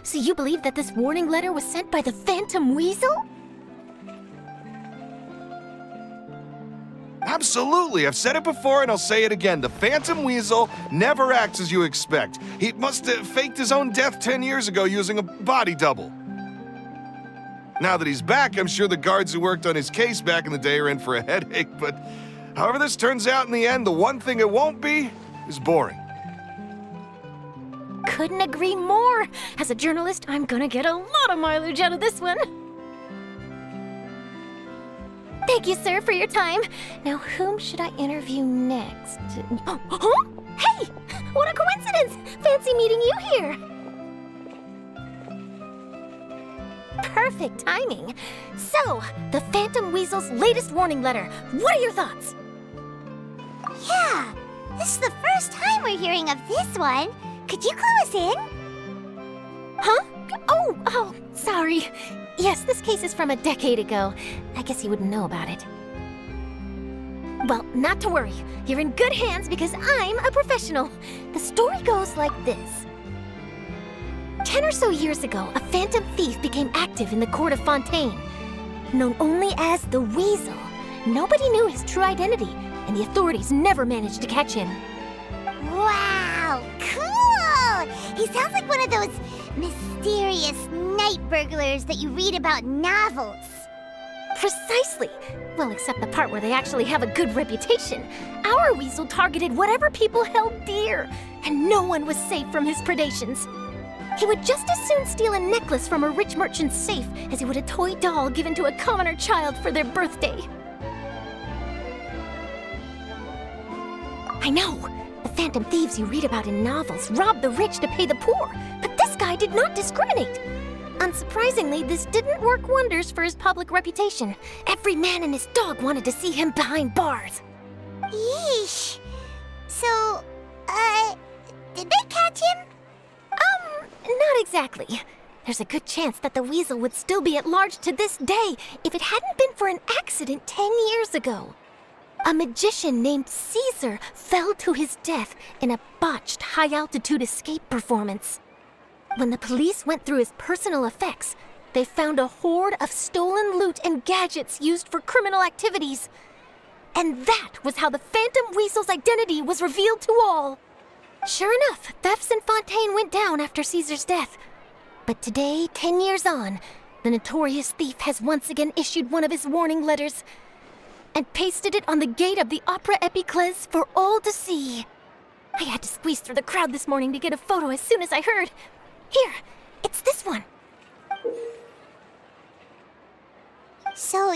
So you believe that this warning letter was sent by the Phantom Weasel? Absolutely. I've said it before and I'll say it again. The Phantom Weasel never acts as you expect. He must have faked his own death 10 years ago using a body double. Now that he's back, I'm sure the guards who worked on his case back in the day are in for a headache, but however this turns out in the end, the one thing it won't be is boring. Couldn't agree more. As a journalist, I'm gonna get a lot of mileage out of this one. Thank you, sir, for your time. Now, whom should I interview next? Huh? Hey! What a coincidence! Fancy meeting you here. Perfect timing. So, the Phantom Weasel's latest warning letter. What are your thoughts? Yeah, this is the first time we're hearing of this one. Could you clue us in? Huh? Oh, sorry. Yes, this case is from a decade ago. I guess you wouldn't know about it. Well, not to worry. You're in good hands because I'm a professional. The story goes like this. 10 or so years ago, a phantom thief became active in the court of Fontaine. Known only as the Weasel, nobody knew his true identity, and the authorities never managed to catch him. Wow, cool! He sounds like one of those mysterious night burglars that you read about in novels. Precisely. Well, except the part where they actually have a good reputation. Our Weasel targeted whatever people held dear, and no one was safe from his predations. He would just as soon steal a necklace from a rich merchant's safe as he would a toy doll given to a commoner child for their birthday. I know. The phantom thieves you read about in novels rob the rich to pay the poor, but this guy did not discriminate. Unsurprisingly, this didn't work wonders for his public reputation. Every man and his dog wanted to see him behind bars. Yeesh. So, did they catch him? Not exactly. There's a good chance that the Weasel would still be at large to this day if it hadn't been for an accident 10 years ago. A magician named Caesar fell to his death in a botched high-altitude escape performance. When the police went through his personal effects, they found a hoard of stolen loot and gadgets used for criminal activities. And that was how the Phantom Weasel's identity was revealed to all. Sure enough, thefts in Fontaine went down after Caesar's death. But today, 10 years on, the notorious thief has once again issued one of his warning letters and pasted it on the gate of the Opera Epiclese for all to see. I had to squeeze through the crowd this morning to get a photo as soon as I heard. Here, it's this one. So,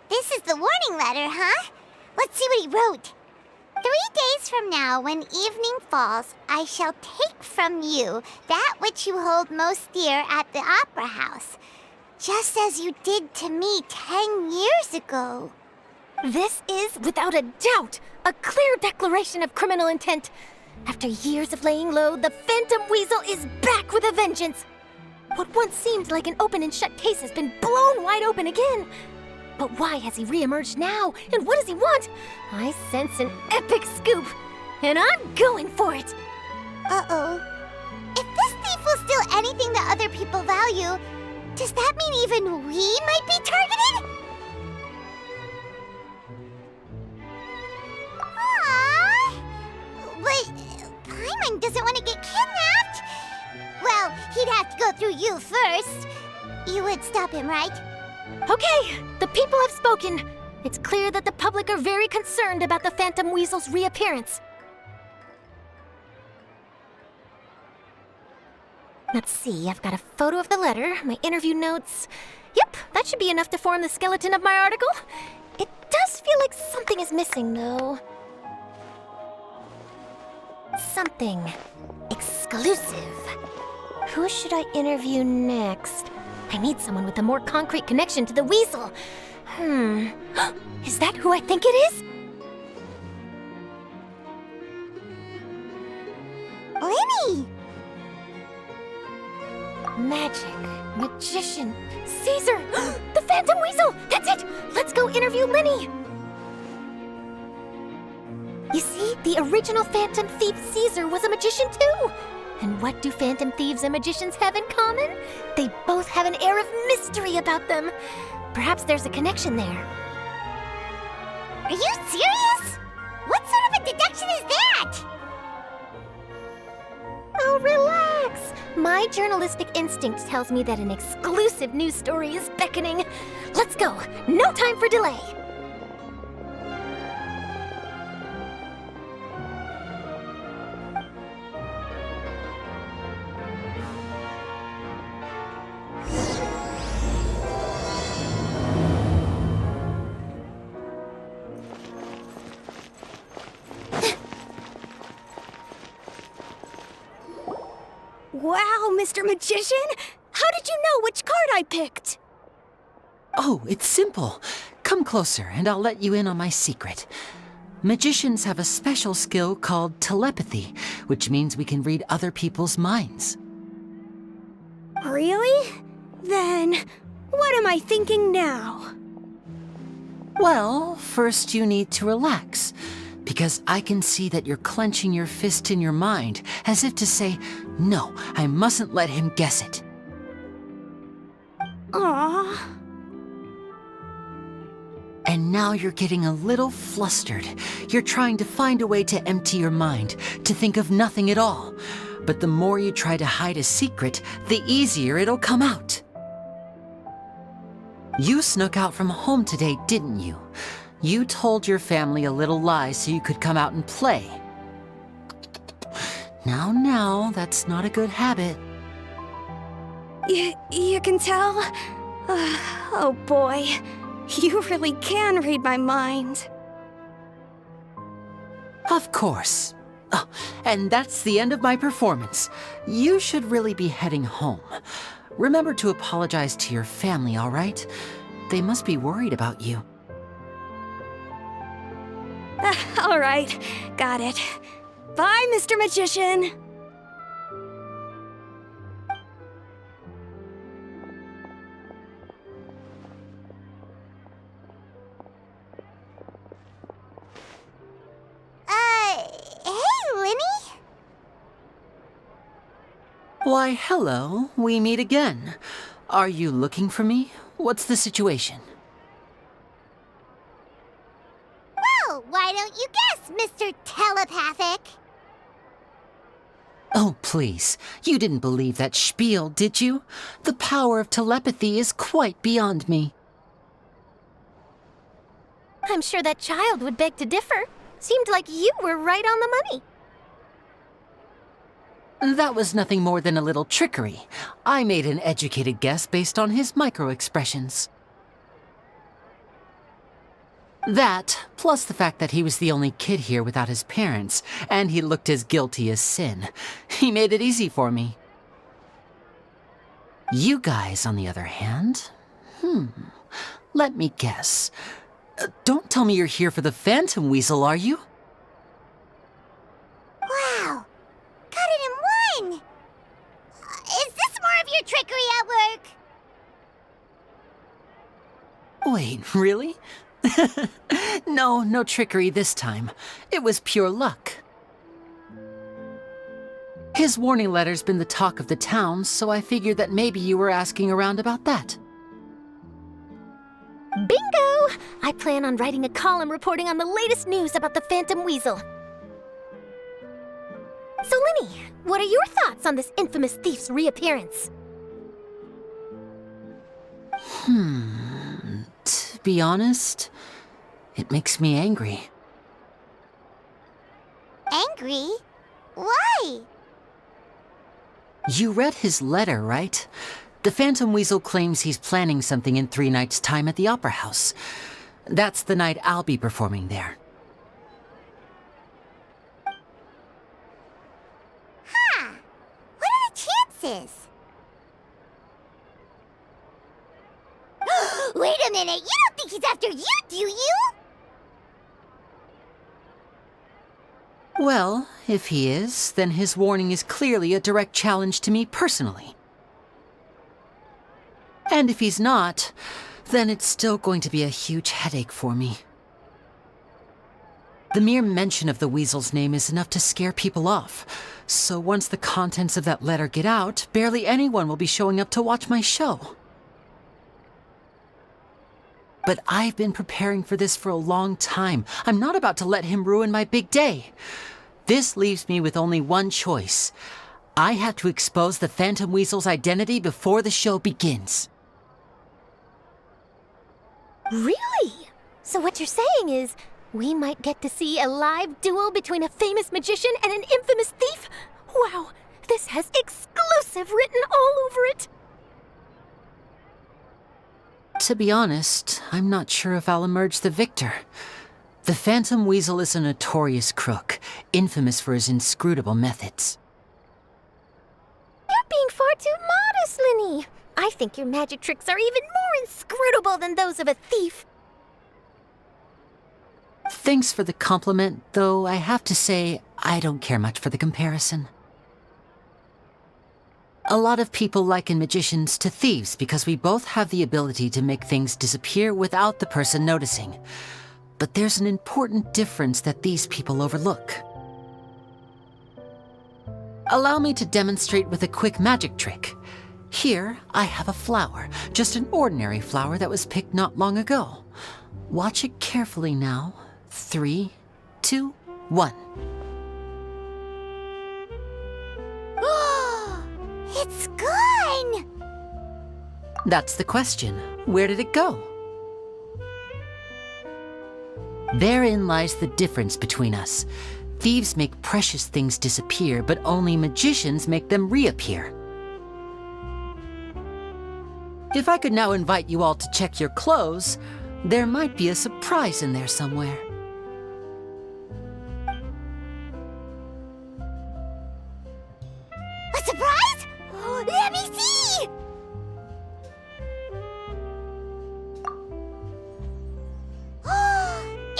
this is the warning letter, huh? Let's see what he wrote. 3 days from now, when evening falls, I shall take from you that which you hold most dear at the Opera House, just as you did to me 10 years ago. This is, without a doubt, a clear declaration of criminal intent. After years of laying low, the Phantom Weasel is back with a vengeance. What once seemed like an open and shut case has been blown wide open again. But why has he reemerged now, and what does he want? I sense an epic scoop, and I'm going for it. Uh-oh. If this thief will steal anything that other people value, does that mean even we might be targeted? But Paimon doesn't want to get kidnapped. Well, he'd have to go through you first. You would stop him, right? Okay, the people have spoken. It's clear that the public are very concerned about the Phantom Weasel's reappearance. Let's see, I've got a photo of the letter, my interview notes. Yep, that should be enough to form the skeleton of my article. It does feel like something is missing, though. Something exclusive. Who should I interview next? I need someone with a more concrete connection to the weasel. Is that who I think it is? Lyney! Magic, magician, Caesar, the Phantom Weasel! That's it! Let's go interview Lyney! You see, the original Phantom Thief Caesar was a magician too! And what do Phantom Thieves and magicians have in common? They both have an air of mystery about them. Perhaps there's a connection there. Are you serious? What sort of a deduction is that? Oh, relax! My journalistic instinct tells me that an exclusive news story is beckoning. Let's go! No time for delay! Wow, Mr. Magician! How did you know which card I picked? Oh, it's simple. Come closer and I'll let you in on my secret. Magicians have a special skill called telepathy, which means we can read other people's minds. Really? Then, what am I thinking now? Well, first you need to relax, because I can see that you're clenching your fist in your mind, as if to say, no, I mustn't let him guess it. Aww. And now you're getting a little flustered. You're trying to find a way to empty your mind, to think of nothing at all. But the more you try to hide a secret, the easier it'll come out. You snuck out from home today, didn't you? You told your family a little lie so you could come out and play. Now, that's not a good habit. You can tell? Oh boy, you really can read my mind. Of course. Oh, and that's the end of my performance. You should really be heading home. Remember to apologize to your family, all right? They must be worried about you. All right, got it. Bye, Mr. Magician. Hey, Lyney? Why, hello. We meet again. Are you looking for me? What's the situation? Well, why don't you guess, Mr. Telepathic? Oh, please. You didn't believe that spiel, did you? The power of telepathy is quite beyond me. I'm sure that child would beg to differ. Seemed like you were right on the money. That was nothing more than a little trickery. I made an educated guess based on his micro-expressions. That, plus the fact that he was the only kid here without his parents, and he looked as guilty as sin. He made it easy for me. You guys, on the other hand, let me guess. Don't tell me you're here for the Phantom Weasel, are you? Wow, got it in one! Is this more of your trickery at work? Wait, really? No trickery this time. It was pure luck. His warning letter's been the talk of the town, so I figured that maybe you were asking around about that. Bingo! I plan on writing a column reporting on the latest news about the Phantom Weasel. So, Lyney, what are your thoughts on this infamous thief's reappearance? To be honest, it makes me angry. Angry? Why? You read his letter, right? The Phantom Weasel claims he's planning something in 3 nights' time at the Opera House. That's the night I'll be performing there. Huh. What are the chances? a minute. You don't think he's after you, do you? Well, if he is, then his warning is clearly a direct challenge to me personally. And if he's not, then it's still going to be a huge headache for me. The mere mention of the weasel's name is enough to scare people off, so once the contents of that letter get out, barely anyone will be showing up to watch my show. But I've been preparing for this for a long time. I'm not about to let him ruin my big day. This leaves me with only one choice. I have to expose the Phantom Weasel's identity before the show begins. Really? So what you're saying is, we might get to see a live duel between a famous magician and an infamous thief? Wow, this has exclusive written all over it. To be honest, I'm not sure if I'll emerge the victor. The Phantom Weasel is a notorious crook, infamous for his inscrutable methods. You're being far too modest, Lyney. I think your magic tricks are even more inscrutable than those of a thief. Thanks for the compliment, though I have to say I don't care much for the comparison. A lot of people liken magicians to thieves because we both have the ability to make things disappear without the person noticing. But there's an important difference that these people overlook. Allow me to demonstrate with a quick magic trick. Here, I have a flower, just an ordinary flower that was picked not long ago. Watch it carefully now. 3, 2, 1. It's gone! That's the question. Where did it go? Therein lies the difference between us. Thieves make precious things disappear, but only magicians make them reappear. If I could now invite you all to check your clothes, there might be a surprise in there somewhere. A surprise? Let me see!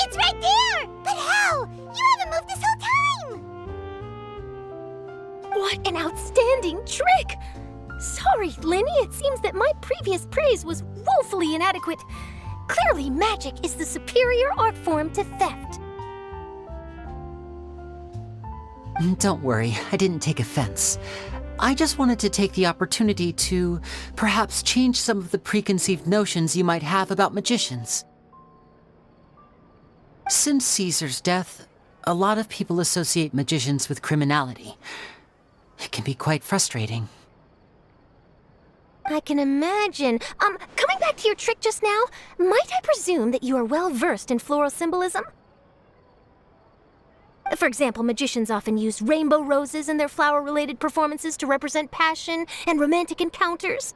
It's right there! But how? You haven't moved this whole time! What an outstanding trick! Sorry, Lyney, it seems that my previous praise was woefully inadequate. Clearly, magic is the superior art form to theft. Don't worry, I didn't take offense. I just wanted to take the opportunity to perhaps change some of the preconceived notions you might have about magicians. Since Caesar's death, a lot of people associate magicians with criminality. It can be quite frustrating. I can imagine. Coming back to your trick just now, might I presume that you are well versed in floral symbolism? For example, magicians often use rainbow roses in their flower-related performances to represent passion and romantic encounters.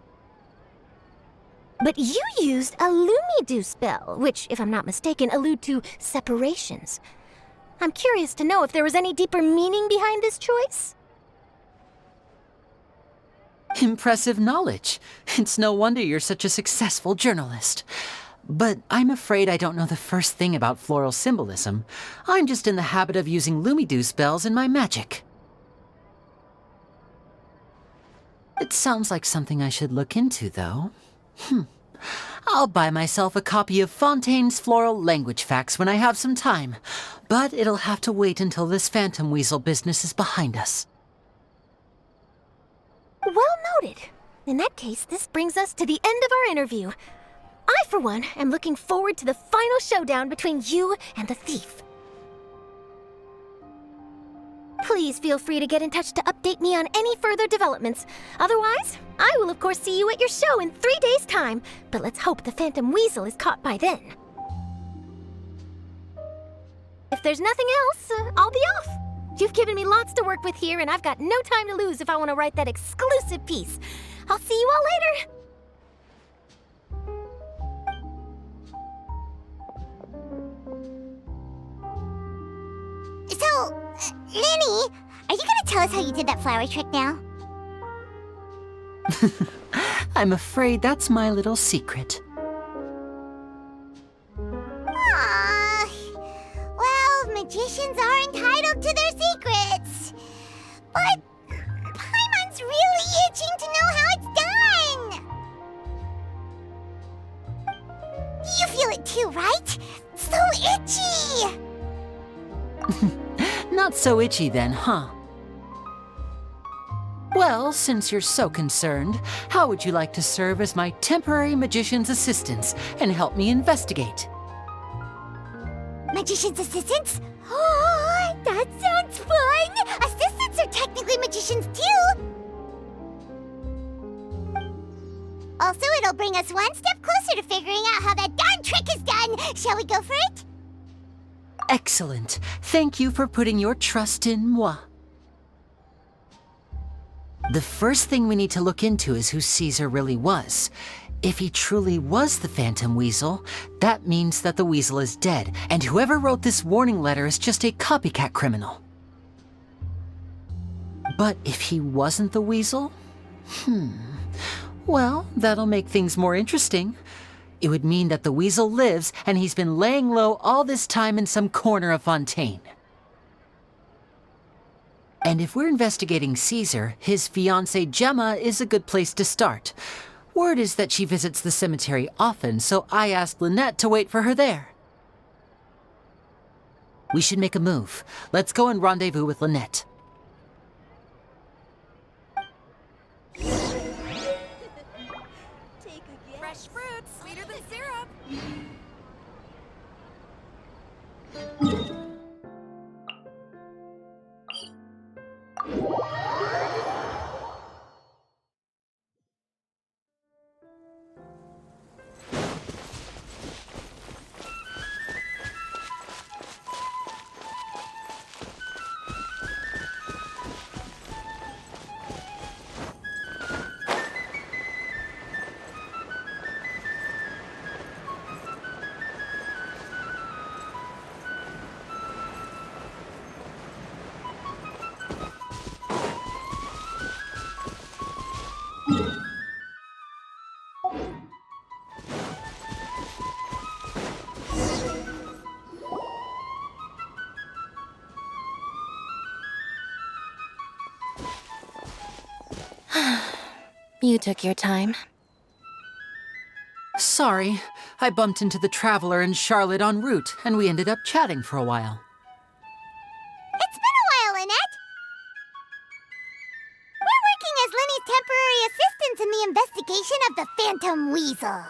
But you used a Lumidu spell, which, if I'm not mistaken, allude to separations. I'm curious to know if there was any deeper meaning behind this choice? Impressive knowledge. It's no wonder you're such a successful journalist. But I'm afraid I don't know the first thing about floral symbolism. I'm just in the habit of using Lumidu spells in my magic. It sounds like something I should look into, though. I'll buy myself a copy of Fontaine's Floral Language Facts when I have some time. But it'll have to wait until this Phantom Weasel business is behind us. Well noted. In that case, this brings us to the end of our interview. I, for one, am looking forward to the final showdown between you and the thief. Please feel free to get in touch to update me on any further developments. Otherwise, I will of course see you at your show in 3 days' time, but let's hope the Phantom Weasel is caught by then. If there's nothing else, I'll be off. You've given me lots to work with here, and I've got no time to lose if I want to write that exclusive piece. I'll see you all later. So, Lyney, are you gonna tell us how you did that flower trick now? I'm afraid that's my little secret. magicians are entitled to their secrets. But Paimon's really itching to know how it's done. You feel it too, right? So itchy! Not so itchy then, huh? Well, since you're so concerned, how would you like to serve as my temporary magician's assistants and help me investigate? Magician's assistants? Oh, that sounds fun! Assistants are technically magicians too! Also, it'll bring us one step closer to figuring out how that darn trick is done! Shall we go for it? Excellent. Thank you for putting your trust in moi. The first thing we need to look into is who Caesar really was. If he truly was the Phantom Weasel, that means that the Weasel is dead, and whoever wrote this warning letter is just a copycat criminal. But if he wasn't the Weasel? Well, that'll make things more interesting. It would mean that the Weasel lives, and he's been laying low all this time in some corner of Fontaine. And if we're investigating Caesar, his fiancée Gemma is a good place to start. Word is that she visits the cemetery often, so I asked Lynette to wait for her there. We should make a move. Let's go and rendezvous with Lynette. Fresh fruits, sweeter than syrup. You took your time. Sorry, I bumped into the Traveler and Charlotte en route, and we ended up chatting for a while. It's been a while, Lynette. We're working as Lyney's temporary assistants in the investigation of the Phantom Weasel.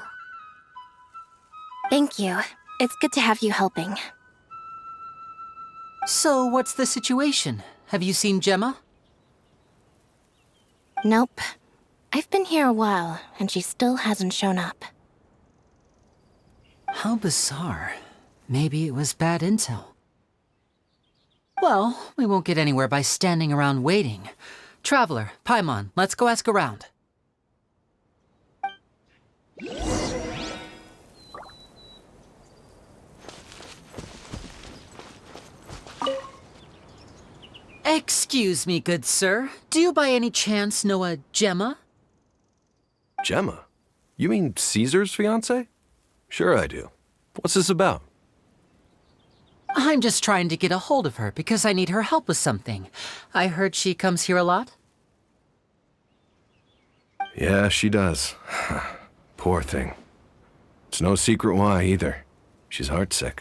Thank you. It's good to have you helping. So, what's the situation? Have you seen Gemma? Nope. I've been here a while, and she still hasn't shown up. How bizarre. Maybe it was bad intel. Well, we won't get anywhere by standing around waiting. Traveler, Paimon, let's go ask around. Excuse me, good sir. Do you by any chance know a Gemma? Gemma? You mean Caesar's fiancée? Sure I do. What's this about? I'm just trying to get a hold of her because I need her help with something. I heard she comes here a lot. Yeah, she does. Poor thing. It's no secret why either. She's heartsick.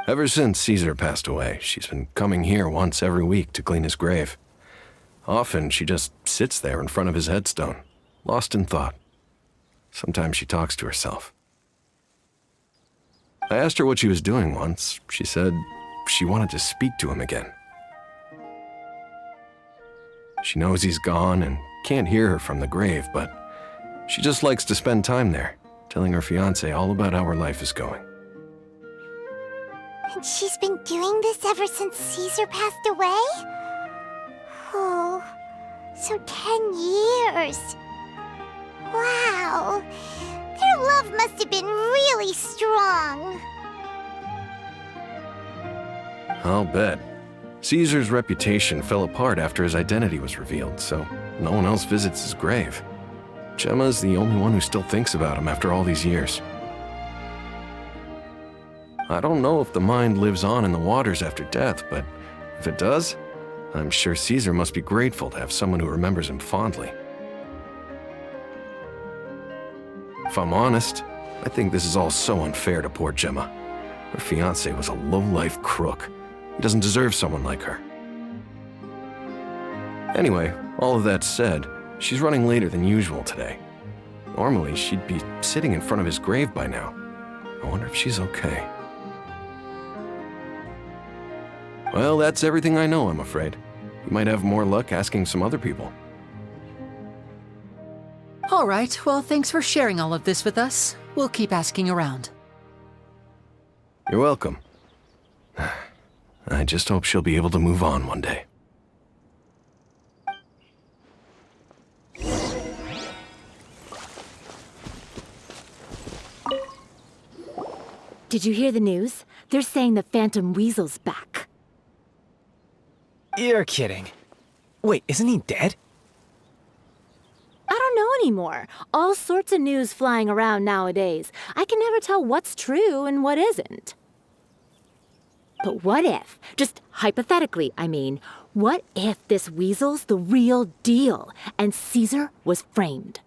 Ever since Caesar passed away, she's been coming here once every week to clean his grave. Often she just sits there in front of his headstone, lost in thought. Sometimes she talks to herself. I asked her what she was doing once. She said she wanted to speak to him again. She knows he's gone and can't hear her from the grave, but she just likes to spend time there, telling her fiancé all about how her life is going. And she's been doing this ever since Caesar passed away? Oh, so 10 years. Wow, their love must have been really strong. I'll bet. Caesar's reputation fell apart after his identity was revealed, so no one else visits his grave. Gemma's the only one who still thinks about him after all these years. I don't know if the mind lives on in the waters after death, but if it does, I'm sure Caesar must be grateful to have someone who remembers him fondly. If I'm honest, I think this is all so unfair to poor Gemma. Her fiancé was a low-life crook. He doesn't deserve someone like her. Anyway, all of that said, she's running later than usual today. Normally, she'd be sitting in front of his grave by now. I wonder if she's okay. Well, that's everything I know, I'm afraid. You might have more luck asking some other people. All right, well, thanks for sharing all of this with us. We'll keep asking around. You're welcome. I just hope she'll be able to move on one day. Did you hear the news? They're saying the Phantom Weasel's back. You're kidding. Wait, isn't he dead? I don't know anymore. All sorts of news flying around nowadays. I can never tell what's true and what isn't. But what if, just hypothetically, I mean, what if this weasel's the real deal and Caesar was framed?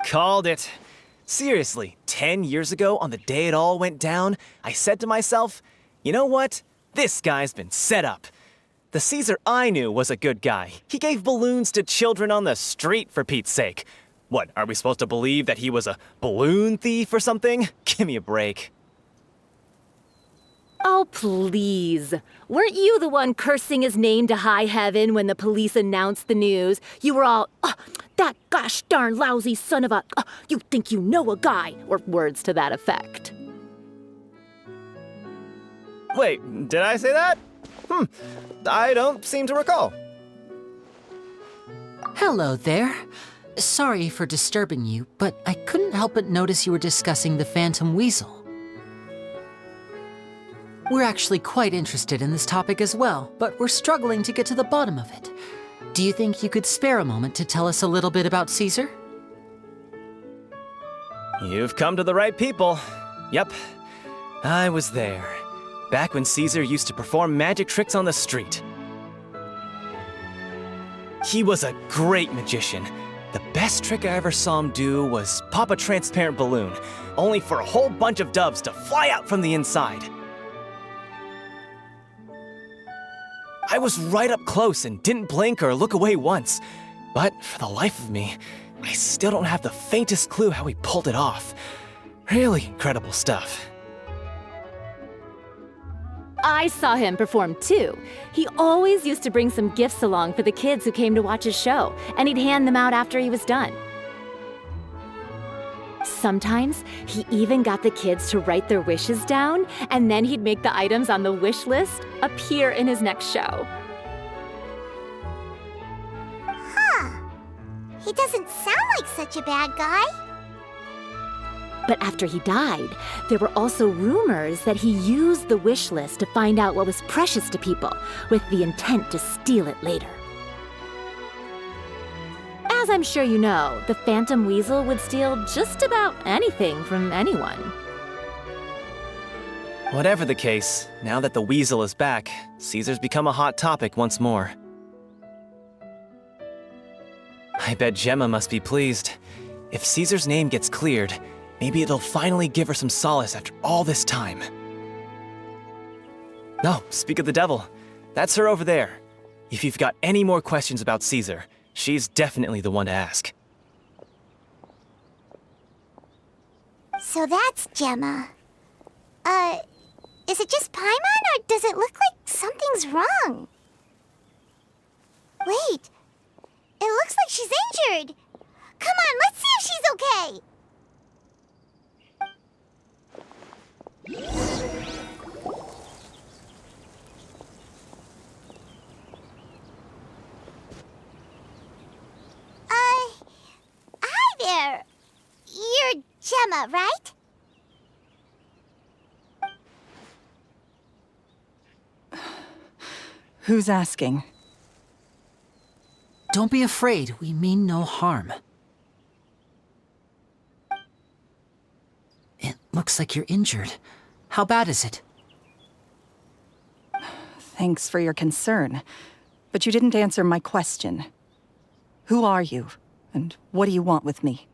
Called it. Seriously, 10 years ago, on the day it all went down, I said to myself, you know what? This guy's been set up. The Caesar I knew was a good guy. He gave balloons to children on the street, for Pete's sake. What, are we supposed to believe that he was a balloon thief or something? Give me a break. Oh, please. Weren't you the one cursing his name to high heaven when the police announced the news? You were all, oh, that gosh darn lousy son of a, you think you know a guy, or words to that effect. Wait, did I say that? I don't seem to recall. Hello there. Sorry for disturbing you, but I couldn't help but notice you were discussing the Phantom Weasel. We're actually quite interested in this topic as well, but we're struggling to get to the bottom of it. Do you think you could spare a moment to tell us a little bit about Caesar? You've come to the right people. Yep, I was there. Back when Caesar used to perform magic tricks on the street. He was a great magician. The best trick I ever saw him do was pop a transparent balloon, only for a whole bunch of doves to fly out from the inside. I was right up close and didn't blink or look away once. But for the life of me, I still don't have the faintest clue how he pulled it off. Really incredible stuff. I saw him perform too. He always used to bring some gifts along for the kids who came to watch his show, and he'd hand them out after he was done. Sometimes, he even got the kids to write their wishes down, and then he'd make the items on the wish list appear in his next show. He doesn't sound like such a bad guy. But after he died, there were also rumors that he used the wish list to find out what was precious to people, with the intent to steal it later. As I'm sure you know, the Phantom Weasel would steal just about anything from anyone. Whatever the case, now that the Weasel is back, Caesar's become a hot topic once more. I bet Gemma must be pleased. If Caesar's name gets cleared, maybe it'll finally give her some solace after all this time. No, speak of the devil. That's her over there. If you've got any more questions about Caesar, she's definitely the one to ask. So that's Gemma. Is it just Paimon, or does it look like something's wrong? Wait, it looks like she's injured. Come on, let's see if she's okay. Hi there. You're Gemma, right? Who's asking? Don't be afraid, we mean no harm. It looks like you're injured. How bad is it? Thanks for your concern, but you didn't answer my question. Who are you, and what do you want with me?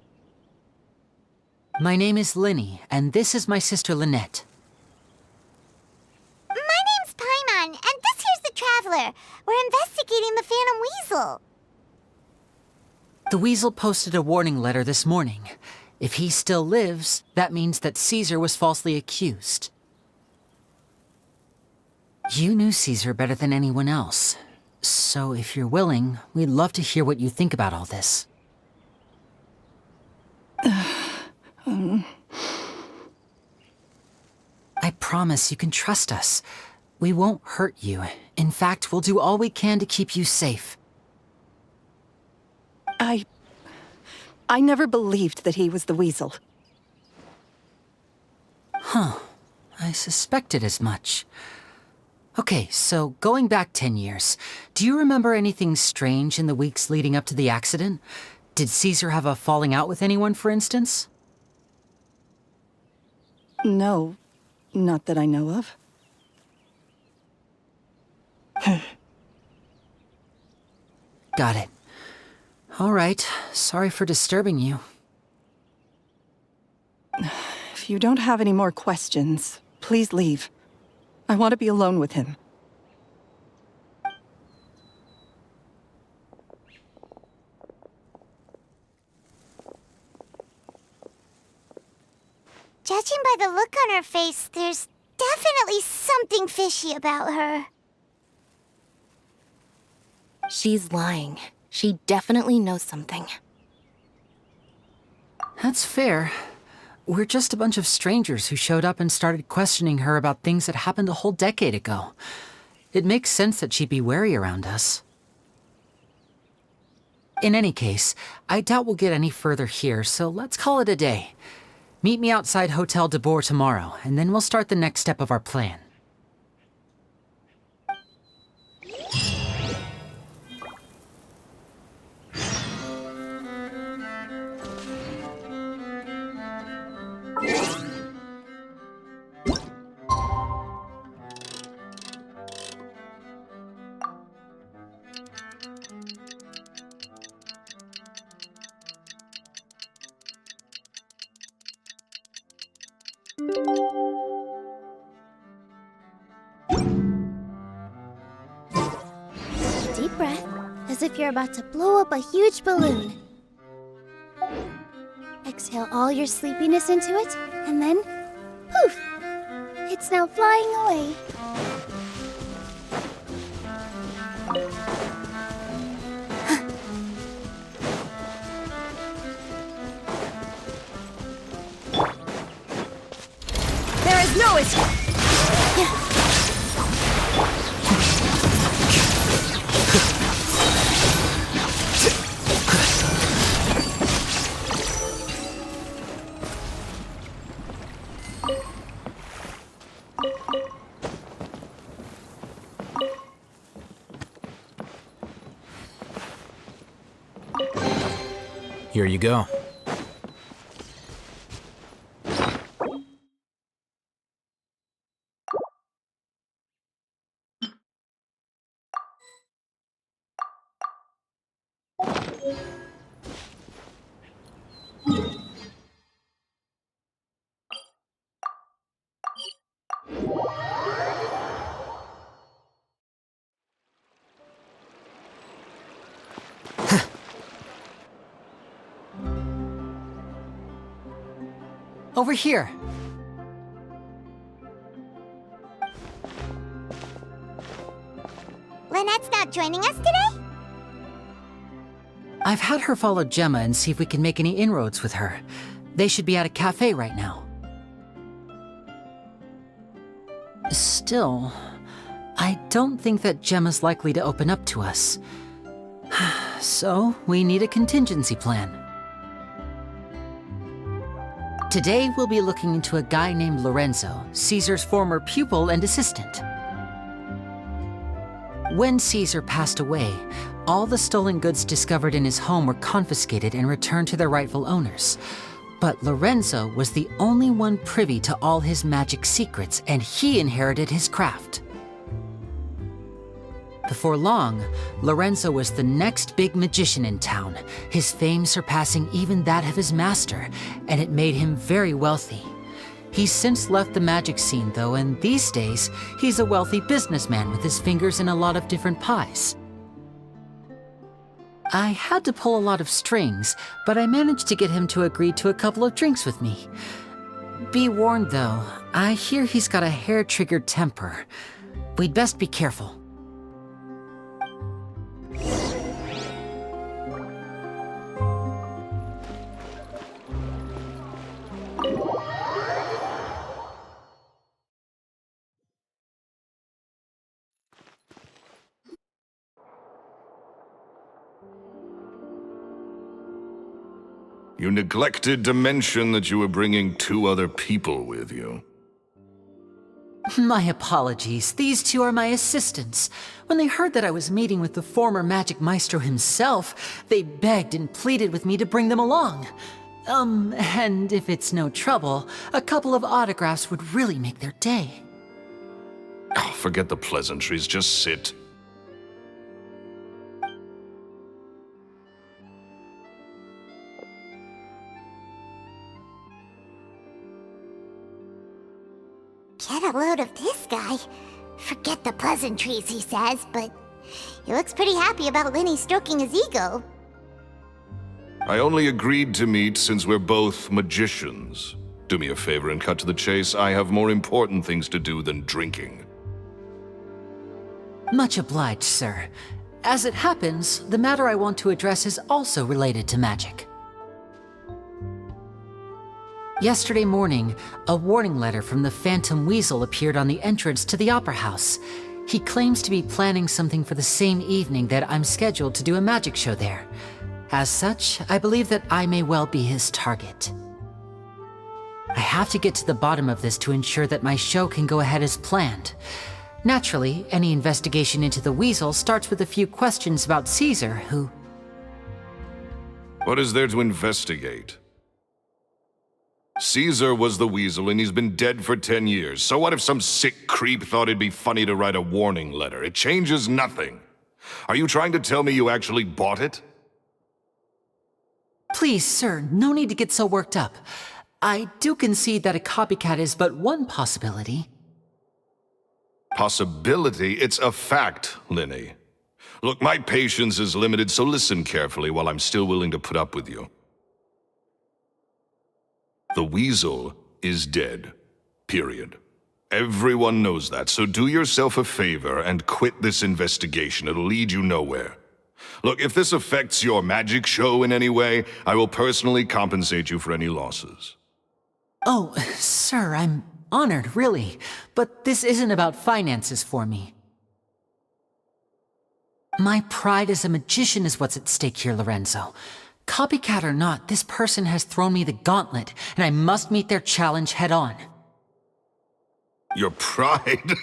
My name is Lyney, and this is my sister Lynette. My name's Paimon, and this here's the Traveler. We're investigating the Phantom Weasel. The Weasel posted a warning letter this morning. If he still lives, that means that Caesar was falsely accused. You knew Caesar better than anyone else. So if you're willing, we'd love to hear what you think about all this. I promise you can trust us. We won't hurt you. In fact, we'll do all we can to keep you safe. I never believed that he was the Weasel. Huh. I suspected as much. Okay, so going back 10 years, do you remember anything strange in the weeks leading up to the accident? Did Caesar have a falling out with anyone, for instance? No, not that I know of. Got it. All right, sorry for disturbing you. If you don't have any more questions, please leave. I want to be alone with him. Judging by the look on her face, there's definitely something fishy about her. She's lying. She definitely knows something. That's fair. We're just a bunch of strangers who showed up and started questioning her about things that happened a whole decade ago. It makes sense that she'd be wary around us. In any case, I doubt we'll get any further here, so let's call it a day. Meet me outside Hotel de Boer tomorrow, and then we'll start the next step of our plan. Deep breath, as if you're about to blow up a huge balloon. Exhale all your sleepiness into it, and then, poof! It's now flying away. There is no escape! Here you go. Over here. Lynette's not joining us today? I've had her follow Gemma and see if we can make any inroads with her. They should be at a cafe right now. Still, I don't think that Gemma's likely to open up to us. So, we need a contingency plan. Today, we'll be looking into a guy named Lorenzo, Caesar's former pupil and assistant. When Caesar passed away, all the stolen goods discovered in his home were confiscated and returned to their rightful owners. But Lorenzo was the only one privy to all his magic secrets, and he inherited his craft. Before long, Lorenzo was the next big magician in town, his fame surpassing even that of his master, and it made him very wealthy. He's since left the magic scene, though, and these days, he's a wealthy businessman with his fingers in a lot of different pies. I had to pull a lot of strings, but I managed to get him to agree to a couple of drinks with me. Be warned, though, I hear he's got a hair-triggered temper. We'd best be careful. You neglected to mention that you were bringing 2 other people with you. My apologies. These 2 are my assistants. When they heard that I was meeting with the former magic maestro himself, they begged and pleaded with me to bring them along. And if it's no trouble, a couple of autographs would really make their day. Oh, forget the pleasantries, just sit. Get a load of this guy. Forget the pleasantries, he says, but he looks pretty happy about Lyney stroking his ego. I only agreed to meet since we're both magicians. Do me a favor and cut to the chase. I have more important things to do than drinking. Much obliged, sir. As it happens, the matter I want to address is also related to magic. Yesterday morning, a warning letter from the Phantom Weasel appeared on the entrance to the Opera House. He claims to be planning something for the same evening that I'm scheduled to do a magic show there. As such, I believe that I may well be his target. I have to get to the bottom of this to ensure that my show can go ahead as planned. Naturally, any investigation into the Weasel starts with a few questions about Caesar, who... What is there to investigate? Caesar was the Weasel, and he's been dead for 10 years. So what if some sick creep thought it'd be funny to write a warning letter? It changes nothing. Are you trying to tell me you actually bought it? Please, sir, no need to get so worked up. I do concede that a copycat is but one possibility. Possibility? It's a fact, Lyney. Look, my patience is limited, so listen carefully while I'm still willing to put up with you. The Weasel is dead. Period. Everyone knows that, so do yourself a favor and quit this investigation. It'll lead you nowhere. Look, if this affects your magic show in any way, I will personally compensate you for any losses. Oh, sir, I'm honored, really. But this isn't about finances for me. My pride as a magician is what's at stake here, Lorenzo. Copycat or not, this person has thrown me the gauntlet, and I must meet their challenge head-on. Your pride?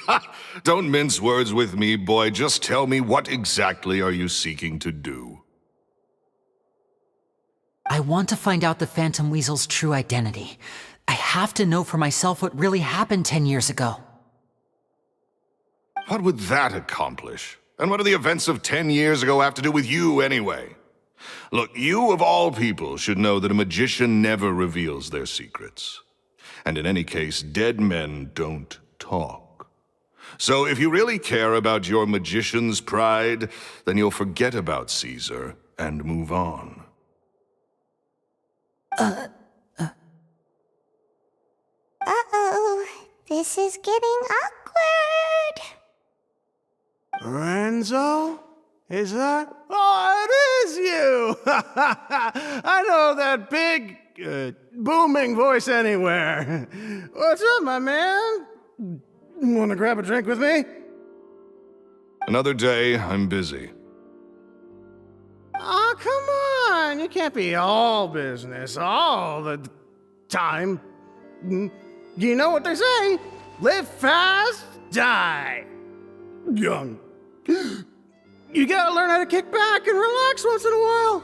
Don't mince words with me, boy. Just tell me, what exactly are you seeking to do? I want to find out the Phantom Weasel's true identity. I have to know for myself what really happened 10 years ago. What would that accomplish? And what do the events of 10 years ago have to do with you, anyway? Look, you of all people should know that a magician never reveals their secrets. And in any case, dead men don't talk. So if you really care about your magician's pride, then you'll forget about Caesar and move on. Uh-oh, this is getting awkward. Lorenzo? Is that? Oh, it is you! I know that big, booming voice anywhere. What's up, my man? Want to grab a drink with me? Another day, I'm busy. Oh, come on! You can't be all business all the time. You know what they say? Live fast, die young. You gotta learn how to kick back and relax once in a while.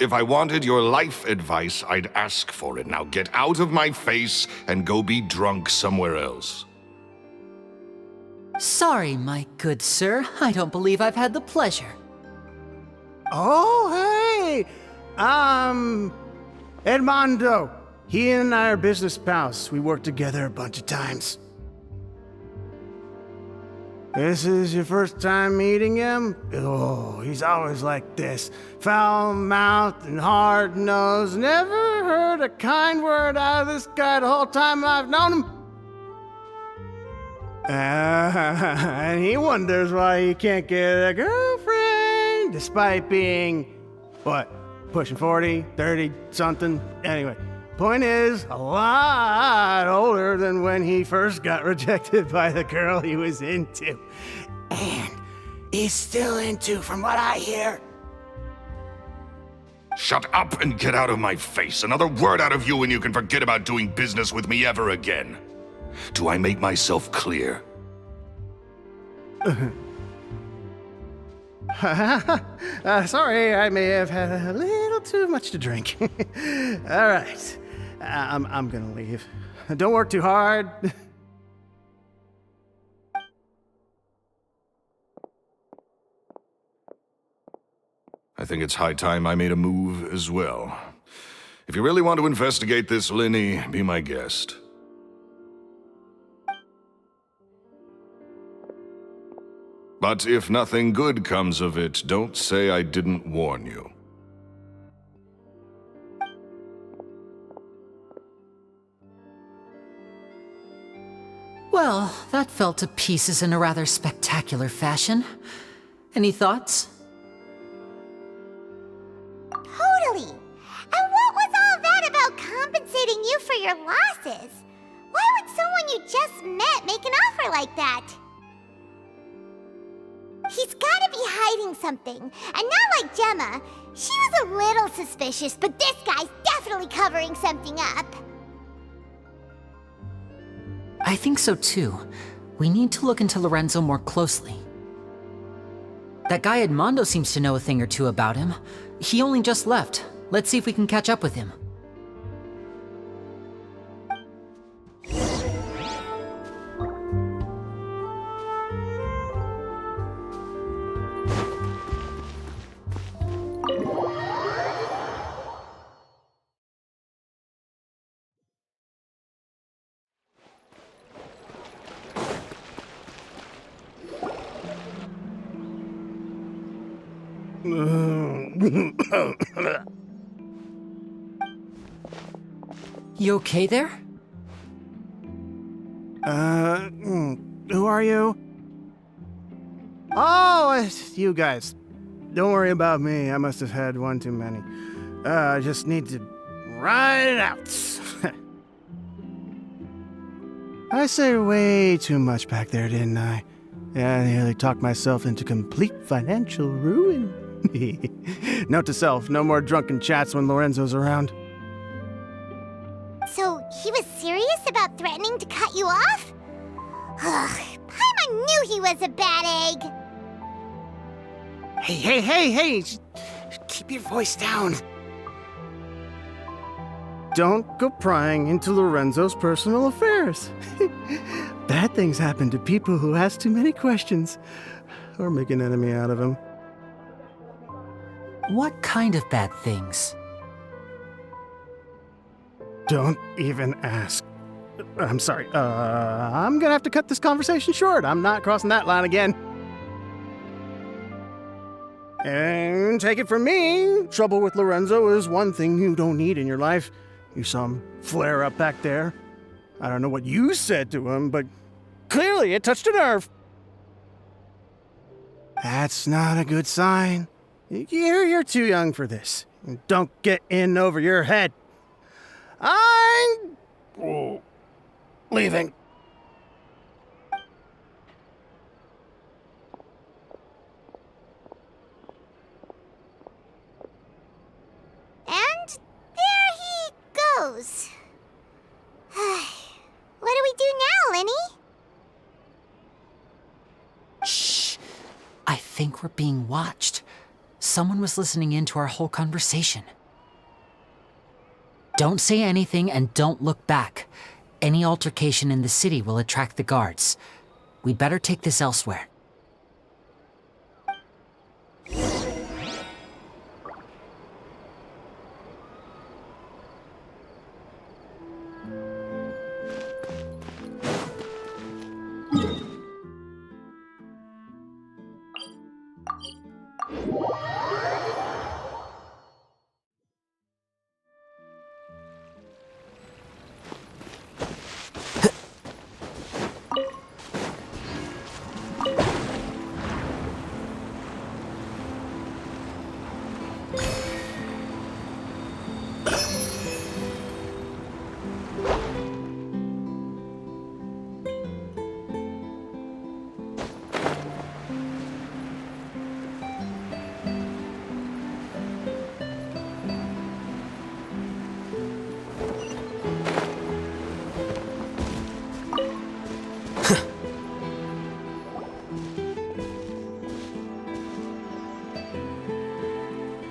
If I wanted your life advice, I'd ask for it. Now get out of my face and go be drunk somewhere else. Sorry, my good sir. I don't believe I've had the pleasure. Oh, hey! Edmondo. He and I are business pals. We worked together a bunch of times. This is your first time meeting him? Oh, he's always like this. Foul-mouthed and hard-nosed. Never heard a kind word out of this guy the whole time I've known him. And he wonders why he can't get a girlfriend, despite being, what, pushing 40, 30, something? Anyway, point is, a lot older than when he first got rejected by the girl he was into. And he's still into, from what I hear. Shut up and get out of my face. Another word out of you and you can forget about doing business with me ever again. Do I make myself clear? Sorry, I may have had a little too much to drink. All right, I'm gonna leave. Don't work too hard. I think it's high time I made a move as well. If you really want to investigate this, Lyney, be my guest. But if nothing good comes of it, don't say I didn't warn you. Well, that fell to pieces in a rather spectacular fashion. Any thoughts? Totally. And what was all that about compensating you for your losses? Why would someone you just met make an offer like that? He's gotta be hiding something. And not like Gemma. She was a little suspicious, but this guy's definitely covering something up. I think so too. We need to look into Lorenzo more closely. That guy Edmondo seems to know a thing or two about him. He only just left. Let's see if we can catch up with him. You okay there? Who are you? Oh, it's you guys. Don't worry about me. I must have had one too many. I just need to ride it out. I said way too much back there, didn't I? Yeah, I nearly talked myself into complete financial ruin. Note to self, no more drunken chats when Lorenzo's around. So, he was serious about threatening to cut you off? Ugh, Paimon knew he was a bad egg! Hey! Keep your voice down. Don't go prying into Lorenzo's personal affairs. Bad things happen to people who ask too many questions, or make an enemy out of him. What kind of bad things? Don't even ask. I'm sorry. I'm gonna have to cut this conversation short. I'm not crossing that line again. And take it from me, trouble with Lorenzo is one thing you don't need in your life. You saw him flare up back there. I don't know what you said to him, but clearly it touched a nerve. That's not a good sign. You're too young for this. Don't get in over your head. I'm leaving. And there he goes. What do we do now, Lyney? Shh! I think we're being watched. Someone was listening in to our whole conversation. Don't say anything and don't look back. Any altercation in the city will attract the guards. We'd better take this elsewhere.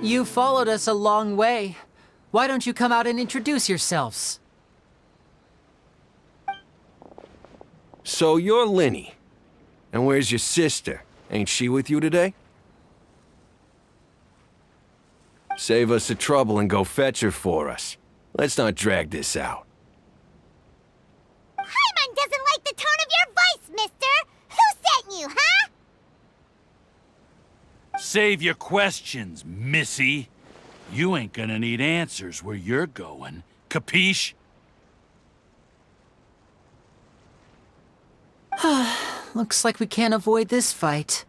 You followed us a long way. Why don't you come out and introduce yourselves? So you're Lyney. And where's your sister? Ain't she with you today? Save us the trouble and go fetch her for us. Let's not drag this out. Paimon doesn't like the tone of your voice, mister! Who sent you, huh? Save your questions, missy. You ain't gonna need answers where you're going. Capiche? Looks like we can't avoid this fight.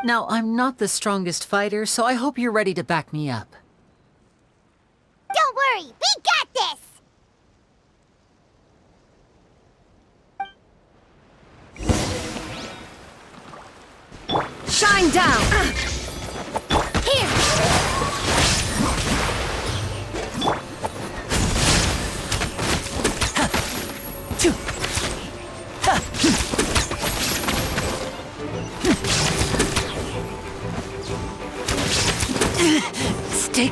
Now, I'm not the strongest fighter, so I hope you're ready to back me up. Don't worry, we got this! Shine down! Here! Stick!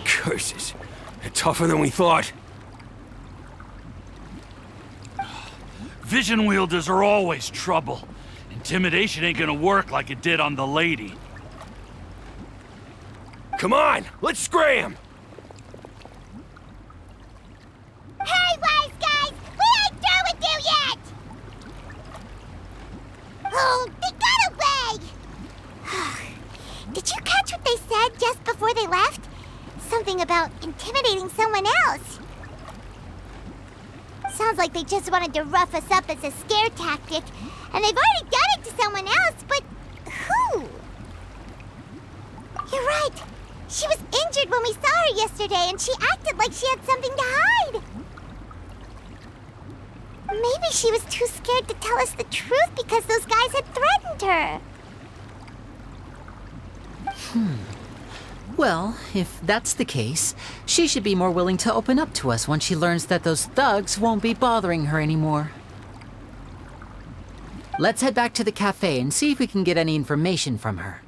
Curses. They're tougher than we thought. Vision wielders are always trouble. Intimidation ain't gonna work like it did on the lady. Come on, let's scram! Hey, wise guys! We ain't through with you yet! Oh, they got away! Did you catch what they said just before they left? Something about intimidating someone else. Sounds like they just wanted to rough us up as a scare tactic, and they've already done it to someone else, but who? You're right. She was injured when we saw her yesterday, and she acted like she had something to hide. Maybe she was too scared to tell us the truth because those guys had threatened her. Well, if that's the case, she should be more willing to open up to us once she learns that those thugs won't be bothering her anymore. Let's head back to the cafe and see if we can get any information from her.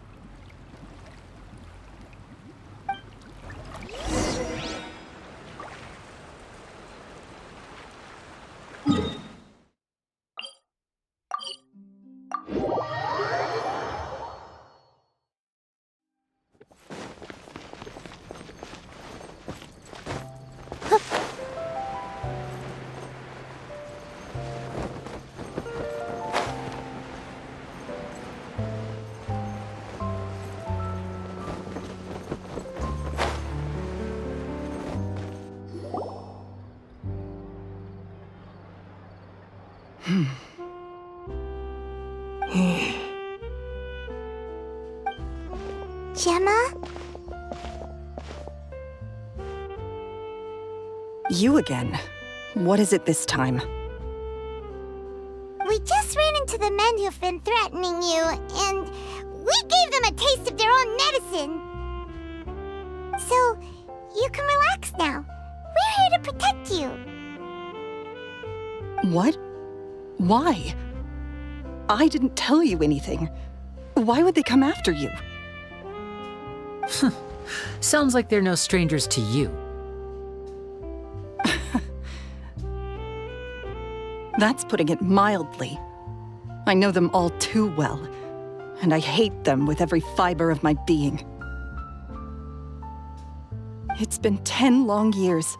Gemma? You again. What is it this time? We just ran into the men who've been threatening you, and we gave them a taste of their own medicine. So, you can relax now. We're here to protect you. What? Why? I didn't tell you anything. Why would they come after you? Sounds like they're no strangers to you. That's putting it mildly. I know them all too well, and I hate them with every fiber of my being. It's been 10 long years,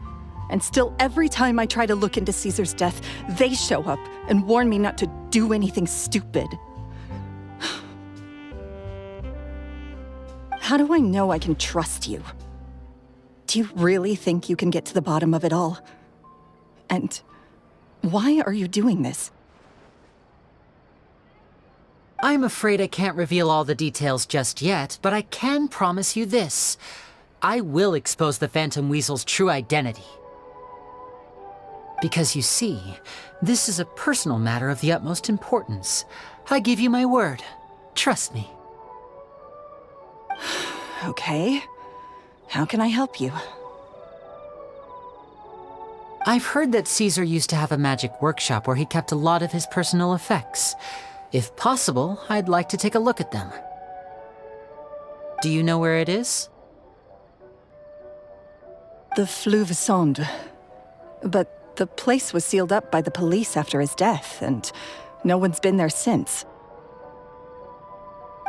and still every time I try to look into Caesar's death, they show up and warn me not to do anything stupid. How do I know I can trust you? Do you really think you can get to the bottom of it all? And why are you doing this? I'm afraid I can't reveal all the details just yet, but I can promise you this. I will expose the Phantom Weasel's true identity. Because you see, this is a personal matter of the utmost importance. I give you my word. Trust me. Okay. How can I help you? I've heard that Caesar used to have a magic workshop where he kept a lot of his personal effects. If possible, I'd like to take a look at them. Do you know where it is? The Fleuve Sonde. But the place was sealed up by the police after his death, and no one's been there since.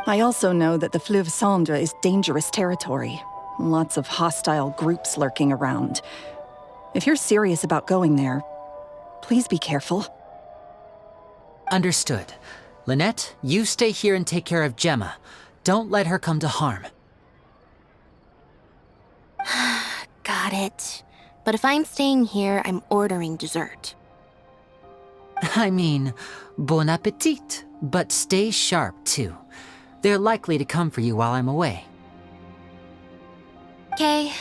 I also know that the Fleuve Sonde is dangerous territory. Lots of hostile groups lurking around. If you're serious about going there, please be careful. Understood. Lynette, you stay here and take care of Gemma. Don't let her come to harm. Got it. But if I'm staying here, I'm ordering dessert. I mean, bon appetit, but stay sharp too. They're likely to come for you while I'm away. Okay.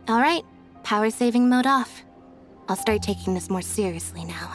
All right. Power saving mode off. I'll start taking this more seriously now.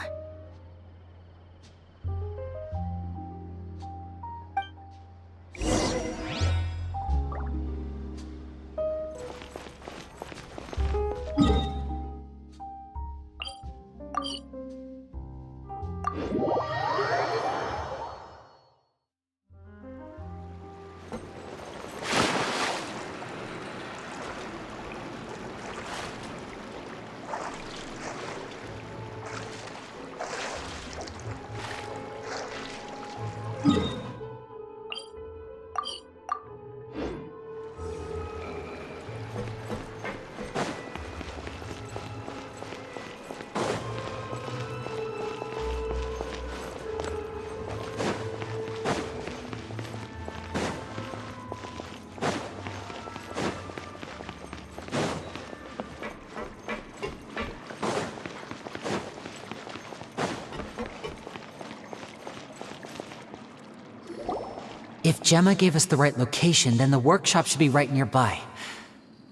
If Gemma gave us the right location, then the workshop should be right nearby.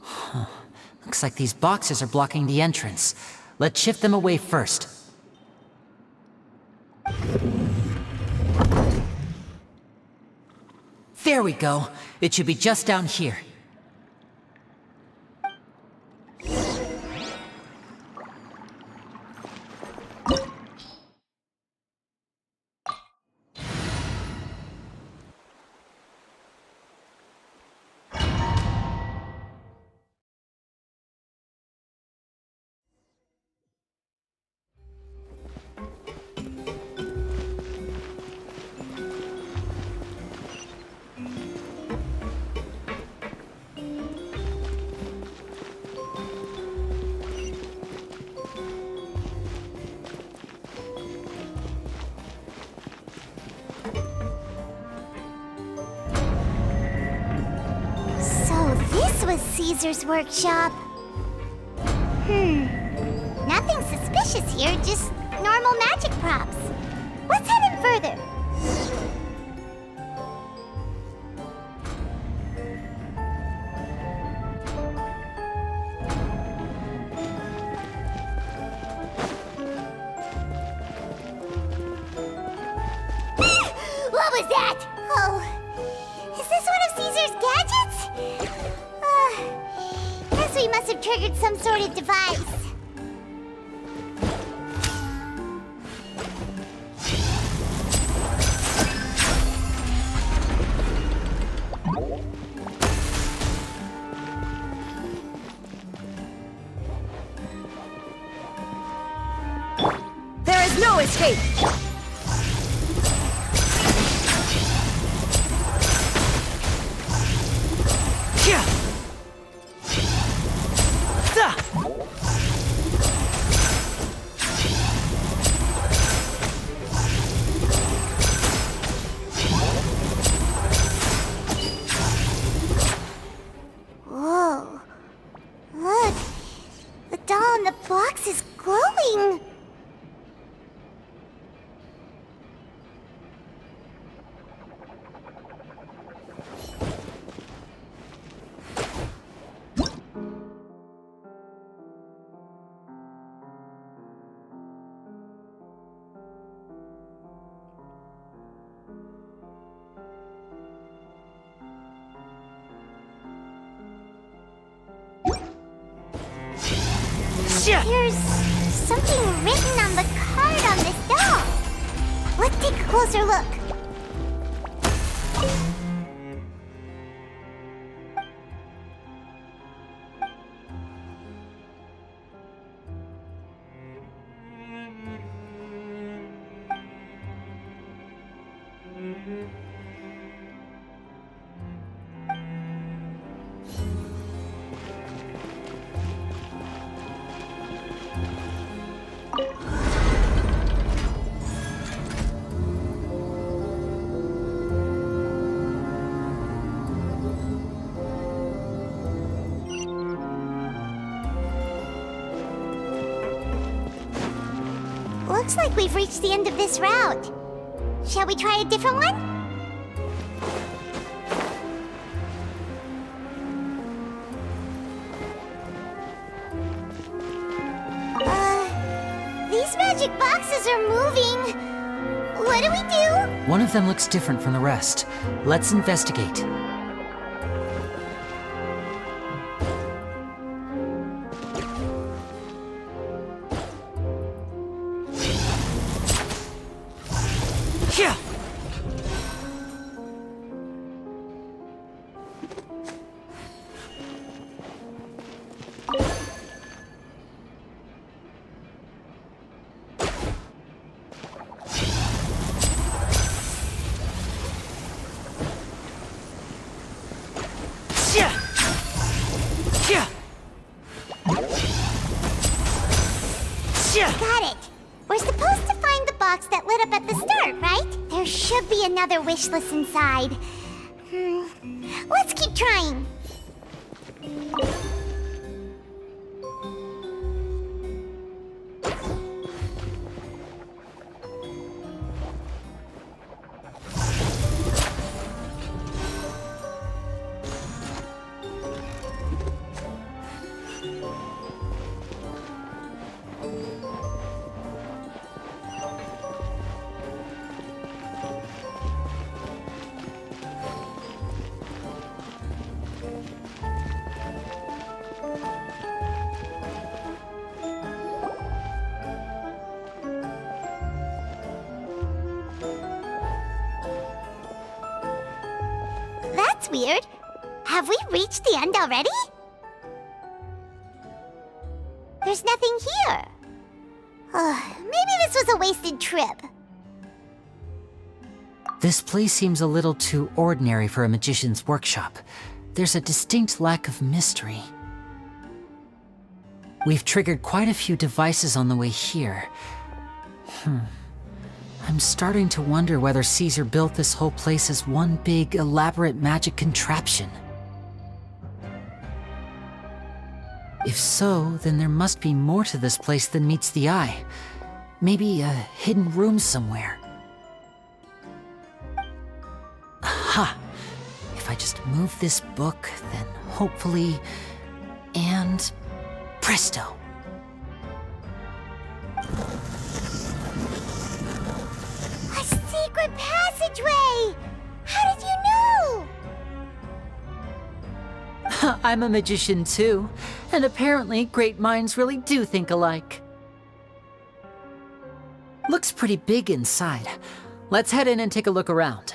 Huh. Looks like these boxes are blocking the entrance. Let's shift them away first. There we go. It should be just down here. This was Caesar's workshop. Nothing suspicious here, just normal magic props. Let's head in further. What was that? Oh, is this one of Caesar's gadgets? Guess we must have triggered some sort of device. There is no escape! Whoa. Look. The doll in the box is glowing. There's something written on the card on this doll. Let's take a closer look. Looks like we've reached the end of this route. Shall we try a different one? These magic boxes are moving. What do we do? One of them looks different from the rest. Let's investigate. Got it. We're supposed to find the box that lit up at the start, right? There should be another wish list inside. Let's keep trying. That's weird. Have we reached the end already? There's nothing here. Maybe this was a wasted trip. This place seems a little too ordinary for a magician's workshop. There's a distinct lack of mystery. We've triggered quite a few devices on the way here. I'm starting to wonder whether Caesar built this whole place as one big, elaborate magic contraption. If so, then there must be more to this place than meets the eye. Maybe a hidden room somewhere. Aha! If I just move this book, then hopefully... and... presto! A secret passageway! How did you know? I'm a magician too, and apparently great minds really do think alike. Looks pretty big inside. Let's head in and take a look around.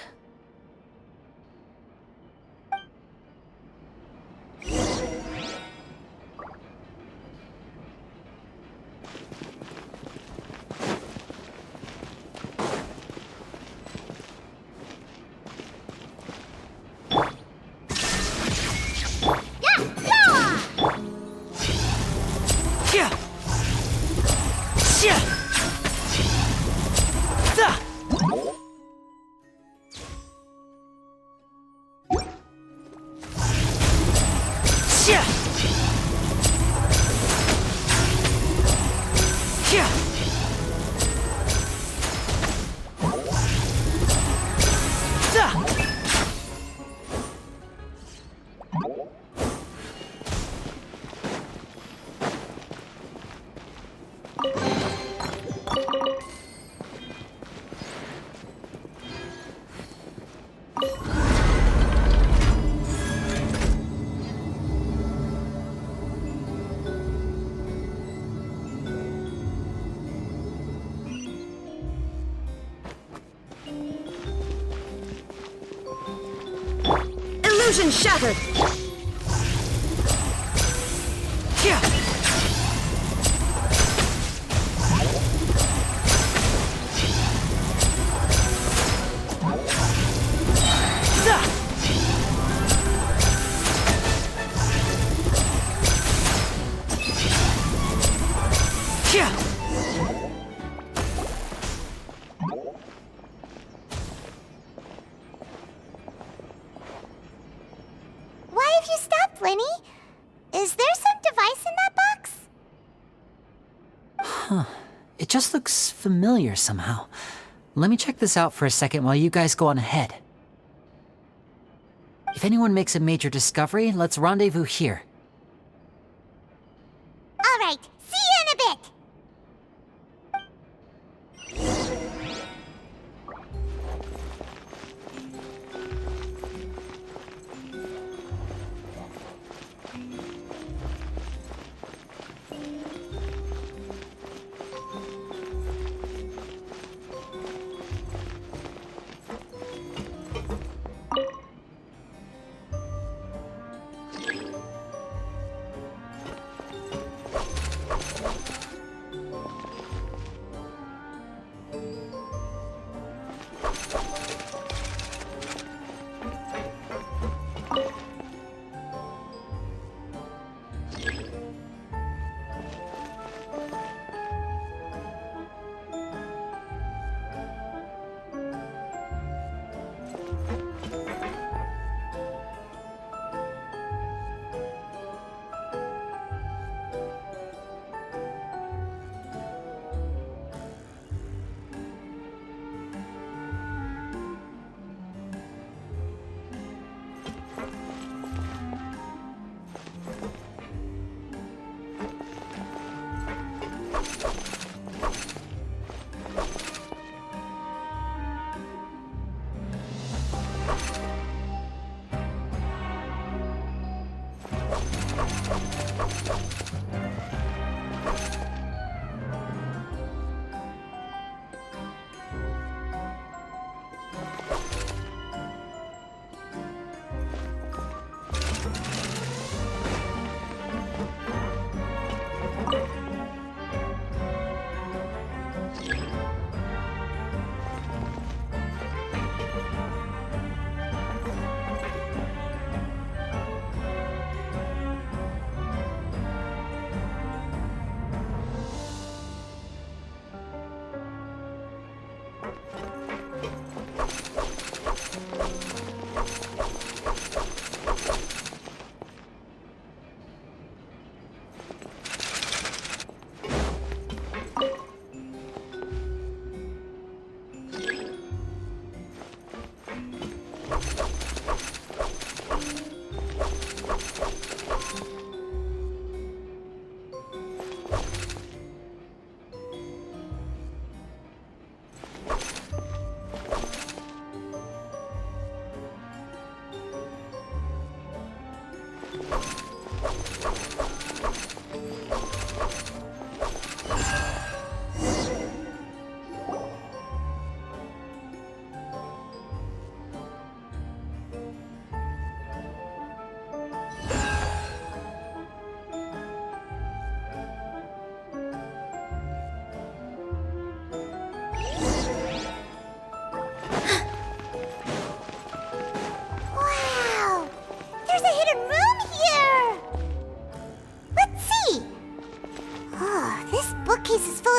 Illusion shattered! Why have you stopped, Lyney? Is there some device in that box? It just looks familiar somehow. Let me check this out for a second while you guys go on ahead. If anyone makes a major discovery, let's rendezvous here. All right, see you in a bit.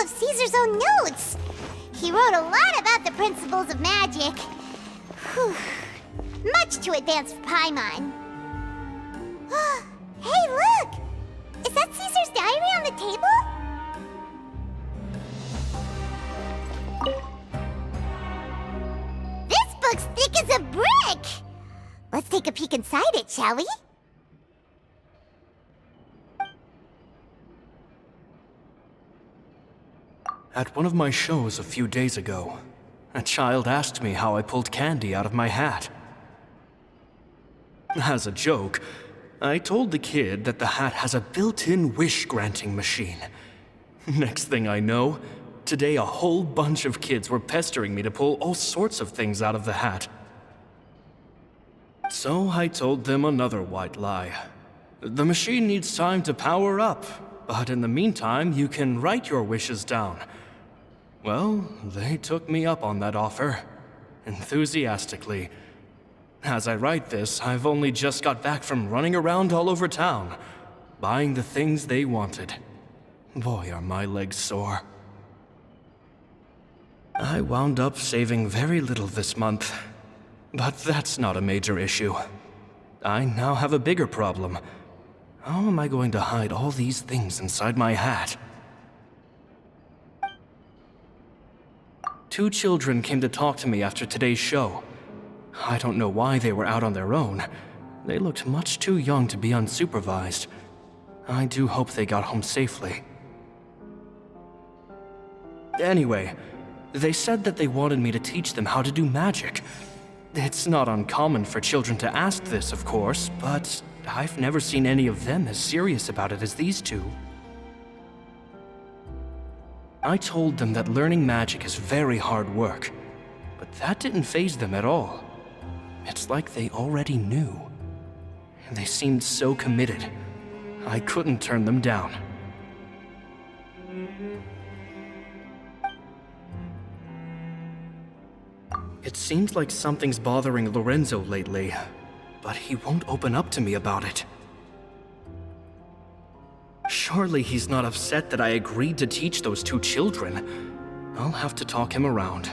Caesar's own notes. He wrote a lot about the principles of magic. Whew. Much too advanced for Paimon. Hey, inside it, shall we? At one of my shows a few days ago, a child asked me how I pulled candy out of my hat. As a joke, I told the kid that the hat has a built-in wish-granting machine. Next thing I know, today a whole bunch of kids were pestering me to pull all sorts of things out of the hat. So I told them another white lie. The machine needs time to power up, but in the meantime, you can write your wishes down. Well, they took me up on that offer, enthusiastically. As I write this, I've only just got back from running around all over town, buying the things they wanted. Boy, are my legs sore. I wound up saving very little this month, but that's not a major issue. I now have a bigger problem. How am I going to hide all these things inside my hat? 2 children came to talk to me after today's show. I don't know why they were out on their own. They looked much too young to be unsupervised. I do hope they got home safely. Anyway, they said that they wanted me to teach them how to do magic. It's not uncommon for children to ask this, of course, but I've never seen any of them as serious about it as these 2. I told them that learning magic is very hard work, but that didn't faze them at all. It's like they already knew. They seemed so committed. I couldn't turn them down. It seems like something's bothering Lorenzo lately, but he won't open up to me about it. Surely he's not upset that I agreed to teach those 2 children. I'll have to talk him around.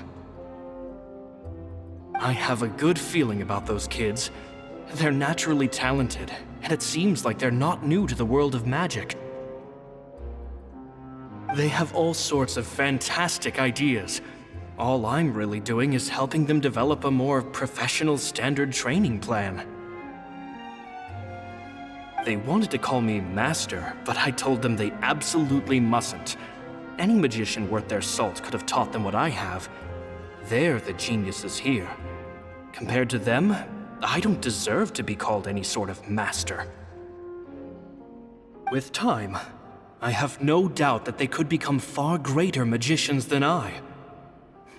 I have a good feeling about those kids. They're naturally talented, and it seems like they're not new to the world of magic. They have all sorts of fantastic ideas. All I'm really doing is helping them develop a more professional standard training plan. They wanted to call me Master, but I told them they absolutely mustn't. Any magician worth their salt could have taught them what I have. They're the geniuses here. Compared to them, I don't deserve to be called any sort of master. With time, I have no doubt that they could become far greater magicians than I.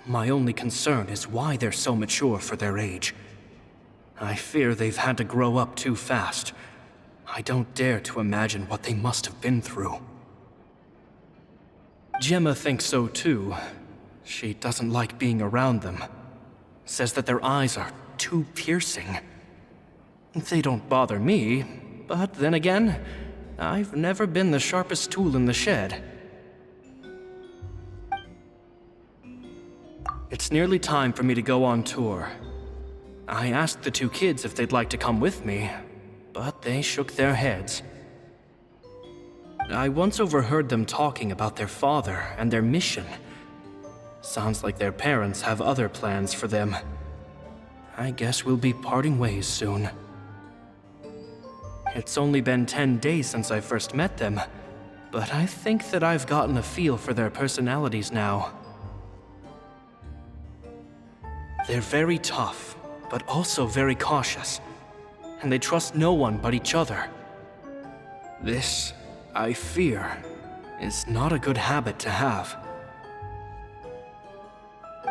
My only concern is why they're so mature for their age. I fear they've had to grow up too fast. I don't dare to imagine what they must have been through. Gemma thinks so too. She doesn't like being around them. Says that their eyes are too piercing. They don't bother me, but then again, I've never been the sharpest tool in the shed. It's nearly time for me to go on tour. I asked the 2 kids if they'd like to come with me, but they shook their heads. I once overheard them talking about their father and their mission. Sounds like their parents have other plans for them. I guess we'll be parting ways soon. It's only been 10 days since I first met them, but I think that I've gotten a feel for their personalities now. They're very tough, but also very cautious, and they trust no one but each other. This, I fear, is not a good habit to have.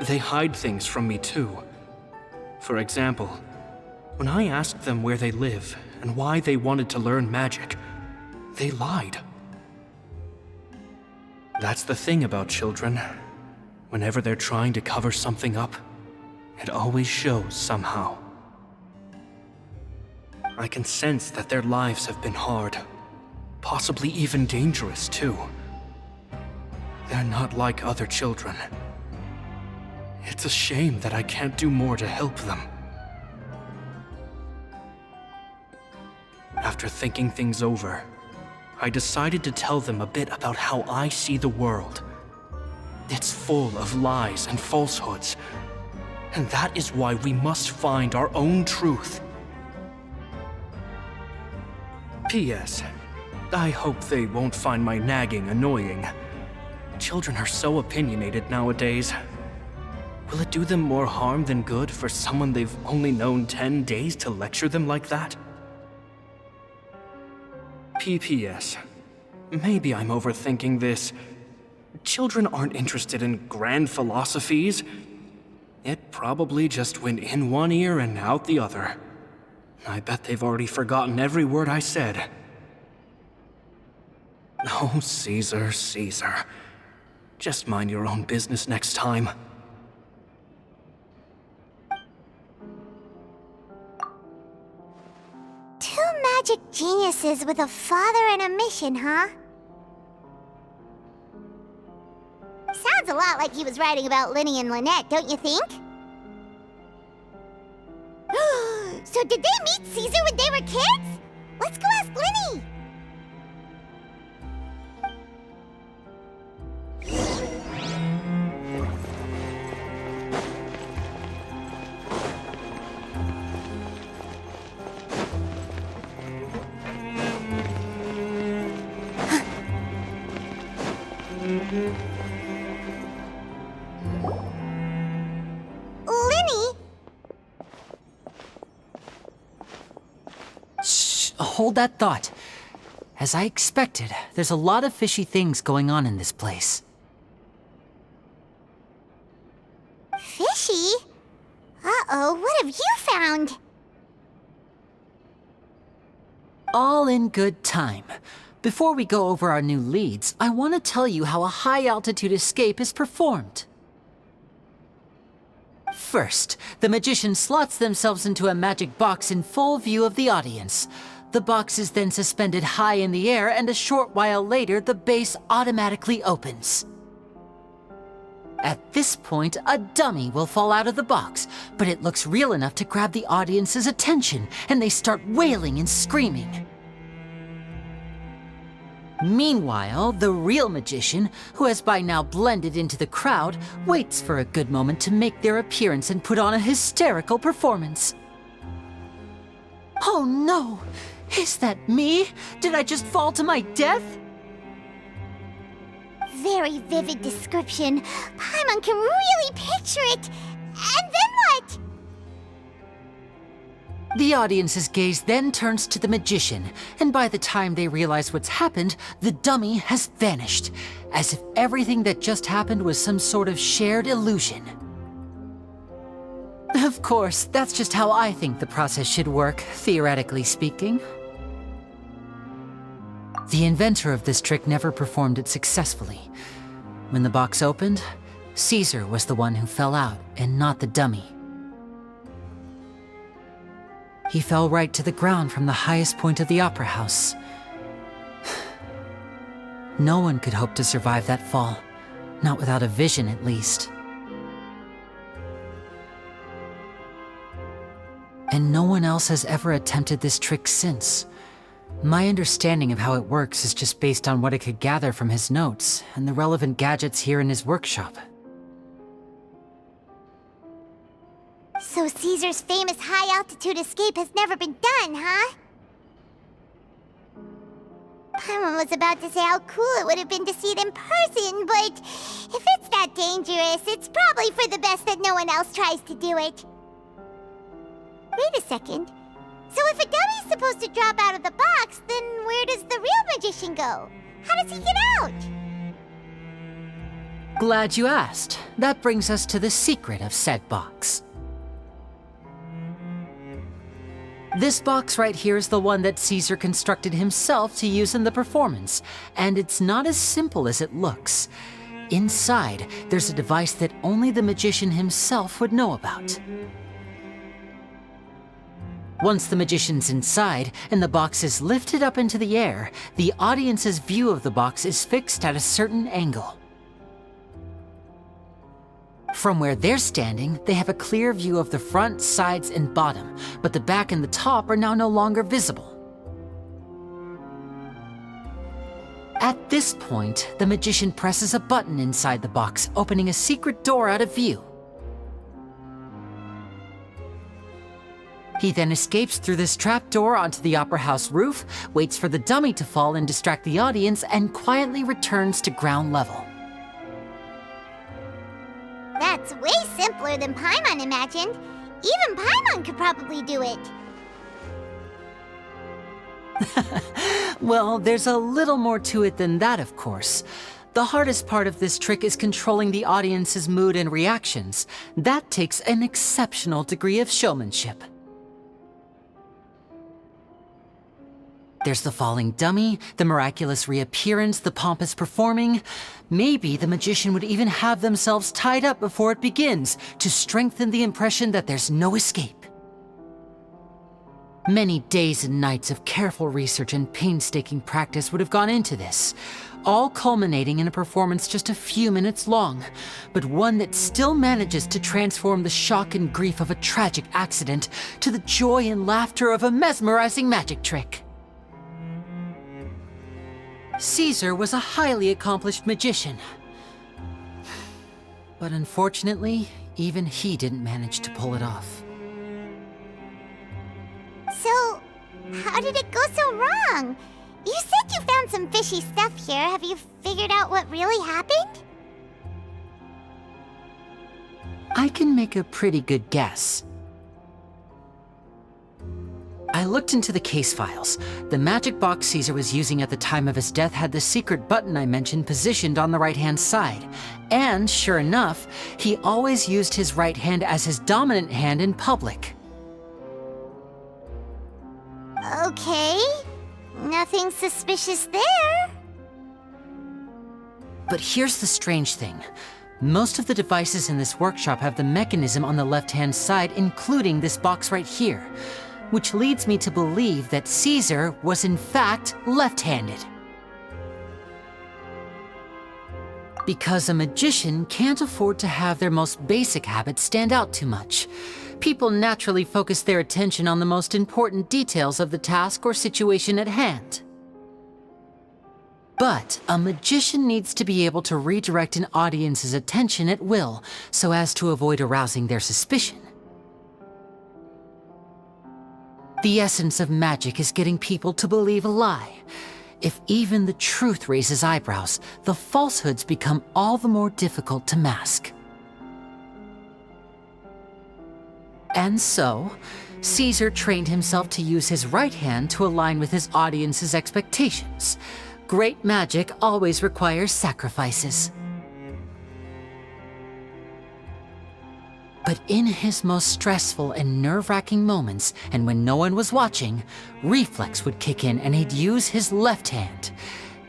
They hide things from me too. For example, when I asked them where they live and why they wanted to learn magic, they lied. That's the thing about children. Whenever they're trying to cover something up, it always shows somehow. I can sense that their lives have been hard, possibly even dangerous too. They're not like other children. It's a shame that I can't do more to help them. After thinking things over, I decided to tell them a bit about how I see the world. It's full of lies and falsehoods, and that is why we must find our own truth. P.S. I hope they won't find my nagging annoying. Children are so opinionated nowadays. Will it do them more harm than good for someone they've only known 10 days to lecture them like that? P.P.S. Maybe I'm overthinking this. Children aren't interested in grand philosophies. It probably just went in one ear and out the other. I bet they've already forgotten every word I said. Oh, Caesar, Caesar. Just mind your own business next time. Two magic geniuses with a father and a mission, huh? Sounds a lot like he was writing about Lyney and Lynette, don't you think? So did they meet Caesar when they were kids? Let's go ask Lyney! Lyney? Shh, hold that thought. As I expected, there's a lot of fishy things going on in this place. Fishy? Uh-oh, what have you found? All in good time. Before we go over our new leads, I want to tell you how a high-altitude escape is performed. First, the magician slots themselves into a magic box in full view of the audience. The box is then suspended high in the air, and a short while later, the base automatically opens. At this point, a dummy will fall out of the box, but it looks real enough to grab the audience's attention, and they start wailing and screaming. Meanwhile, the real magician, who has by now blended into the crowd, waits for a good moment to make their appearance and put on a hysterical performance. Oh no! Is that me? Did I just fall to my death? Very vivid description. Paimon can really picture it. And then what? The audience's gaze then turns to the magician, and by the time they realize what's happened, the dummy has vanished, as if everything that just happened was some sort of shared illusion. Of course, that's just how I think the process should work, theoretically speaking. The inventor of this trick never performed it successfully. When the box opened, Caesar was the one who fell out, and not the dummy. He fell right to the ground from the highest point of the opera house. No one could hope to survive that fall, not without a vision at least. And no one else has ever attempted this trick since. My understanding of how it works is just based on what I could gather from his notes and the relevant gadgets here in his workshop. So Caesar's famous high-altitude escape has never been done, huh? Paimon was about to say how cool it would have been to see it in person, but if it's that dangerous, it's probably for the best that no one else tries to do it. Wait a second. So if a dummy's supposed to drop out of the box, then where does the real magician go? How does he get out? Glad you asked. That brings us to the secret of said box. This box right here is the one that Caesar constructed himself to use in the performance, and it's not as simple as it looks. Inside, there's a device that only the magician himself would know about. Once the magician's inside and the box is lifted up into the air, the audience's view of the box is fixed at a certain angle. From where they're standing, they have a clear view of the front, sides, and bottom, but the back and the top are now no longer visible. At this point, the magician presses a button inside the box, opening a secret door out of view. He then escapes through this trapdoor onto the opera house roof, waits for the dummy to fall and distract the audience, and quietly returns to ground level. That's way simpler than Paimon imagined. Even Paimon could probably do it. Well, there's a little more to it than that, of course. The hardest part of this trick is controlling the audience's mood and reactions. That takes an exceptional degree of showmanship. There's the falling dummy, the miraculous reappearance, the pompous performing. Maybe the magician would even have themselves tied up before it begins to strengthen the impression that there's no escape. Many days and nights of careful research and painstaking practice would have gone into this, all culminating in a performance just a few minutes long, but one that still manages to transform the shock and grief of a tragic accident to the joy and laughter of a mesmerizing magic trick. Caesar was a highly accomplished magician. But unfortunately, even he didn't manage to pull it off. So, how did it go so wrong? You said you found some fishy stuff here. Have you figured out what really happened? I can make a pretty good guess. I looked into the case files. The magic box Caesar was using at the time of his death had the secret button I mentioned positioned on the right-hand side. And sure enough, he always used his right hand as his dominant hand in public. Okay. Nothing suspicious there. But here's the strange thing. Most of the devices in this workshop have the mechanism on the left-hand side, including this box right here, which leads me to believe that Caesar was in fact left-handed. Because a magician can't afford to have their most basic habits stand out too much. People naturally focus their attention on the most important details of the task or situation at hand. But a magician needs to be able to redirect an audience's attention at will, so as to avoid arousing their suspicion. The essence of magic is getting people to believe a lie. If even the truth raises eyebrows, the falsehoods become all the more difficult to mask. And so, Caesar trained himself to use his right hand to align with his audience's expectations. Great magic always requires sacrifices. But in his most stressful and nerve-wracking moments, and when no one was watching, reflex would kick in and he'd use his left hand.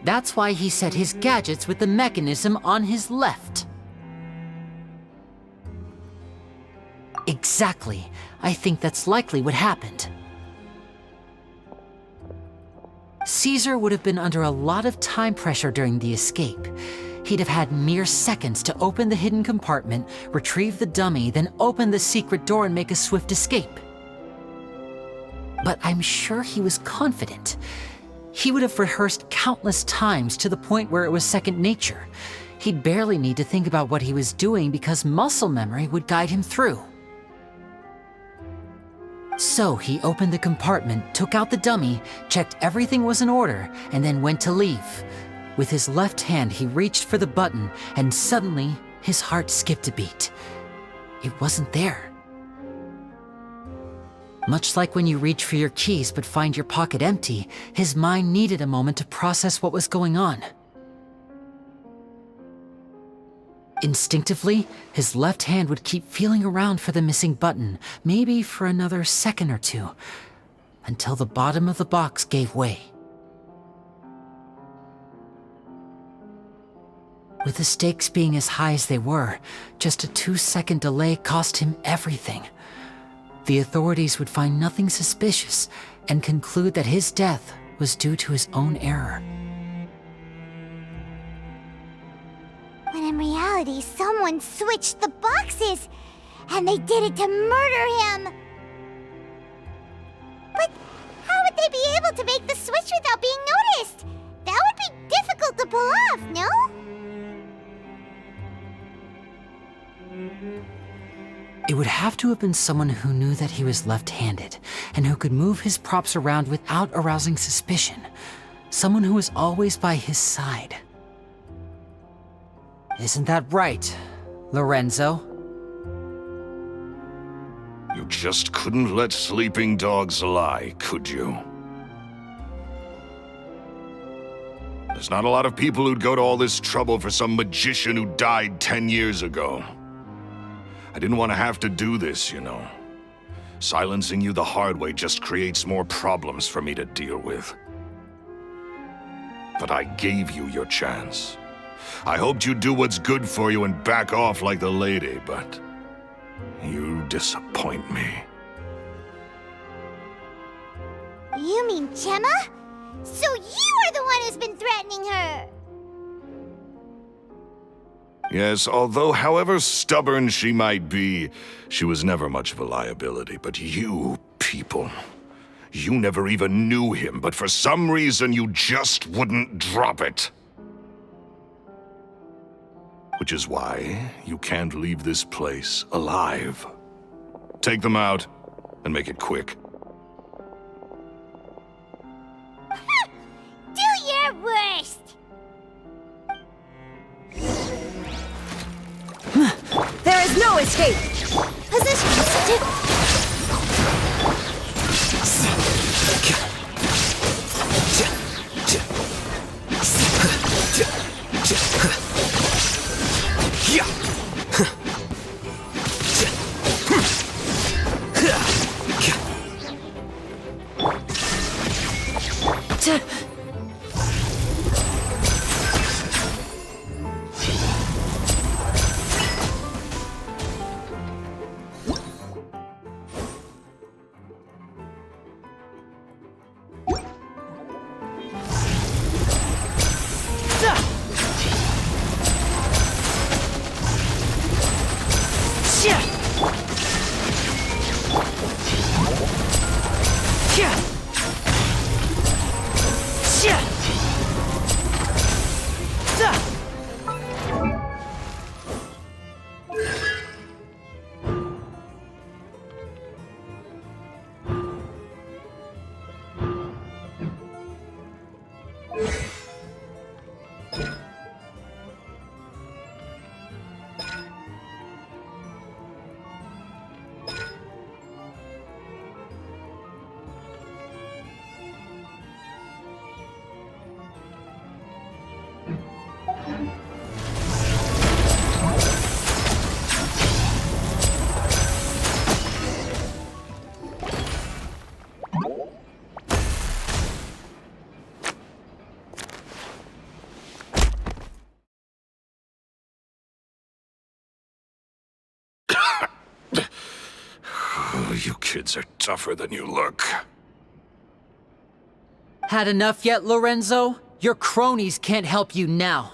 That's why he set his gadgets with the mechanism on his left. Exactly. I think that's likely what happened. Caesar would have been under a lot of time pressure during the escape. He'd have had mere seconds to open the hidden compartment, retrieve the dummy, then open the secret door and make a swift escape. But I'm sure he was confident. He would have rehearsed countless times to the point where it was second nature. He'd barely need to think about what he was doing because muscle memory would guide him through. So he opened the compartment, took out the dummy, checked everything was in order, and then went to leave. With his left hand, he reached for the button, and suddenly, his heart skipped a beat. It wasn't there. Much like when you reach for your keys but find your pocket empty, his mind needed a moment to process what was going on. Instinctively, his left hand would keep feeling around for the missing button, maybe for another second or two, until the bottom of the box gave way. With the stakes being as high as they were, just a 2-second delay cost him everything. The authorities would find nothing suspicious and conclude that his death was due to his own error. When in reality, someone switched the boxes, and they did it to murder him. But how would they be able to make the switch without being noticed? That would be difficult to pull off, no? It would have to have been someone who knew that he was left-handed, and who could move his props around without arousing suspicion. Someone who was always by his side. Isn't that right, Lorenzo? You just couldn't let sleeping dogs lie, could you? There's not a lot of people who'd go to all this trouble for some magician who died 10 years ago. I didn't want to have to do this, you know. Silencing you the hard way just creates more problems for me to deal with. But I gave you your chance. I hoped you'd do what's good for you and back off like the lady, but you disappoint me. You mean Gemma? So you are the one who's been threatening her! Yes, although however stubborn she might be, she was never much of a liability. But you people, you never even knew him, but for some reason you just wouldn't drop it. Which is why you can't leave this place alive. Take them out, and make it quick. Do your worst! There is no escape! Position, stick. You kids are tougher than you look. Had enough yet, Lorenzo? Your cronies can't help you now.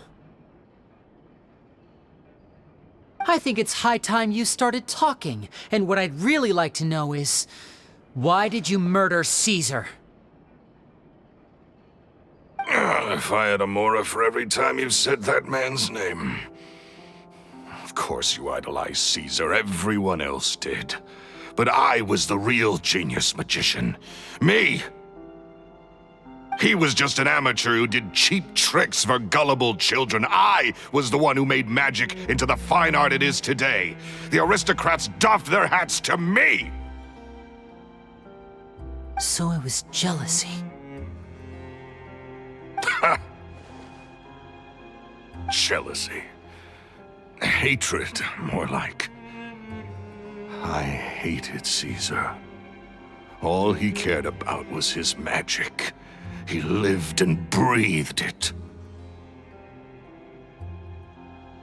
I think it's high time you started talking, and what I'd really like to know is, why did you murder Caesar? If I had a mora for every time you said that man's name. Of course you idolized Caesar, everyone else did. But I was the real genius magician. Me! He was just an amateur who did cheap tricks for gullible children. I was the one who made magic into the fine art it is today. The aristocrats doffed their hats to me! So it was jealousy. Jealousy. Hatred, more like. I hated Caesar. All he cared about was his magic. He lived and breathed it.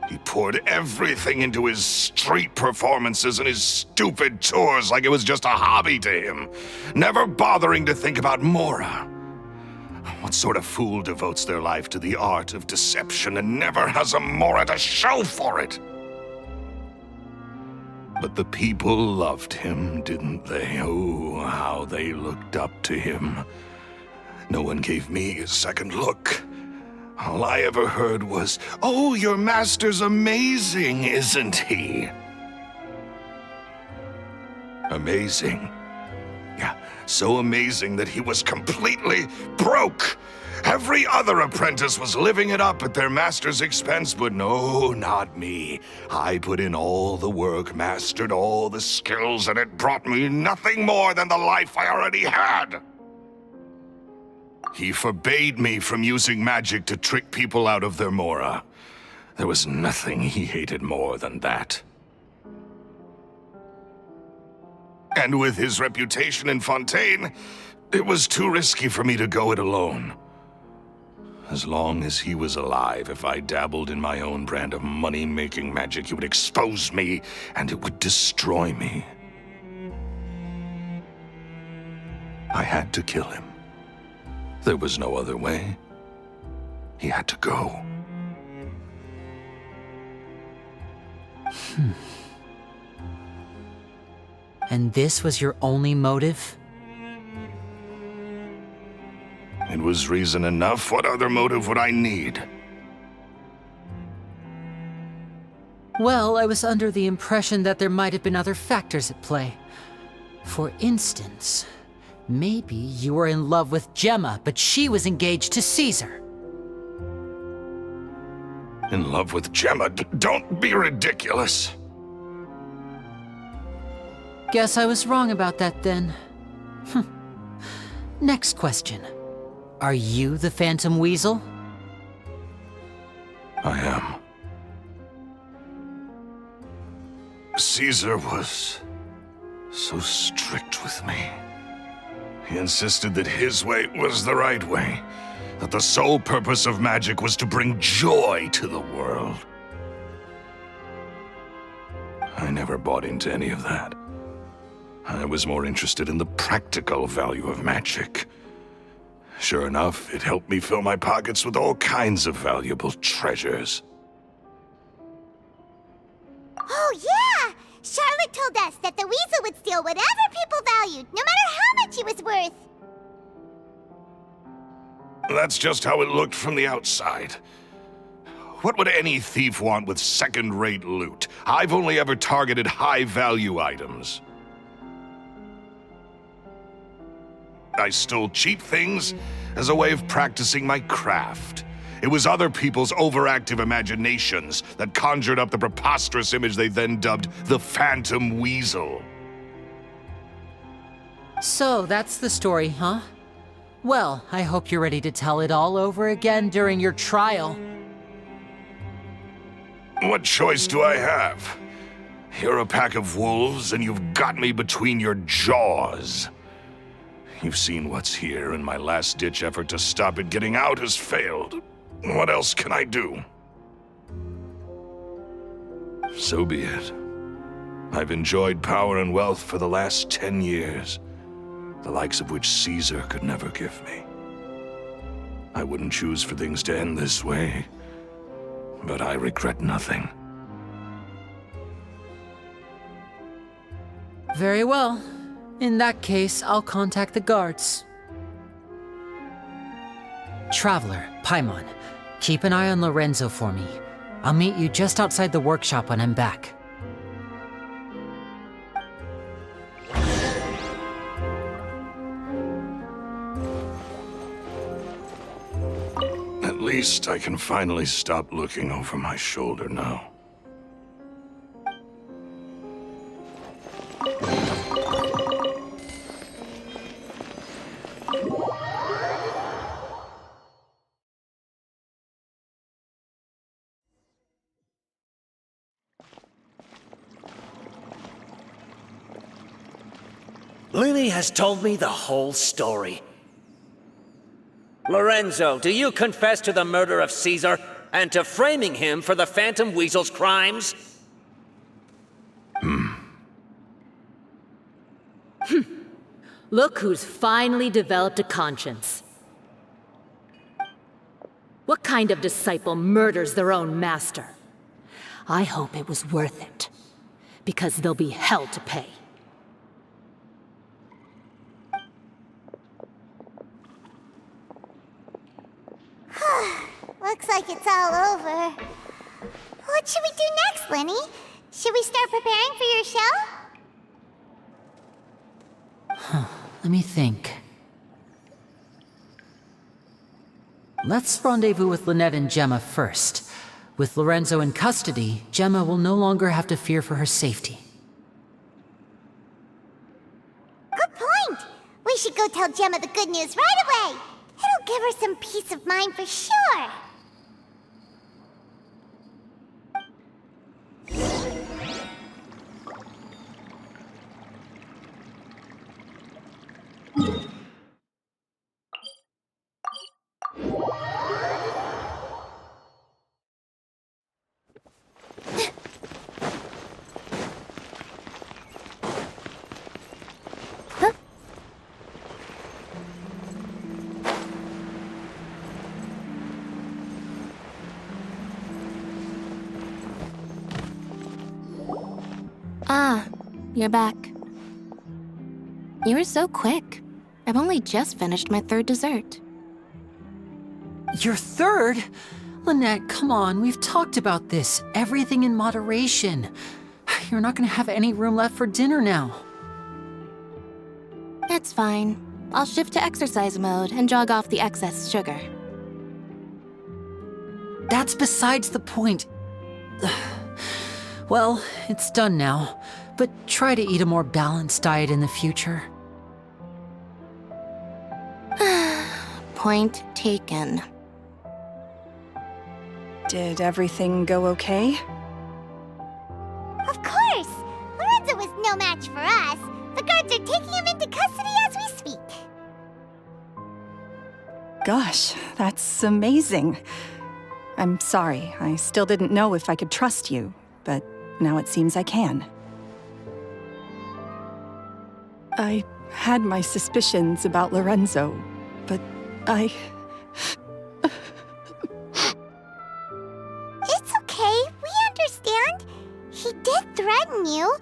He poured everything into his street performances and his stupid tours like it was just a hobby to him, never bothering to think about Mora. What sort of fool devotes their life to the art of deception and never has a Mora to show for it? But the people loved him, didn't they? Oh, how they looked up to him. No one gave me a second look. All I ever heard was, "Oh, your master's amazing, isn't he?" amazing. Yeah, so amazing that he was completely broke. Every other apprentice was living it up at their master's expense, but no, not me. I put in all the work, mastered all the skills, and it brought me nothing more than the life I already had. He forbade me from using magic to trick people out of their mora. There was nothing he hated more than that. And with his reputation in Fontaine, it was too risky for me to go it alone. As long as he was alive, if I dabbled in my own brand of money-making magic, he would expose me, and it would destroy me. I had to kill him. There was no other way. He had to go. And this was your only motive? It was reason enough. What other motive would I need? Well, I was under the impression that there might have been other factors at play. For instance, maybe you were in love with Gemma, but she was engaged to Caesar. In love with Gemma? Don't be ridiculous. Guess I was wrong about that then. Next question. Are you the Phantom Weasel? I am. Caesar was so strict with me. He insisted that his way was the right way, that the sole purpose of magic was to bring joy to the world. I never bought into any of that. I was more interested in the practical value of magic. Sure enough, it helped me fill my pockets with all kinds of valuable treasures. Oh, yeah! Charlotte told us that the weasel would steal whatever people valued, no matter how much it was worth. That's just how it looked from the outside. What would any thief want with second-rate loot? I've only ever targeted high-value items. I stole cheap things as a way of practicing my craft. It was other people's overactive imaginations that conjured up the preposterous image they then dubbed the Phantom Weasel. So that's the story, huh? Well, I hope you're ready to tell it all over again during your trial. What choice do I have? You're a pack of wolves, and you've got me between your jaws. You've seen what's here, and my last-ditch effort to stop it getting out has failed. What else can I do? So be it. I've enjoyed power and wealth for the last 10 years, the likes of which Caesar could never give me. I wouldn't choose for things to end this way, but I regret nothing. Very well. In that case, I'll contact the guards. Traveler, Paimon, keep an eye on Lorenzo for me. I'll meet you just outside the workshop when I'm back. At least I can finally stop looking over my shoulder now. Lyney has told me the whole story. Lorenzo, do you confess to the murder of Caesar and to framing him for the Phantom Weasel's crimes? Look who's finally developed a conscience. What kind of disciple murders their own master? I hope it was worth it, because there'll be hell to pay. Looks like it's all over. What should we do next, Lyney? Should we start preparing for your show? Let me think. Let's rendezvous with Lynette and Gemma first. With Lorenzo in custody, Gemma will no longer have to fear for her safety. Good point! We should go tell Gemma the good news right away! It'll give her some peace of mind for sure! Ah, you're back. You were so quick. I've only just finished my third dessert. Your third? Lynette, come on, we've talked about this. Everything in moderation. You're not gonna have any room left for dinner now. It's fine. I'll shift to exercise mode and jog off the excess sugar. That's besides the point. Well, it's done now, but try to eat a more balanced diet in the future. Point taken. Did everything go okay? Of course! Lorenzo was no match for us. The guards are taking him into custody as we speak. Gosh, that's amazing. I'm sorry, I still didn't know if I could trust you, but now it seems I can. I had my suspicions about Lorenzo, but It's okay, we understand. He did threaten you.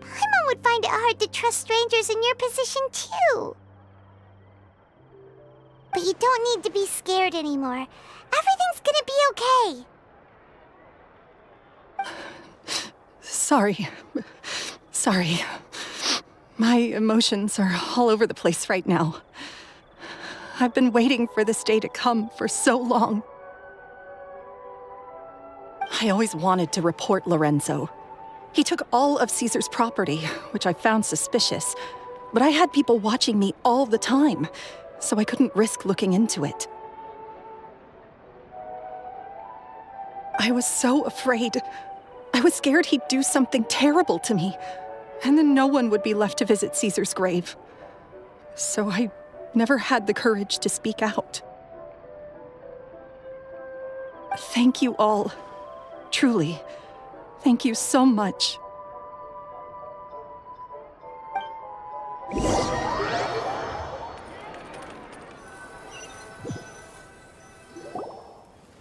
Paimon would find it hard to trust strangers in your position, too. But you don't need to be scared anymore. Everything's gonna be okay. Sorry. My emotions are all over the place right now. I've been waiting for this day to come for so long. I always wanted to report Lorenzo. He took all of Caesar's property, which I found suspicious, but I had people watching me all the time, so I couldn't risk looking into it. I was so afraid. I was scared he'd do something terrible to me, and then no one would be left to visit Caesar's grave. So I never had the courage to speak out. Thank you all. Truly. Thank you so much.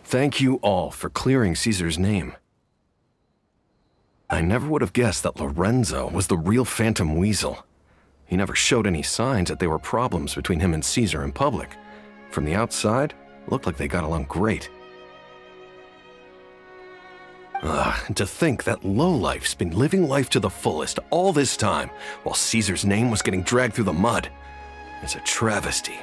Thank you all for clearing Caesar's name. I never would have guessed that Lorenzo was the real Phantom Weasel. He never showed any signs that there were problems between him and Caesar in public. From the outside, it looked like they got along great. And to think that lowlife's been living life to the fullest all this time, while Caesar's name was getting dragged through the mud. It's a travesty.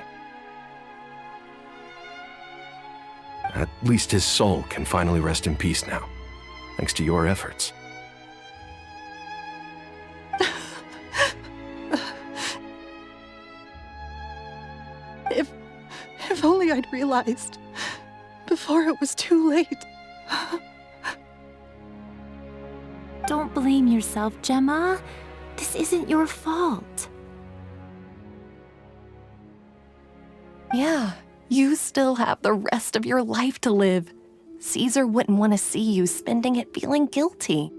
At least his soul can finally rest in peace now, thanks to your efforts. If only I'd realized before it was too late. Don't blame yourself, Gemma. This isn't your fault. Yeah, you still have the rest of your life to live. Caesar wouldn't want to see you spending it feeling guilty.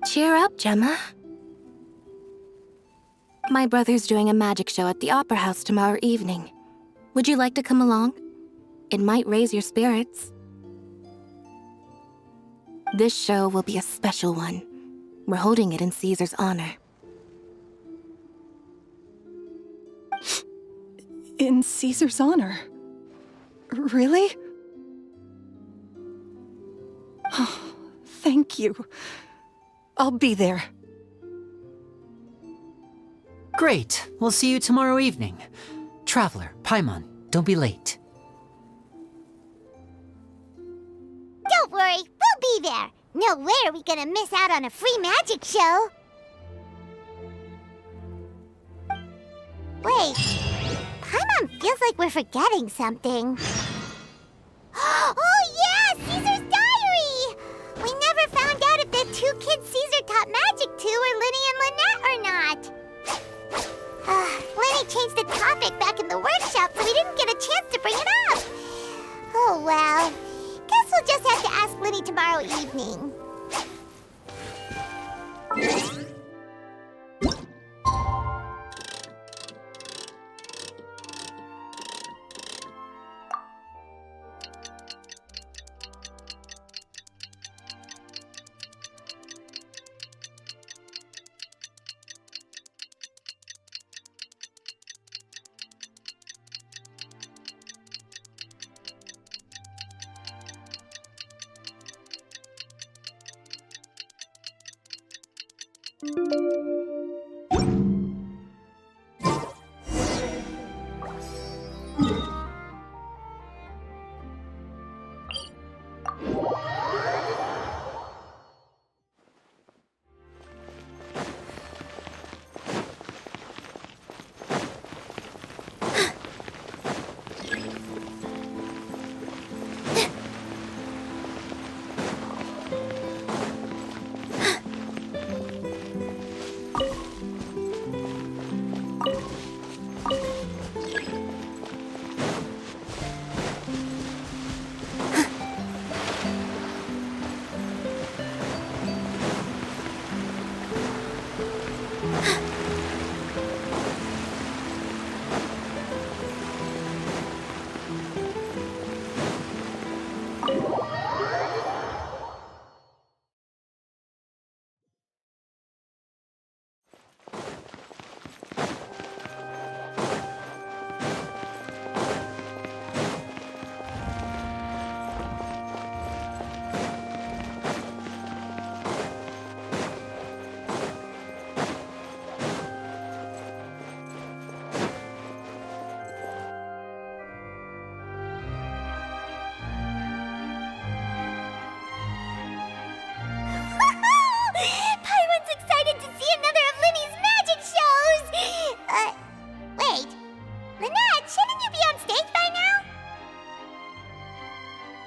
Cheer up, Gemma. My brother's doing a magic show at the Opera House tomorrow evening. Would you like to come along? It might raise your spirits. This show will be a special one. We're holding it in Caesar's honor. In Caesar's honor? Really? Oh, thank you. I'll be there. Great. We'll see you tomorrow evening. Traveler, Paimon, don't be late. Don't worry, we'll be there. No way are we gonna miss out on a free magic show. Wait, Paimon feels like we're forgetting something. Oh yeah, Caesar's diary! We never found out if the two kids Caesar taught magic to were Lyney and Lynette or not. Lyney changed the topic back in the workshop, so we didn't get a chance to bring it up. Oh well, guess we'll just have to ask Lyney tomorrow evening.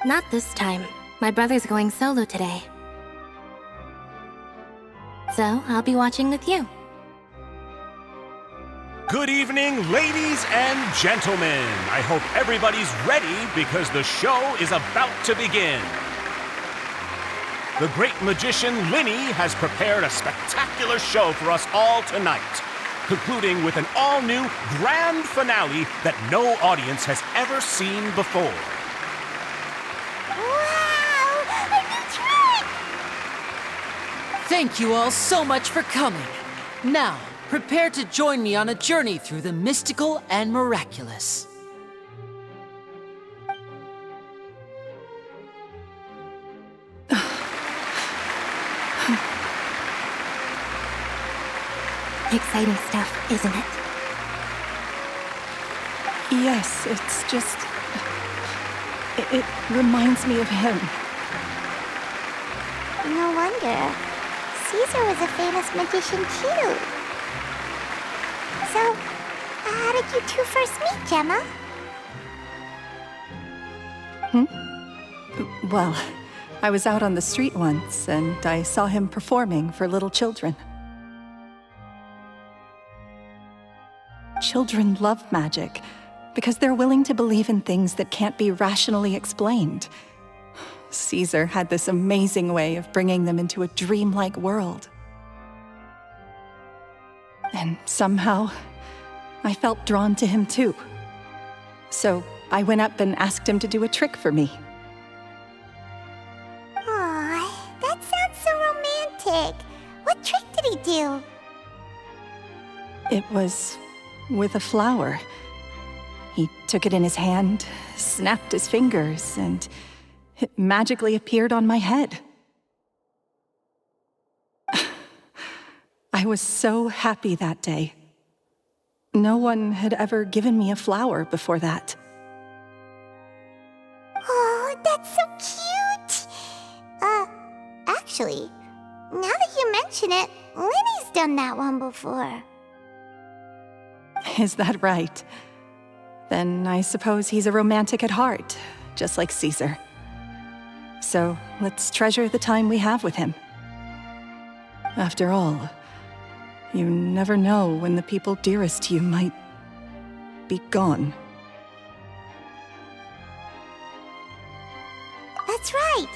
Not this time. My brother's going solo today. So, I'll be watching with you. Good evening, ladies and gentlemen. I hope everybody's ready because the show is about to begin. The great magician Lyney has prepared a spectacular show for us all tonight, concluding with an all-new grand finale that no audience has ever seen before. Thank you all so much for coming. Now, prepare to join me on a journey through the mystical and miraculous. Exciting stuff, isn't it? Yes, it's just... It reminds me of him. No wonder. Caesar was a famous magician too. So, how did you two first meet, Gemma? Well, I was out on the street once, and I saw him performing for little children. Children love magic because they're willing to believe in things that can't be rationally explained. Caesar had this amazing way of bringing them into a dreamlike world. And somehow, I felt drawn to him too. So I went up and asked him to do a trick for me. Aw, that sounds so romantic. What trick did he do? It was with a flower. He took it in his hand, snapped his fingers, and it magically appeared on my head. I was so happy that day. No one had ever given me a flower before that. Oh, that's so cute! Actually, now that you mention it, Lyney's done that one before. Is that right? Then I suppose he's a romantic at heart, just like Caesar. So let's treasure the time we have with him. After all, you never know when the people dearest to you might be gone. That's right.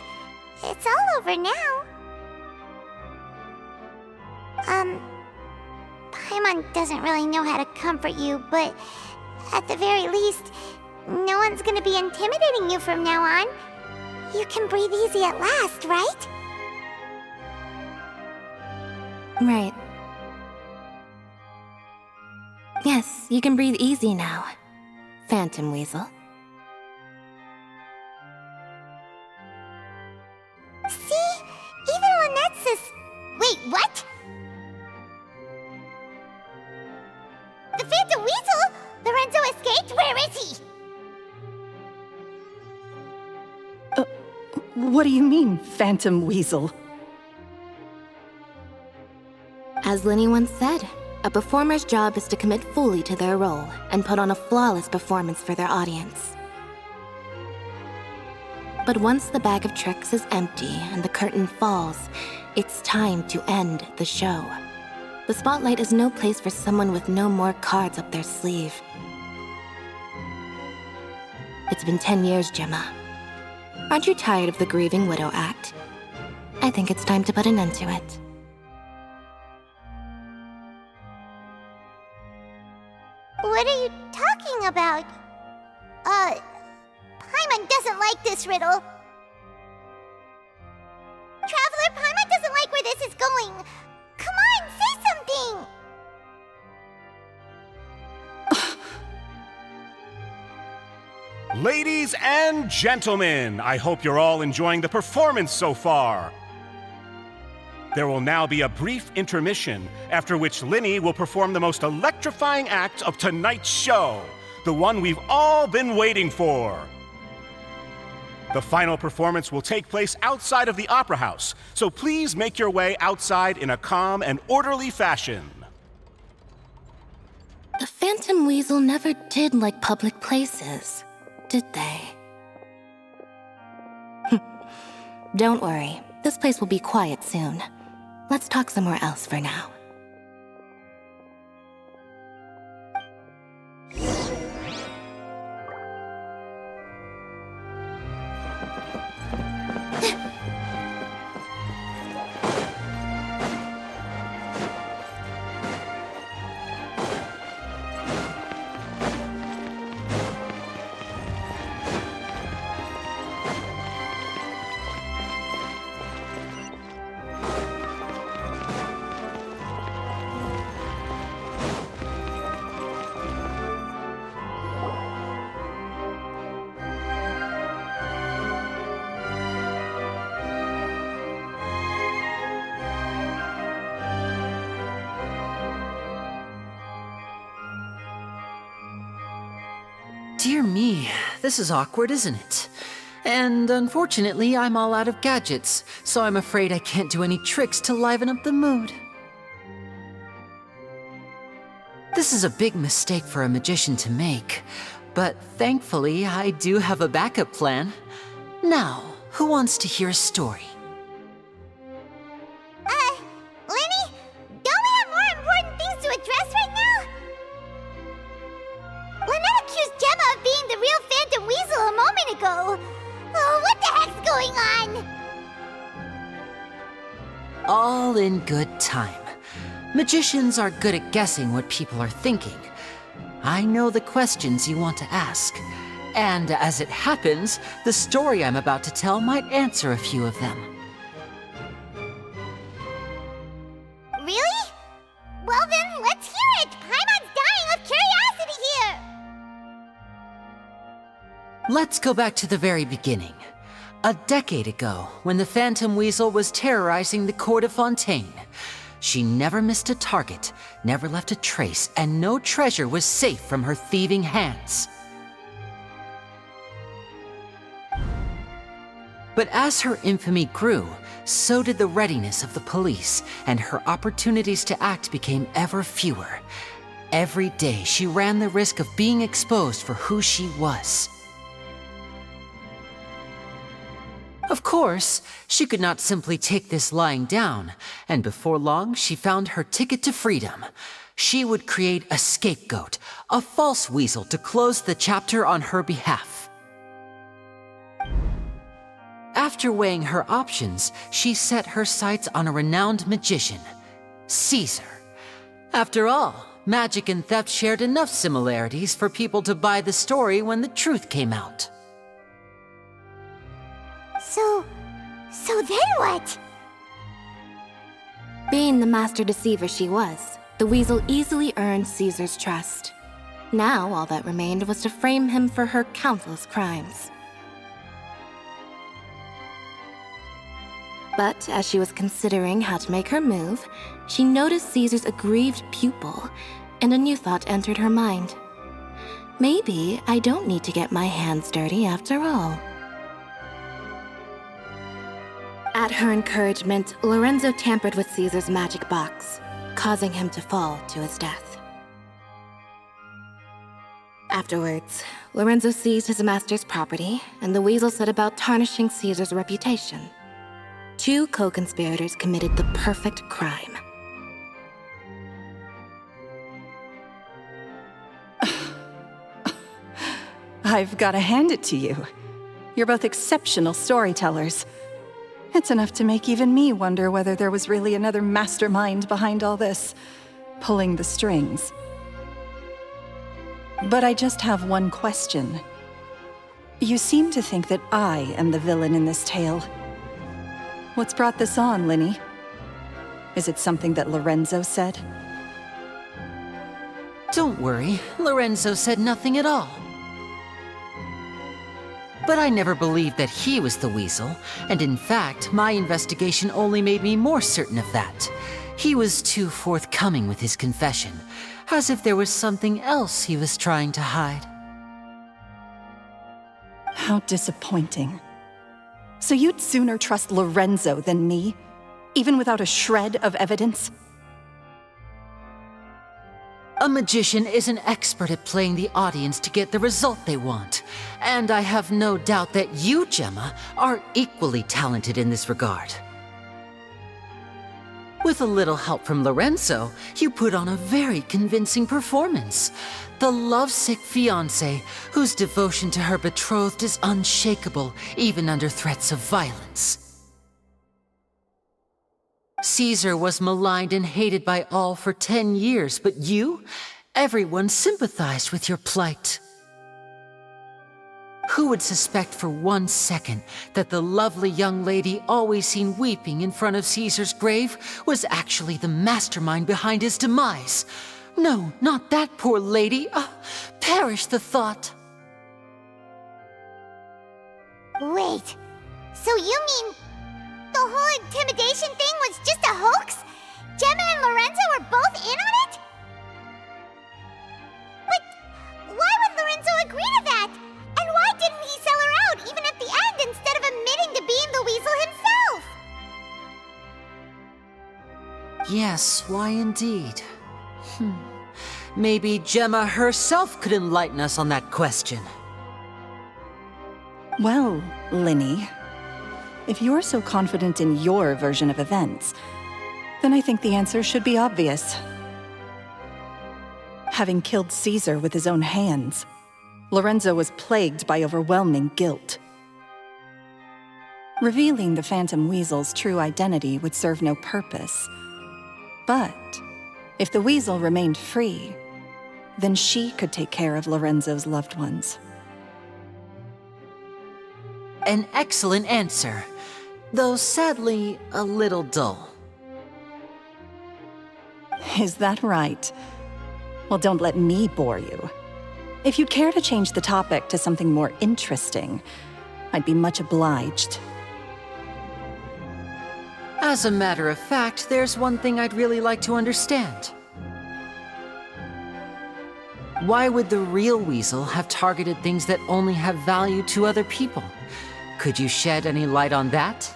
It's all over now. Paimon doesn't really know how to comfort you, but at the very least, no one's gonna be intimidating you from now on. You can breathe easy at last, right? Right. Yes, you can breathe easy now, Phantom Weasel. See? Even Lynette says... Wait, what? The Phantom Weasel? Lorenzo escaped? Where is he? What do you mean, Phantom Weasel? As Lyney once said, a performer's job is to commit fully to their role and put on a flawless performance for their audience. But once the bag of tricks is empty and the curtain falls, it's time to end the show. The spotlight is no place for someone with no more cards up their sleeve. It's been 10 years, Gemma. Aren't you tired of the grieving widow act? I think it's time to put an end to it. What are you talking about? Paimon doesn't like this riddle. Traveler, Paimon doesn't like where this is going. Come on, say something! Ladies and gentlemen, I hope you're all enjoying the performance so far. There will now be a brief intermission, after which Lyney will perform the most electrifying act of tonight's show, the one we've all been waiting for. The final performance will take place outside of the Opera House, so please make your way outside in a calm and orderly fashion. The Phantom Weasel never did like public places, did they? Don't worry, this place will be quiet soon. Let's talk somewhere else for now. Dear me, this is awkward, isn't it? And unfortunately, I'm all out of gadgets, so I'm afraid I can't do any tricks to liven up the mood. This is a big mistake for a magician to make, but thankfully, I do have a backup plan. Now, who wants to hear a story? Lyney? Don't we have more important things to address right now? Lynette accused Gemma of being the real Phantom Weasel a moment ago. Oh, what the heck's going on? All in good time. Magicians are good at guessing what people are thinking. I know the questions you want to ask. And as it happens, the story I'm about to tell might answer a few of them. Really? Well then, let's hear it! Paimon's dying of curiosity here! Let's go back to the very beginning. A decade ago, when the Phantom Weasel was terrorizing the court of Fontaine, She never missed a target, never left a trace, and no treasure was safe from her thieving hands. But as her infamy grew, so did the readiness of the police, and her opportunities to act became ever fewer. Every day, she ran the risk of being exposed for who she was. Of course, she could not simply take this lying down, and before long, she found her ticket to freedom. She would create a scapegoat, a false weasel to close the chapter on her behalf. After weighing her options, she set her sights on a renowned magician, Caesar. After all, magic and theft shared enough similarities for people to buy the story when the truth came out. So then what? Being the master deceiver she was, the weasel easily earned Caesar's trust. Now all that remained was to frame him for her countless crimes. But as she was considering how to make her move, she noticed Caesar's aggrieved pupil, and a new thought entered her mind. Maybe I don't need to get my hands dirty after all. At her encouragement, Lorenzo tampered with Caesar's magic box, causing him to fall to his death. Afterwards, Lorenzo seized his master's property, and the weasel set about tarnishing Caesar's reputation. Two co-conspirators committed the perfect crime. I've got to hand it to you. You're both exceptional storytellers. It's enough to make even me wonder whether there was really another mastermind behind all this, pulling the strings. But I just have one question. You seem to think that I am the villain in this tale. What's brought this on, Lyney? Is it something that Lorenzo said? Don't worry, Lorenzo said nothing at all. But I never believed that he was the weasel, and in fact, my investigation only made me more certain of that. He was too forthcoming with his confession, as if there was something else he was trying to hide. How disappointing. So you'd sooner trust Lorenzo than me, even without a shred of evidence? A magician is an expert at playing the audience to get the result they want. And I have no doubt that you, Gemma, are equally talented in this regard. With a little help from Lorenzo, you put on a very convincing performance. The lovesick fiancé, whose devotion to her betrothed is unshakable, even under threats of violence. Caesar was maligned and hated by all for 10 years, but you? Everyone sympathized with your plight. Who would suspect for 1 second that the lovely young lady always seen weeping in front of Caesar's grave was actually the mastermind behind his demise? No, not that poor lady. Perish the thought. Wait, so you mean the whole intimidation thing was just a hoax? Gemma and Lorenzo were both in on it? But why would Lorenzo agree to that? And why didn't he sell her out even at the end instead of admitting to being the weasel himself? Yes, why indeed? Maybe Gemma herself could enlighten us on that question. Well, Lyney, if you're so confident in your version of events, then I think the answer should be obvious. Having killed Caesar with his own hands, Lorenzo was plagued by overwhelming guilt. Revealing the Phantom Weasel's true identity would serve no purpose. But if the weasel remained free, then she could take care of Lorenzo's loved ones. An excellent answer, though sadly a little dull. Is that right? Well, don't let me bore you. If you'd care to change the topic to something more interesting, I'd be much obliged. As a matter of fact, there's one thing I'd really like to understand. Why would the real weasel have targeted things that only have value to other people? Could you shed any light on that?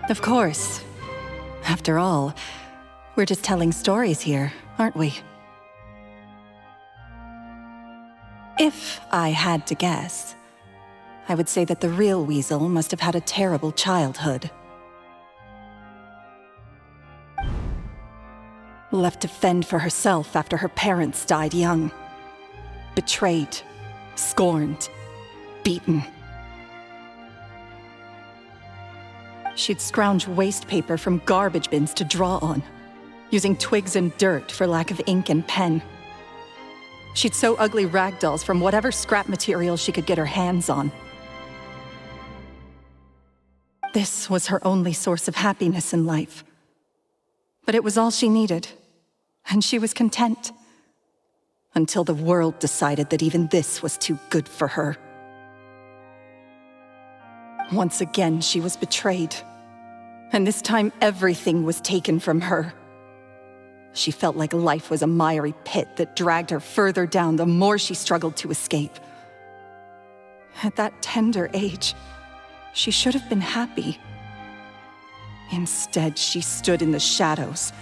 Of course. After all, we're just telling stories here, aren't we? If I had to guess, I would say that the real weasel must have had a terrible childhood. Left to fend for herself after her parents died young. Betrayed, scorned, beaten. She'd scrounge waste paper from garbage bins to draw on, using twigs and dirt for lack of ink and pen. She'd sew ugly rag dolls from whatever scrap material she could get her hands on. This was her only source of happiness in life. But it was all she needed, and she was content. Until the world decided that even this was too good for her. Once again, she was betrayed. And this time, everything was taken from her. She felt like life was a miry pit that dragged her further down the more she struggled to escape. At that tender age, she should have been happy. Instead, she stood in the shadows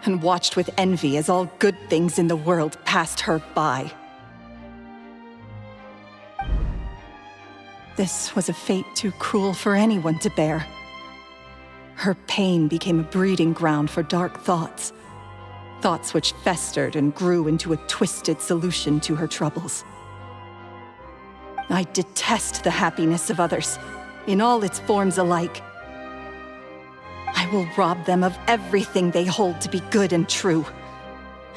and watched with envy as all good things in the world passed her by. This was a fate too cruel for anyone to bear. Her pain became a breeding ground for dark thoughts. Thoughts which festered and grew into a twisted solution to her troubles. I detest the happiness of others, in all its forms alike. I will rob them of everything they hold to be good and true,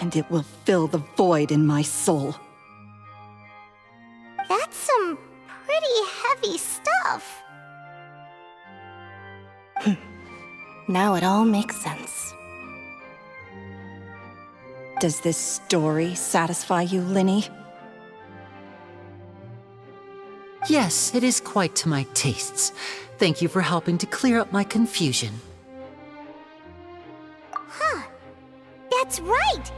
and it will fill the void in my soul. That's some pretty heavy stuff. Now it all makes sense. Does this story satisfy you, Lyney? Yes, it is quite to my tastes. Thank you for helping to clear up my confusion. Huh. That's right.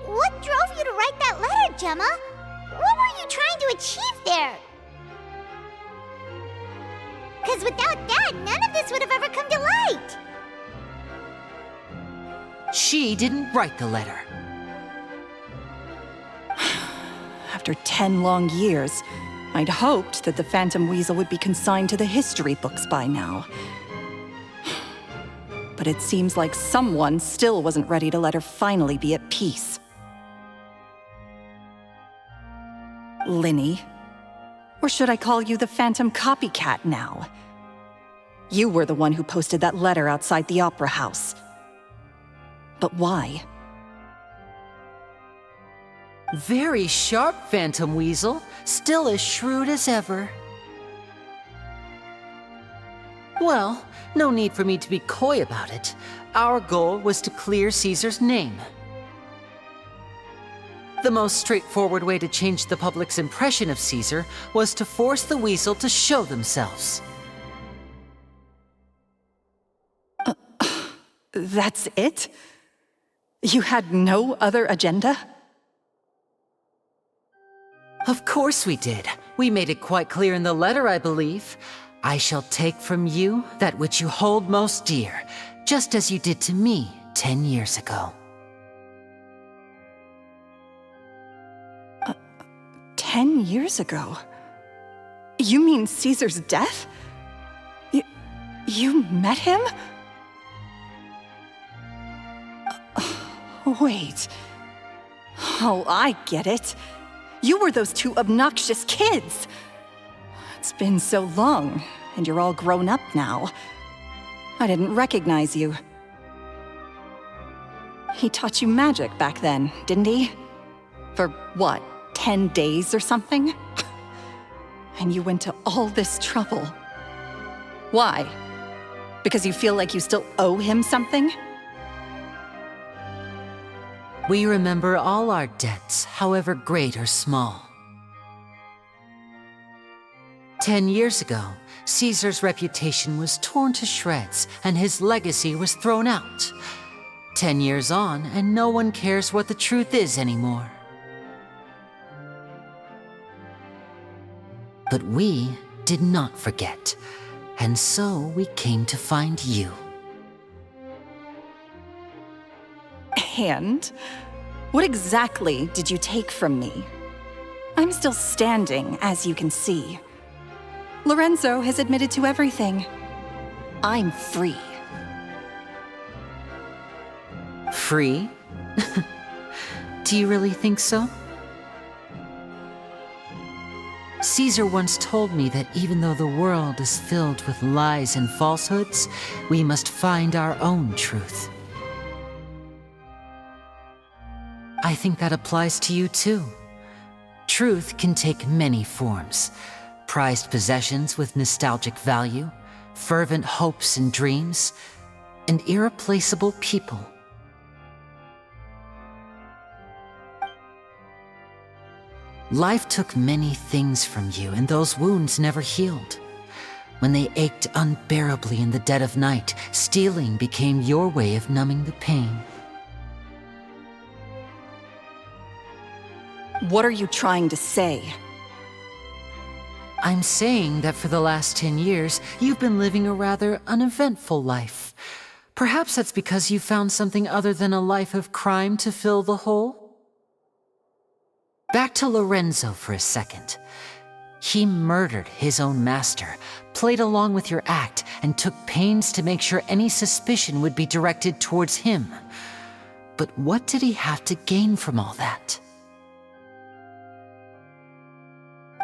What drove you to write that letter, Gemma? What were you trying to achieve there? Because without that, none of this would have ever come to light. She didn't write the letter. After 10 long years, I'd hoped that the Phantom Weasel would be consigned to the history books by now. But it seems like someone still wasn't ready to let her finally be at peace. Lyney. Or should I call you the Phantom Copycat now? You were the one who posted that letter outside the Opera House. But why? Very sharp, Phantom Weasel. Still as shrewd as ever. Well, no need for me to be coy about it. Our goal was to clear Caesar's name. The most straightforward way to change the public's impression of Caesar was to force the Weasel to show themselves. That's it? You had no other agenda? Of course we did. We made it quite clear in the letter, I believe. I shall take from you that which you hold most dear, just as you did to me 10 years ago. 10 years ago? You mean Caesar's death? You met him? Wait. Oh, I get it. You were those two obnoxious kids. It's been so long, and you're all grown up now. I didn't recognize you. He taught you magic back then, didn't he? For what, 10 days or something? And you went to all this trouble. Why? Because you feel like you still owe him something? We remember all our debts, however great or small. 10 years ago, Caesar's reputation was torn to shreds and his legacy was thrown out. 10 years on, and no one cares what the truth is anymore. But we did not forget, and so we came to find you. And? What exactly did you take from me? I'm still standing, as you can see. Lorenzo has admitted to everything. I'm free. Free? Do you really think so? Caesar once told me that even though the world is filled with lies and falsehoods, we must find our own truth. I think that applies to you too. Truth can take many forms. Prized possessions with nostalgic value, fervent hopes and dreams, and irreplaceable people. Life took many things from you, and those wounds never healed. When they ached unbearably in the dead of night, stealing became your way of numbing the pain. What are you trying to say? I'm saying that for the last 10 years, you've been living a rather uneventful life. Perhaps that's because you found something other than a life of crime to fill the hole? Back to Lorenzo for a second. He murdered his own master, played along with your act, and took pains to make sure any suspicion would be directed towards him. But what did he have to gain from all that?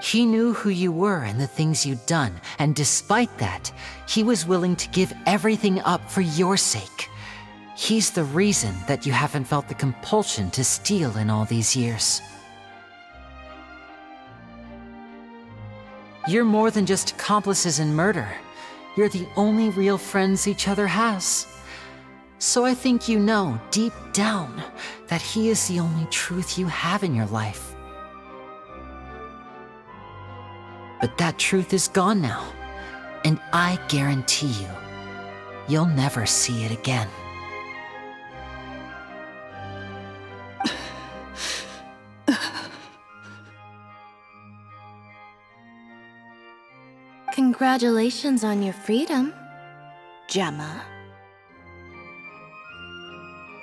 He knew who you were and the things you'd done, and despite that, he was willing to give everything up for your sake. He's the reason that you haven't felt the compulsion to steal in all these years. You're more than just accomplices in murder. You're the only real friends each other has. So I think you know, deep down, that he is the only truth you have in your life. But that truth is gone now, and I guarantee you, you'll never see it again. Congratulations on your freedom, Gemma.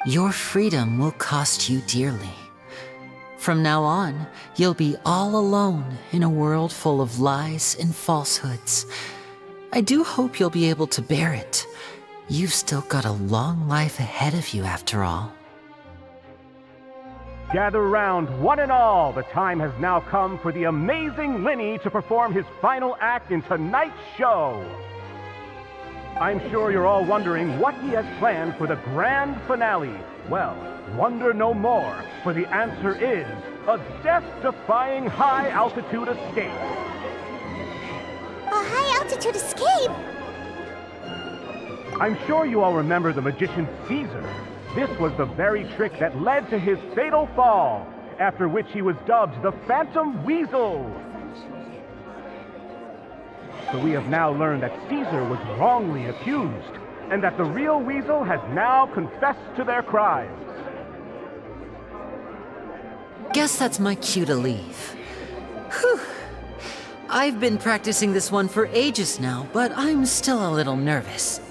Your freedom will cost you dearly. From now on, you'll be all alone in a world full of lies and falsehoods. I do hope you'll be able to bear it. You've still got a long life ahead of you after all. Gather round, one and all. The time has now come for the amazing Lyney to perform his final act in tonight's show. I'm sure you're all wondering what he has planned for the grand finale. Well, wonder no more, for the answer is a death-defying high-altitude escape. A high-altitude escape? I'm sure you all remember the magician Caesar. This was the very trick that led to his fatal fall, after which he was dubbed the Phantom Weasel. So we have now learned that Caesar was wrongly accused, and that the real Weasel has now confessed to their crimes. Guess that's my cue to leave. Whew. I've been practicing this one for ages now, but I'm still a little nervous.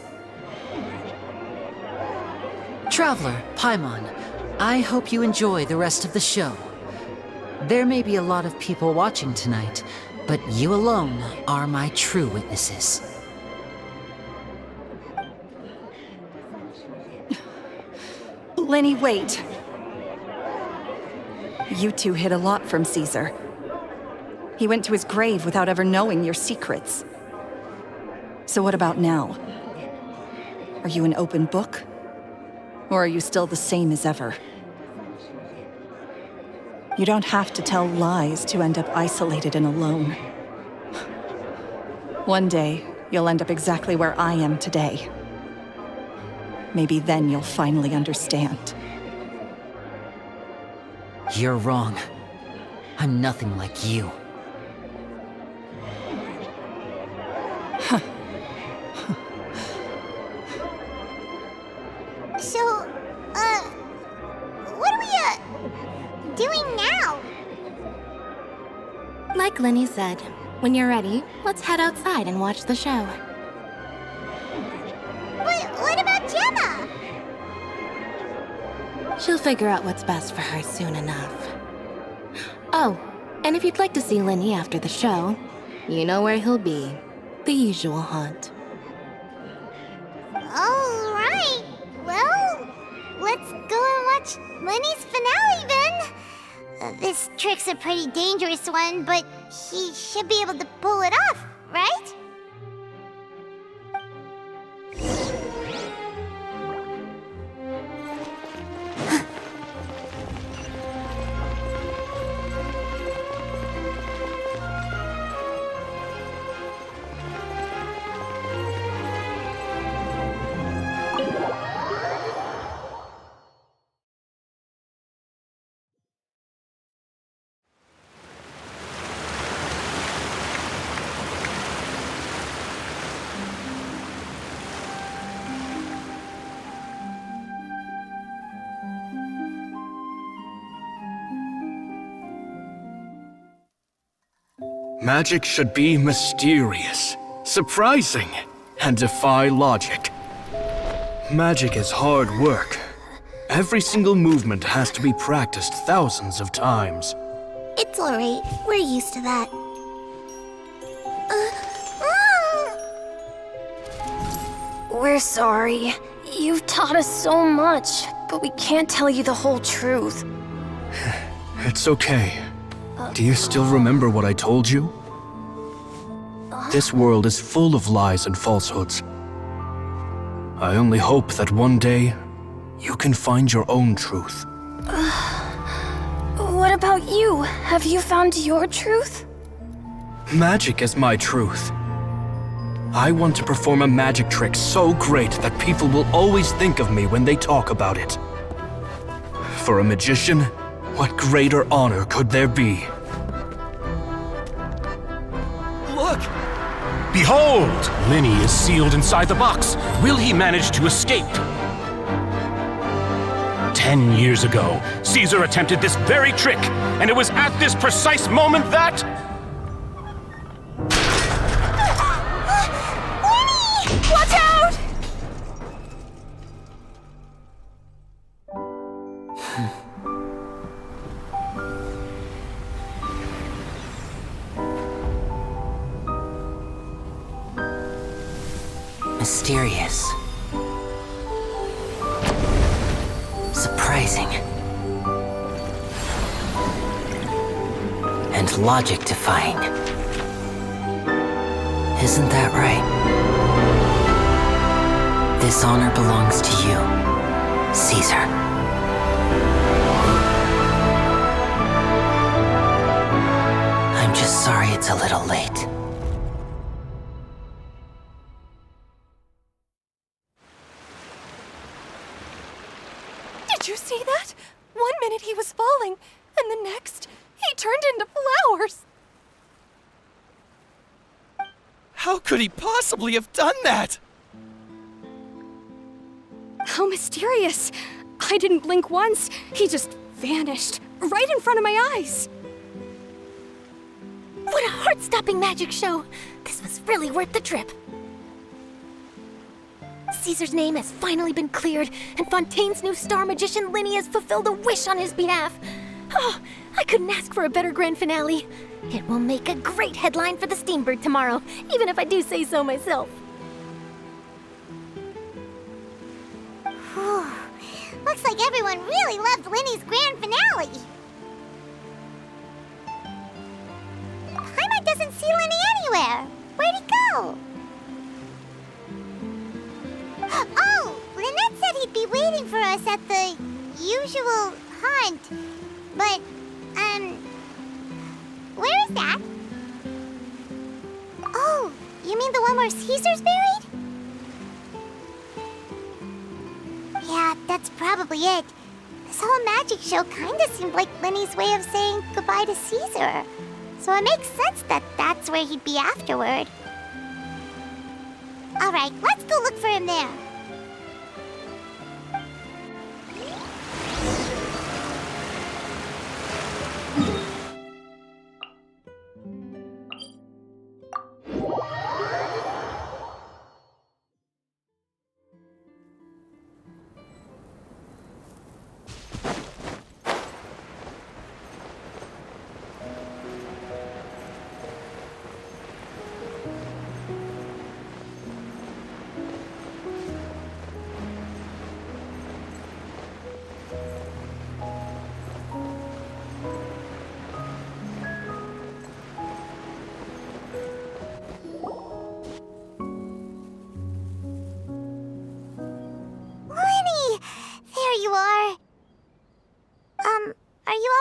Traveler, Paimon, I hope you enjoy the rest of the show. There may be a lot of people watching tonight, but you alone are my true witnesses. Lyney, wait. You two hid a lot from Caesar. He went to his grave without ever knowing your secrets. So what about now? Are you an open book? Or are you still the same as ever? You don't have to tell lies to end up isolated and alone. One day, you'll end up exactly where I am today. Maybe then you'll finally understand. You're wrong. I'm nothing like you. doing now? Like Lyney said, when you're ready, let's head outside and watch the show. What about Gemma? She'll figure out what's best for her soon enough. Oh, and if you'd like to see Lyney after the show, you know where he'll be. The usual haunt. All right. Well, let's go and watch Lyney's finale then. This trick's a pretty dangerous one, but he should be able to pull it off, right? Magic should be mysterious, surprising, and defy logic. Magic is hard work. Every single movement has to be practiced thousands of times. It's all right. We're used to that. We're sorry. You've taught us so much, but we can't tell you the whole truth. It's okay. Do you still remember what I told you? This world is full of lies and falsehoods. I only hope that one day you can find your own truth. What about you? Have you found your truth? Magic is my truth. I want to perform a magic trick so great that people will always think of me when they talk about it. For a magician, what greater honor could there be? Look! Behold! Lyney is sealed inside the box. Will he manage to escape? 10 years ago, Caesar attempted this very trick, and it was at this precise moment that... Watch out! Mysterious. Surprising. And logic-defying. Isn't that right? This honor belongs to you, Caesar. I'm just sorry it's a little late. Did you see that? 1 minute he was falling, and the next, he turned into flowers. How could he possibly have done that? How mysterious. I didn't blink once. He just vanished right in front of my eyes. What a heart-stopping magic show! This was really worth the trip. Caesar's name has finally been cleared, and Fontaine's new star magician Lyney has fulfilled a wish on his behalf. Oh, I couldn't ask for a better grand finale. It will make a great headline for the Steambird tomorrow, even if I do say so myself. Whew. Looks like everyone really loved Lyney's grand finale. Paimon doesn't see Lyney anywhere. Where'd he go? Oh, Lynette said he'd be waiting for us at the usual haunt. But, where is that? Oh, you mean the one where Caesar's buried? Yeah, that's probably it. This whole magic show kinda seemed like Lyney's way of saying goodbye to Caesar. So it makes sense that that's where he'd be afterward. Alright, let's go look for him there.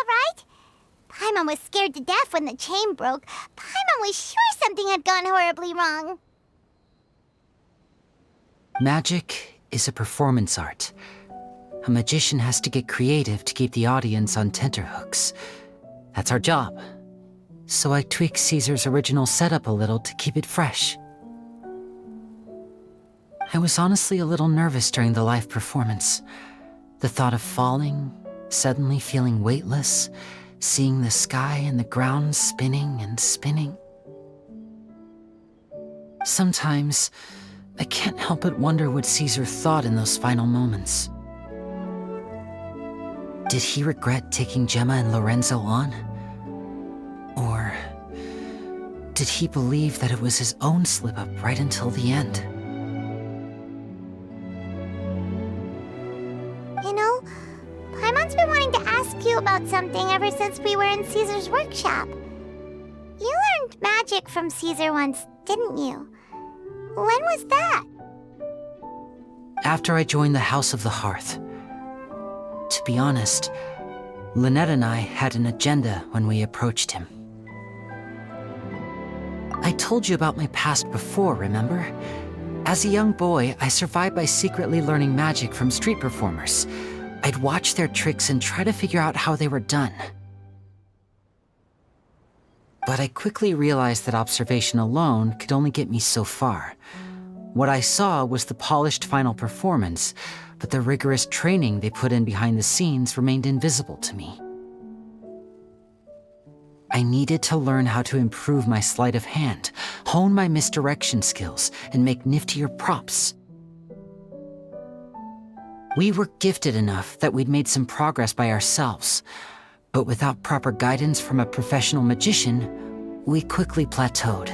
all right? Paimon was scared to death when the chain broke. Paimon was sure something had gone horribly wrong. Magic is a performance art. A magician has to get creative to keep the audience on tenterhooks. That's our job. So I tweaked Caesar's original setup a little to keep it fresh. I was honestly a little nervous during the live performance. The thought of falling, suddenly feeling weightless, seeing the sky and the ground spinning and spinning. Sometimes, I can't help but wonder what Caesar thought in those final moments. Did he regret taking Gemma and Lorenzo on? Or did he believe that it was his own slip-up right until the end? You know, Paimon's been wanting to ask you about something ever since we were in Caesar's workshop. You learned magic from Caesar once, didn't you? When was that? After I joined the House of the Hearth. To be honest, Lynette and I had an agenda when we approached him. I told you about my past before, remember? As a young boy, I survived by secretly learning magic from street performers. I'd watch their tricks and try to figure out how they were done. But I quickly realized that observation alone could only get me so far. What I saw was the polished final performance, but the rigorous training they put in behind the scenes remained invisible to me. I needed to learn how to improve my sleight of hand, hone my misdirection skills, and make niftier props. We were gifted enough that we'd made some progress by ourselves, but without proper guidance from a professional magician, we quickly plateaued.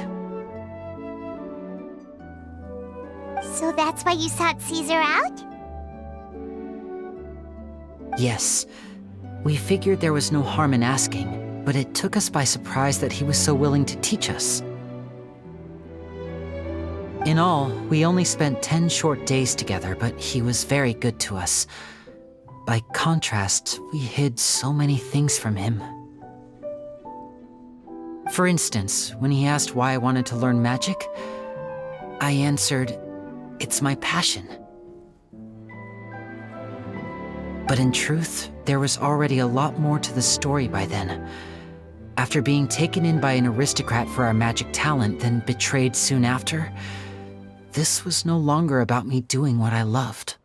So that's why you sought Caesar out? Yes, we figured there was no harm in asking, but it took us by surprise that he was so willing to teach us. In all, we only spent 10 short days together, but he was very good to us. By contrast, we hid so many things from him. For instance, when he asked why I wanted to learn magic, I answered, "It's my passion." But in truth, there was already a lot more to the story by then. After being taken in by an aristocrat for our magic talent, then betrayed soon after, this was no longer about me doing what I loved.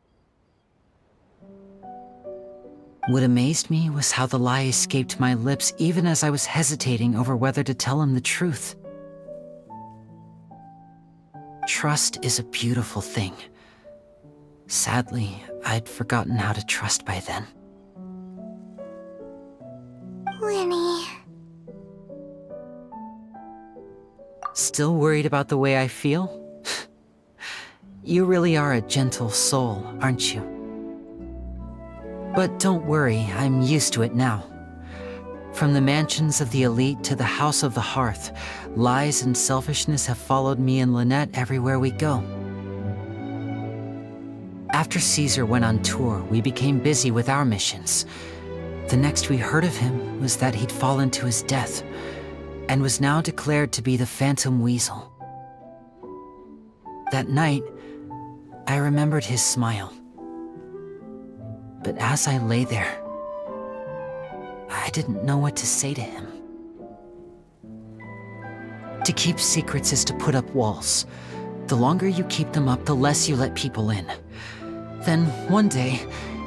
What amazed me was how the lie escaped my lips even as I was hesitating over whether to tell him the truth. Trust is a beautiful thing. Sadly, I'd forgotten how to trust by then. Lyney. Still worried about the way I feel? You really are a gentle soul, aren't you? But don't worry, I'm used to it now. From the mansions of the elite to the House of the Hearth, lies and selfishness have followed me and Lynette everywhere we go. After Caesar went on tour, we became busy with our missions. The next we heard of him was that he'd fallen to his death, and was now declared to be the Phantom Weasel. That night, I remembered his smile. But as I lay there, I didn't know what to say to him. To keep secrets is to put up walls. The longer you keep them up, the less you let people in. Then, one day,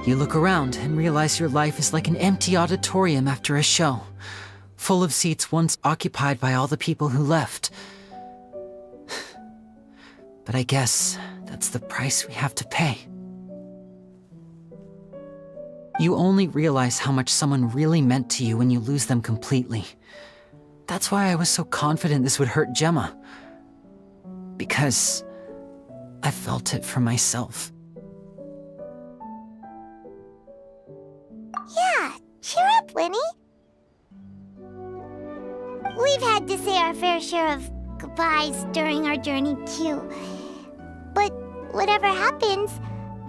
you look around and realize your life is like an empty auditorium after a show, full of seats once occupied by all the people who left. But I guess that's the price we have to pay. You only realize how much someone really meant to you when you lose them completely. That's why I was so confident this would hurt Gemma. Because I felt it for myself. Yeah, cheer up, Lyney. We've had to say our fair share of goodbyes during our journey, too. But whatever happens,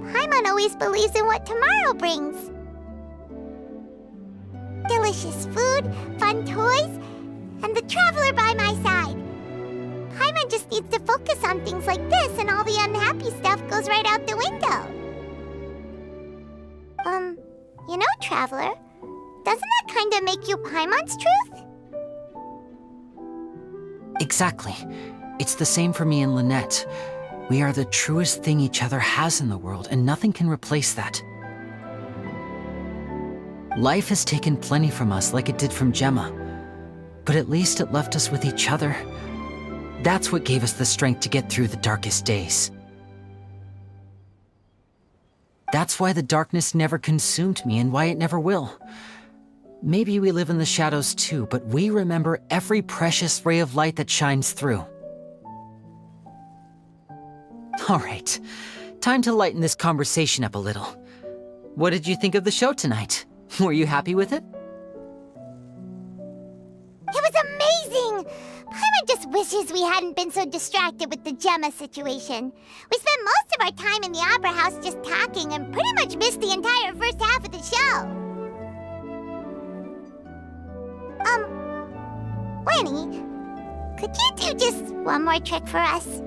Paimon always believes in what tomorrow brings. delicious food, fun toys, and the traveler by my side. Paimon just needs to focus on things like this, and all the unhappy stuff goes right out the window. You know, Traveler, doesn't that kinda make you Paimon's truth? Exactly. It's the same for me and Lynette. We are the truest thing each other has in the world, and nothing can replace that. Life has taken plenty from us, like it did from Gemma. But at least it left us with each other. That's what gave us the strength to get through the darkest days. That's why the darkness never consumed me, and why it never will. Maybe we live in the shadows too, but we remember every precious ray of light that shines through. All right, time to lighten this conversation up a little. What did you think of the show tonight? Were you happy with it? It was amazing! Paimon just wishes we hadn't been so distracted with the Gemma situation. We spent most of our time in the Opera House just talking and pretty much missed the entire first half of the show. Lyney, could you do just one more trick for us?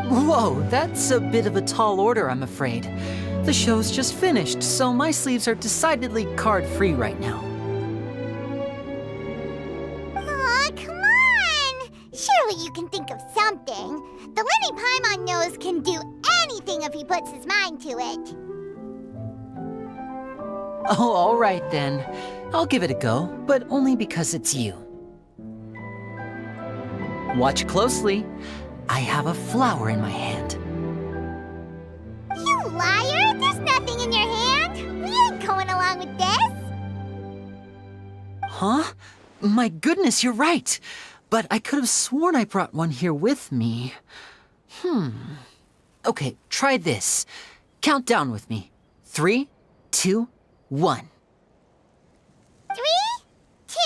Whoa, that's a bit of a tall order, I'm afraid. The show's just finished, so my sleeves are decidedly card-free right now. Aw, come on! Surely you can think of something. The Lyney Paimon knows can do anything if he puts his mind to it. Oh, all right then. I'll give it a go, but only because it's you. Watch closely. I have a flower in my hand. You liar! There's nothing in your hand! We ain't going along with this! Huh? My goodness, you're right. But I could have sworn I brought one here with me. Okay, try this. Count down with me. 3, 2, 1. 3, 2,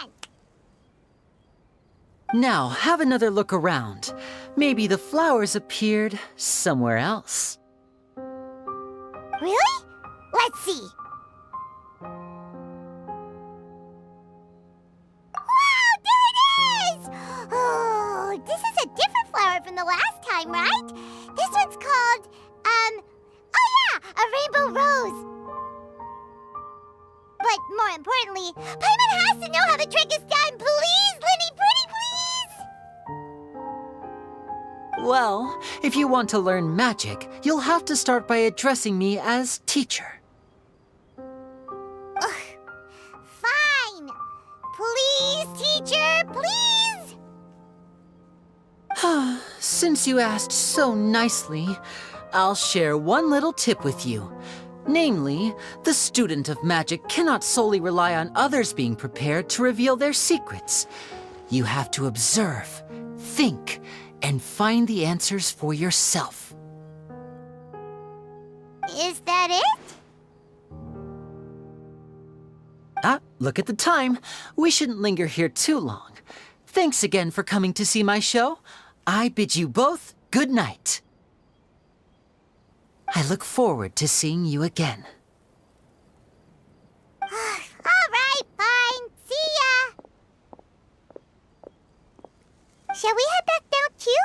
1! Now, have another look around. Maybe the flowers appeared somewhere else. Really? Let's see. Wow, there it is! Oh, this is a different flower from the last time, right? This one's called, oh yeah, a rainbow rose. But more importantly, Paimon has to know how the trick is done. Please, Lyney, pretty please! Well, if you want to learn magic, you'll have to start by addressing me as teacher. Fine. Please, teacher, please! Since you asked so nicely, I'll share one little tip with you. Namely, the student of magic cannot solely rely on others being prepared to reveal their secrets. You have to observe, think, and find the answers for yourself. Is that it? Look at the time. We shouldn't linger here too long. Thanks again for coming to see my show. I bid you both good night. I look forward to seeing you again. All right, fine. See ya! Shall we head back down too?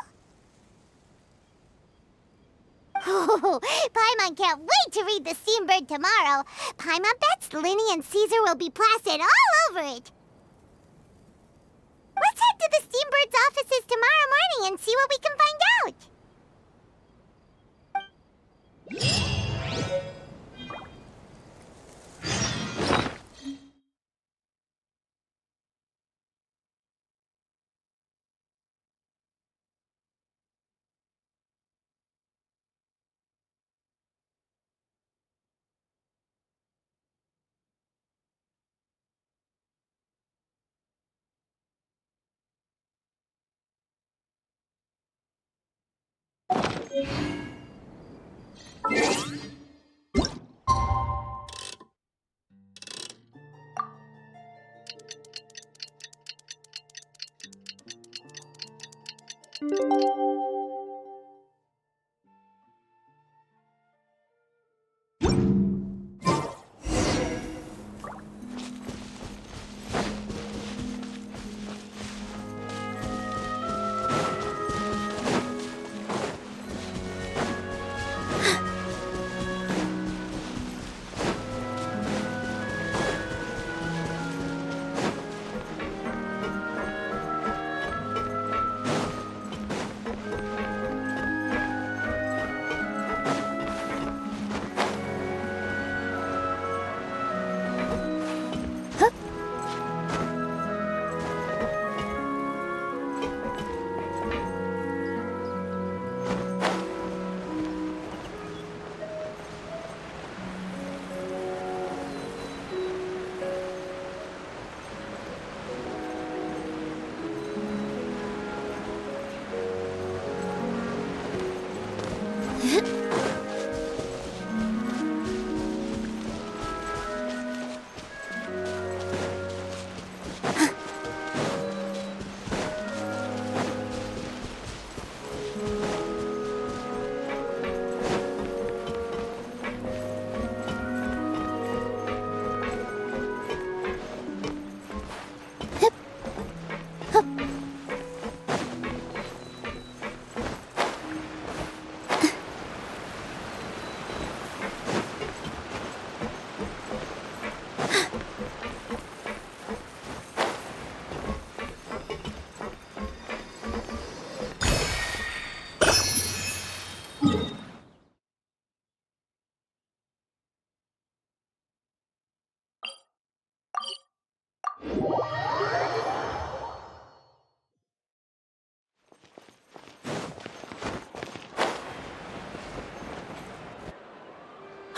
Oh, Paimon can't wait to read The Steambird tomorrow. Paimon bets Lyney and Caesar will be plastered all over it. Let's head to the Steambird's offices tomorrow morning and see what we can find out.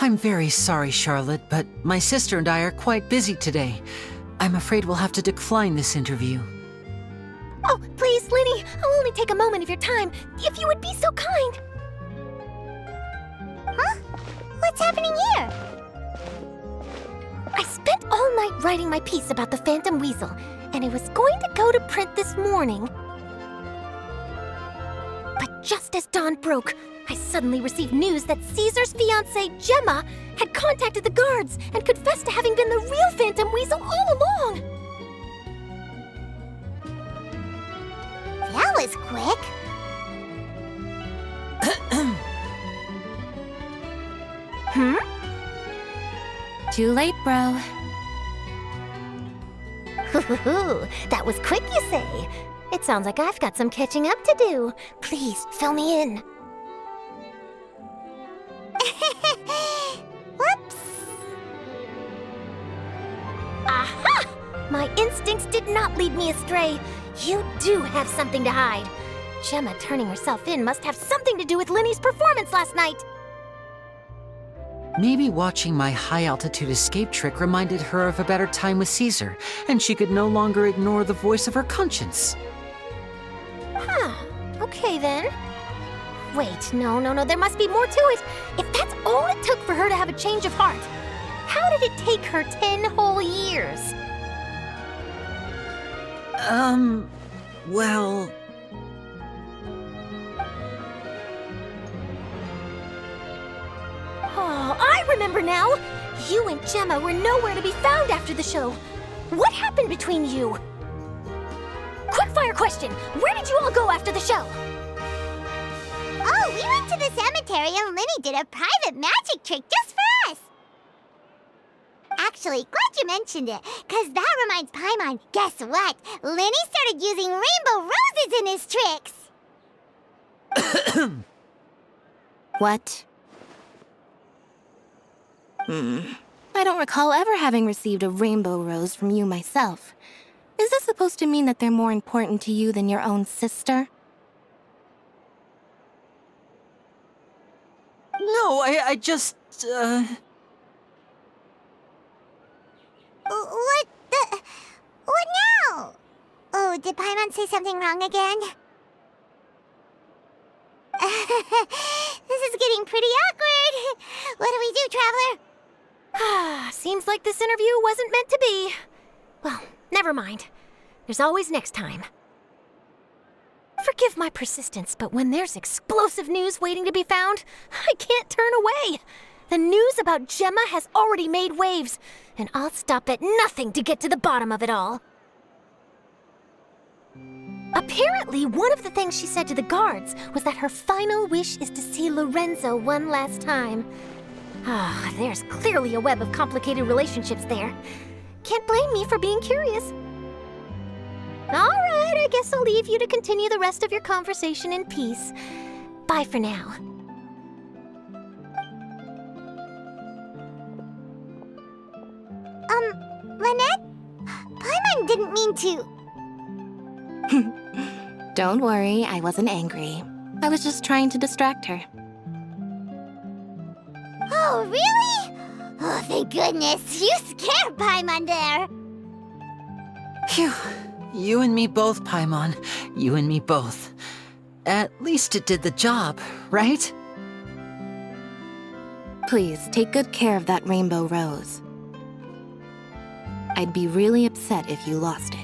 I'm very sorry, Charlotte, but my sister and I are quite busy today. I'm afraid we'll have to decline this interview. Oh, please, Lyney, I'll only take a moment of your time, if you would be so kind. Huh? What's happening here? I spent all night writing my piece about the Phantom Weasel, and it was going to go to print this morning. But just as dawn broke, I suddenly received news that Caesar's fiancée, Gemma, had contacted the guards and confessed to having been the real Phantom Weasel all along. That was quick. Too late, bro. That was quick, you say? It sounds like I've got some catching up to do. Please, fill me in. Whoops. Aha! My instincts did not lead me astray. You do have something to hide. Gemma turning herself in must have something to do with Lyney's performance last night. Maybe watching my high-altitude escape trick reminded her of a better time with Caesar, and she could no longer ignore the voice of her conscience. Huh. Okay, then. Wait, no, there must be more to it. If that's all it took for her to have a change of heart, how did it take her 10 whole years? Well... Oh, I remember now! You and Gemma were nowhere to be found after the show. What happened between you? Quickfire question! Where did you all go after the show? Oh, we went to the cemetery and Lyney did a private magic trick just for us. Actually, glad you mentioned it, because that reminds Paimon. Guess what? Lyney started using rainbow roses in his tricks. What? I don't recall ever having received a rainbow rose from you myself. Is this supposed to mean that they're more important to you than your own sister? No, I just, What now? Oh, did Paimon say something wrong again? This is getting pretty awkward. What do we do, Traveler? Seems like this interview wasn't meant to be. Well, never mind. There's always next time. Forgive my persistence, but when there's explosive news waiting to be found, I can't turn away. The news about Gemma has already made waves, and I'll stop at nothing to get to the bottom of it all. Apparently, one of the things she said to the guards was that her final wish is to see Lorenzo one last time. There's clearly a web of complicated relationships there. Can't blame me for being curious. All right, I guess I'll leave you to continue the rest of your conversation in peace. Bye for now. Lynette? Paimon didn't mean to... Don't worry, I wasn't angry. I was just trying to distract her. Oh, really? Oh, thank goodness. You scared Paimon there. Phew. You and me both, Paimon. You and me both. At least it did the job, right? Please, take good care of that rainbow rose. I'd be really upset if you lost it.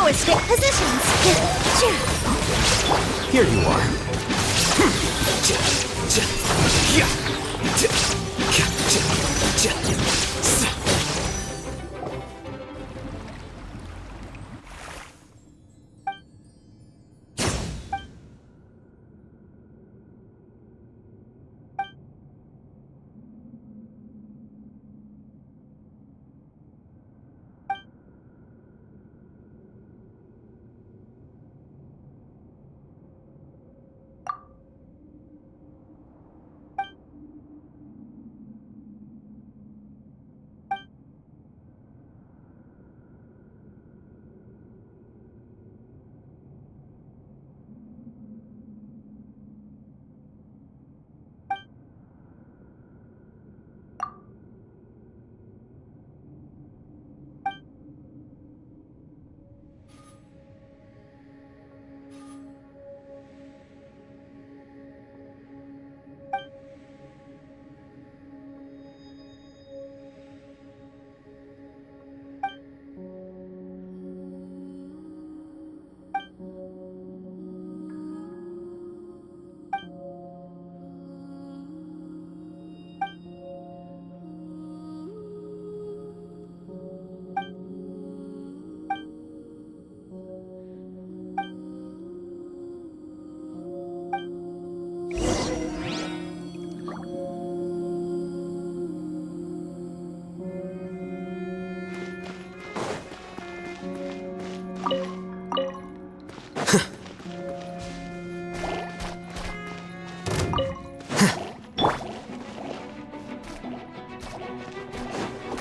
escape positions. Here you are.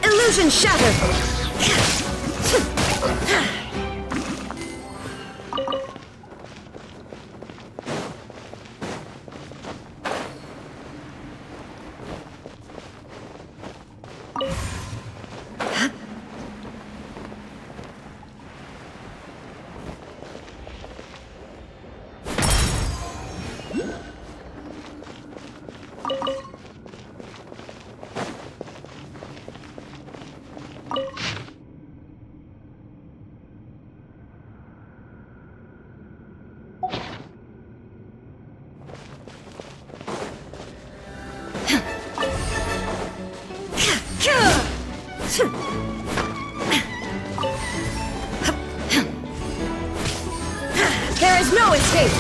Illusion shattered! There is no escape!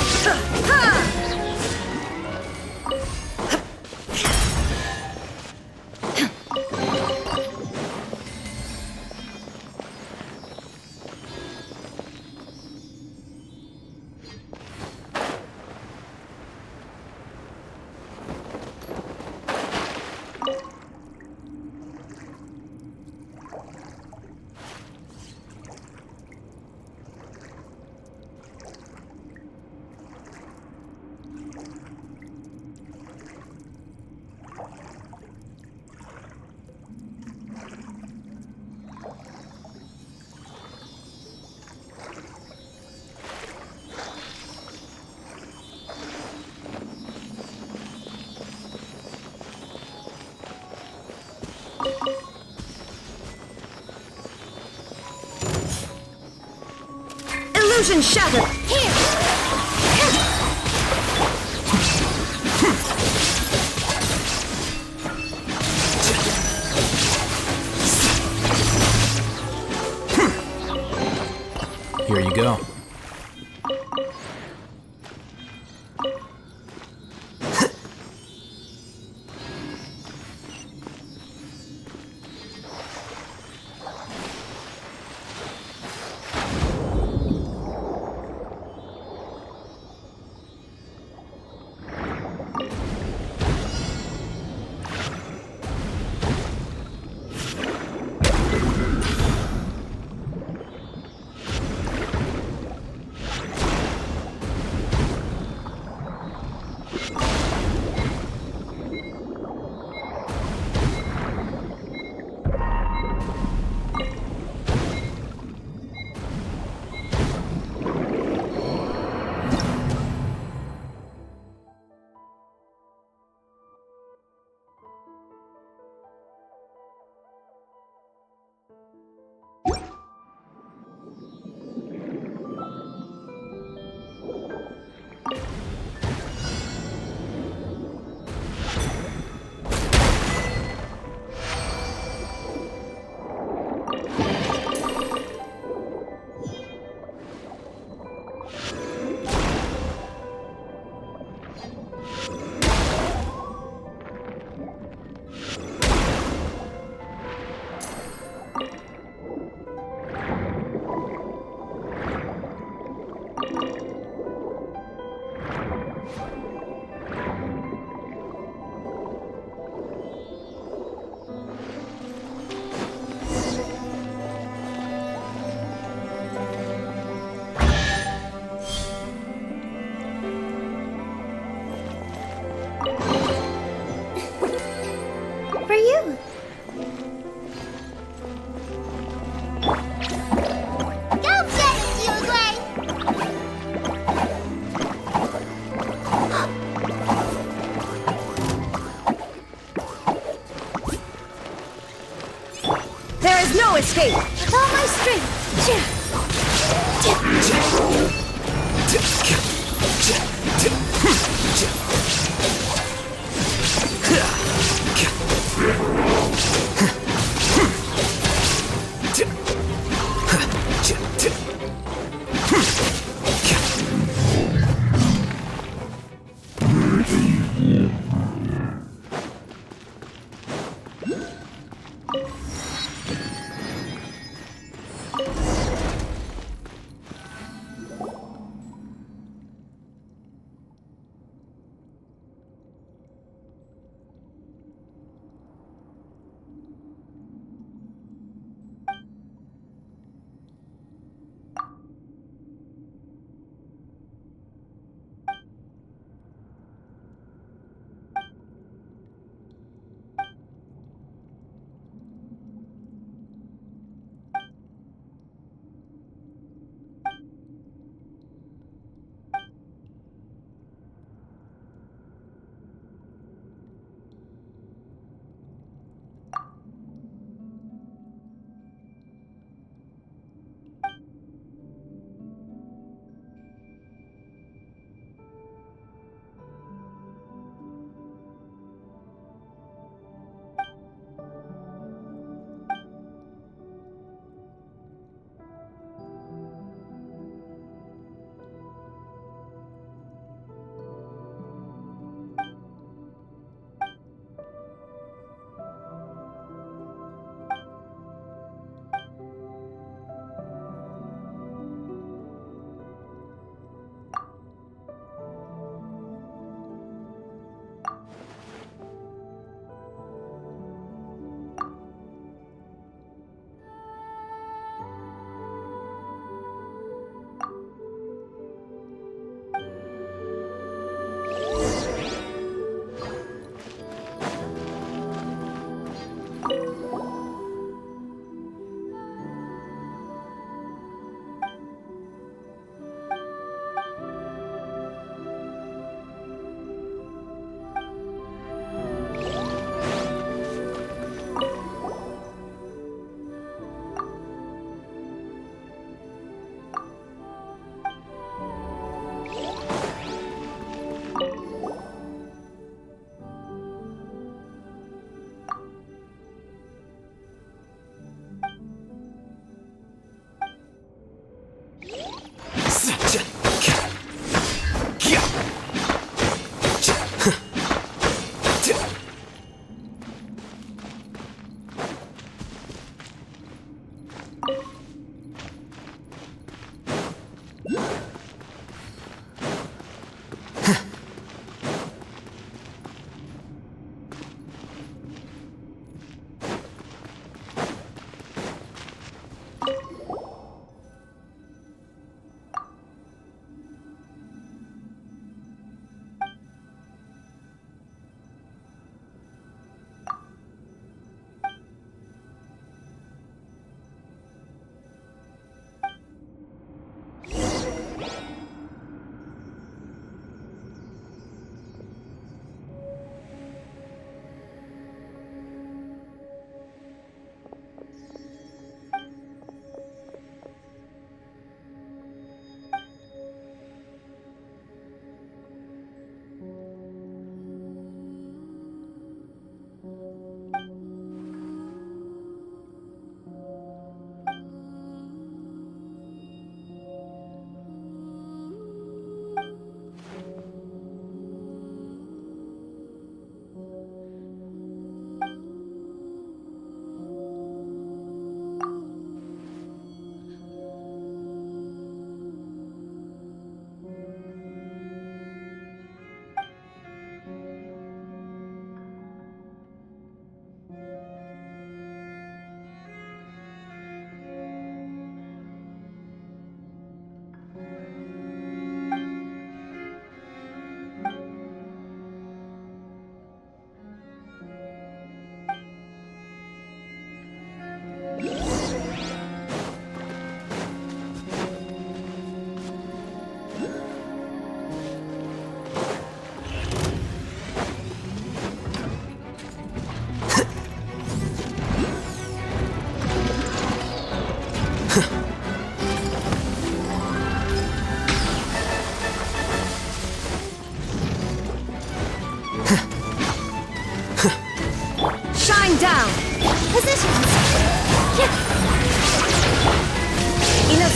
Illusion shattered! Here! Here you go. too. Go get it, you Gray! There is no escape! With all my strength!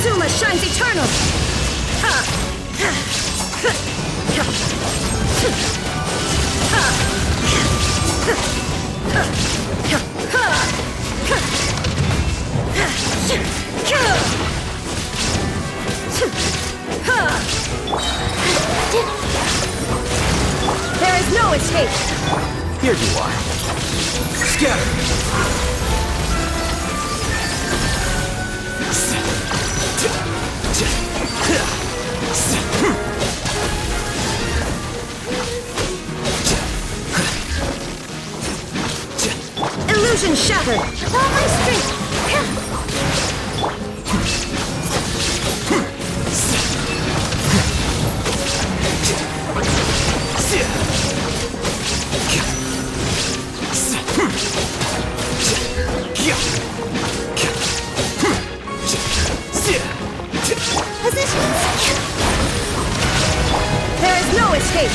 Inazuma shines eternal! There is no escape! Here you are. Scatter! Illusion shattered! All my strength! There is no escape!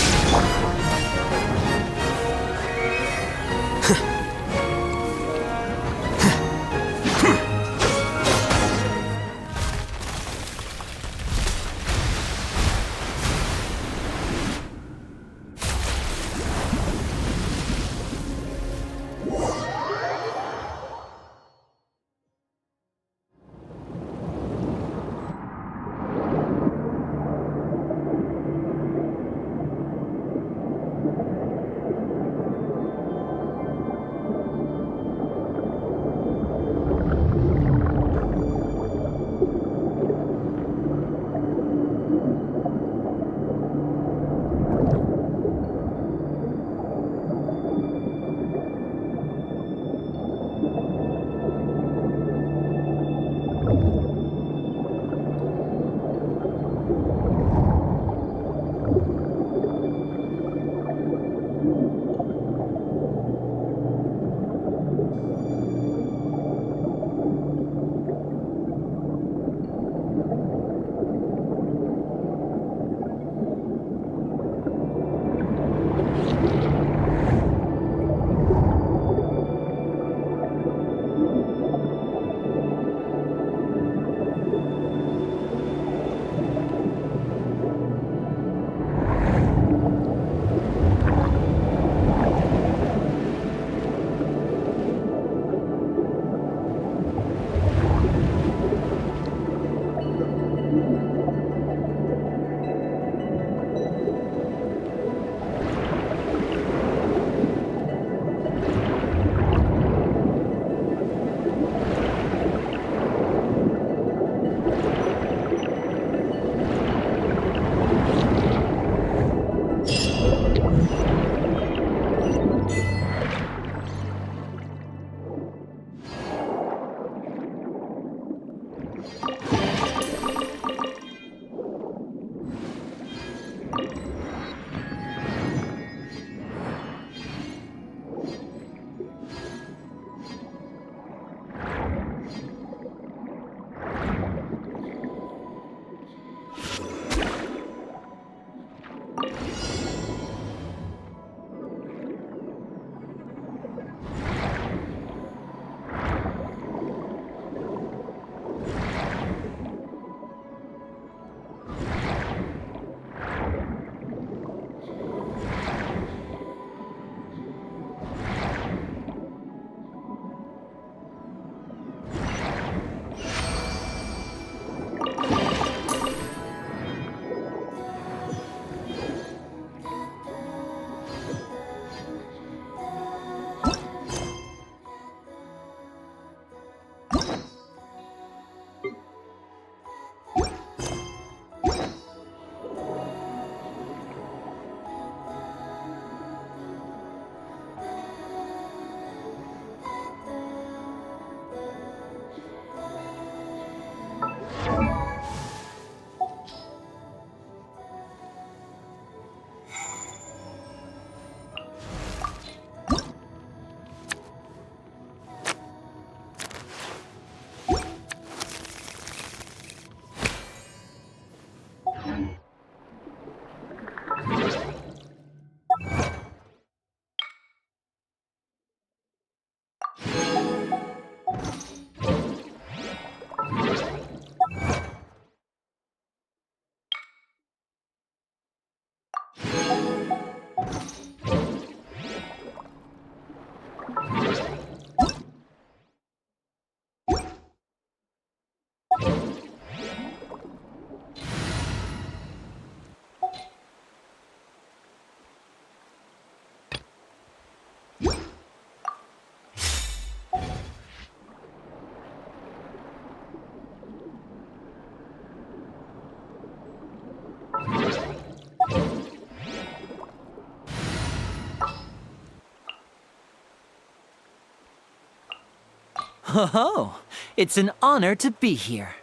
Oh, it's an honor to be here.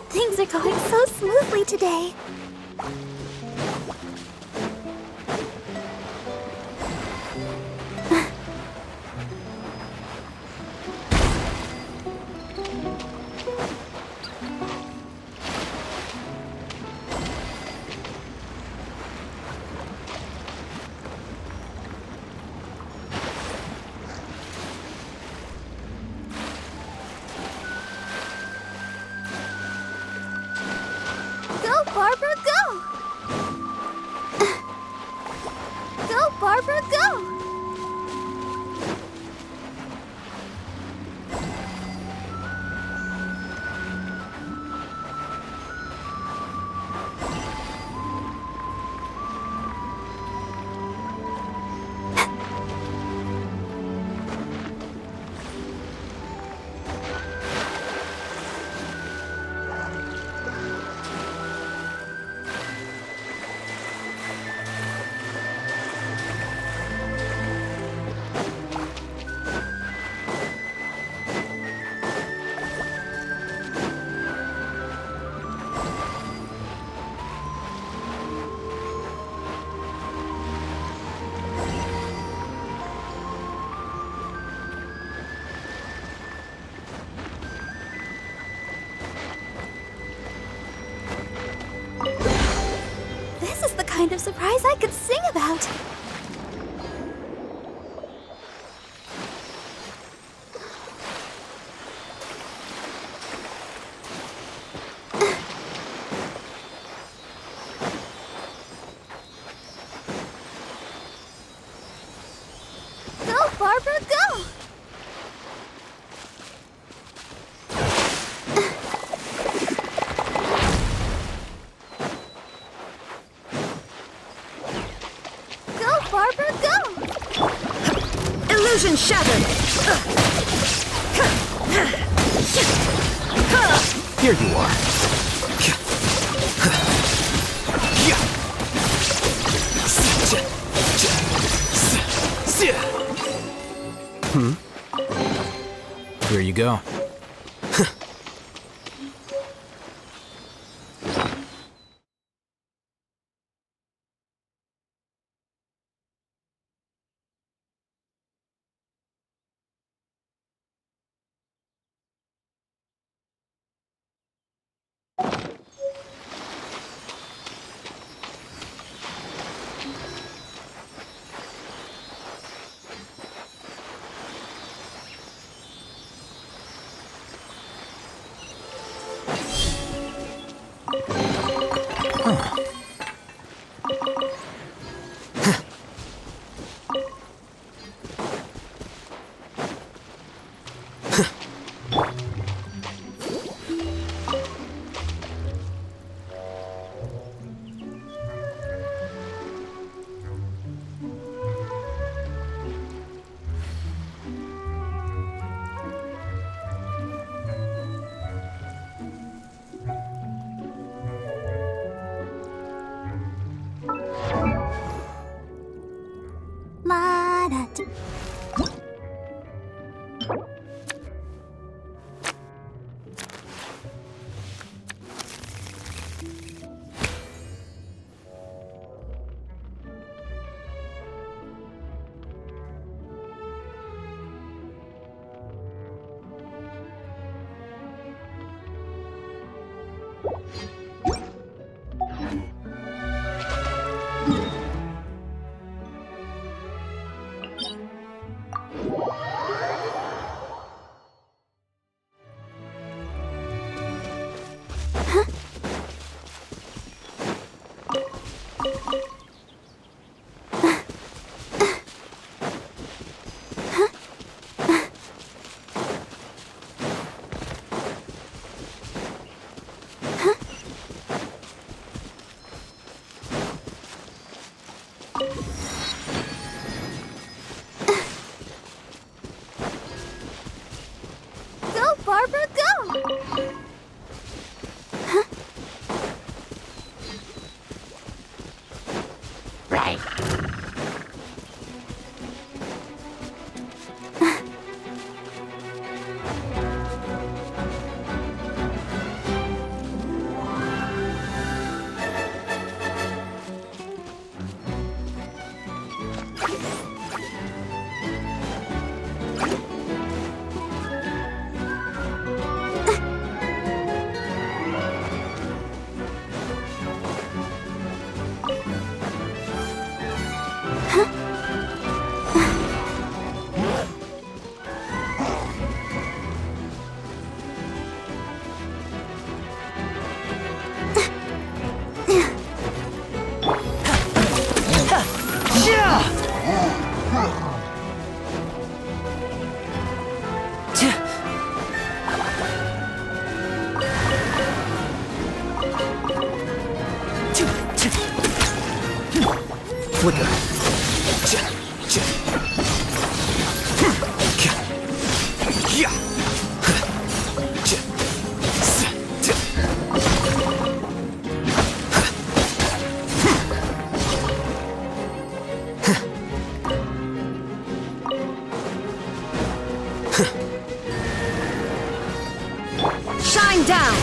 Things are going so smoothly today. Go, Barbara, go! Go, Barbara, go! This is the kind of surprise I could sing about. Go, Barbara, go! Go, Barbara, go! Illusion shattered! Here you are. Here you go. La da da. Go, Barbara, go! Right. Shine down!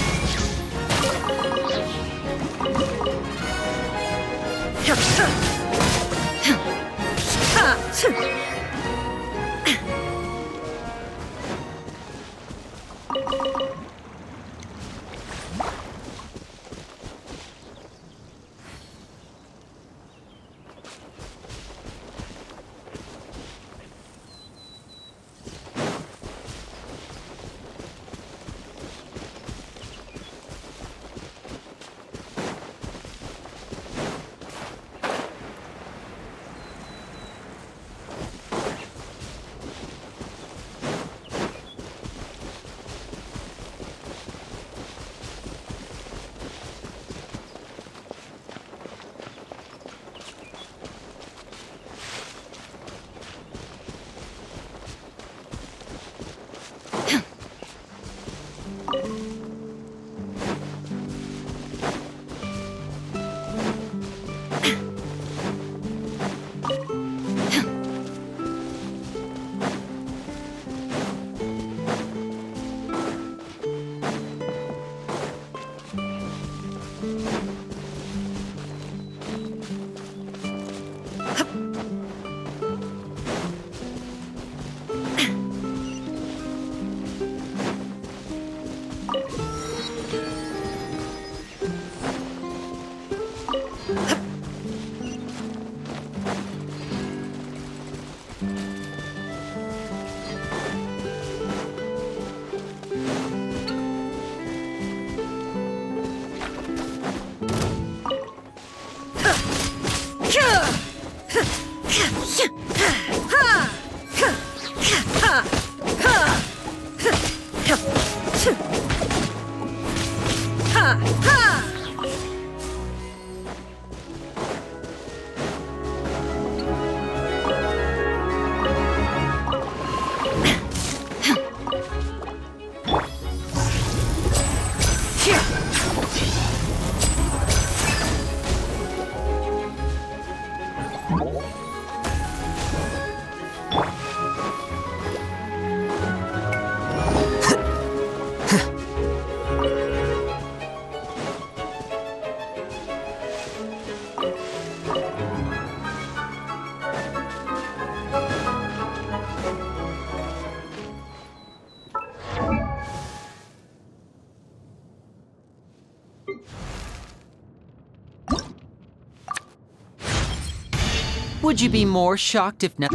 Would you be more shocked if not?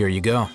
Here you go.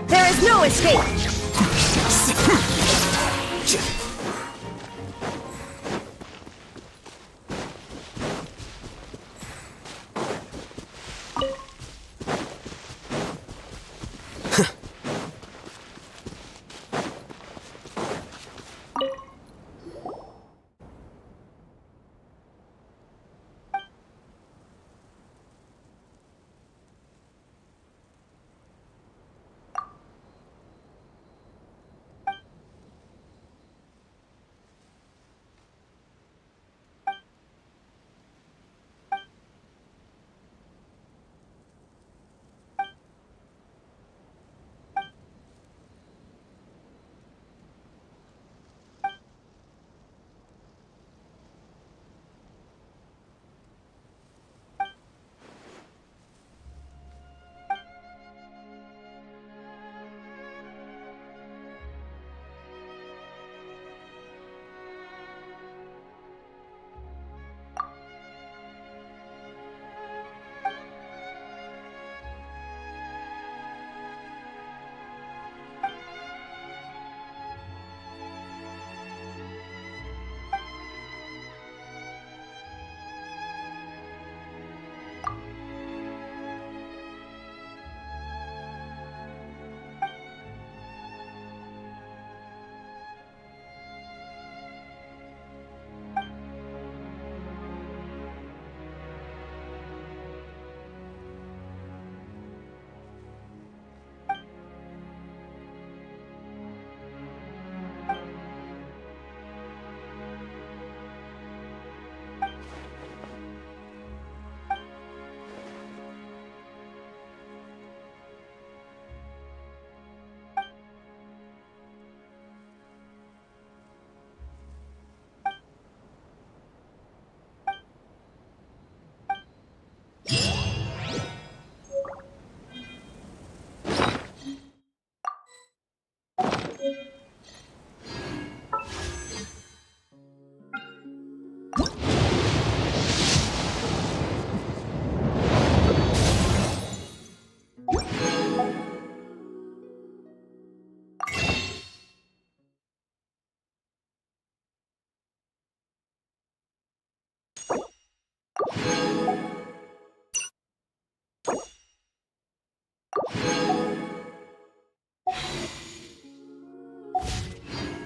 There is no escape!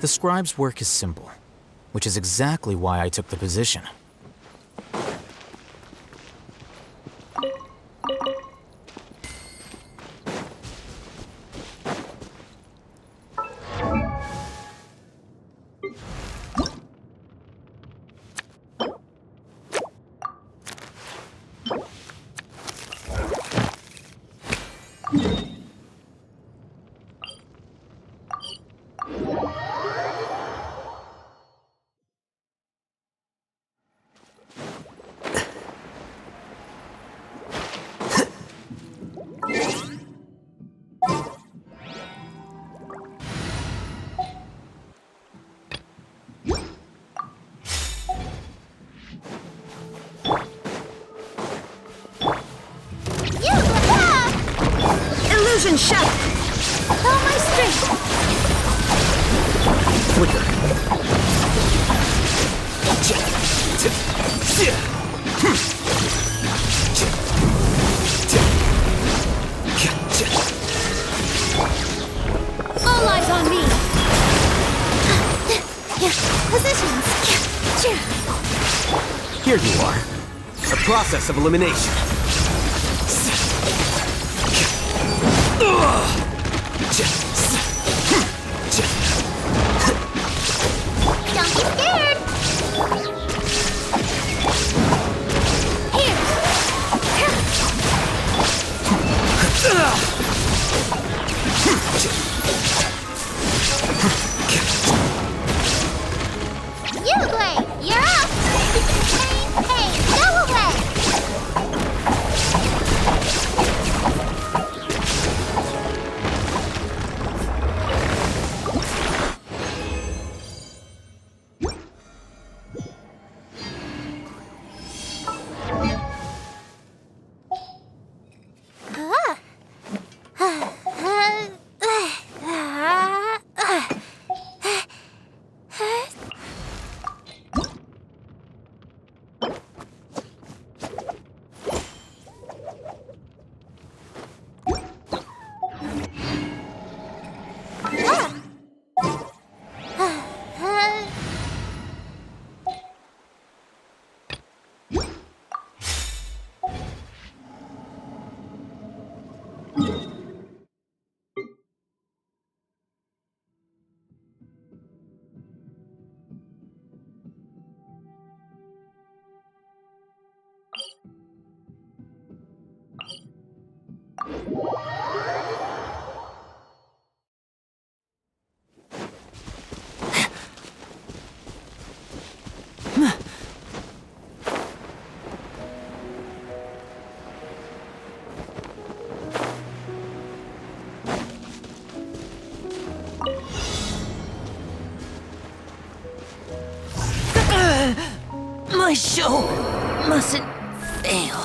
The scribe's work is simple. which is exactly why I took the position. Illusion shut! All my strength! Flicker. All eyes on me! Positions! Here you are. The process of elimination. Don't be scared! You, Blade! You're up! Pain, go away! My show mustn't fail.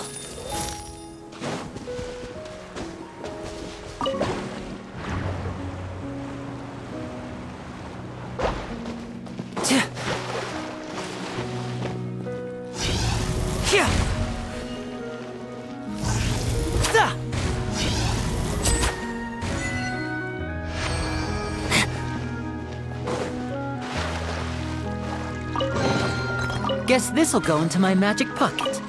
Guess this'll go into my magic pocket.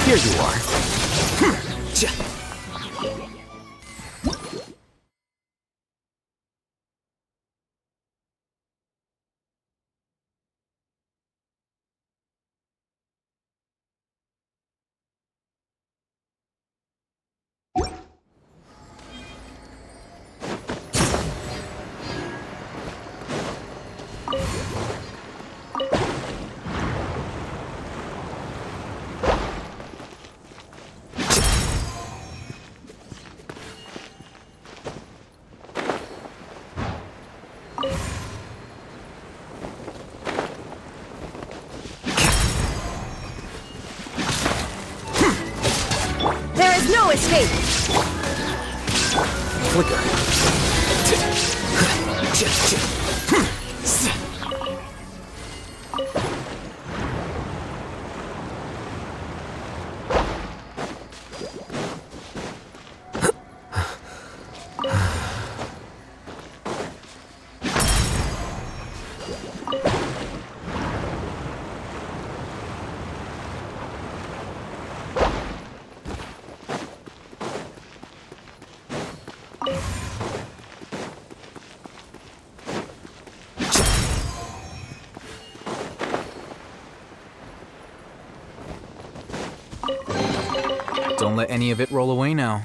Here you are. There is no escape! Flicker. Don't let any of it roll away now.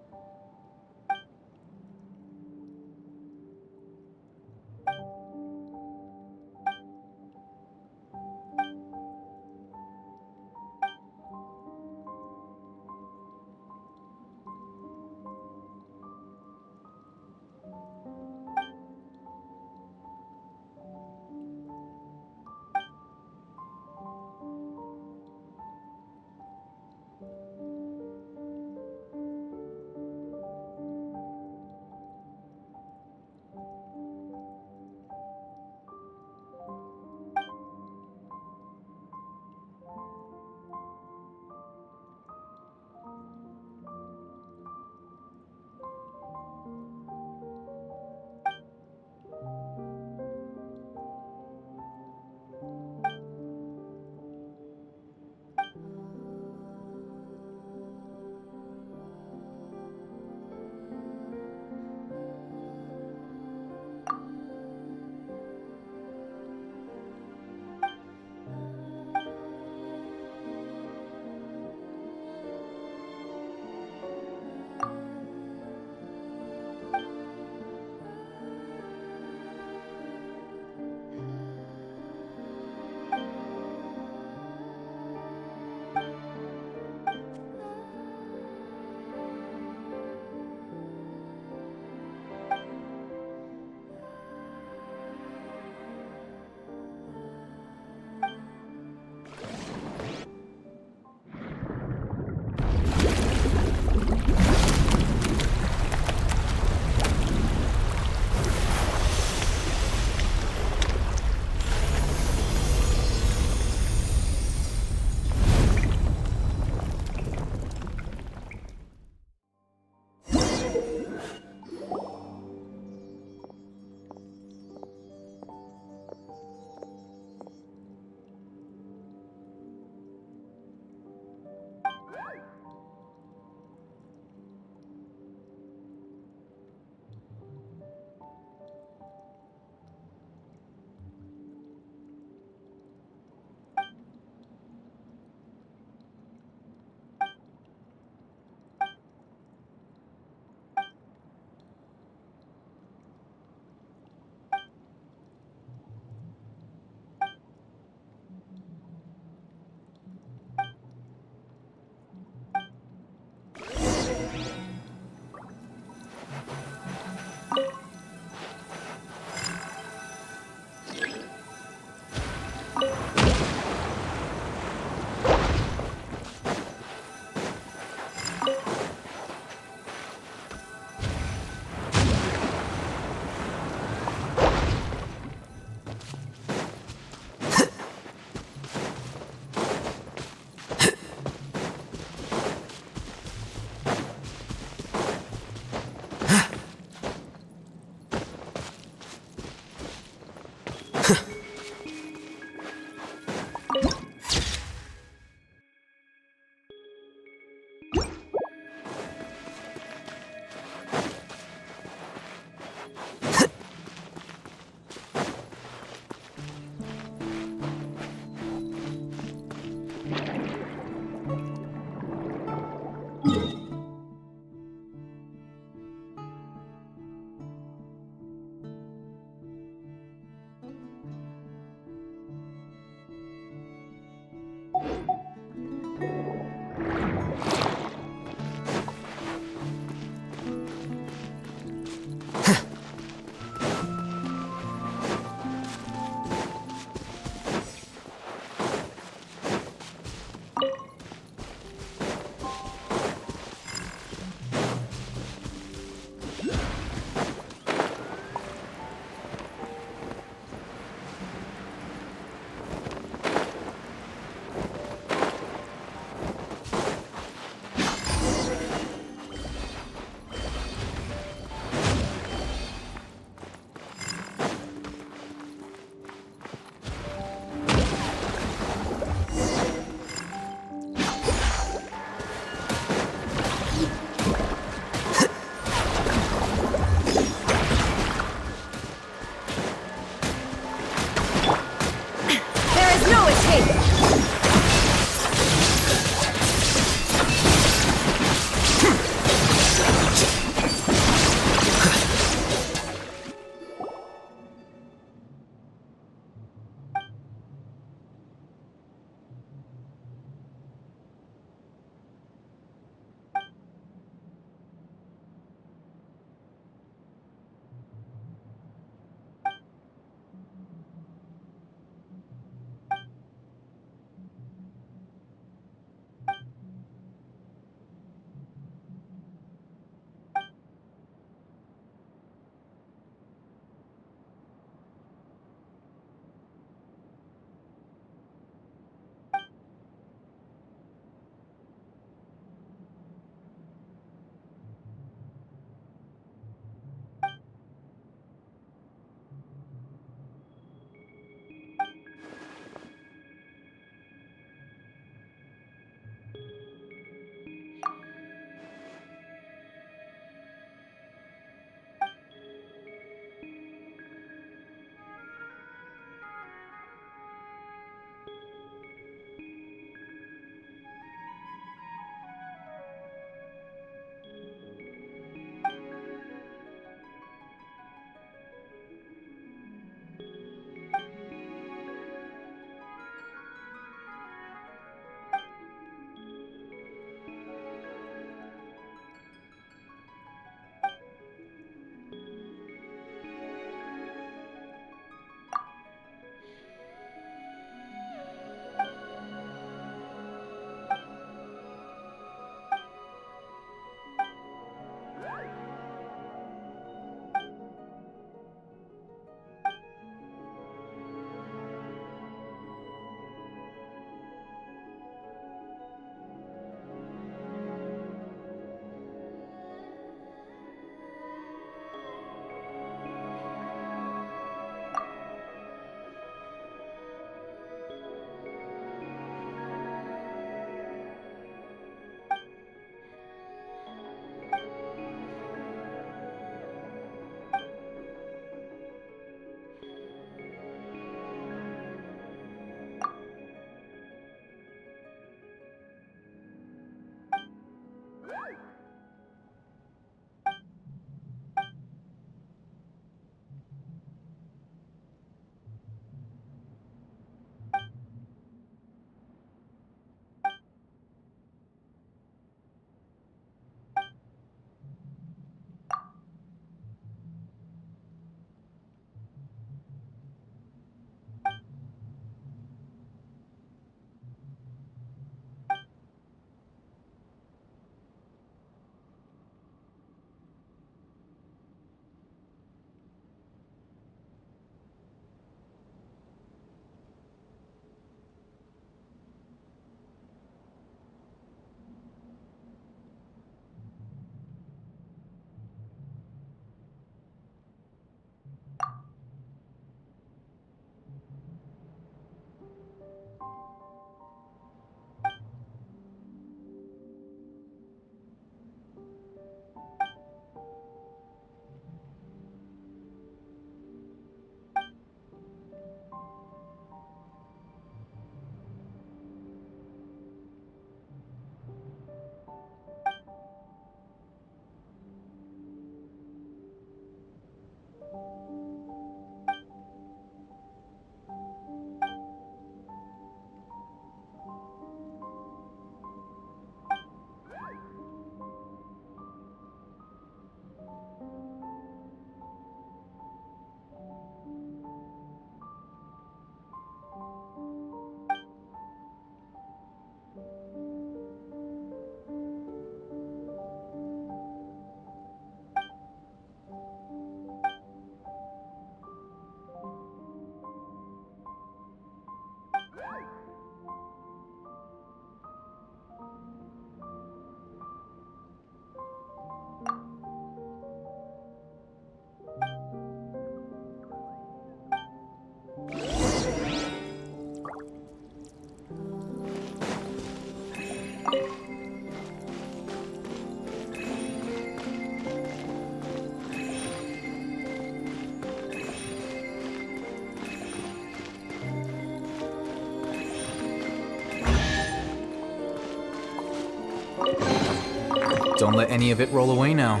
Don't let any of it roll away now.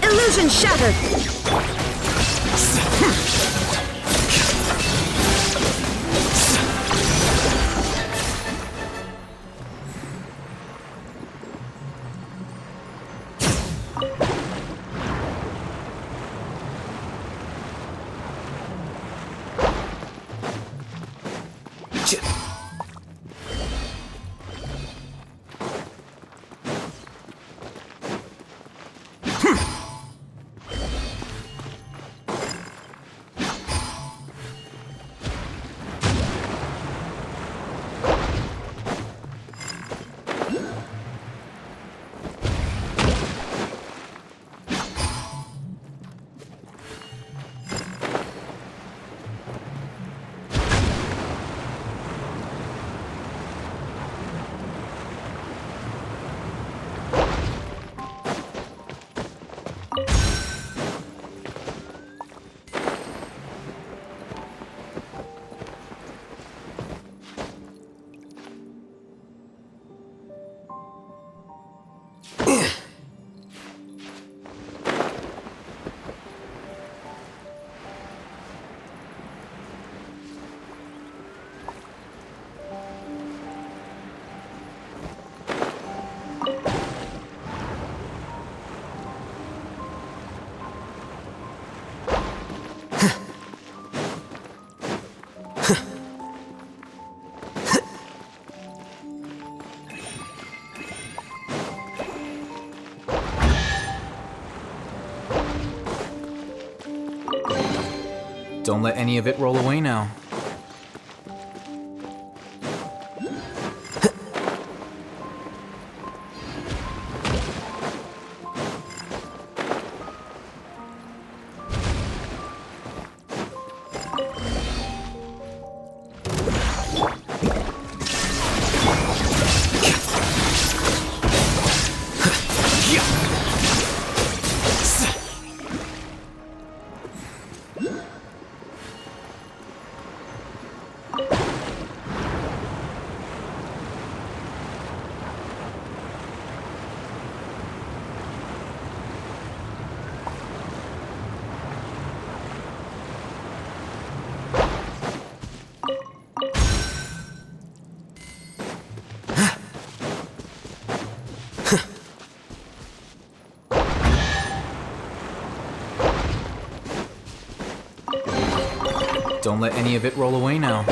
Illusion shattered! Don't let any of it roll away now. Don't let any of it roll away now.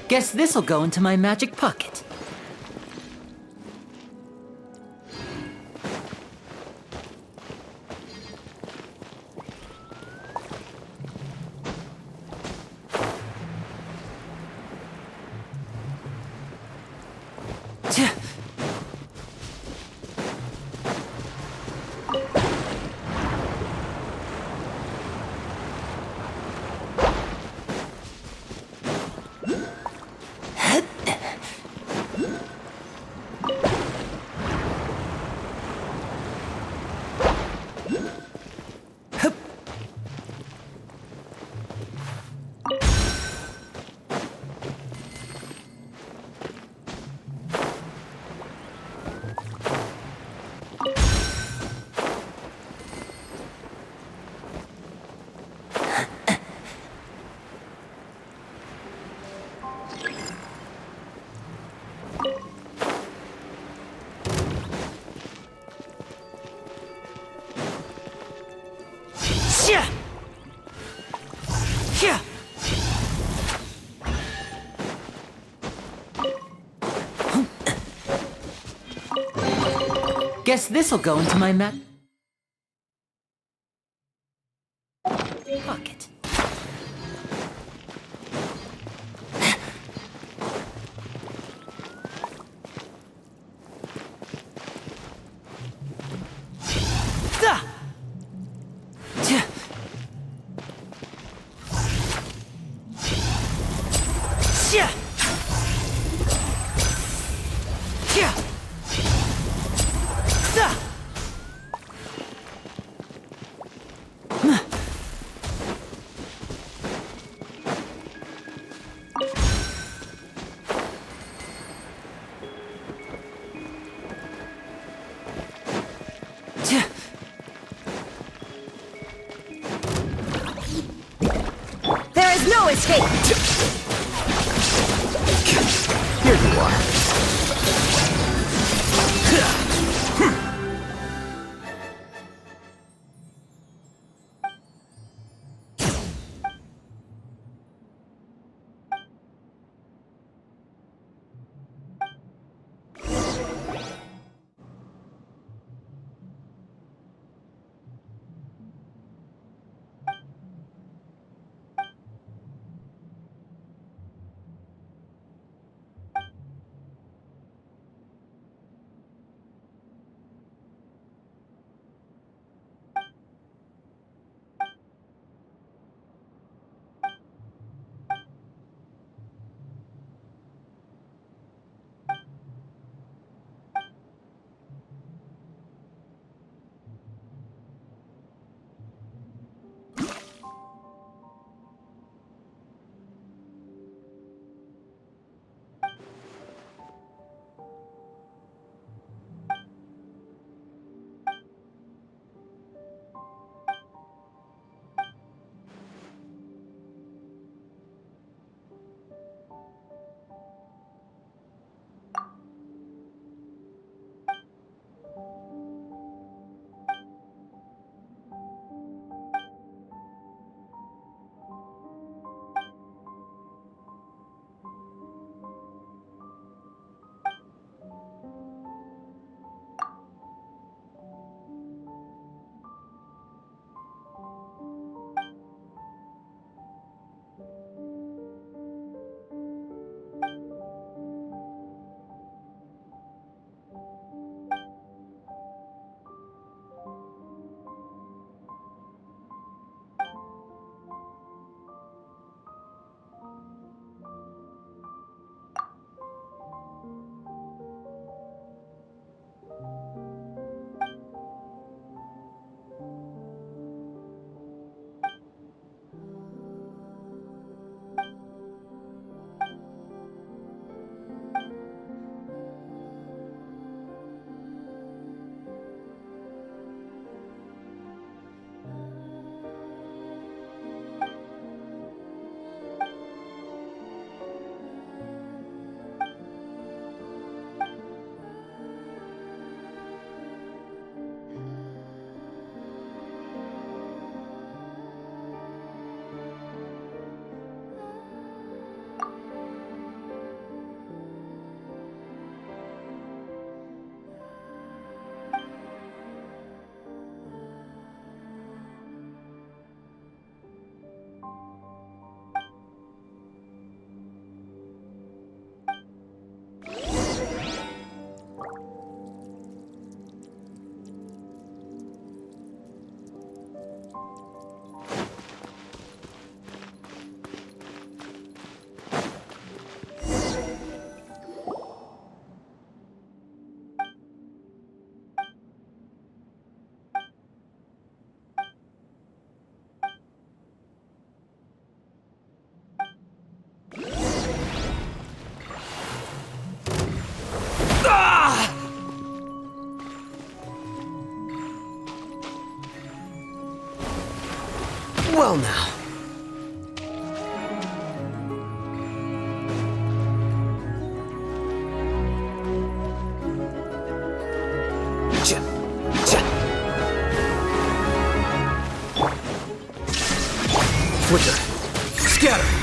Guess this'll go into my magic pocket. Guess this'll go into my map pocket. There is no escape! well now. Flicker. Scatter.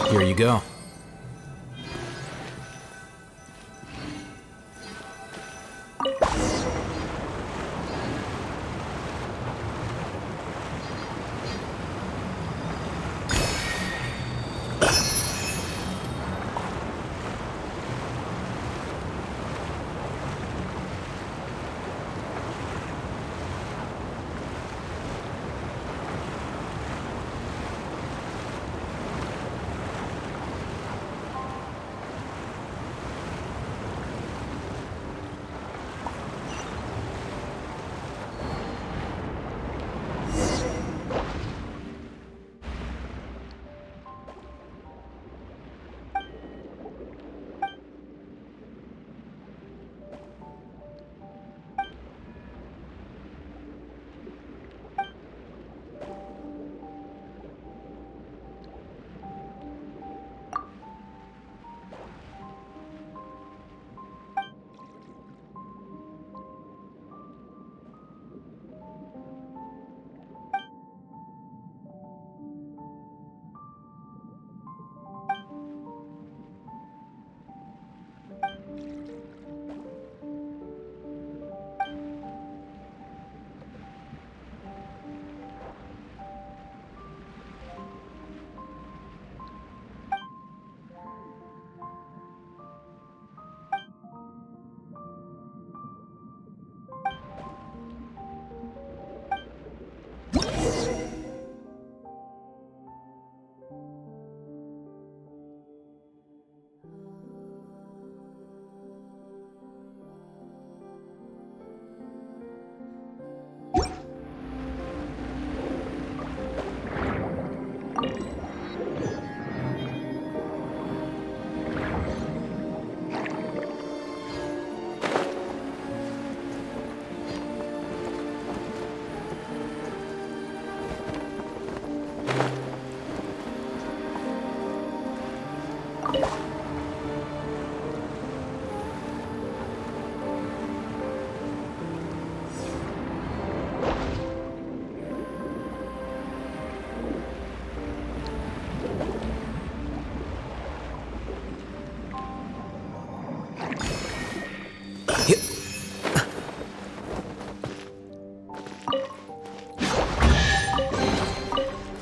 Here you go.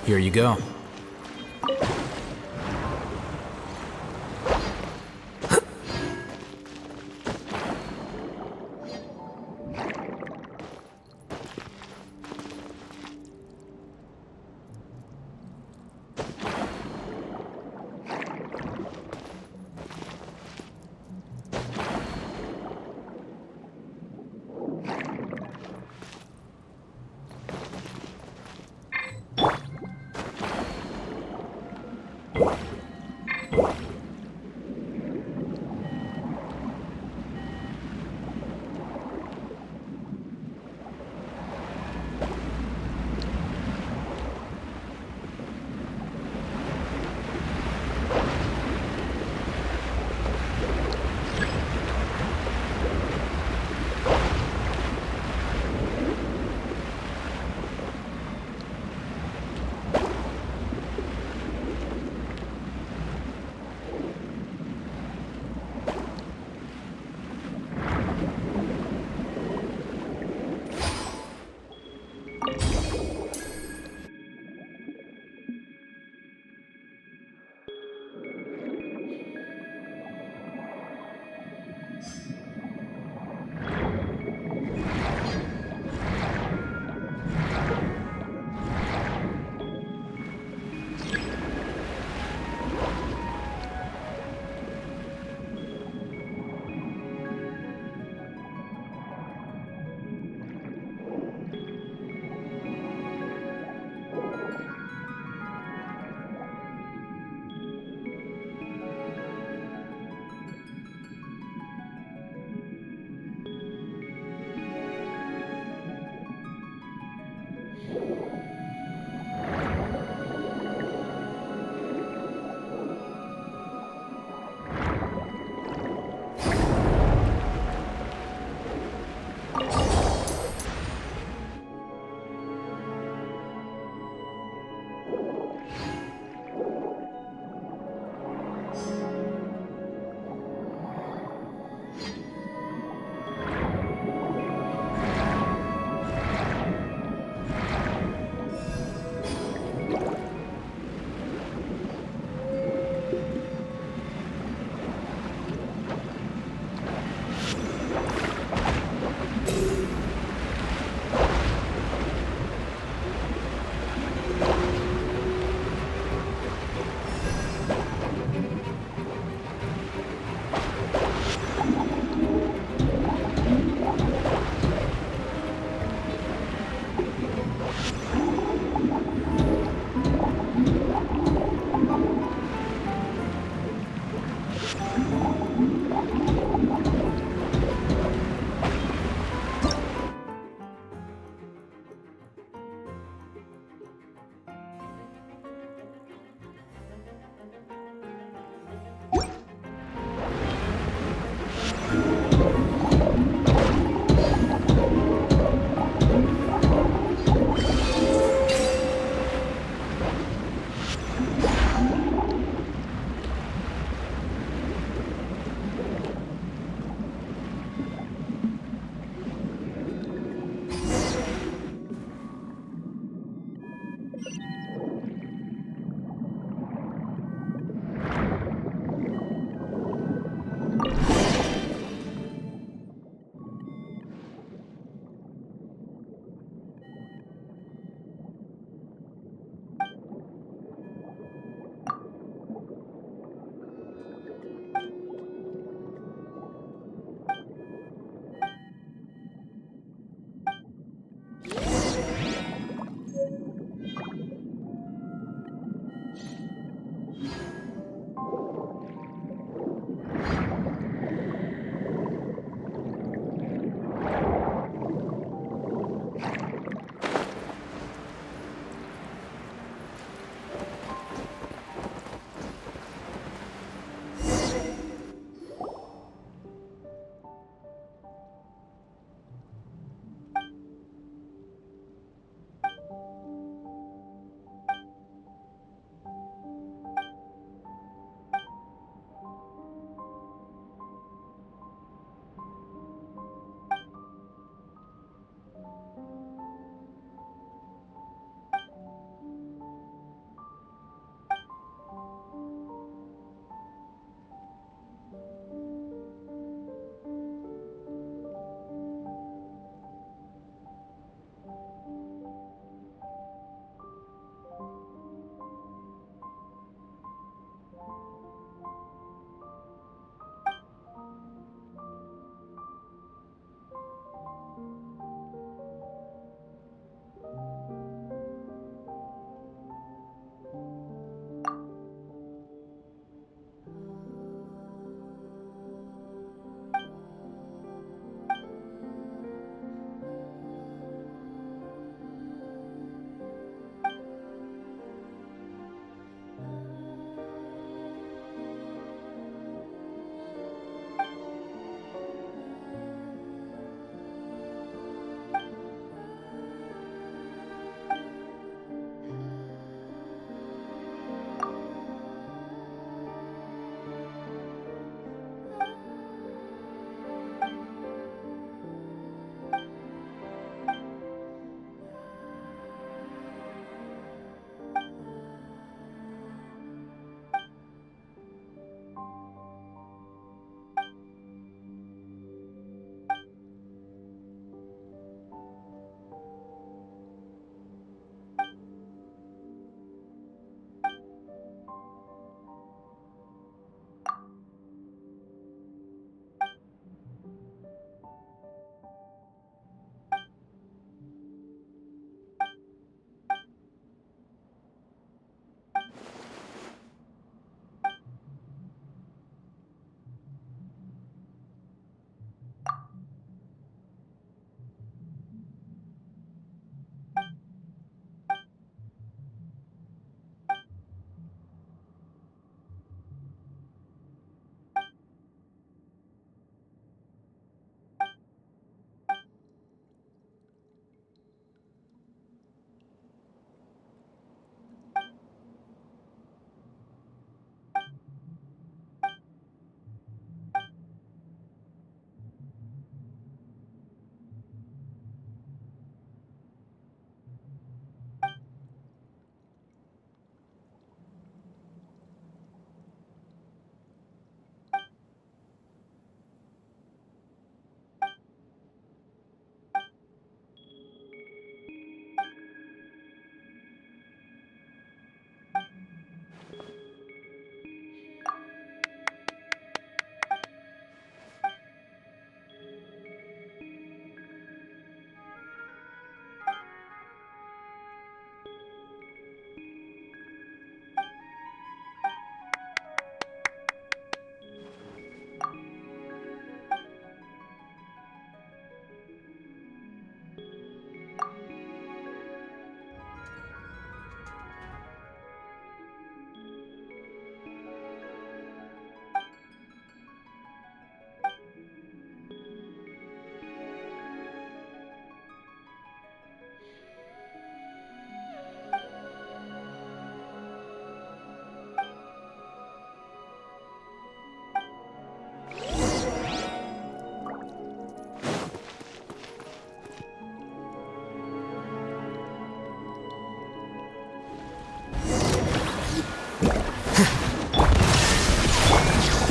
Here you go.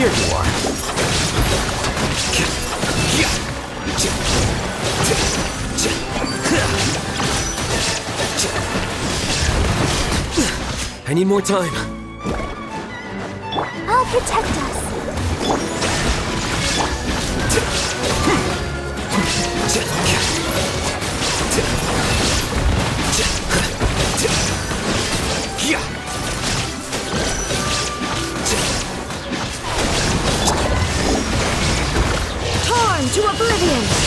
Here you are. I need more time. I'll protect us. Torn to oblivion!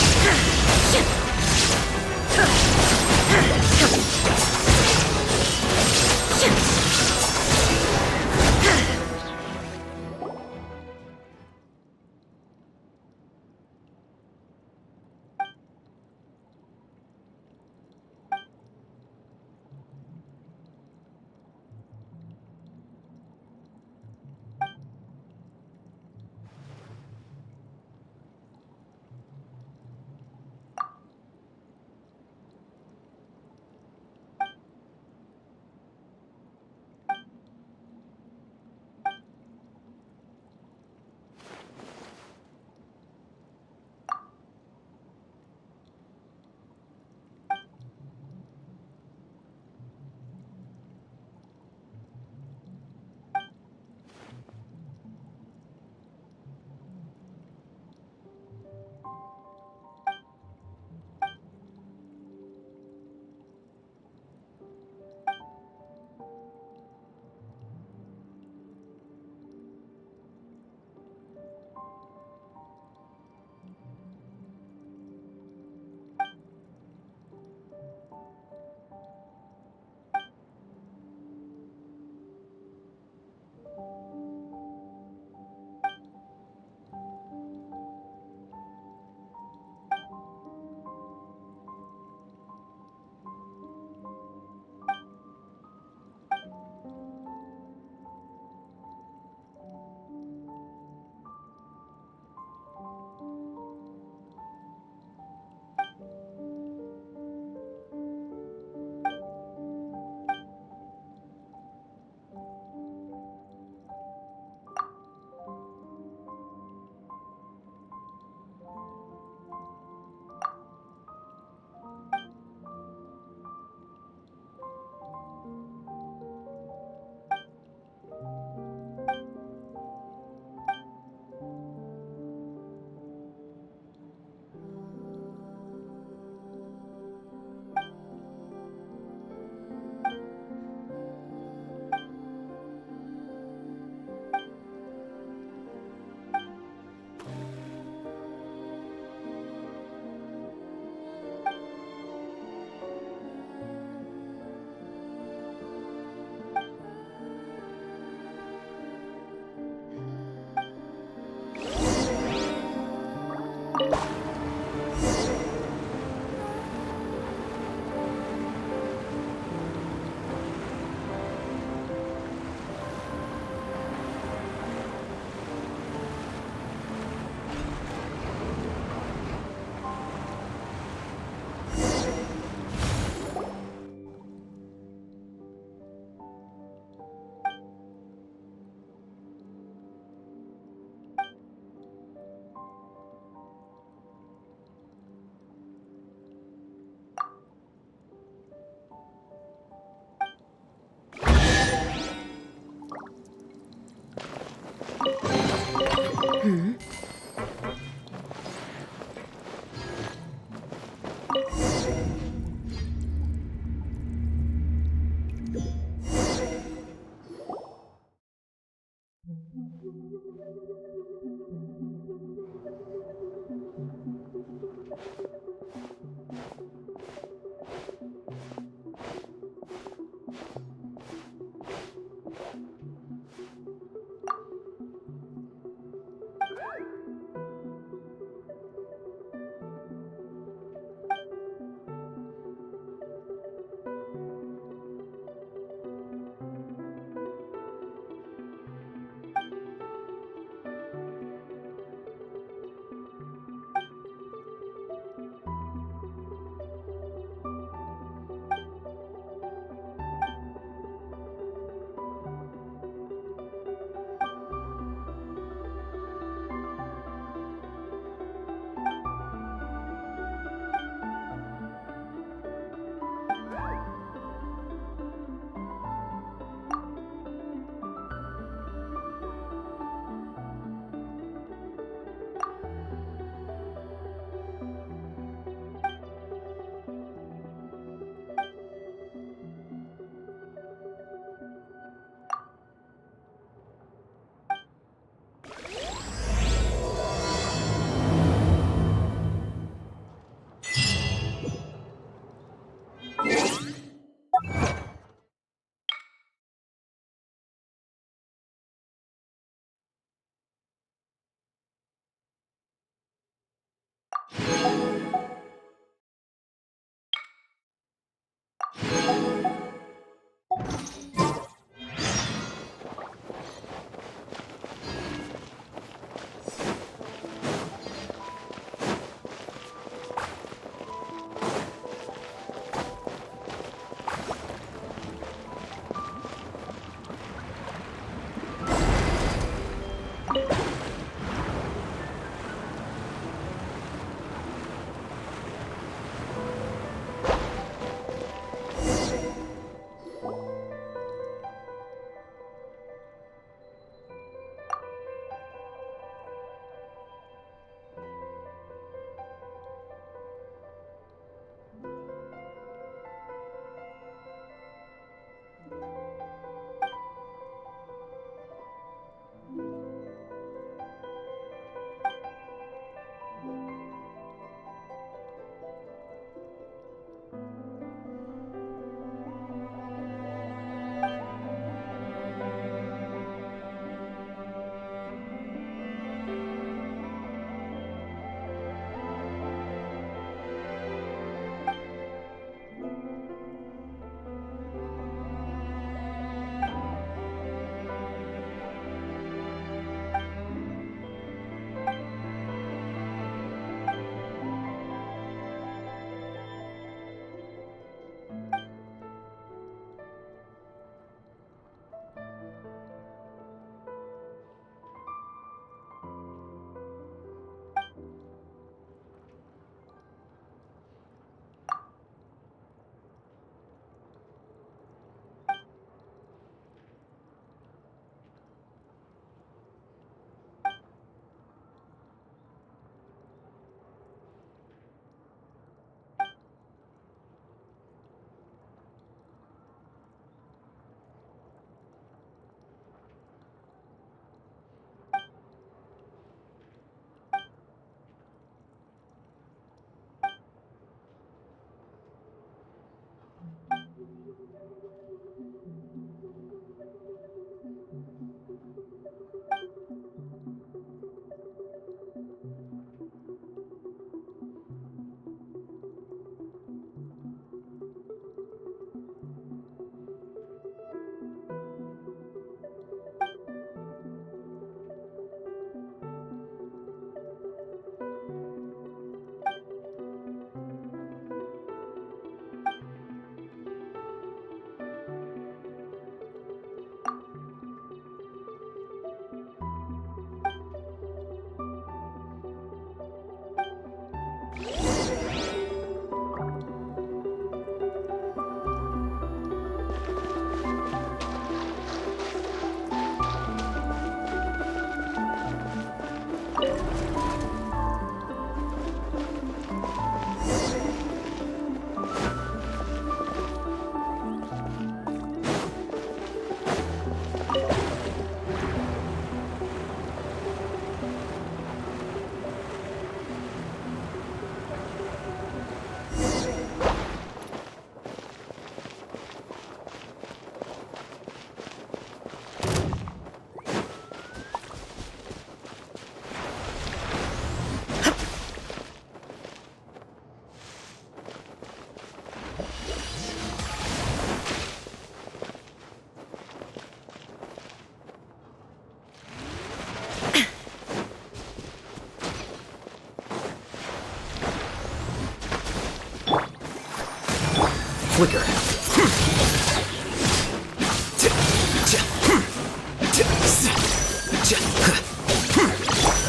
Flicker.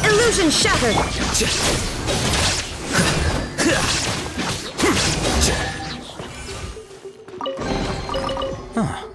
Illusion shattered! Huh.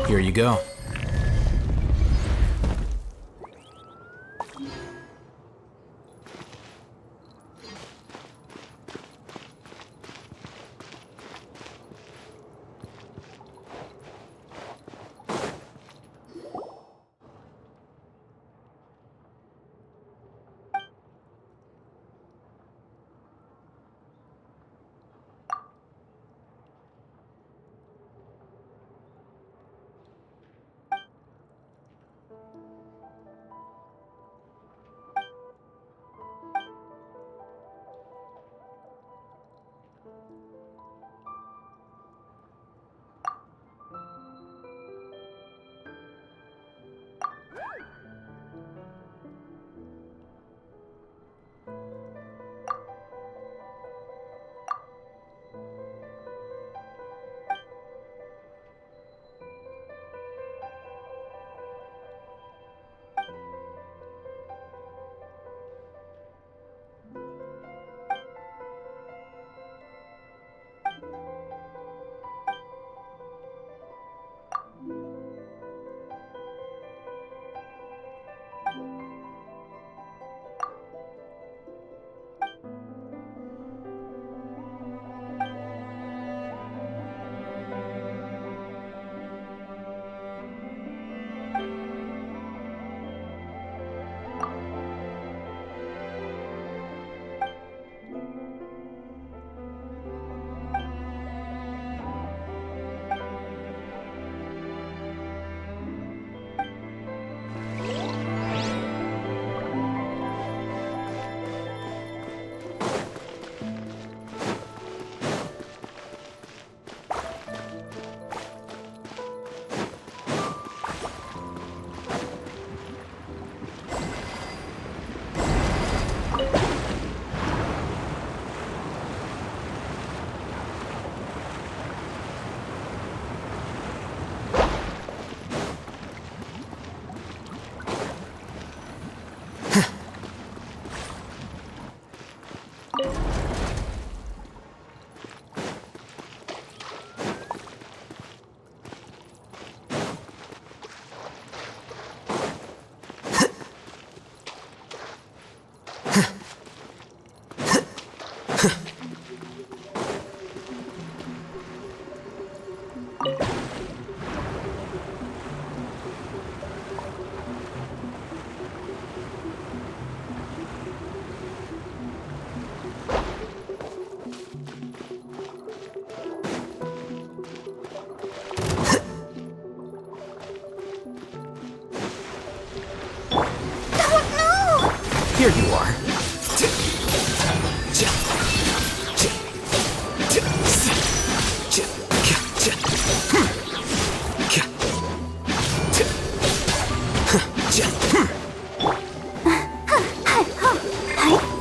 Here you go. Here you are.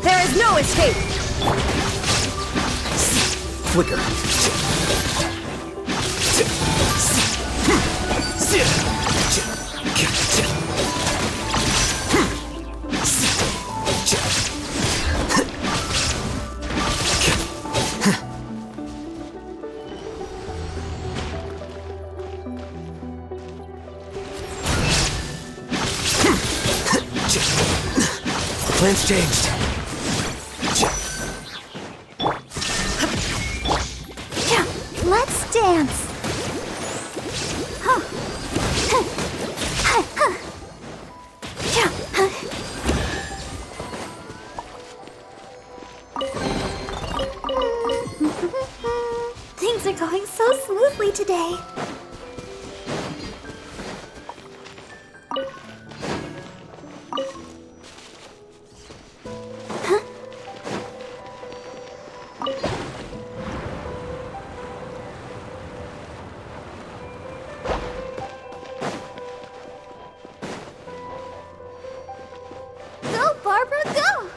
There is no escape! Flicker. Plans changed. Let's dance. Things are going so smoothly today. Go, Barbara, go!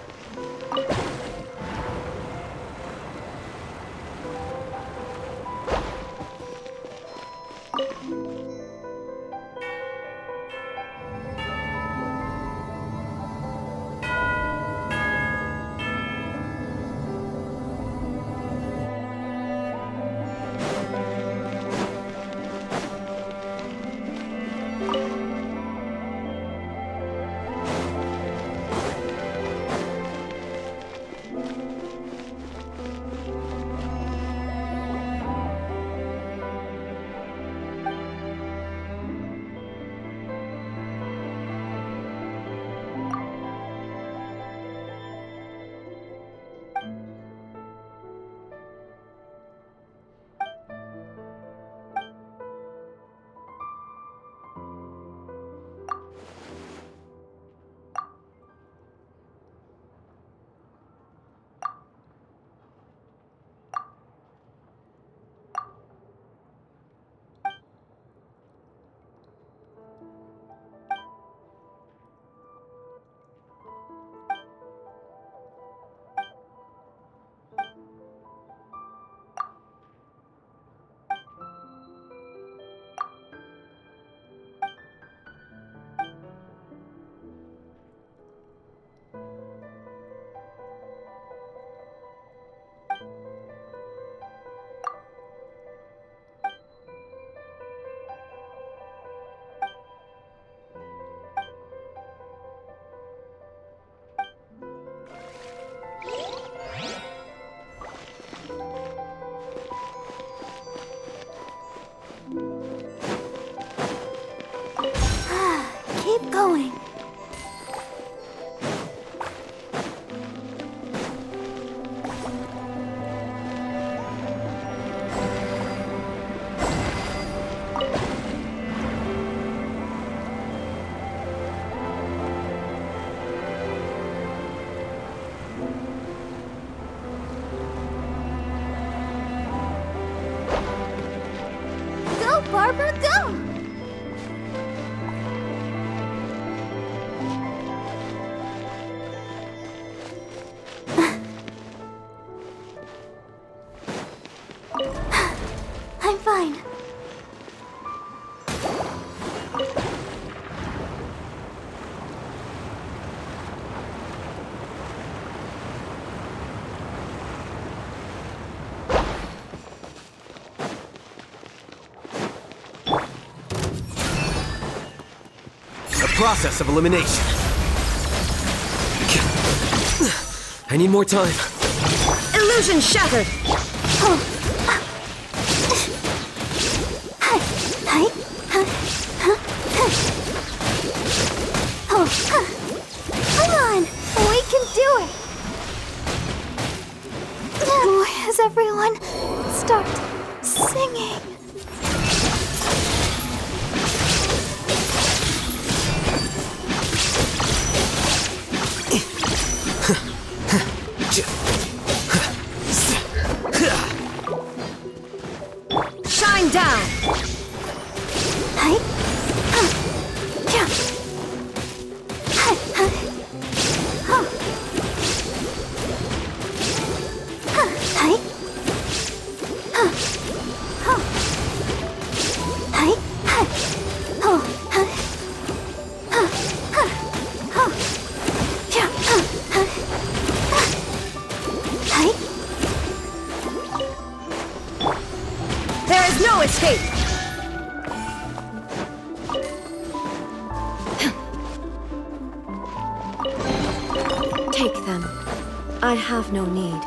going? Go, Barbara, go! I'm fine. A process of elimination. I need more time. Illusion shattered! Come on! We can do it! Why has everyone start singing? Shine down! There is no escape! Take them. I have no need.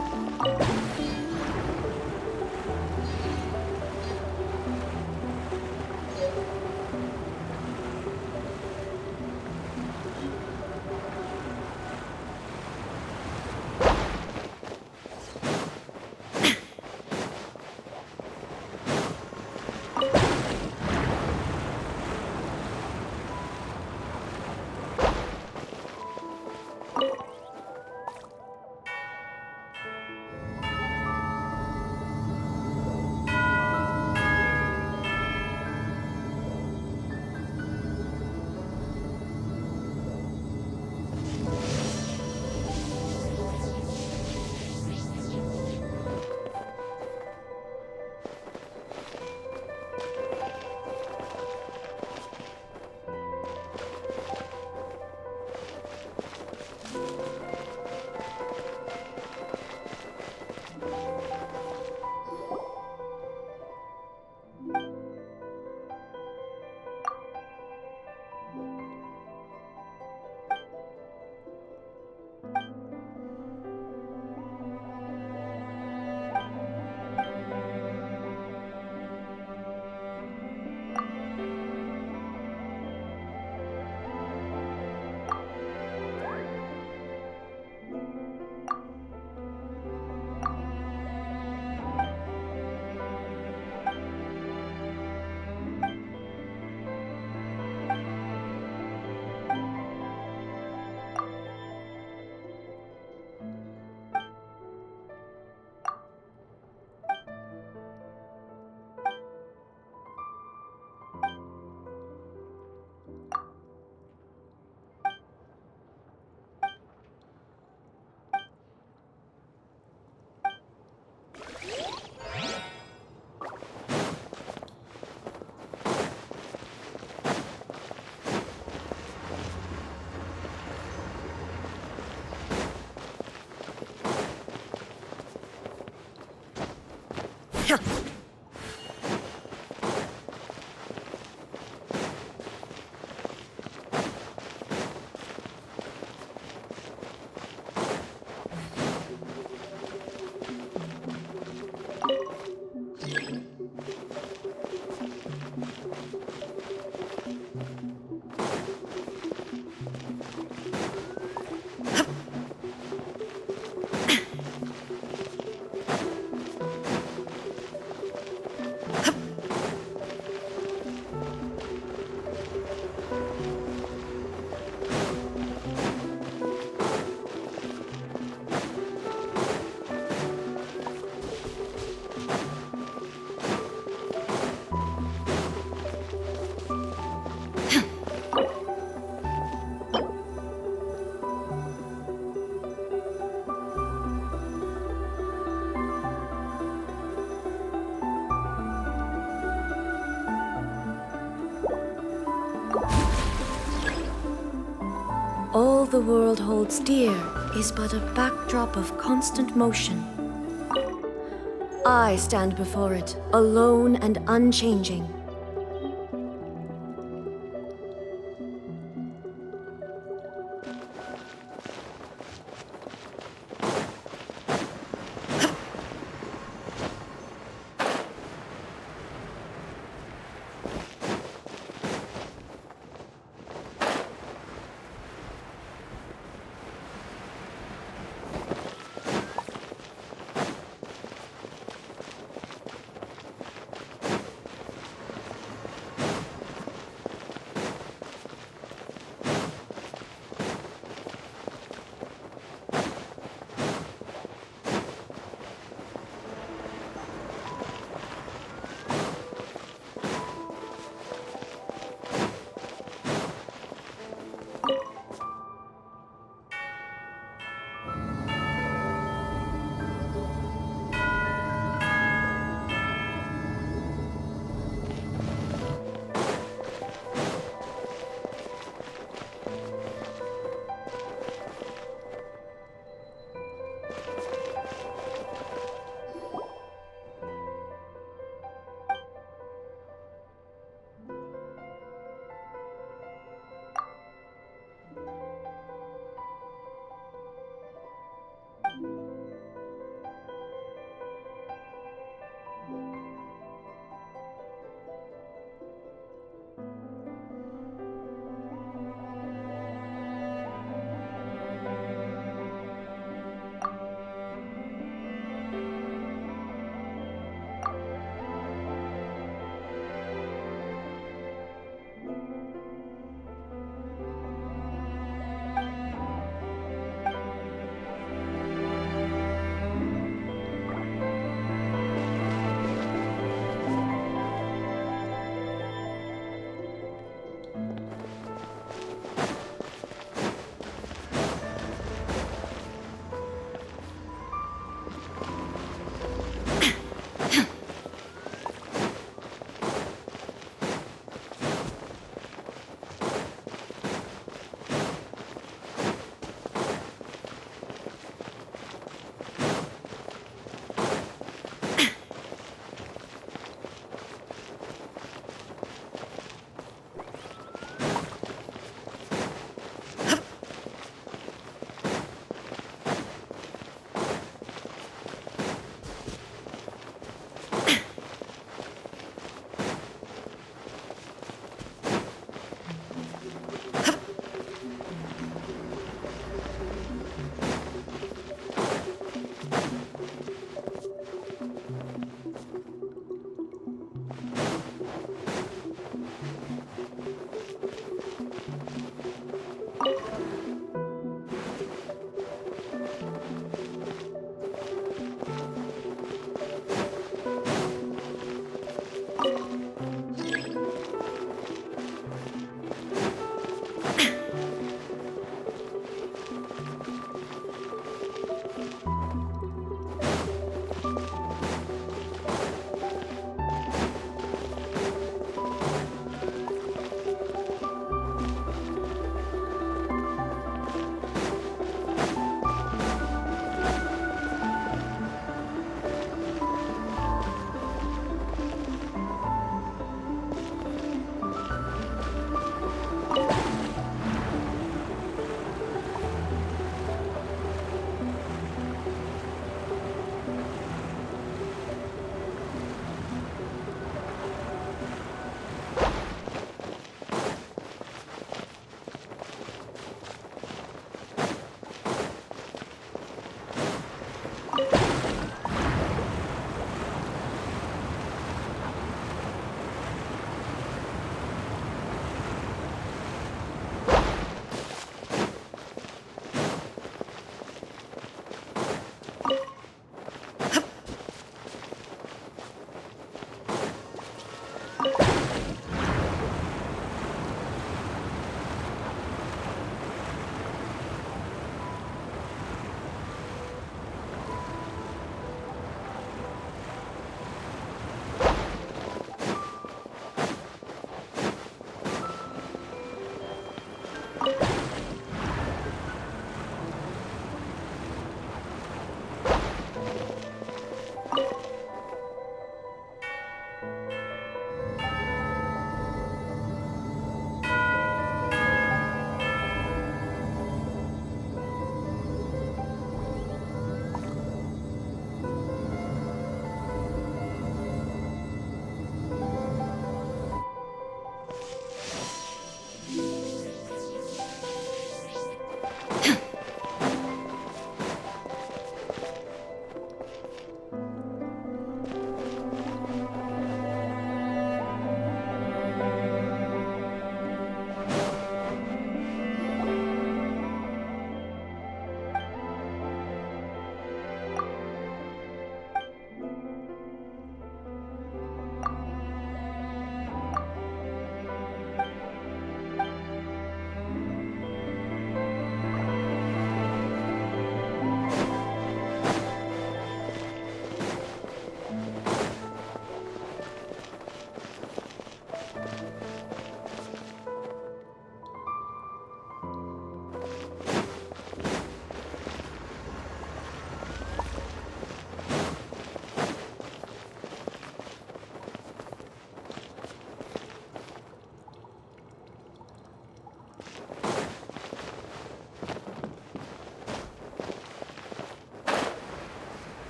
all the world holds dear is but a backdrop of constant motion. I stand before it, alone and unchanging.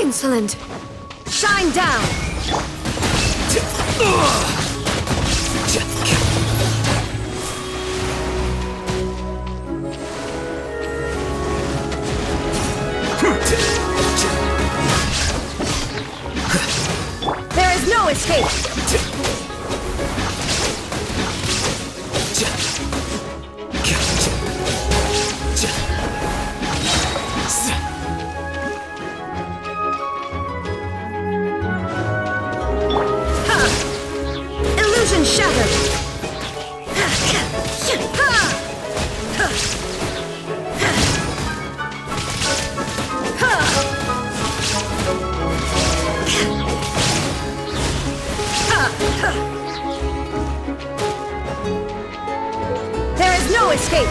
Insolent! Shine down! There is no escape! Illusion shattered! There is no escape!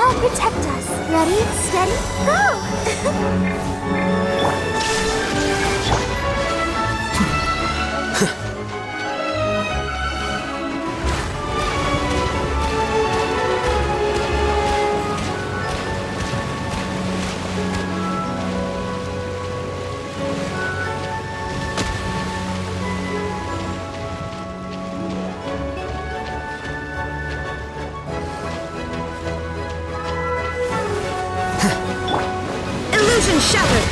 I'll protect us. Ready, steady, go! Illusion shattered!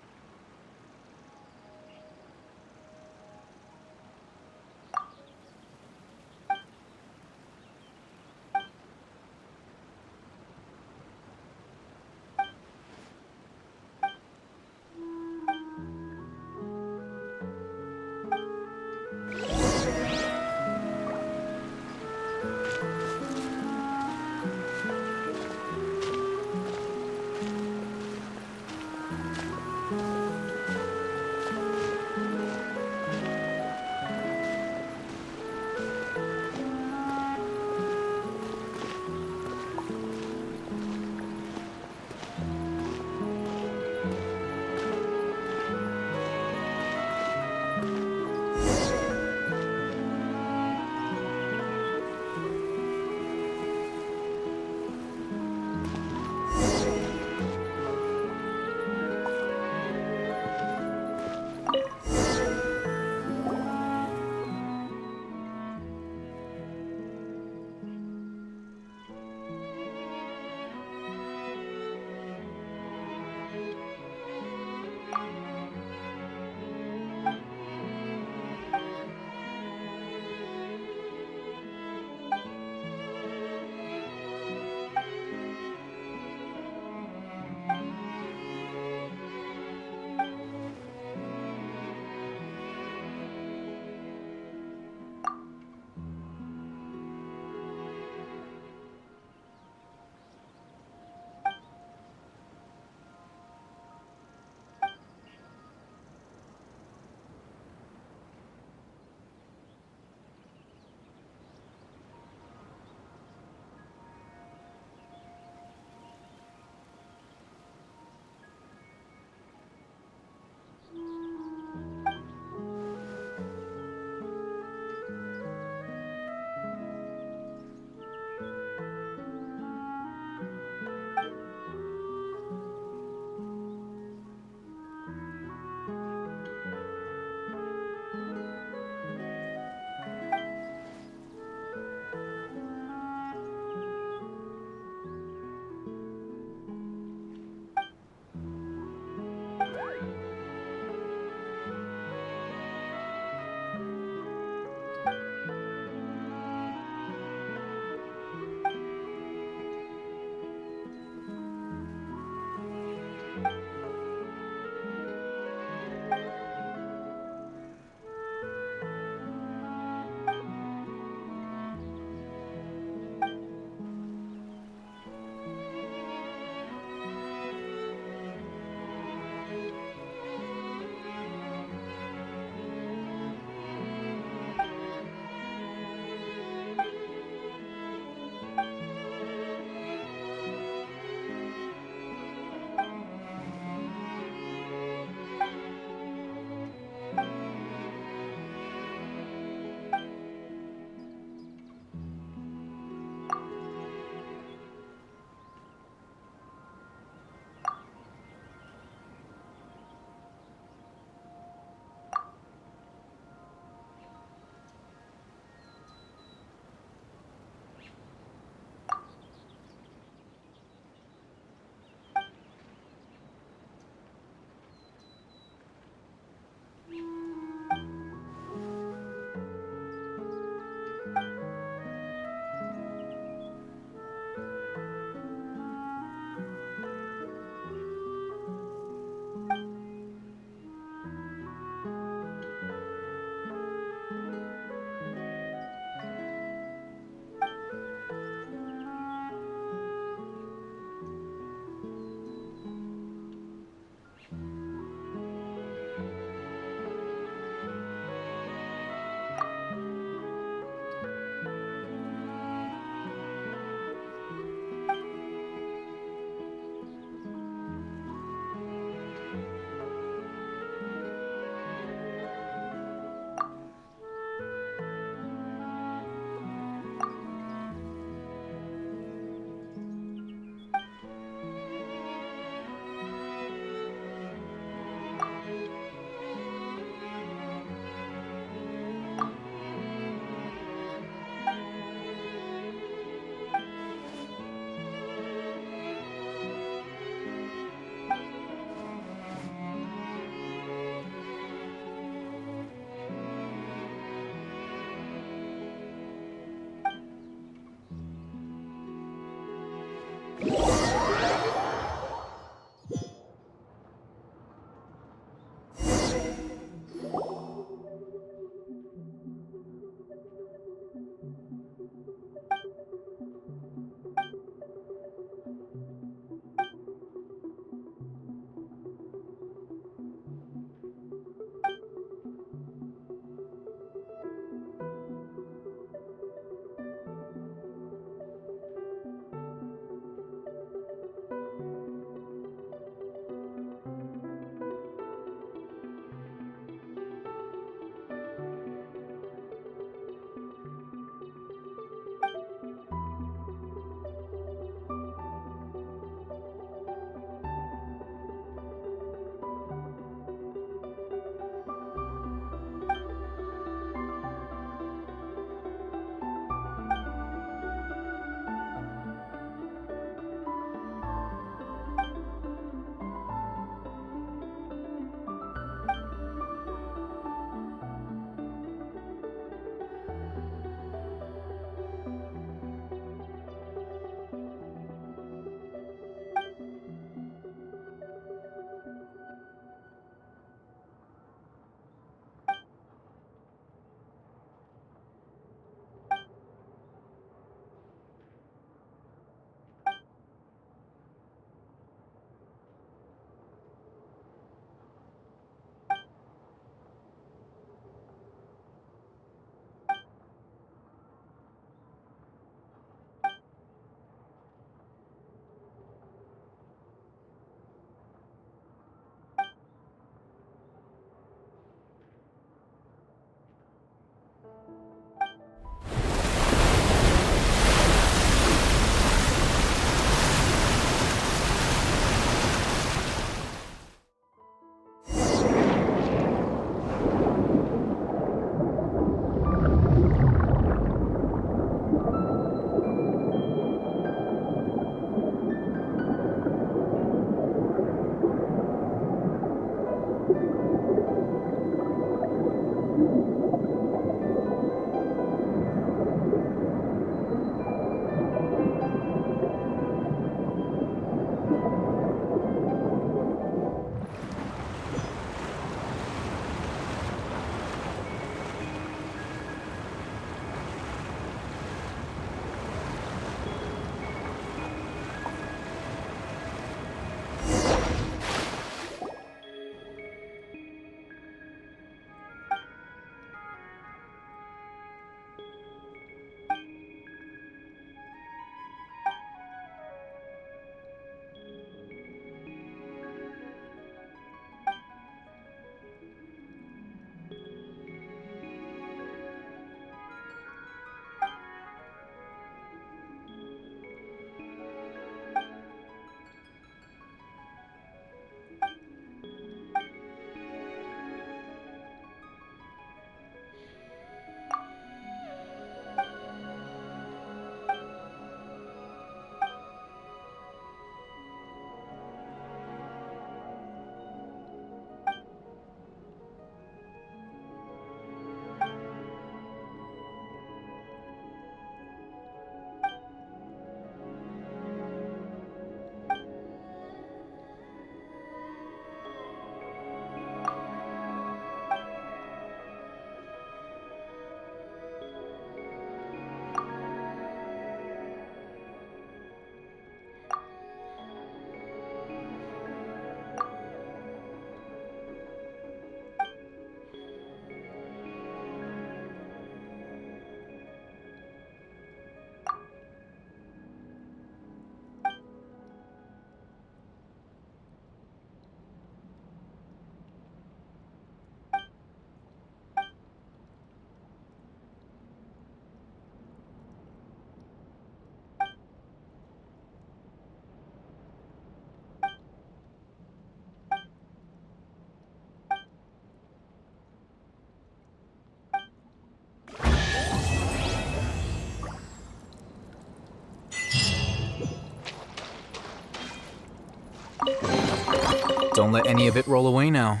Don't let any of it roll away now.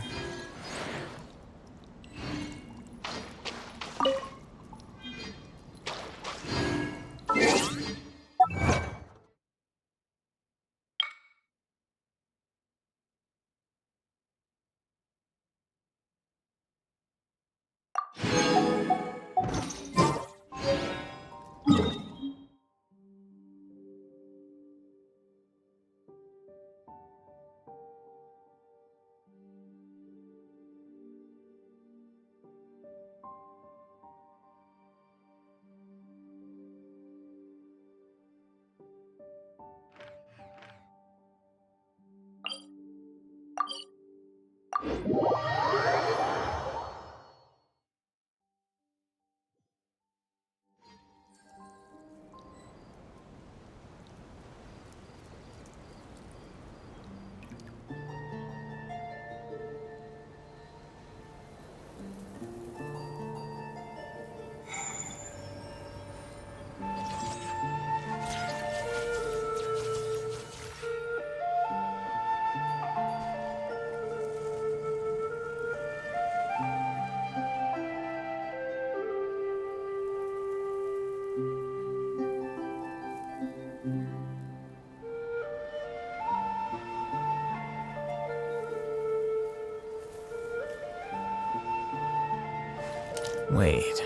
Wait.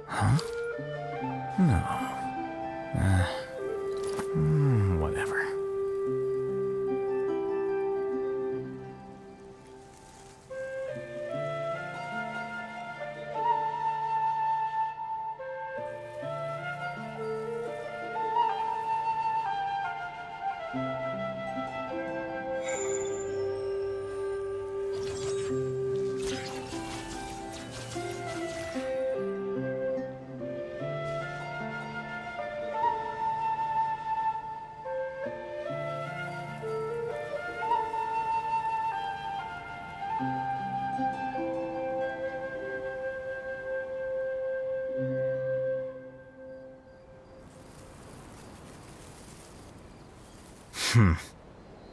Huh? No. Whatever.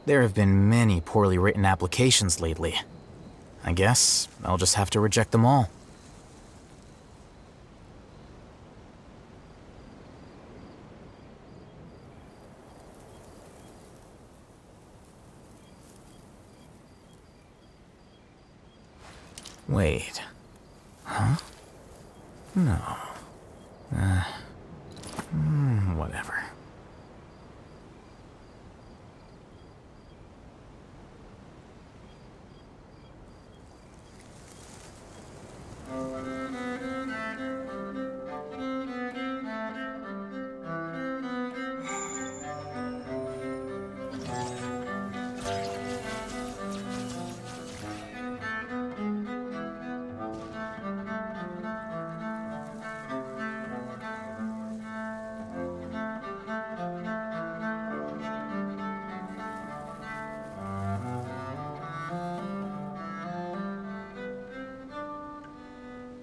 There have been many poorly written applications lately. I guess I'll just have to reject them all. Wait. Huh? No. Whatever.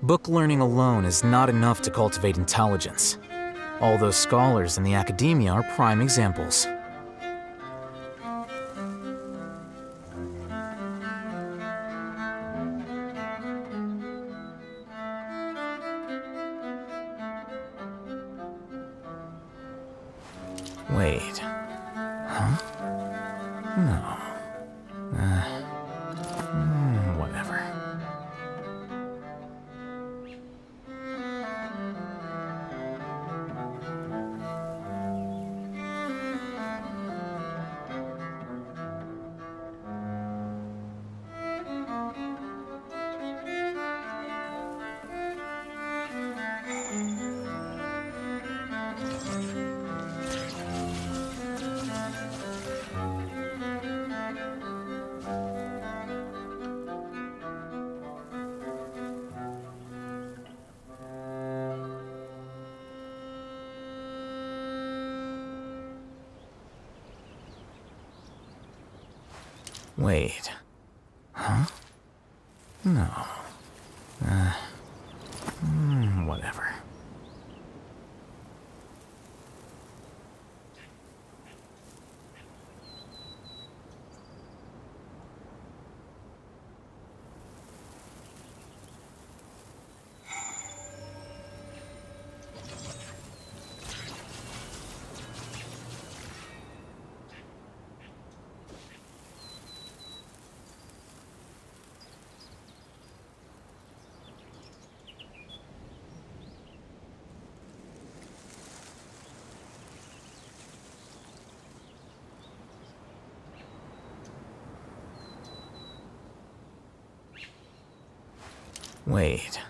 Book learning alone is not enough to cultivate intelligence. All those scholars in the academia are prime examples. Wait. Huh? No. Whatever. Wait. Huh? No. Whatever. Wait.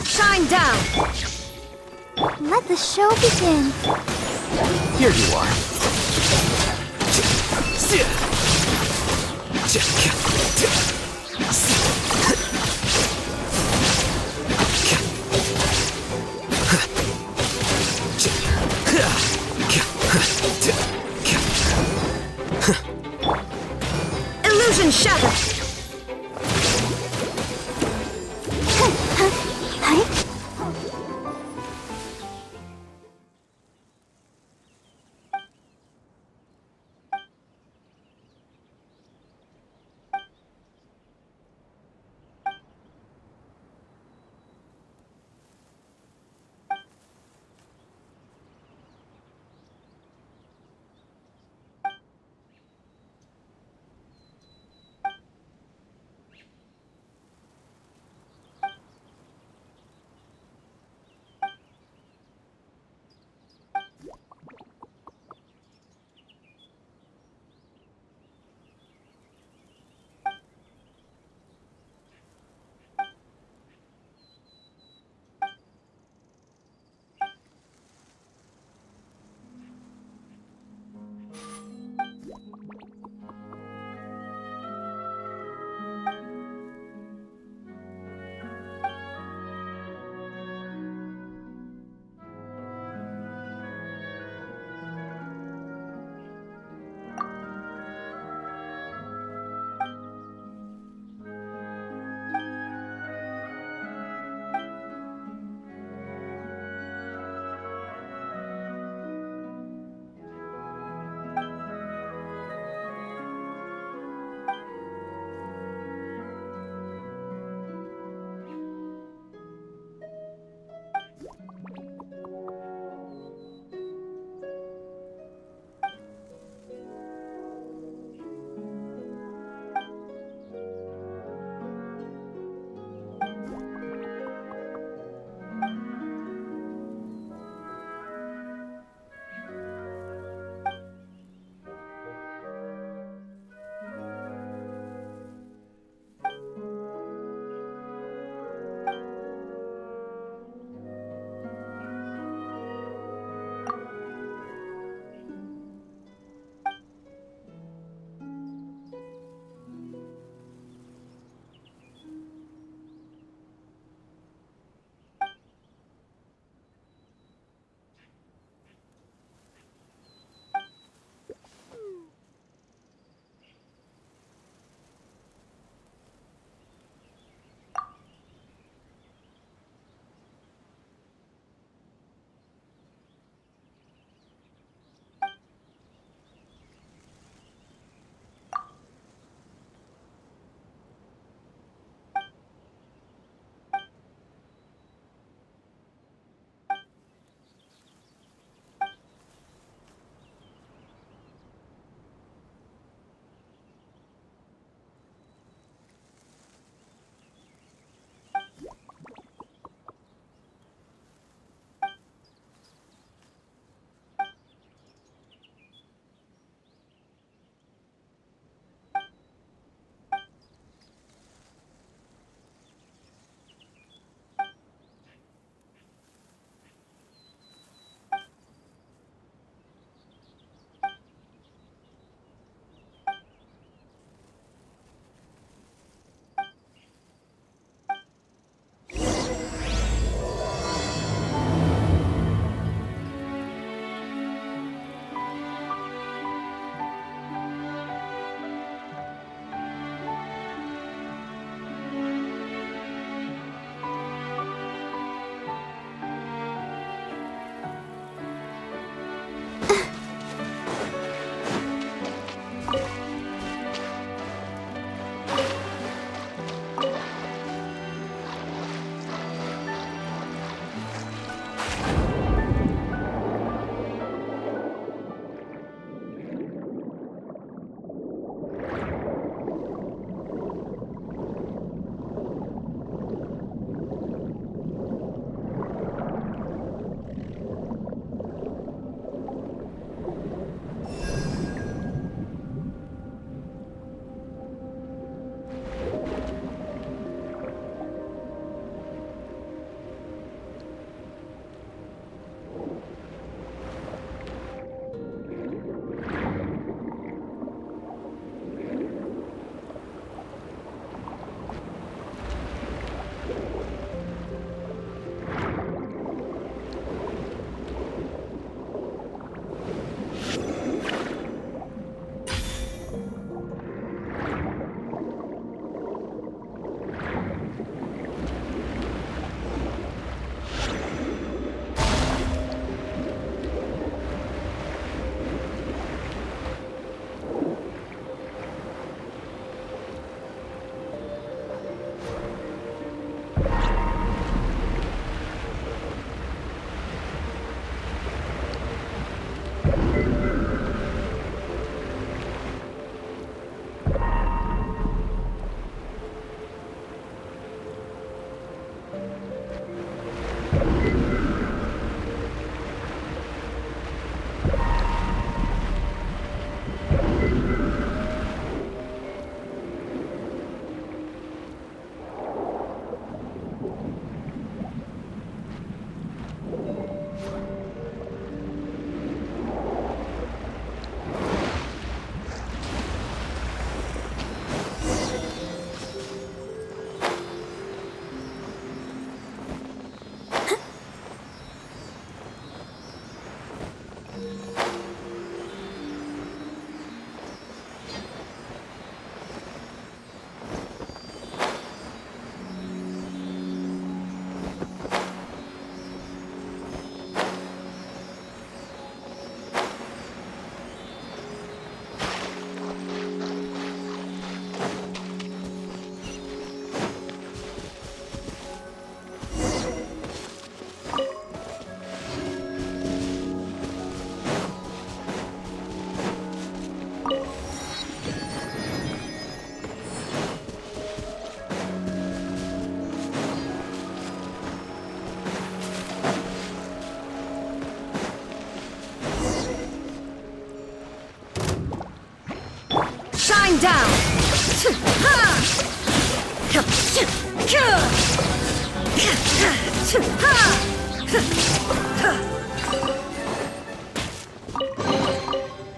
Shine down! Let the show begin. Here you are. Illusion shattered!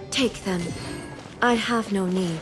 Take them. I have no need.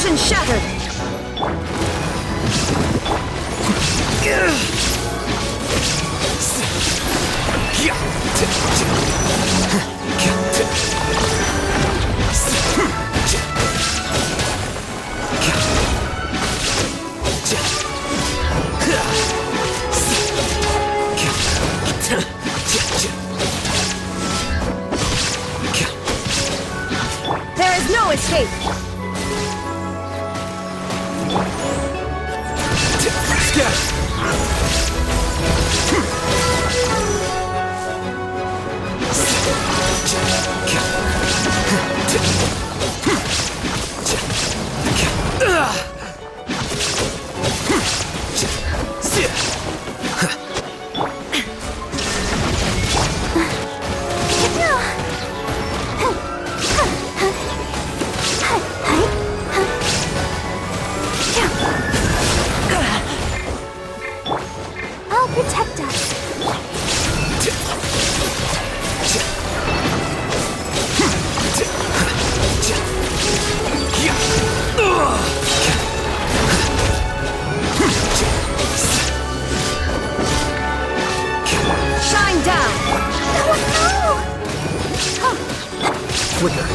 Illusion shattered! There is no escape! I'll protect us. Shine down! Flicker.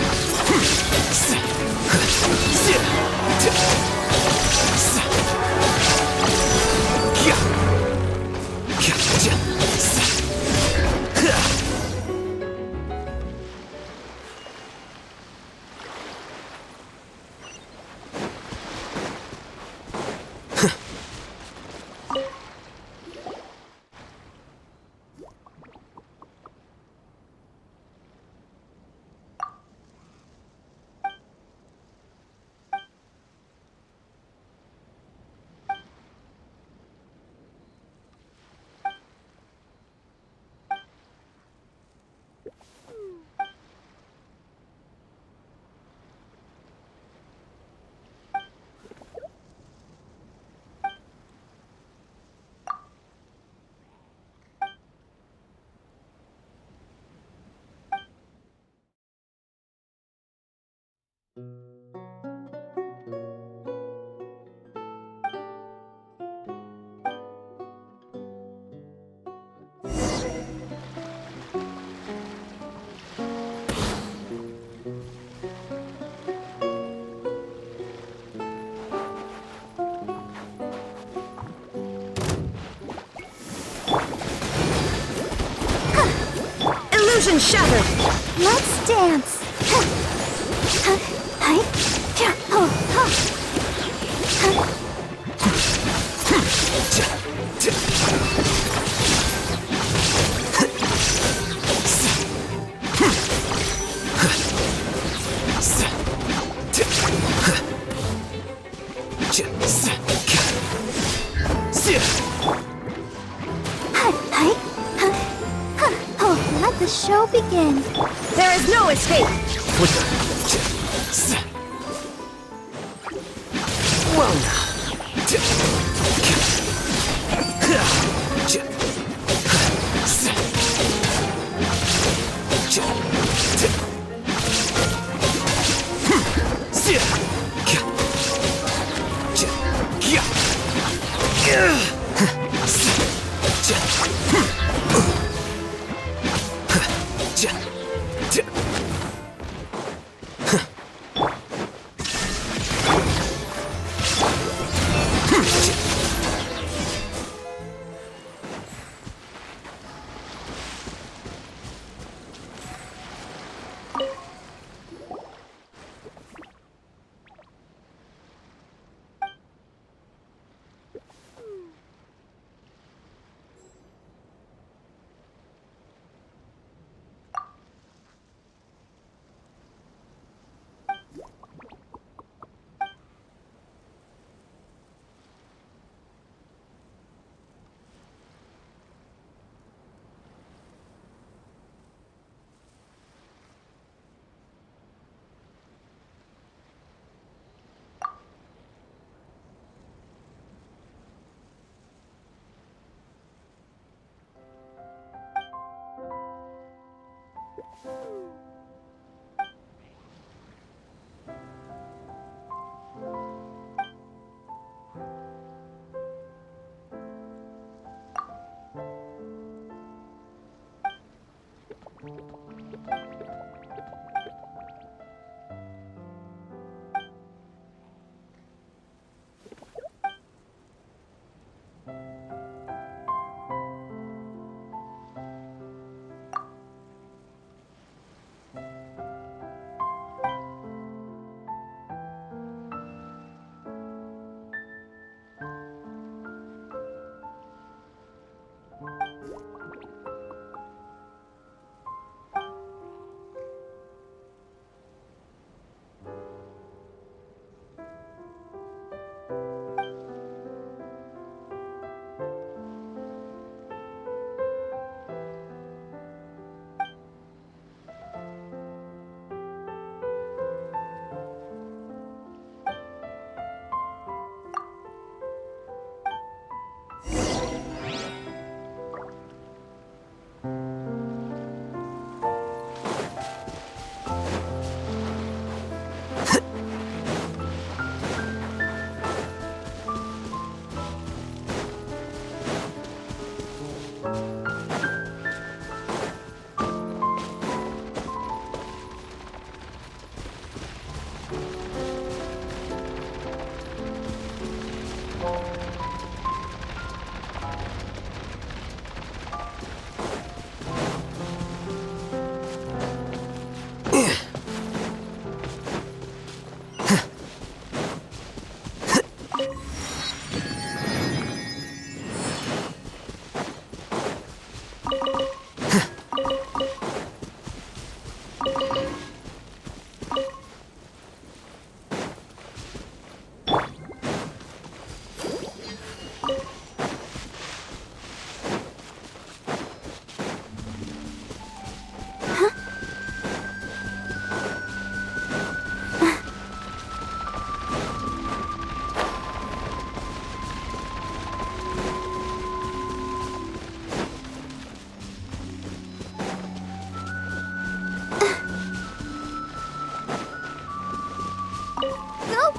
Illusion shattered! Let's dance. Let the show begin. There is no escape! Well now.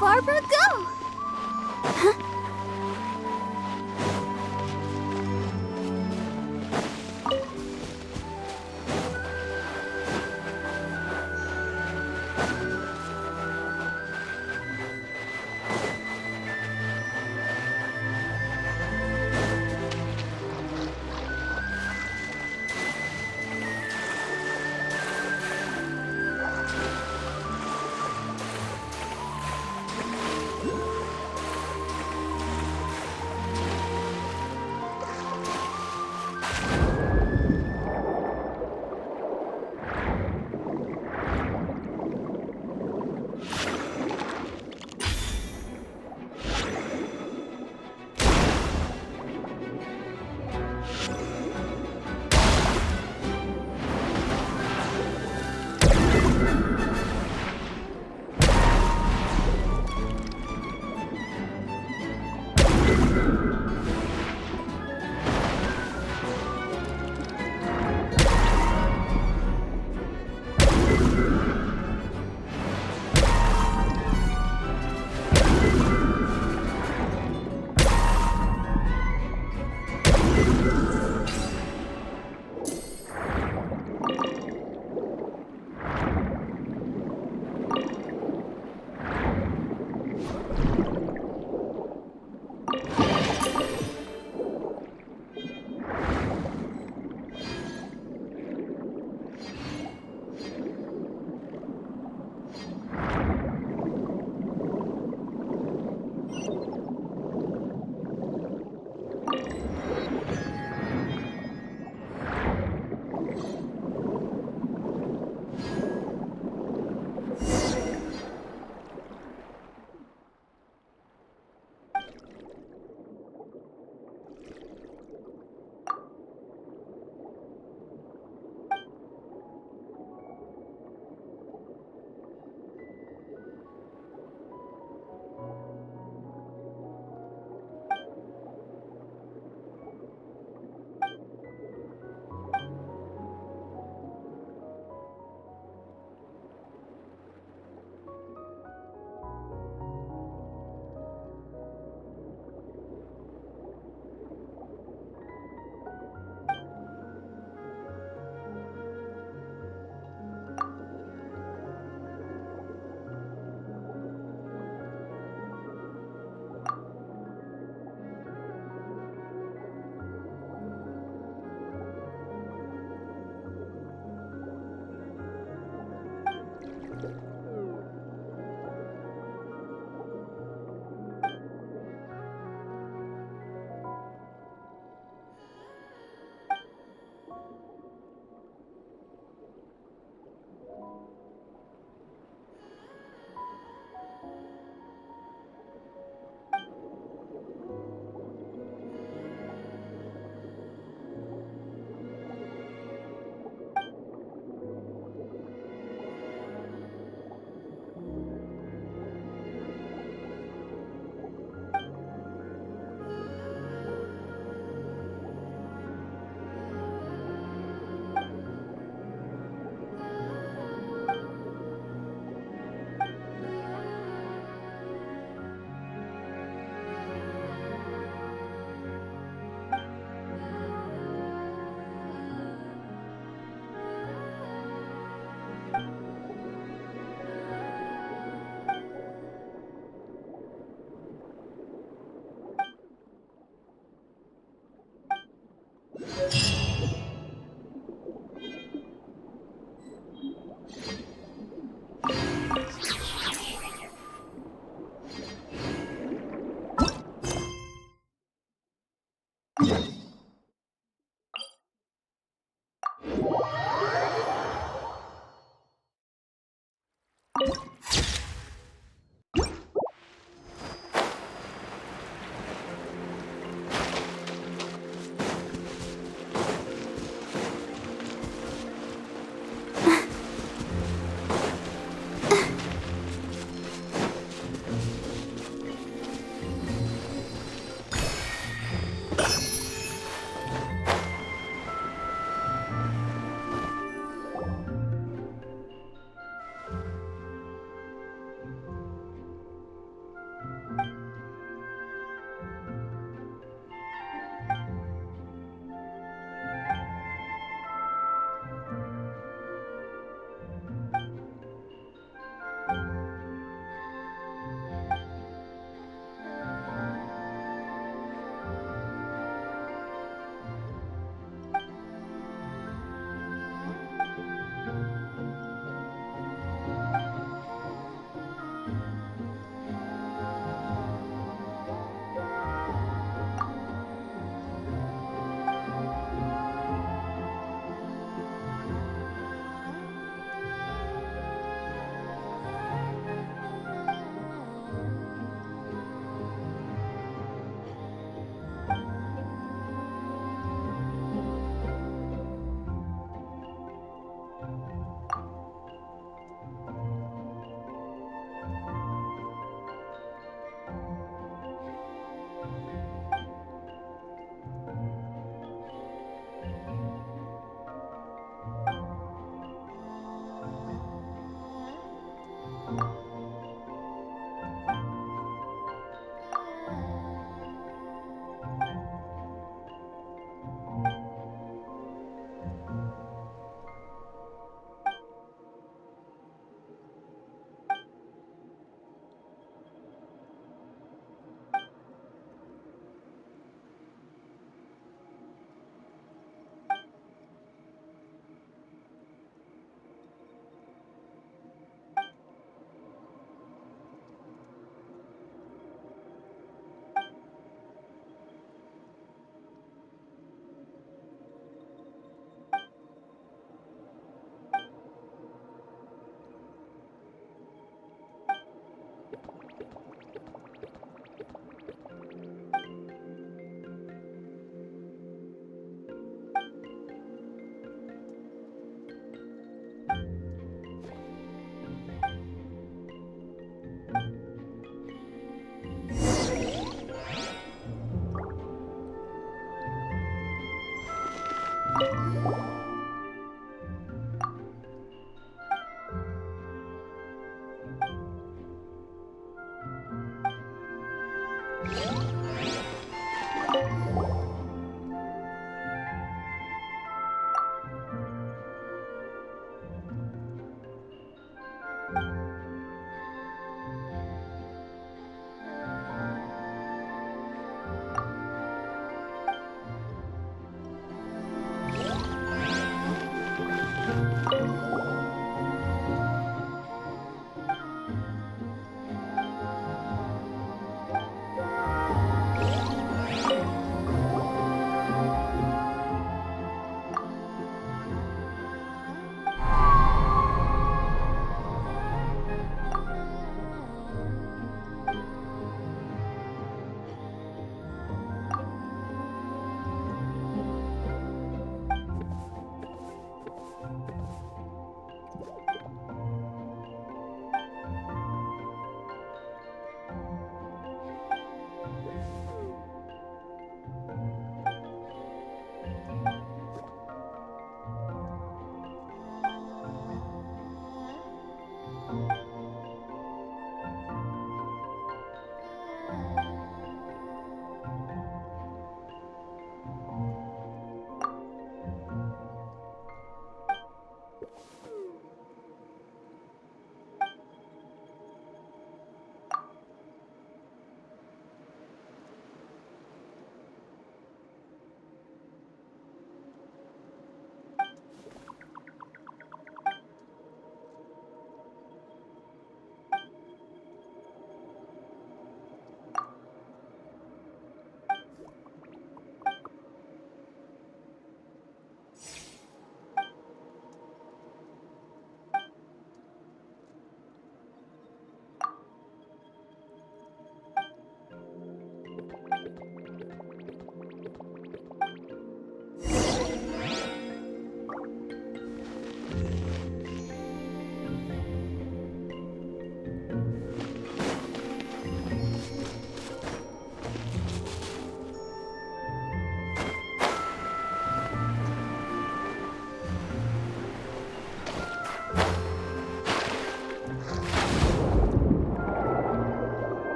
Barbara, go!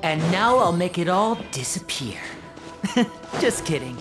And now I'll make it all disappear. Just kidding.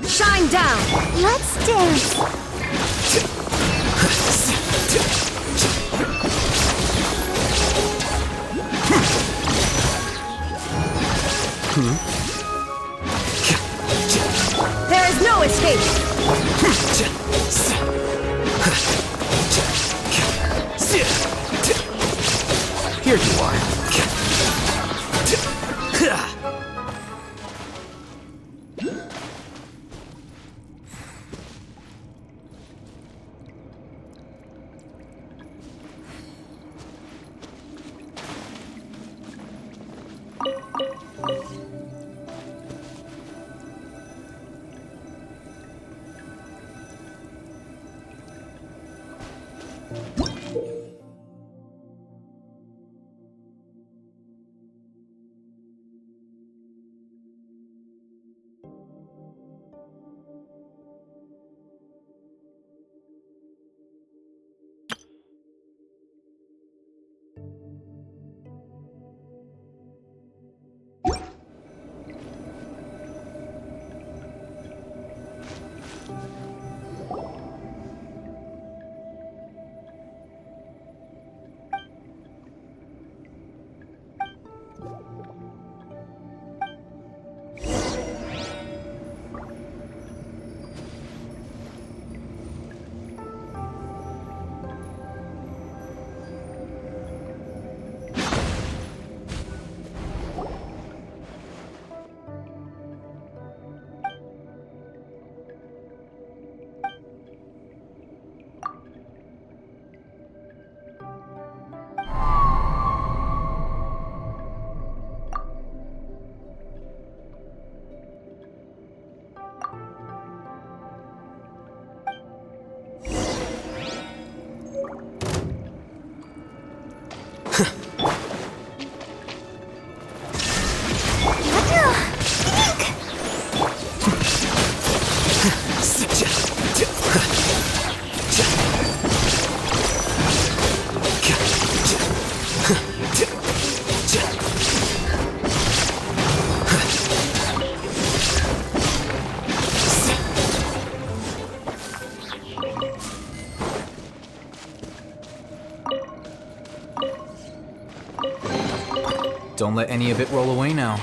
Shine down! Let's dance! There is no escape! Here you are. Don't let any of it roll away now.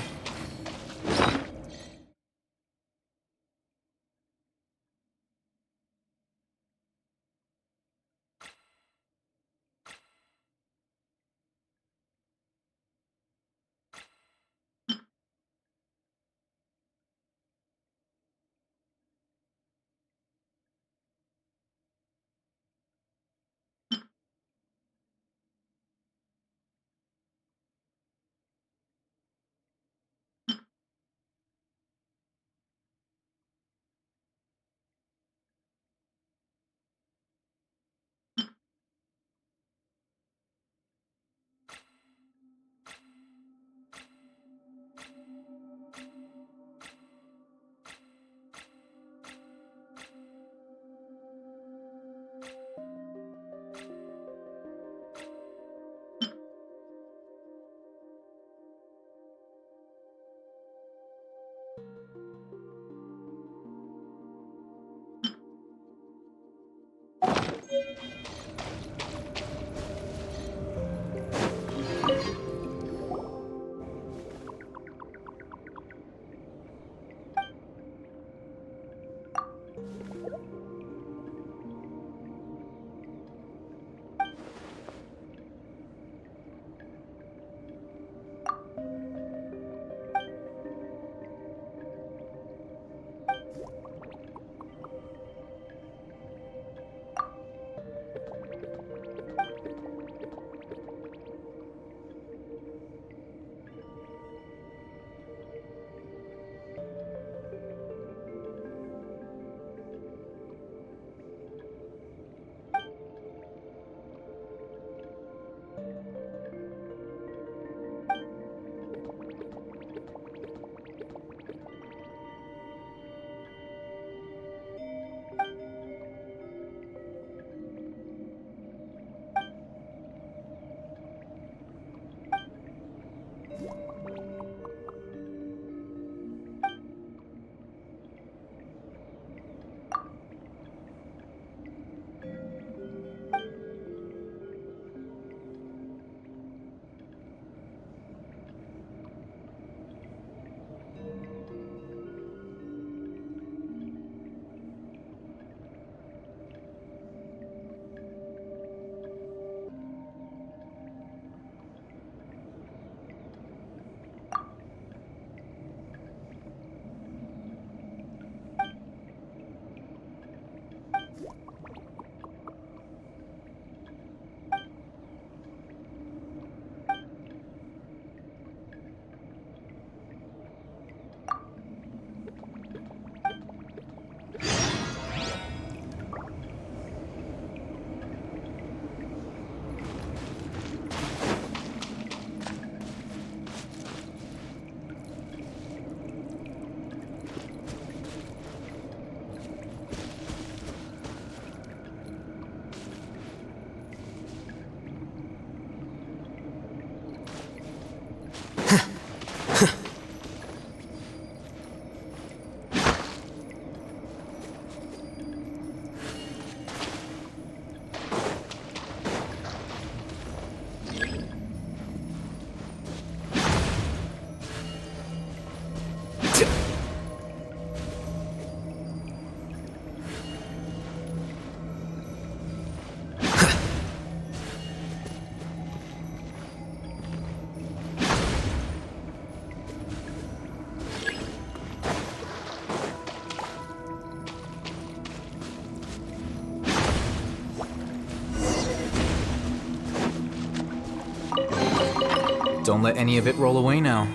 Don't let any of it roll away now.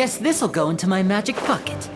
Guess this'll go into my magic bucket.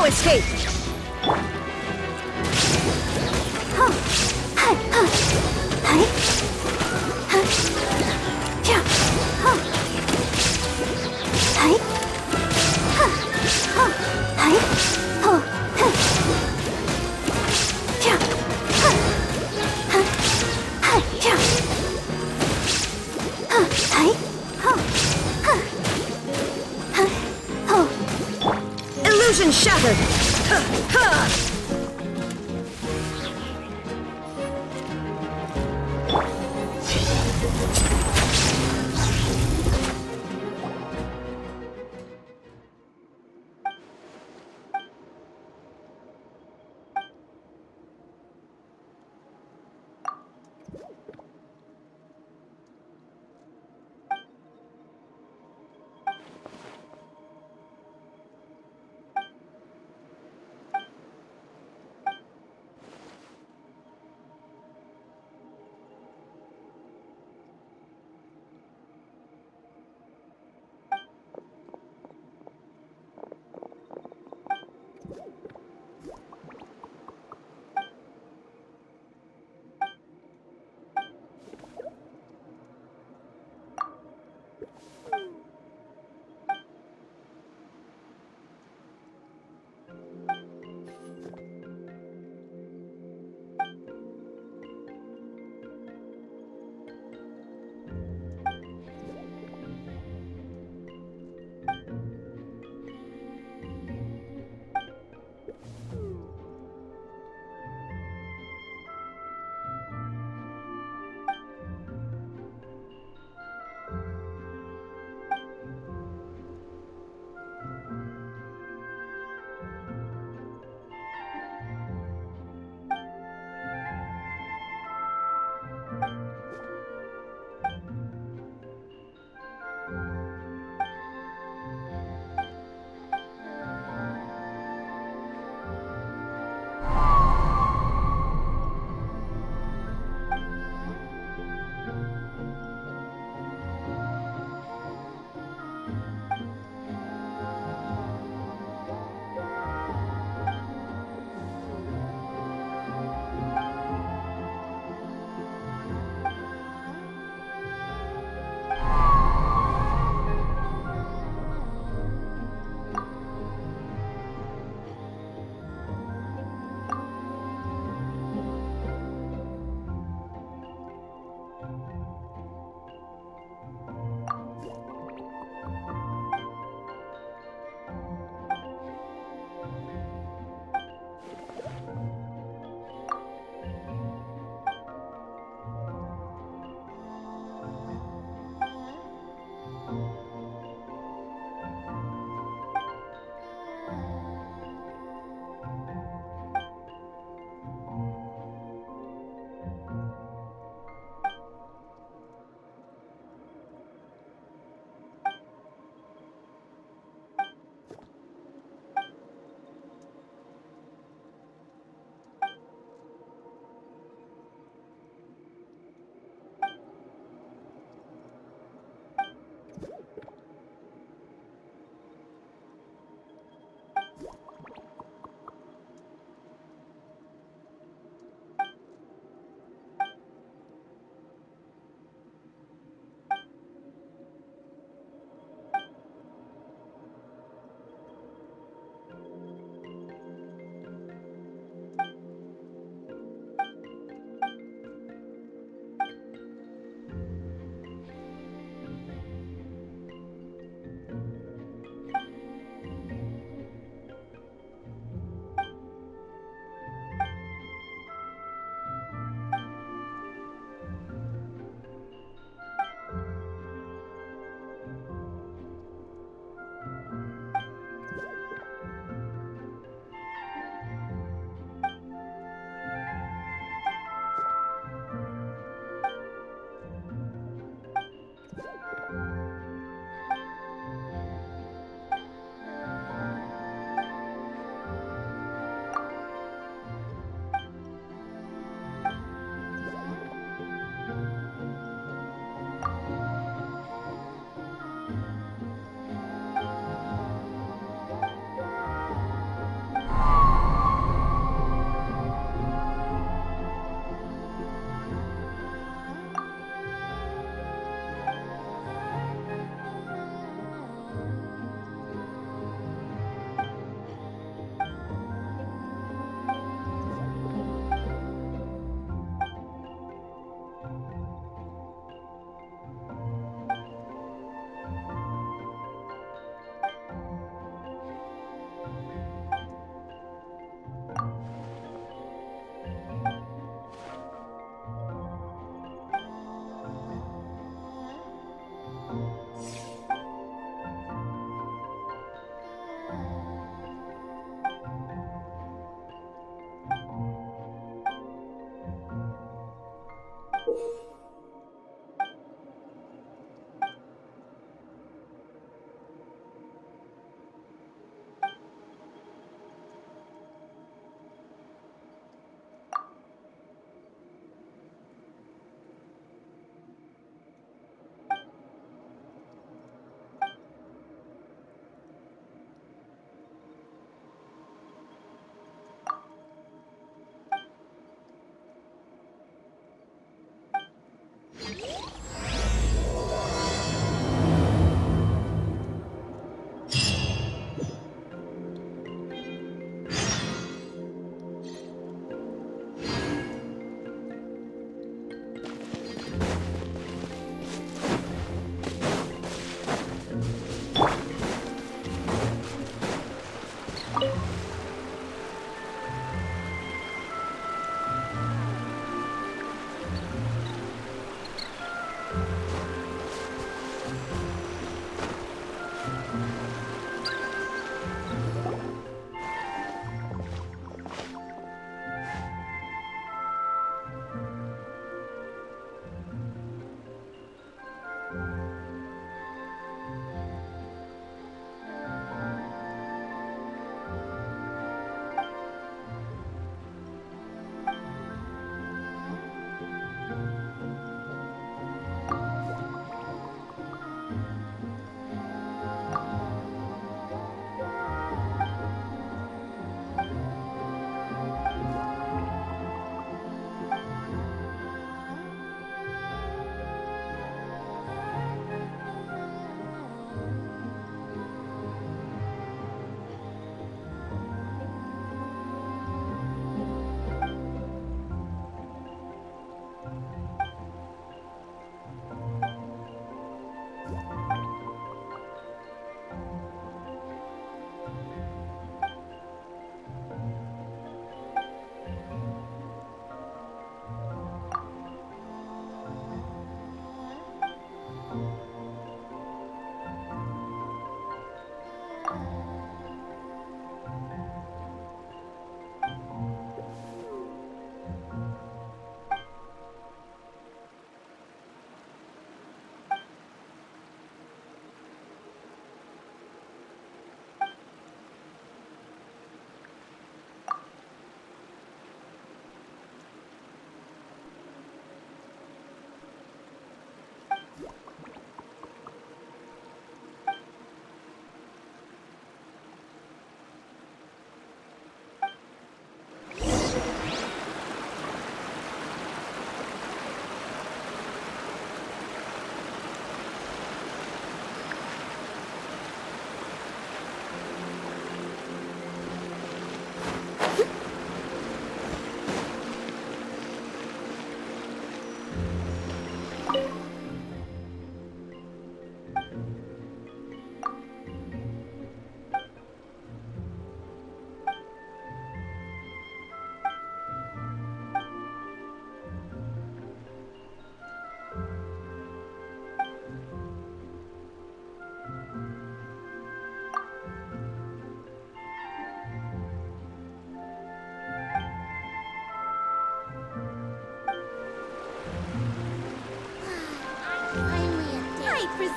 escape! Illusion shattered!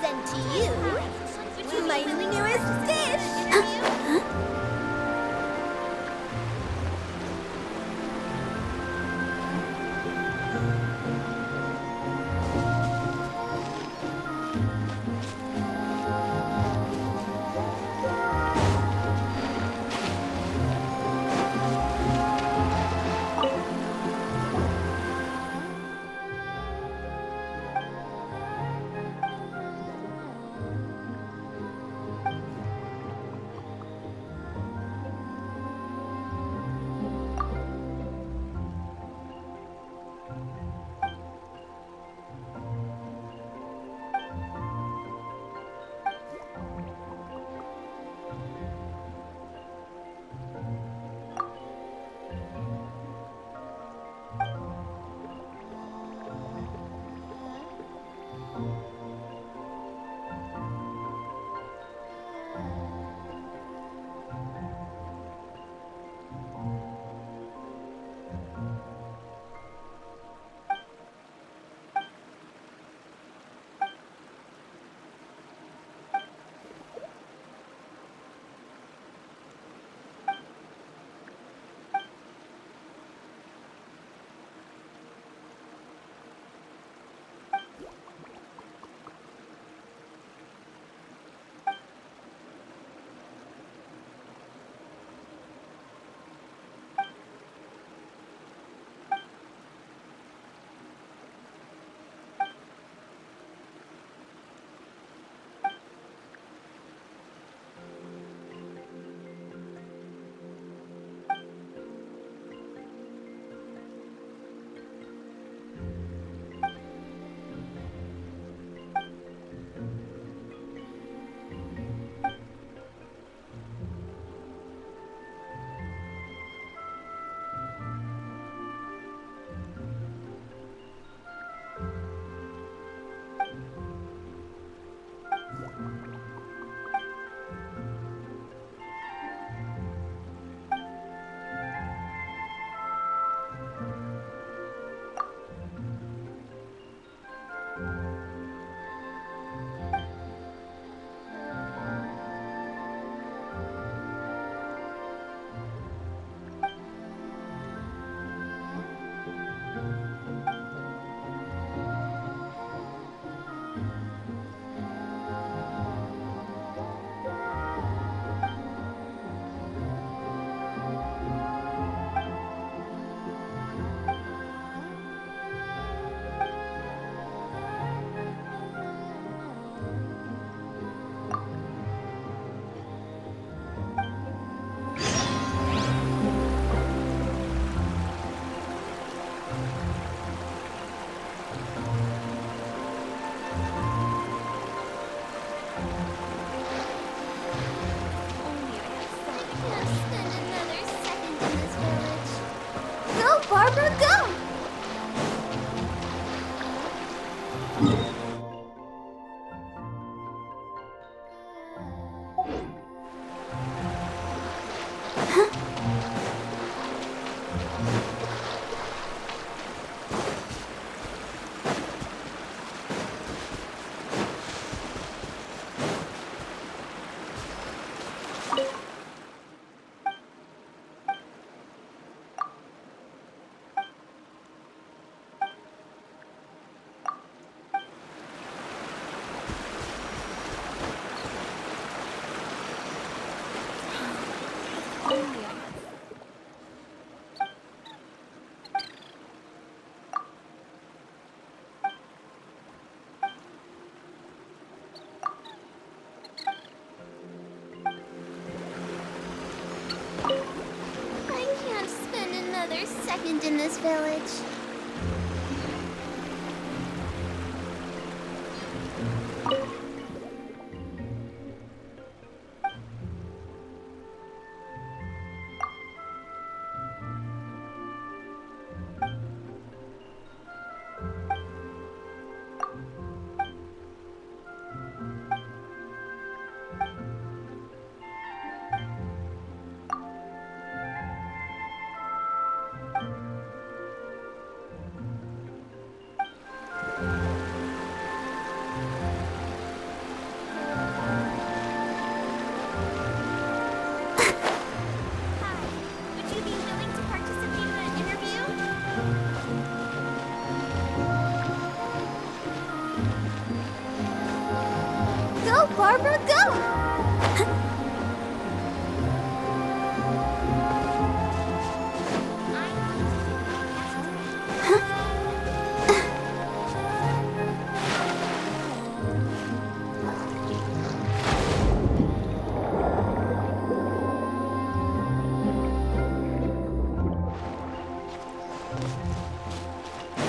present to you my newest dish! Barbara, go! I can't spend another second in this village. Barbara, go!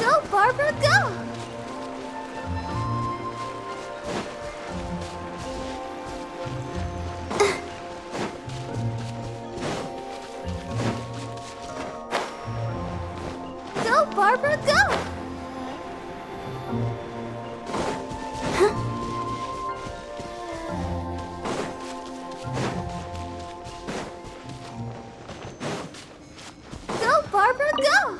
Go, Barbara, go! Go, Barbara, go! Go, Barbara, go!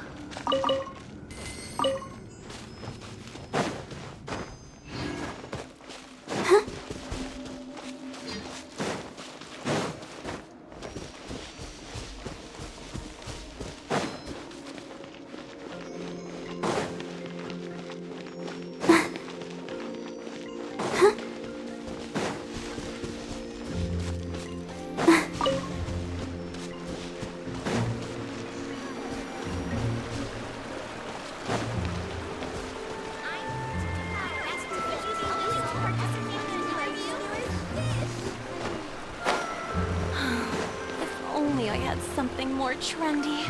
If only I had something more trendy.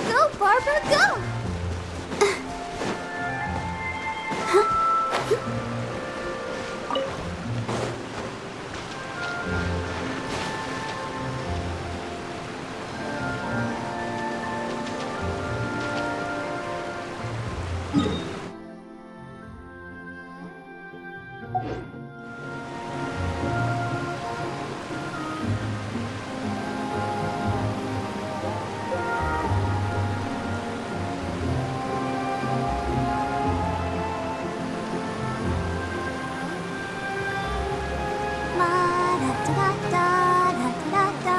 Go, Barbara, go!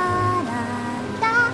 La-da-da-da-da-da-da-da.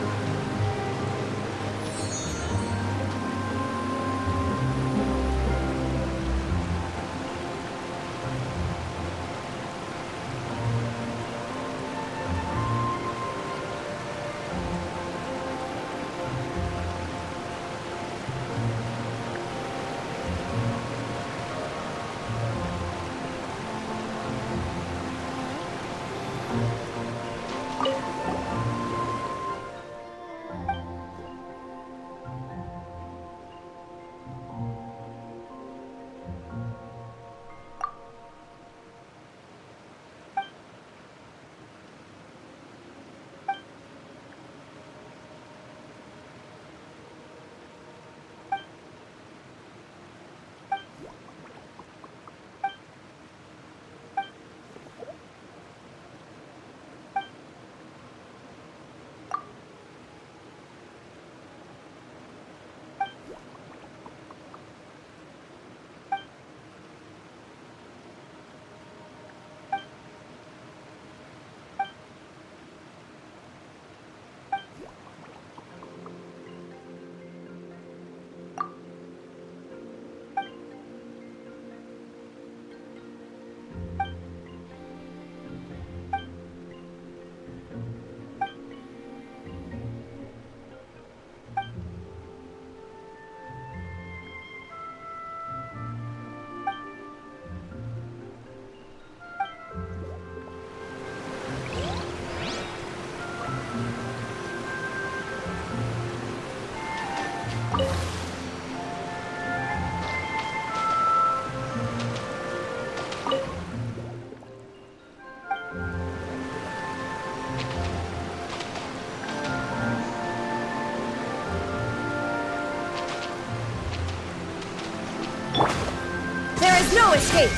There is no escape!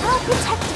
I'll protect you.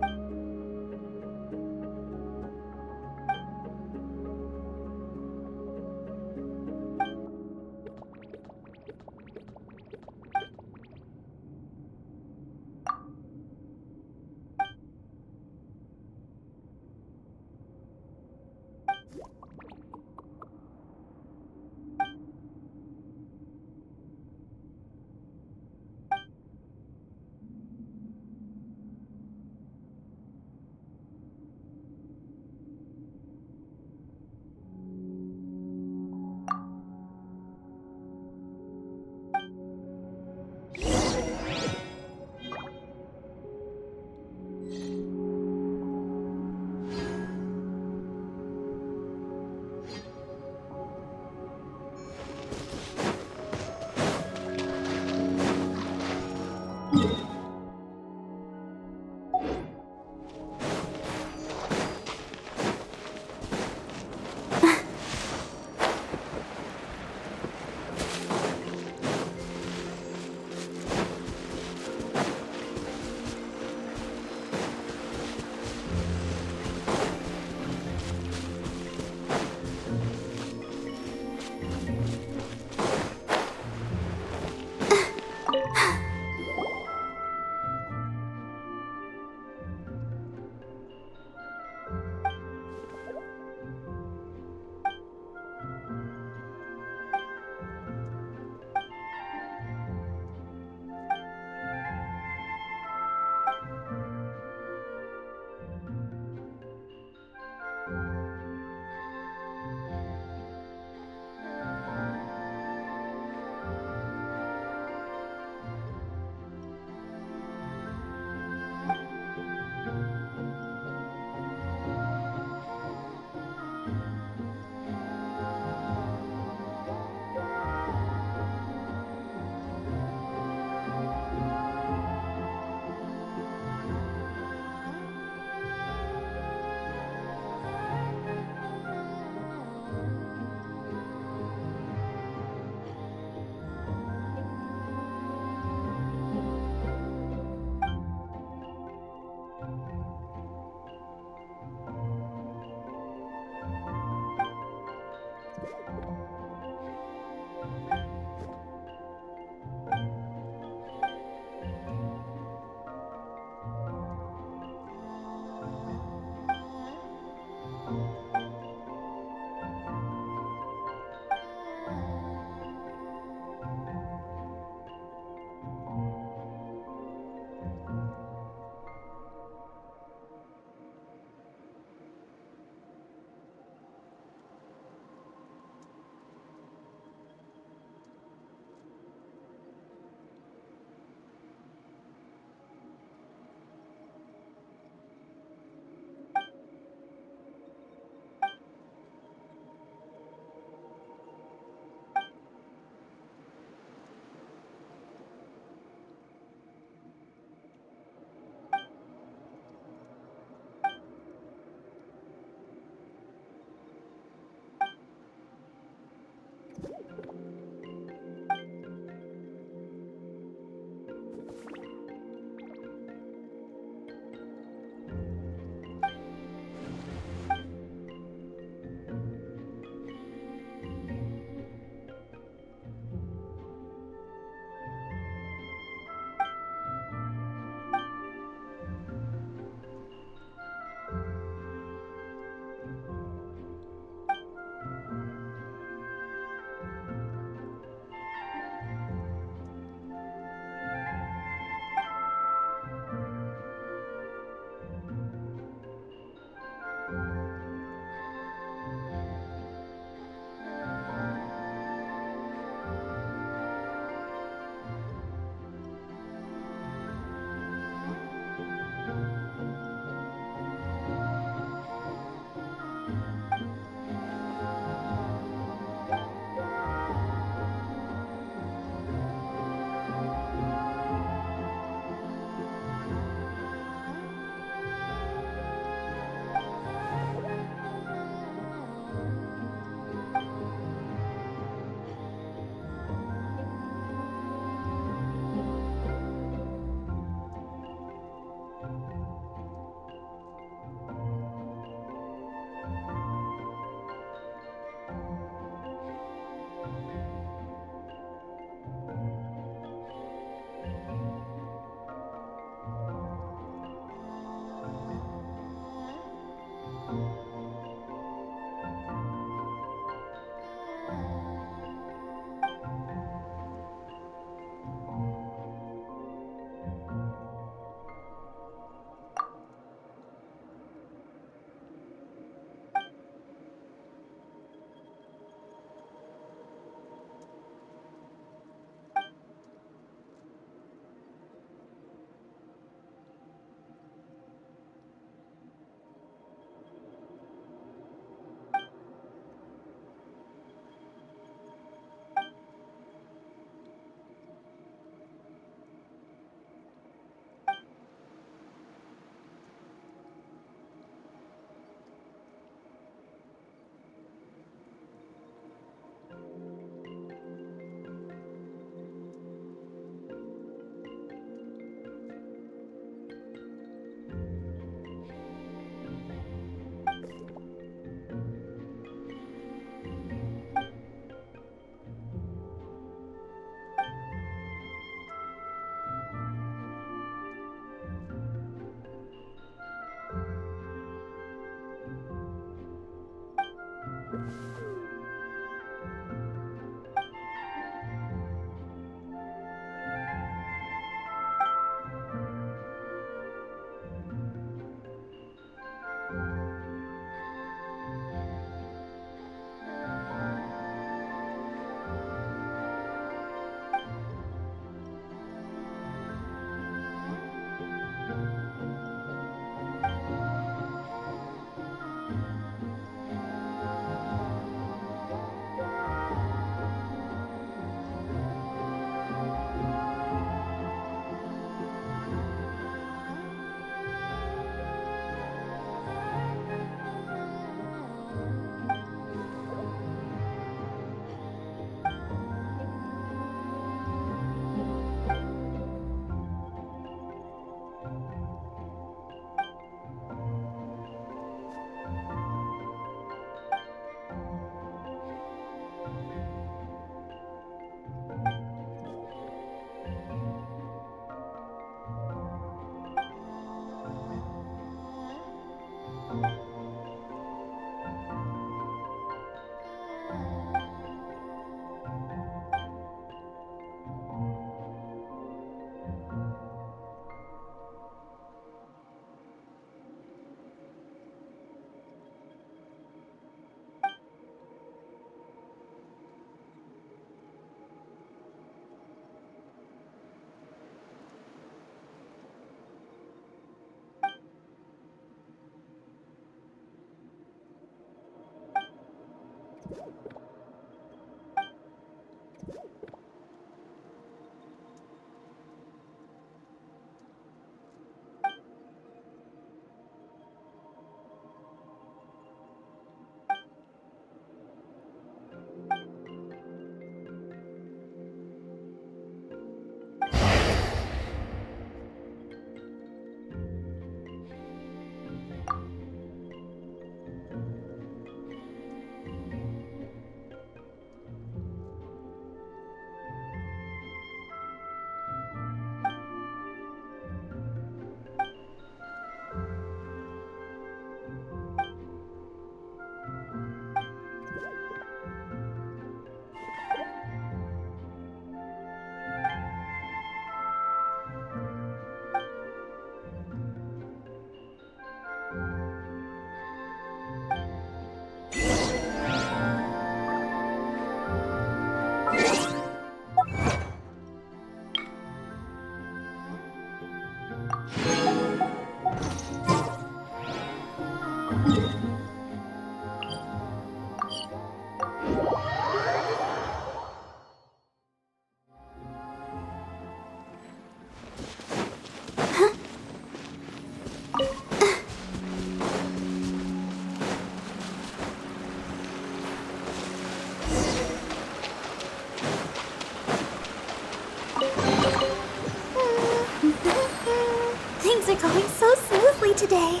Things are going so smoothly today.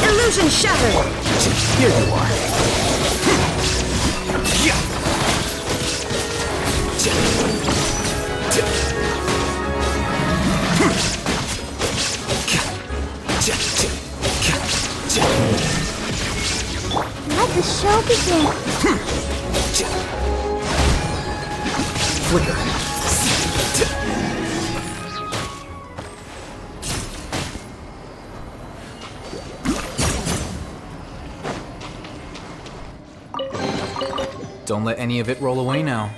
Illusion shattered! Here you are. Let the show begin. Flicker. Don't let any of it roll away now.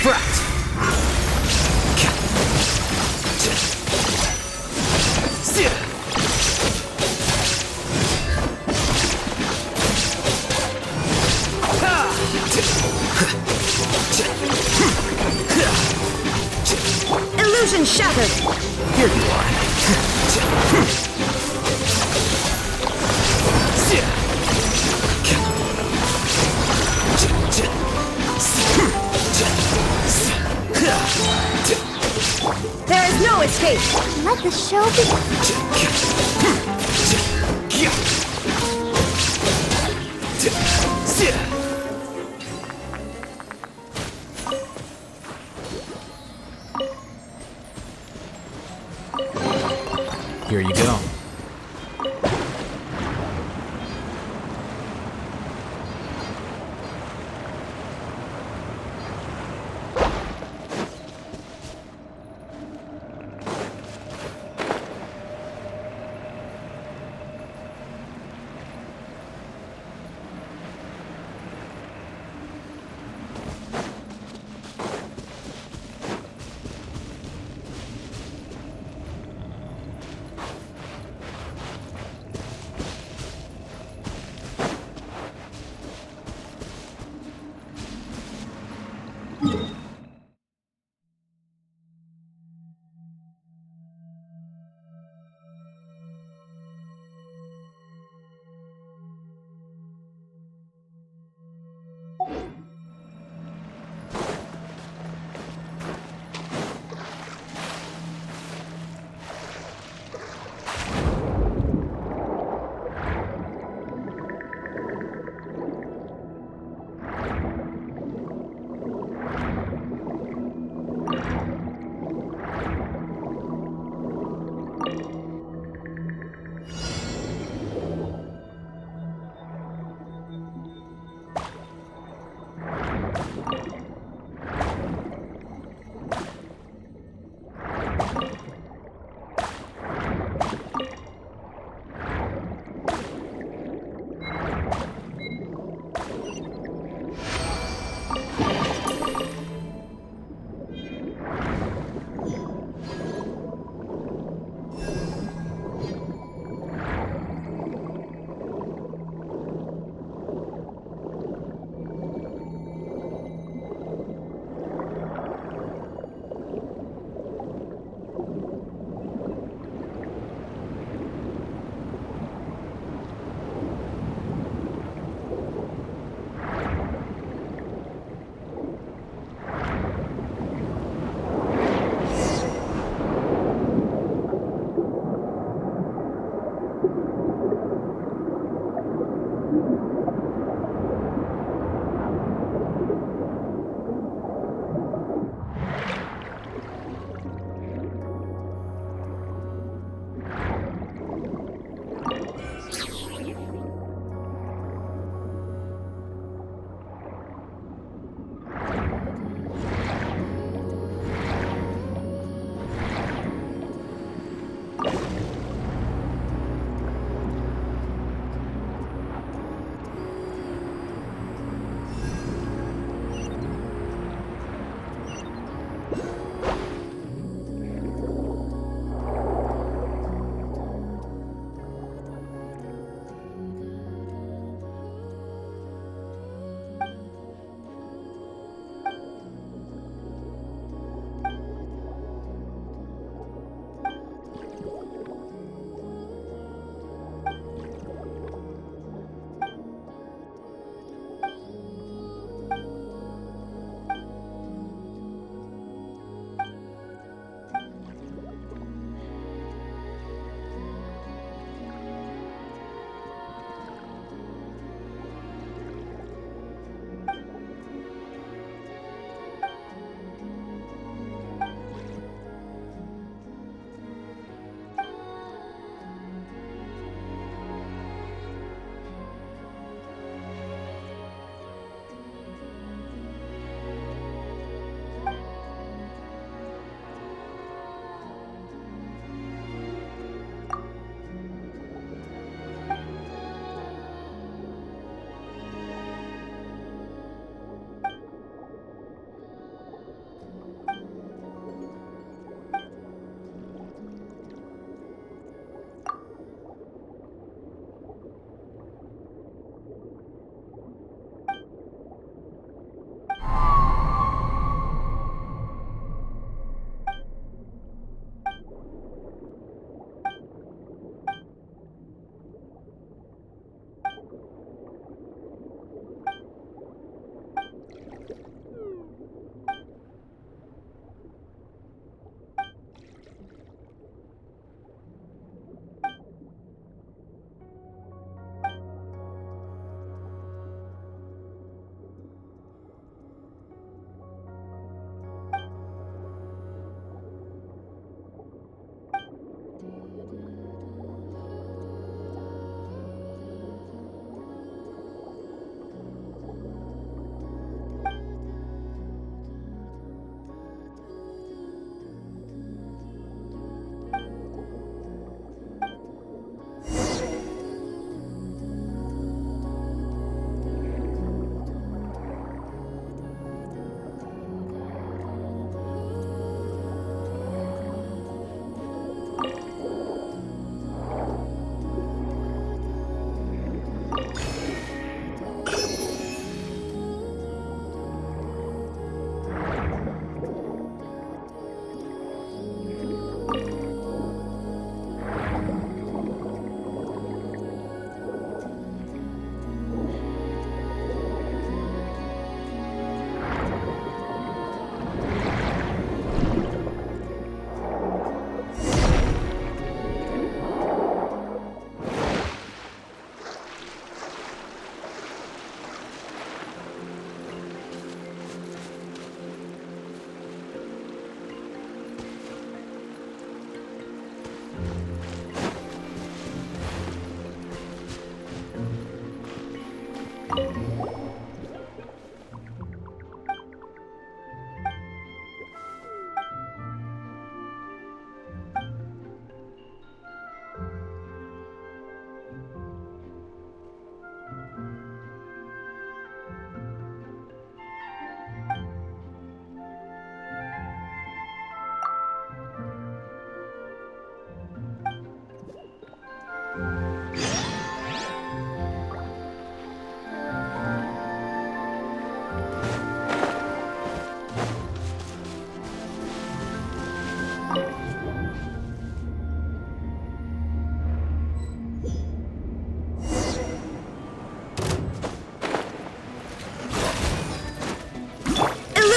Brat! Illusion shattered! Here you are. There is no escape! Let the show begin. Here you go.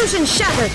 Illusion shattered!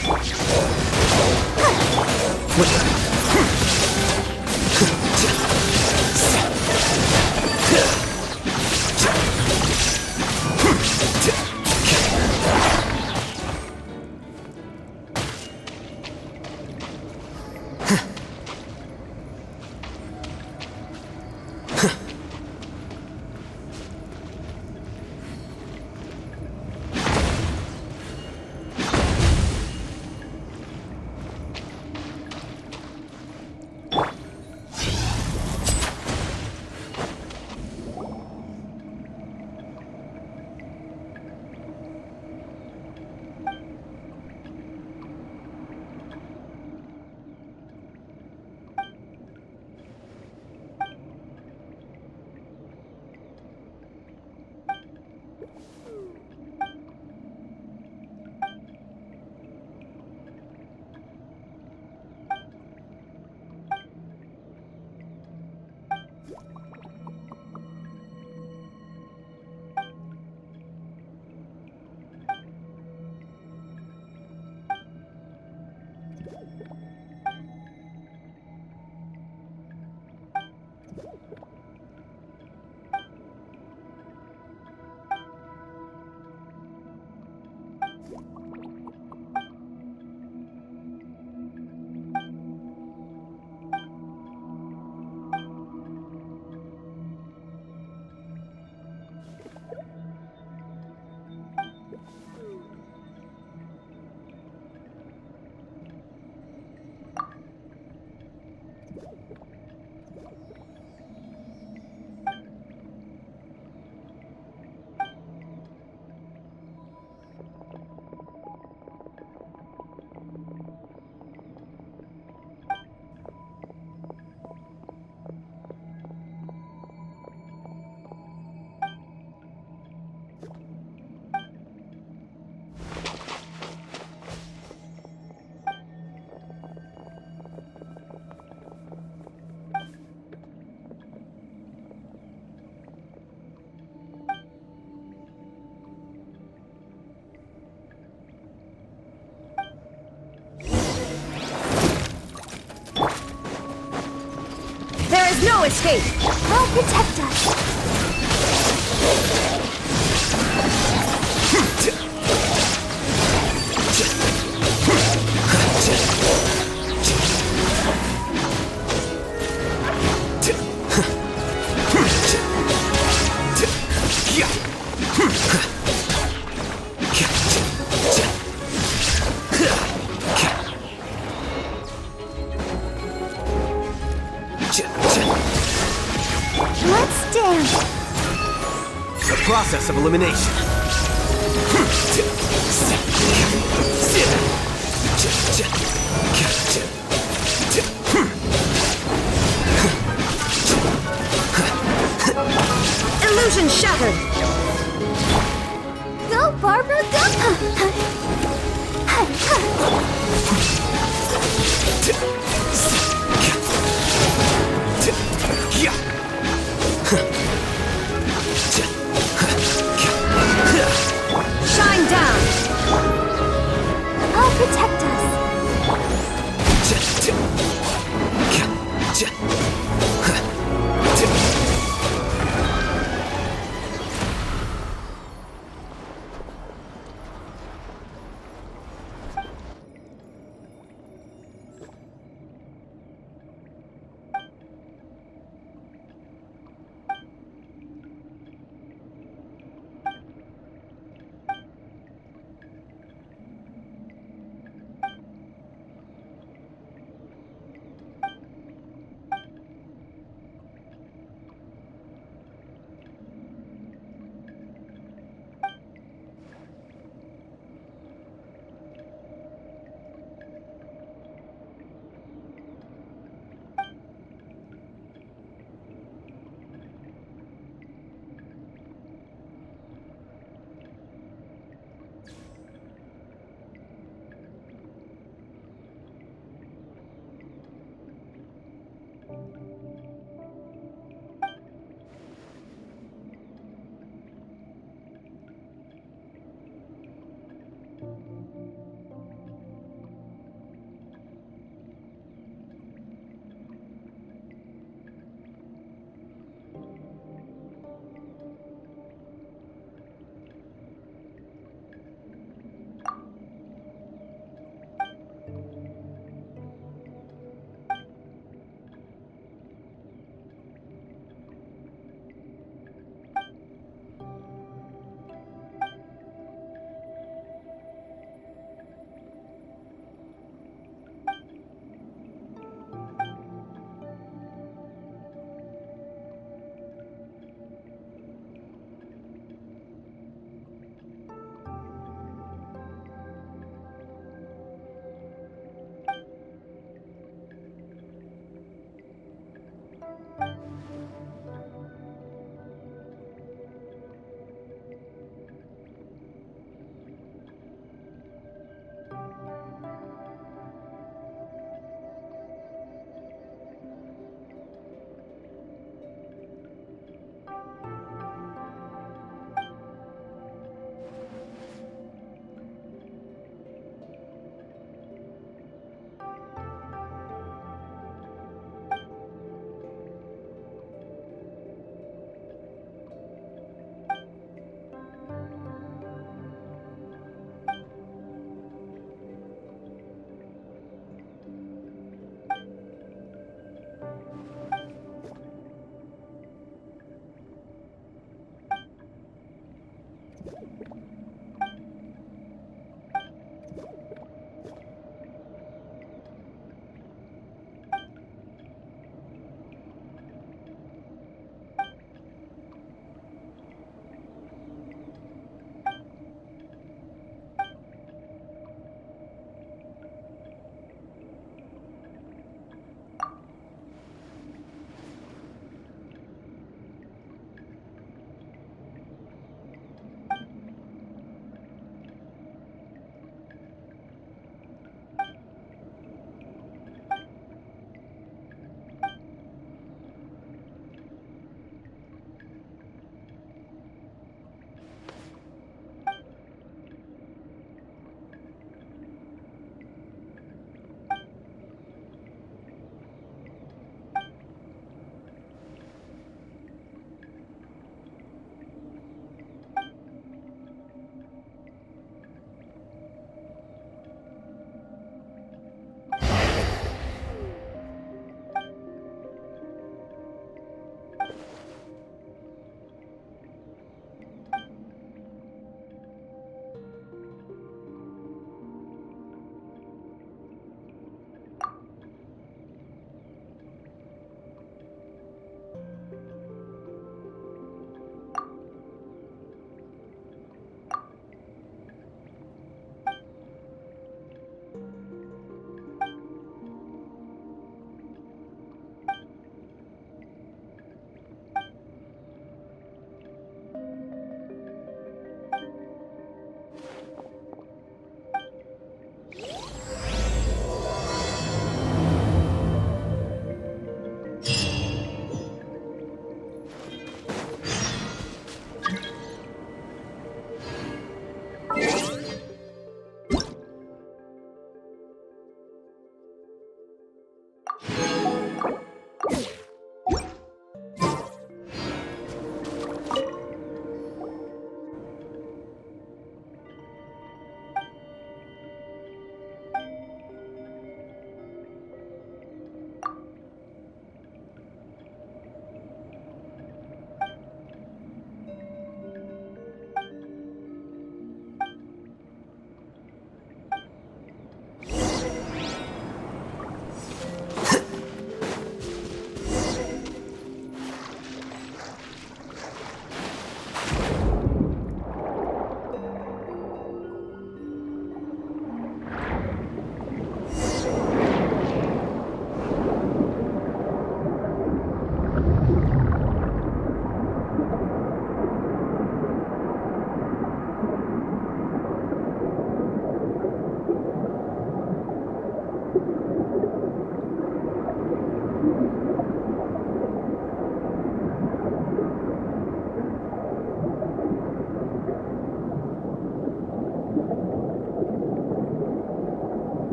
There is no escape! I'll protect us! Let's dance! The process of elimination. Illusion shattered! Go, Barbara, go! Shine down! I'll protect us.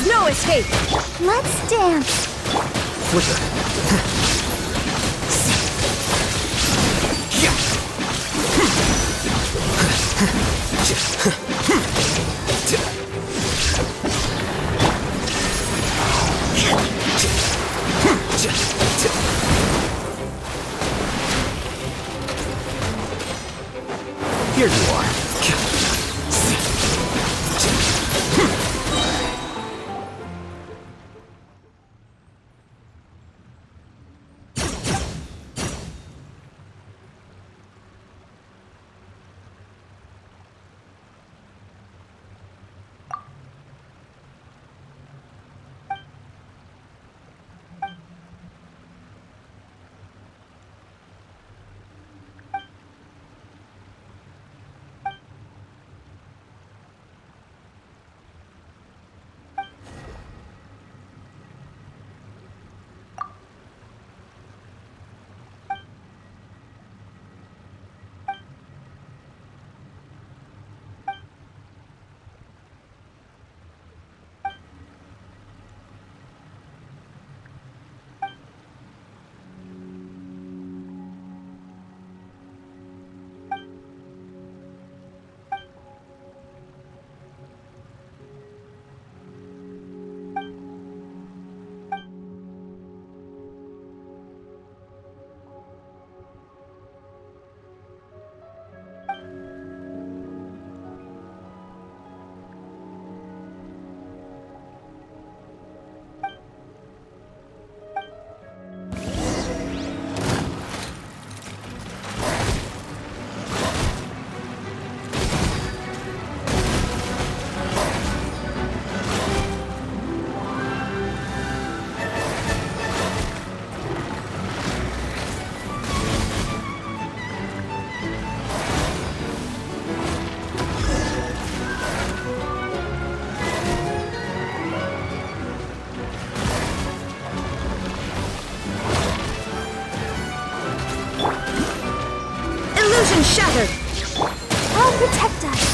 There's no escape! Let's dance. Flicker. Here you are. Illusion shattered! I'll protect us.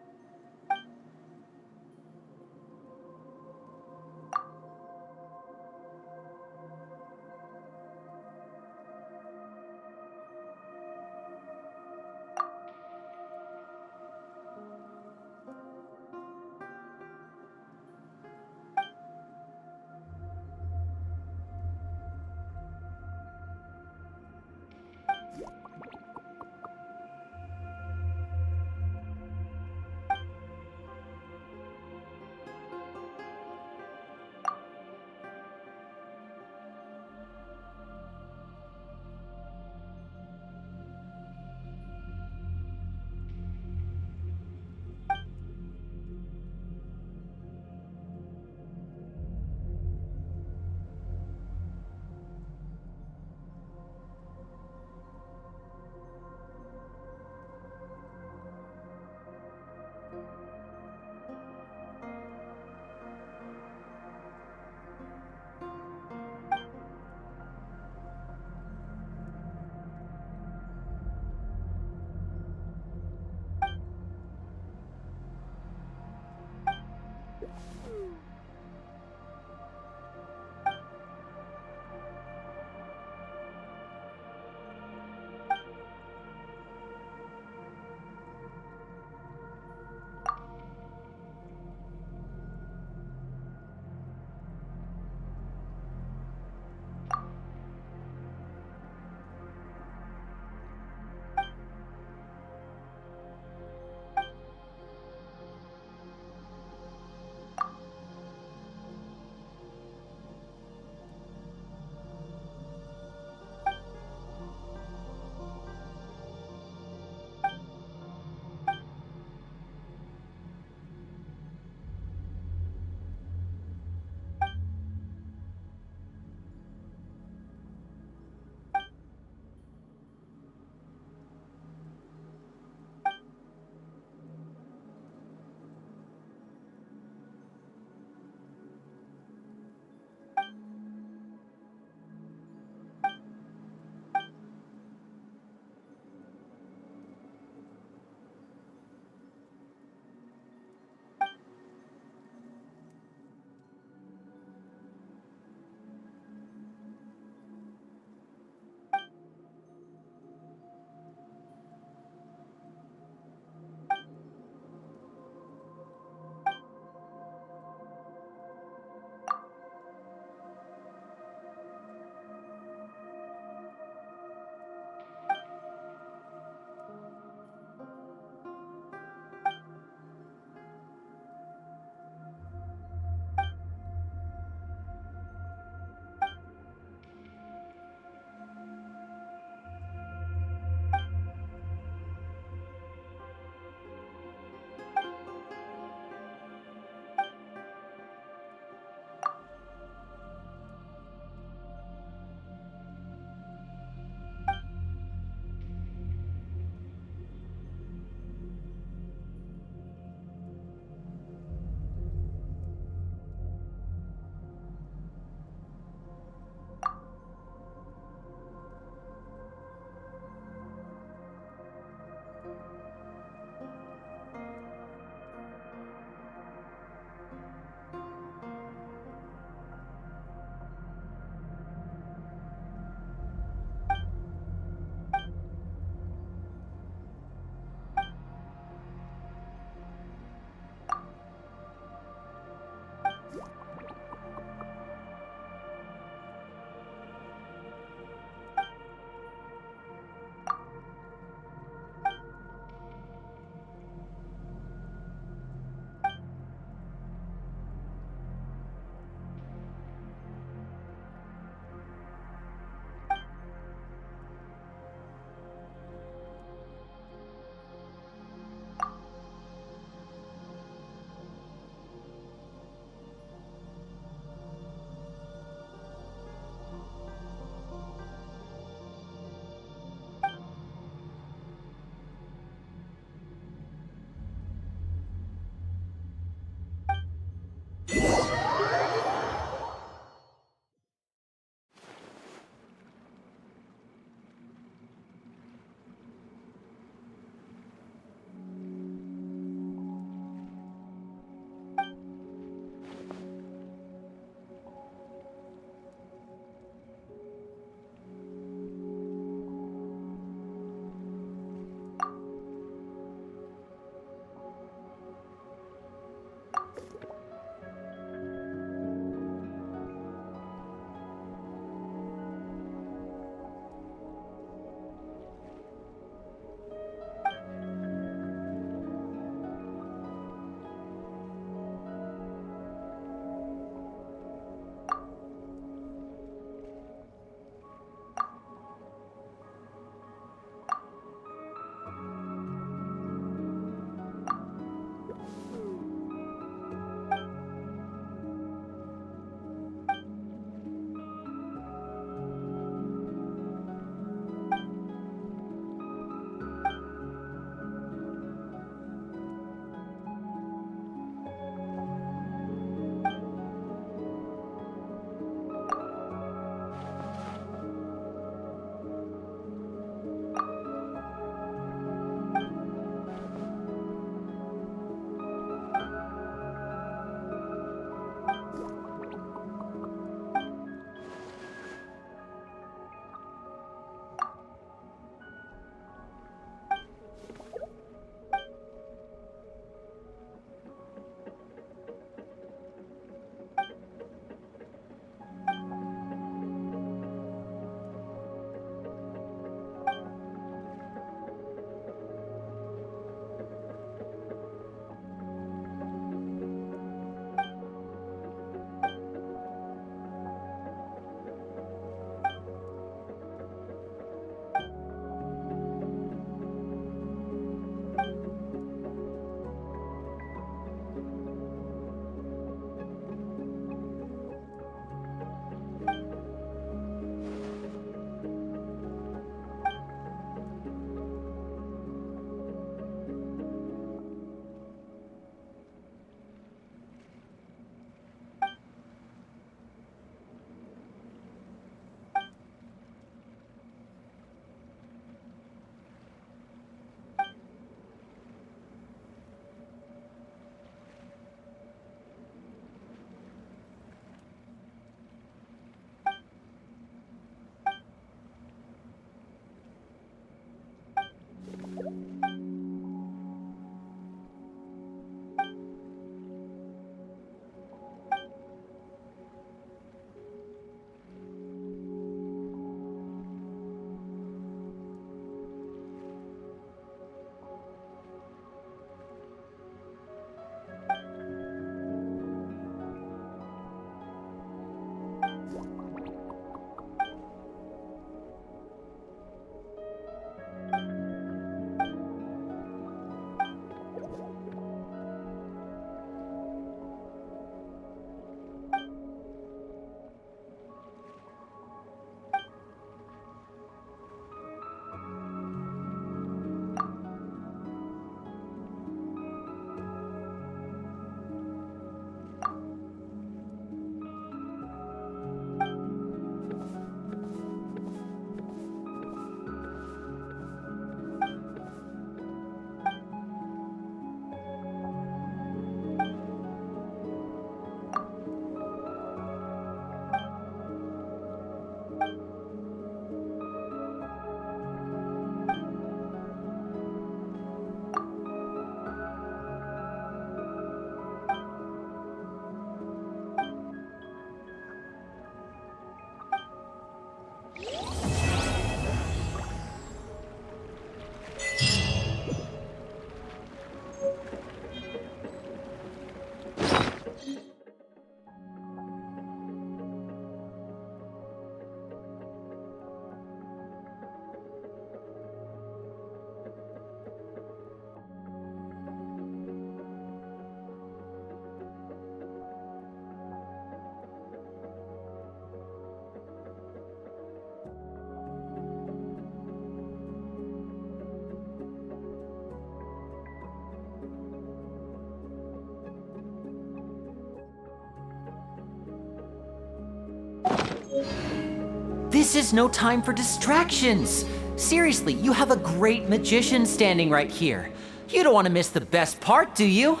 This is no time for distractions. Seriously, you have a great magician standing right here. You don't want to miss the best part, do you?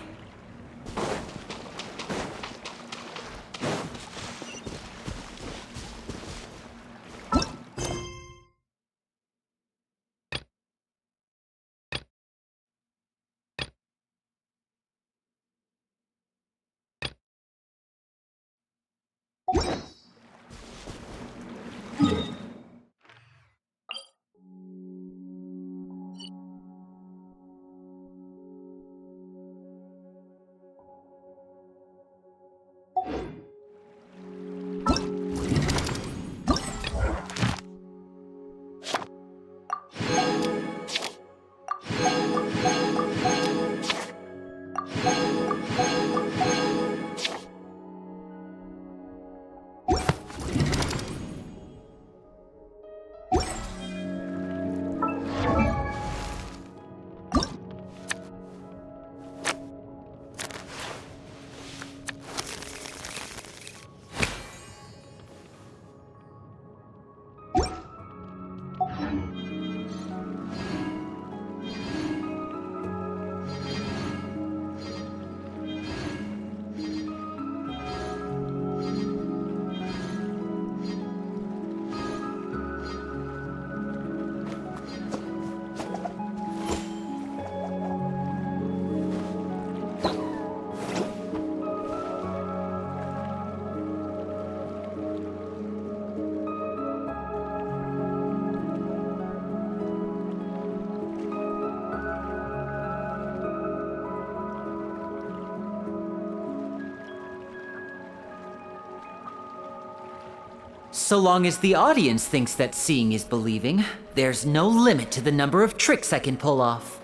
So long as the audience thinks that seeing is believing, there's no limit to the number of tricks I can pull off.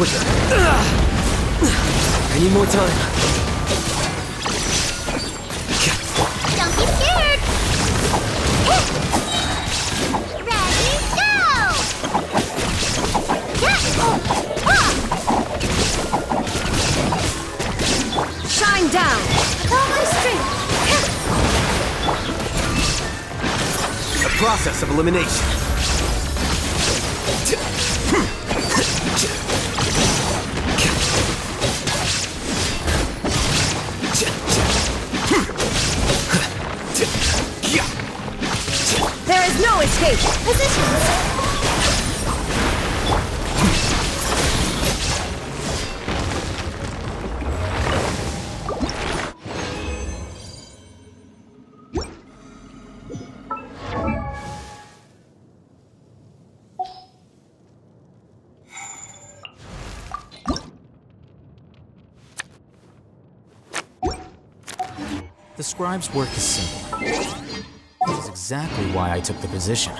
quicker. I need more time. Don't be scared! Ready, go! Shine down! All my strength! A process of elimination. There is no escape! Positions! The scribe's work is simple. This is exactly why I took the position.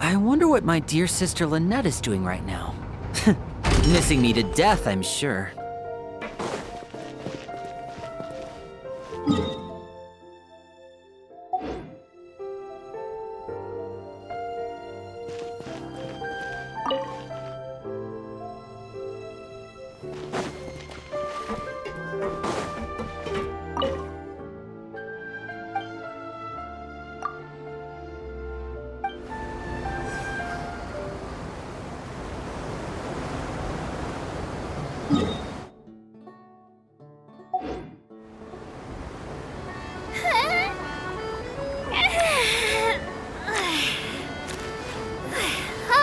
I wonder what my dear sister Lynette is doing right now. Missing me to death, I'm sure.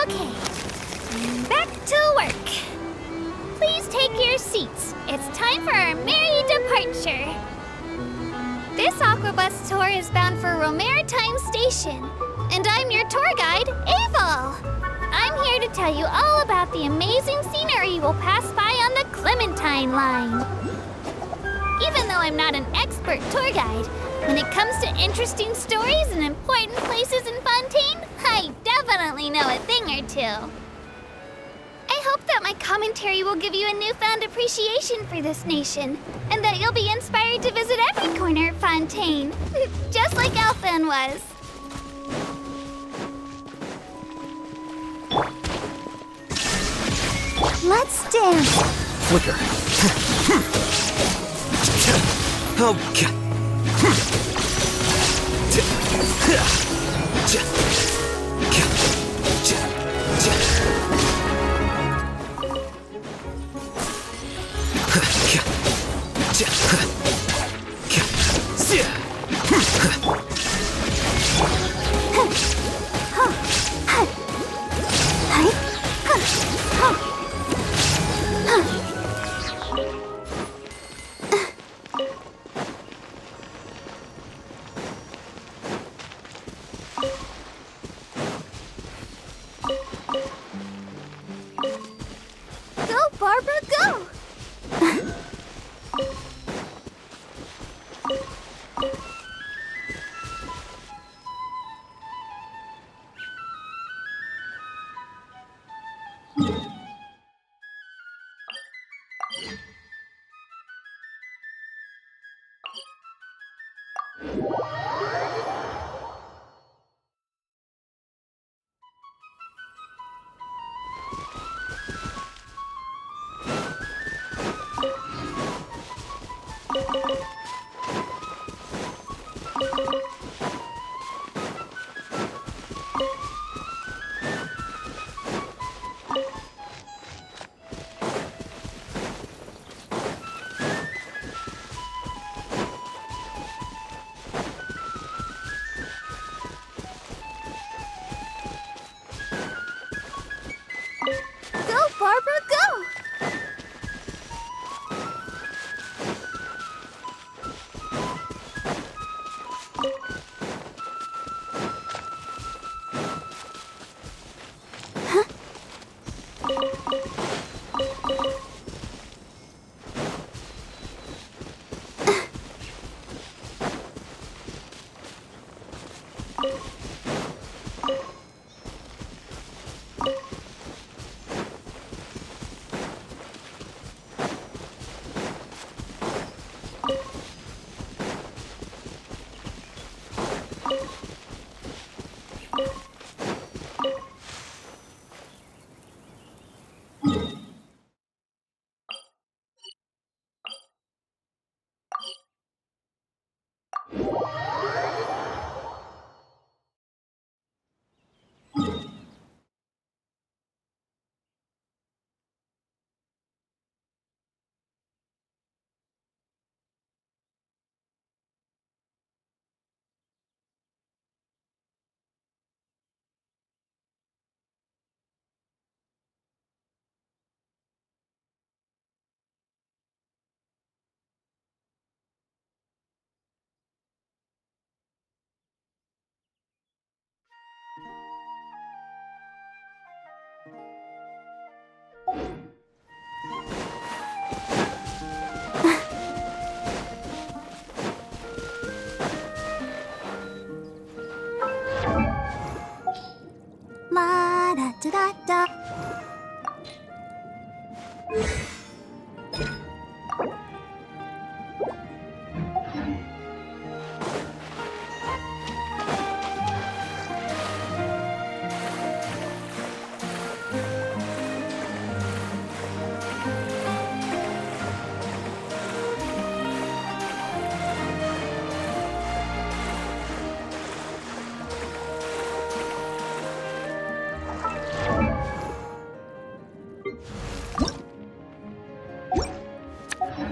Okay, back to work. Please take your seats. It's time for our merry departure. This Aquabus tour is bound for Romaritime Station, and I'm your tour guide, Aval. I'm here to tell you all about the amazing scenery we'll pass by on the Clementine line. Even though I'm not an expert tour guide, when it comes to interesting stories and important places in Fontaine, I definitely know a thing or two. I hope that my commentary will give you a newfound appreciation for this nation, and that you'll be inspired to visit every corner of Fontaine, just like Elfin was. Let's dance. Flicker. Okay. Go, Barbara, go! Go,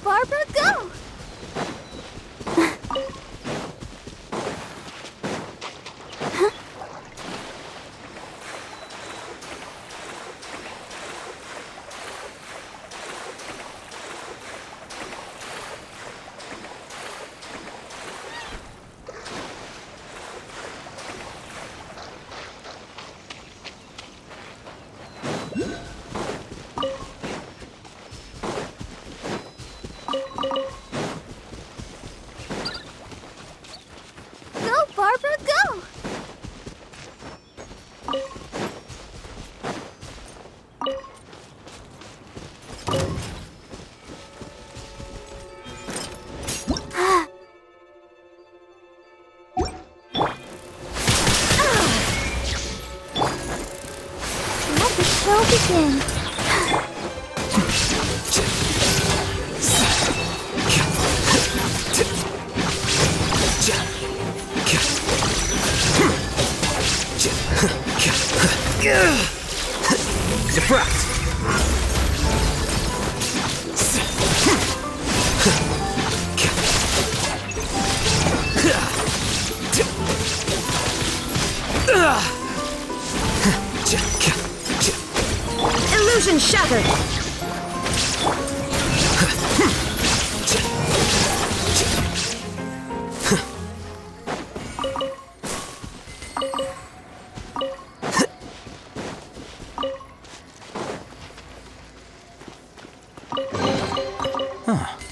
Barbara, go! Go, Barbara, go! Let the show begin. Deflect! Illusion shattered! Huh.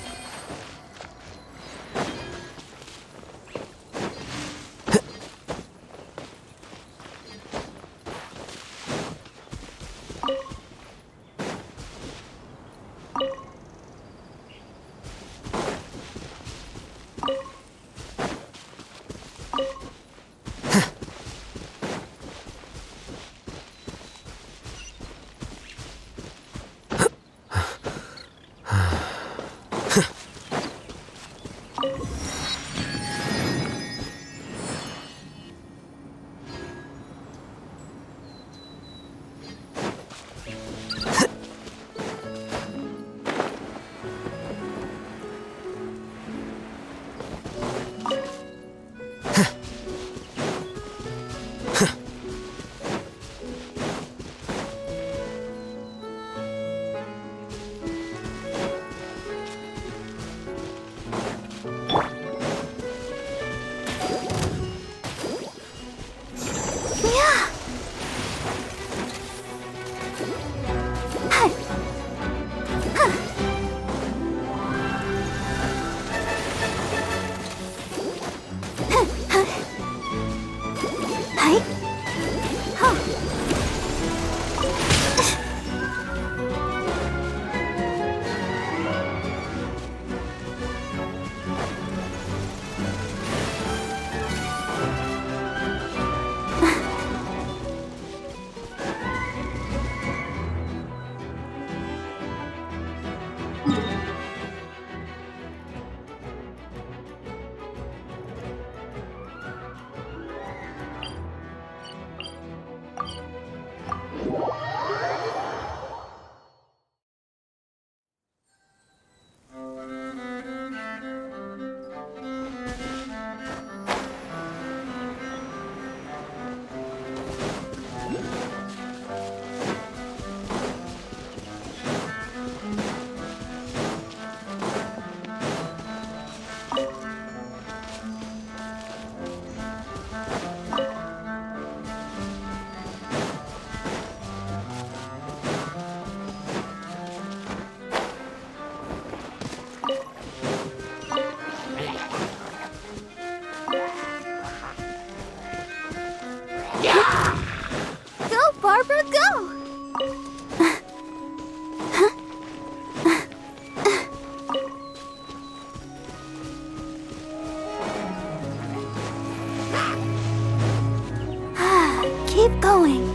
keep going.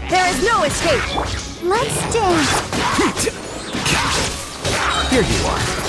There is no escape! Let's dance. Here you are.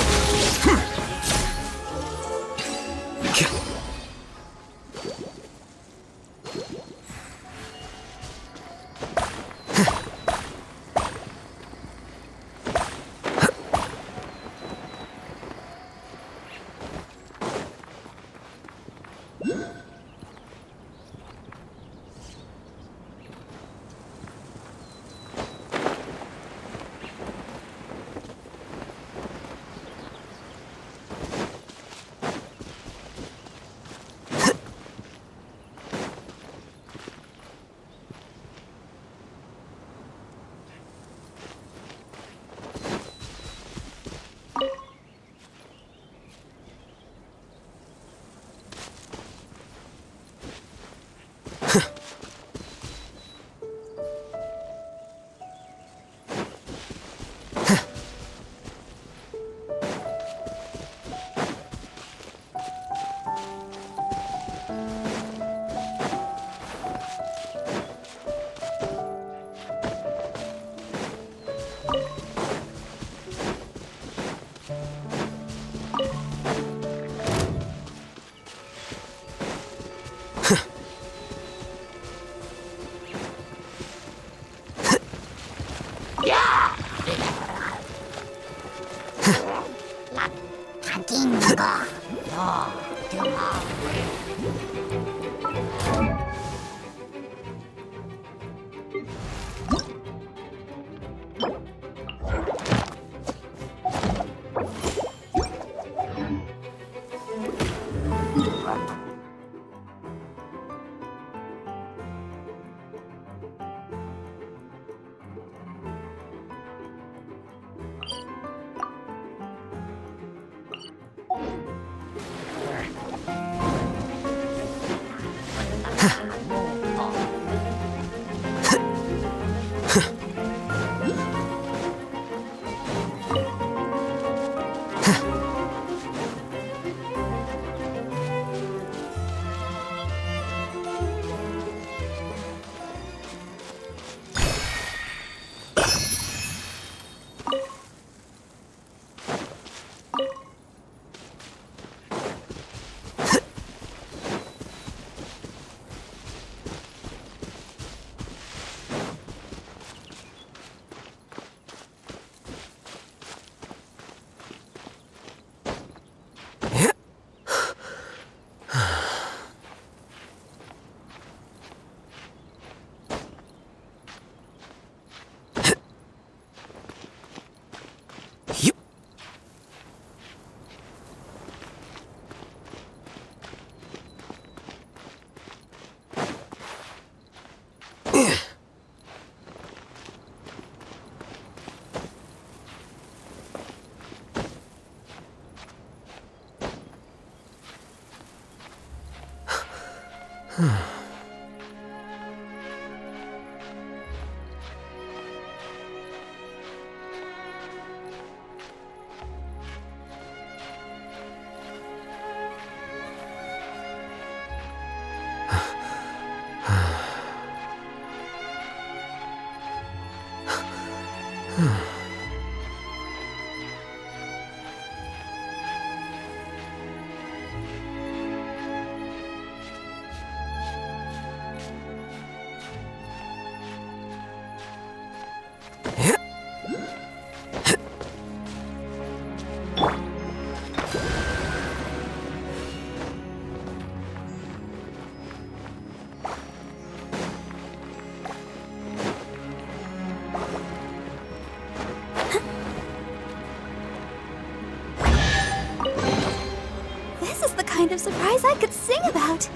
Kind of surprise I could sing about.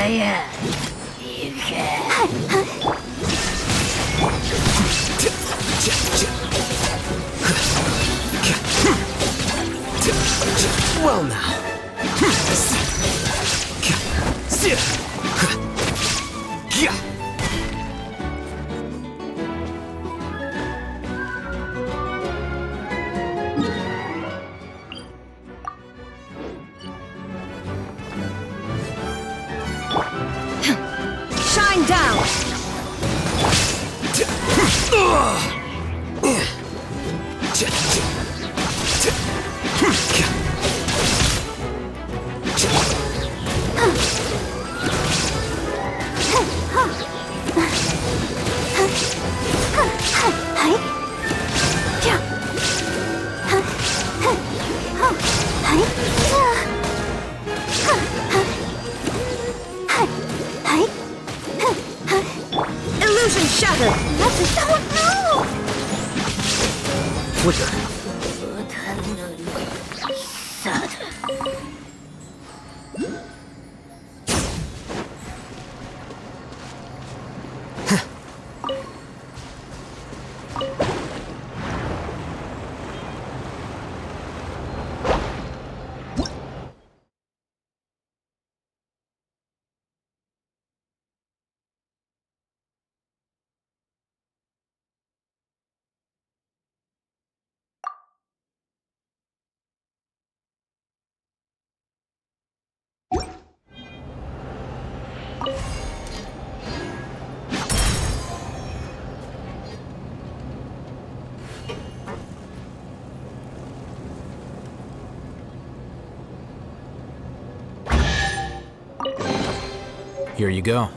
am. You can. Well now. Shine down! Illusion shattered! Flicker. Here you go.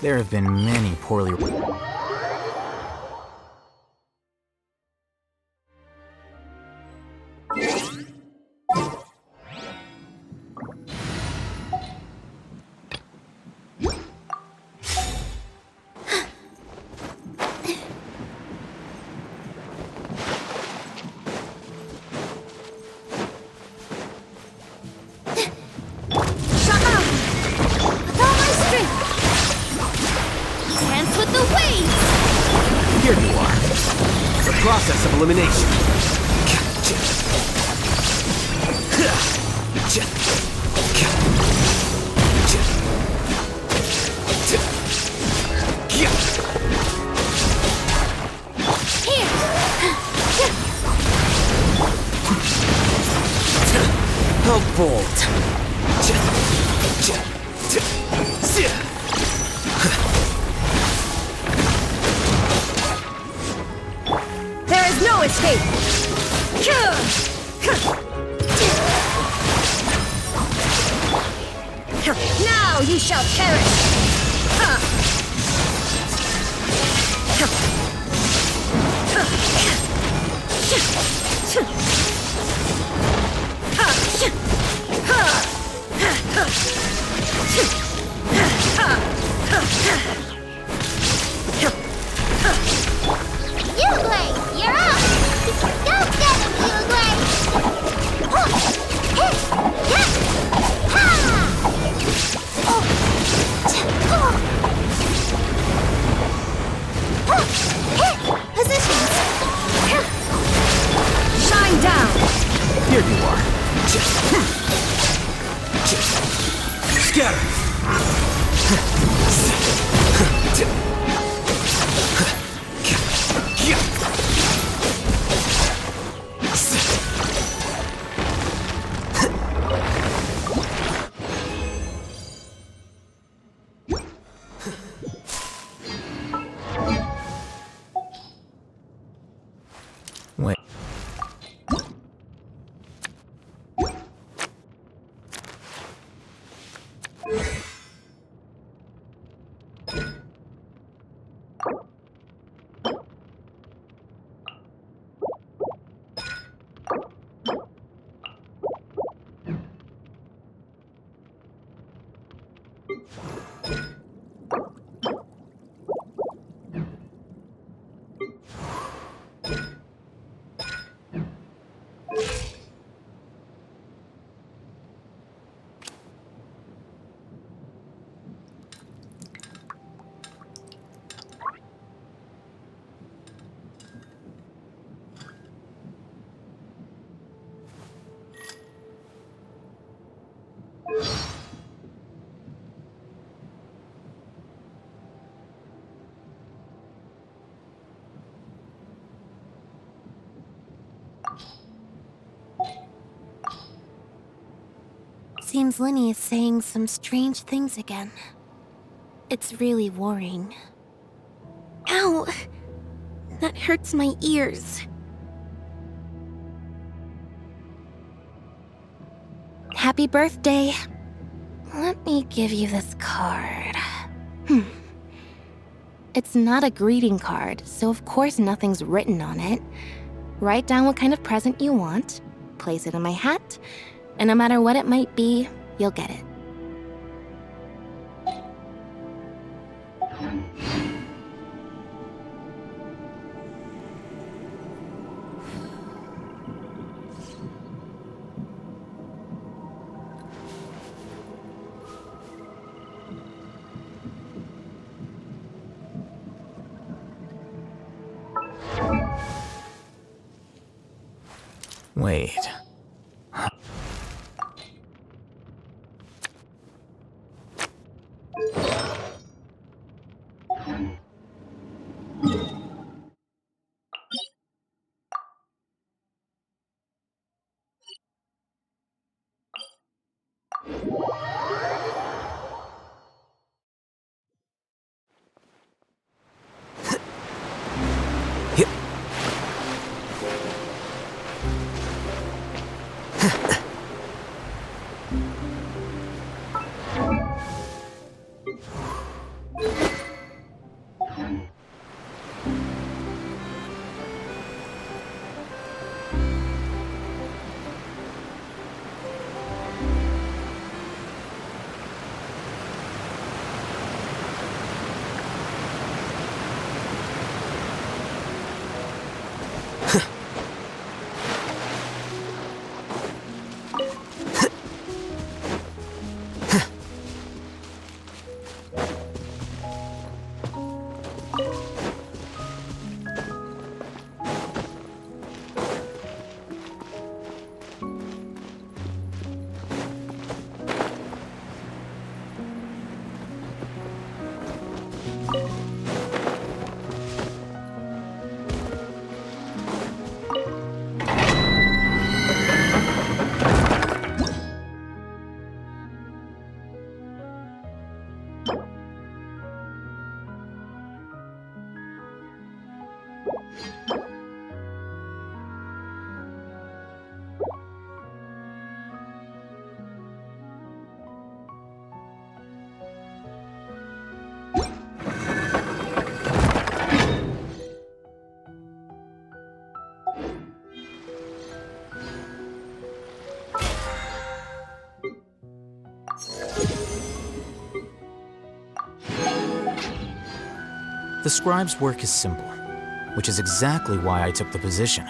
There have been many poorly... Here you are. The process of elimination. How bold. There is no escape! Now you shall perish! Uglade, you're up! Go get him, Uglade! Positions! Shine down! Here you are. Scatter! Seems Lyney is saying some strange things again. It's really worrying. Ow! That hurts my ears. Happy birthday. Let me give you this card. It's not a greeting card, so of course nothing's written on it. Write down what kind of present you want, place it in my hat, and no matter what it might be, you'll get it. Wait. The scribe's work is simple, which is exactly why I took the position.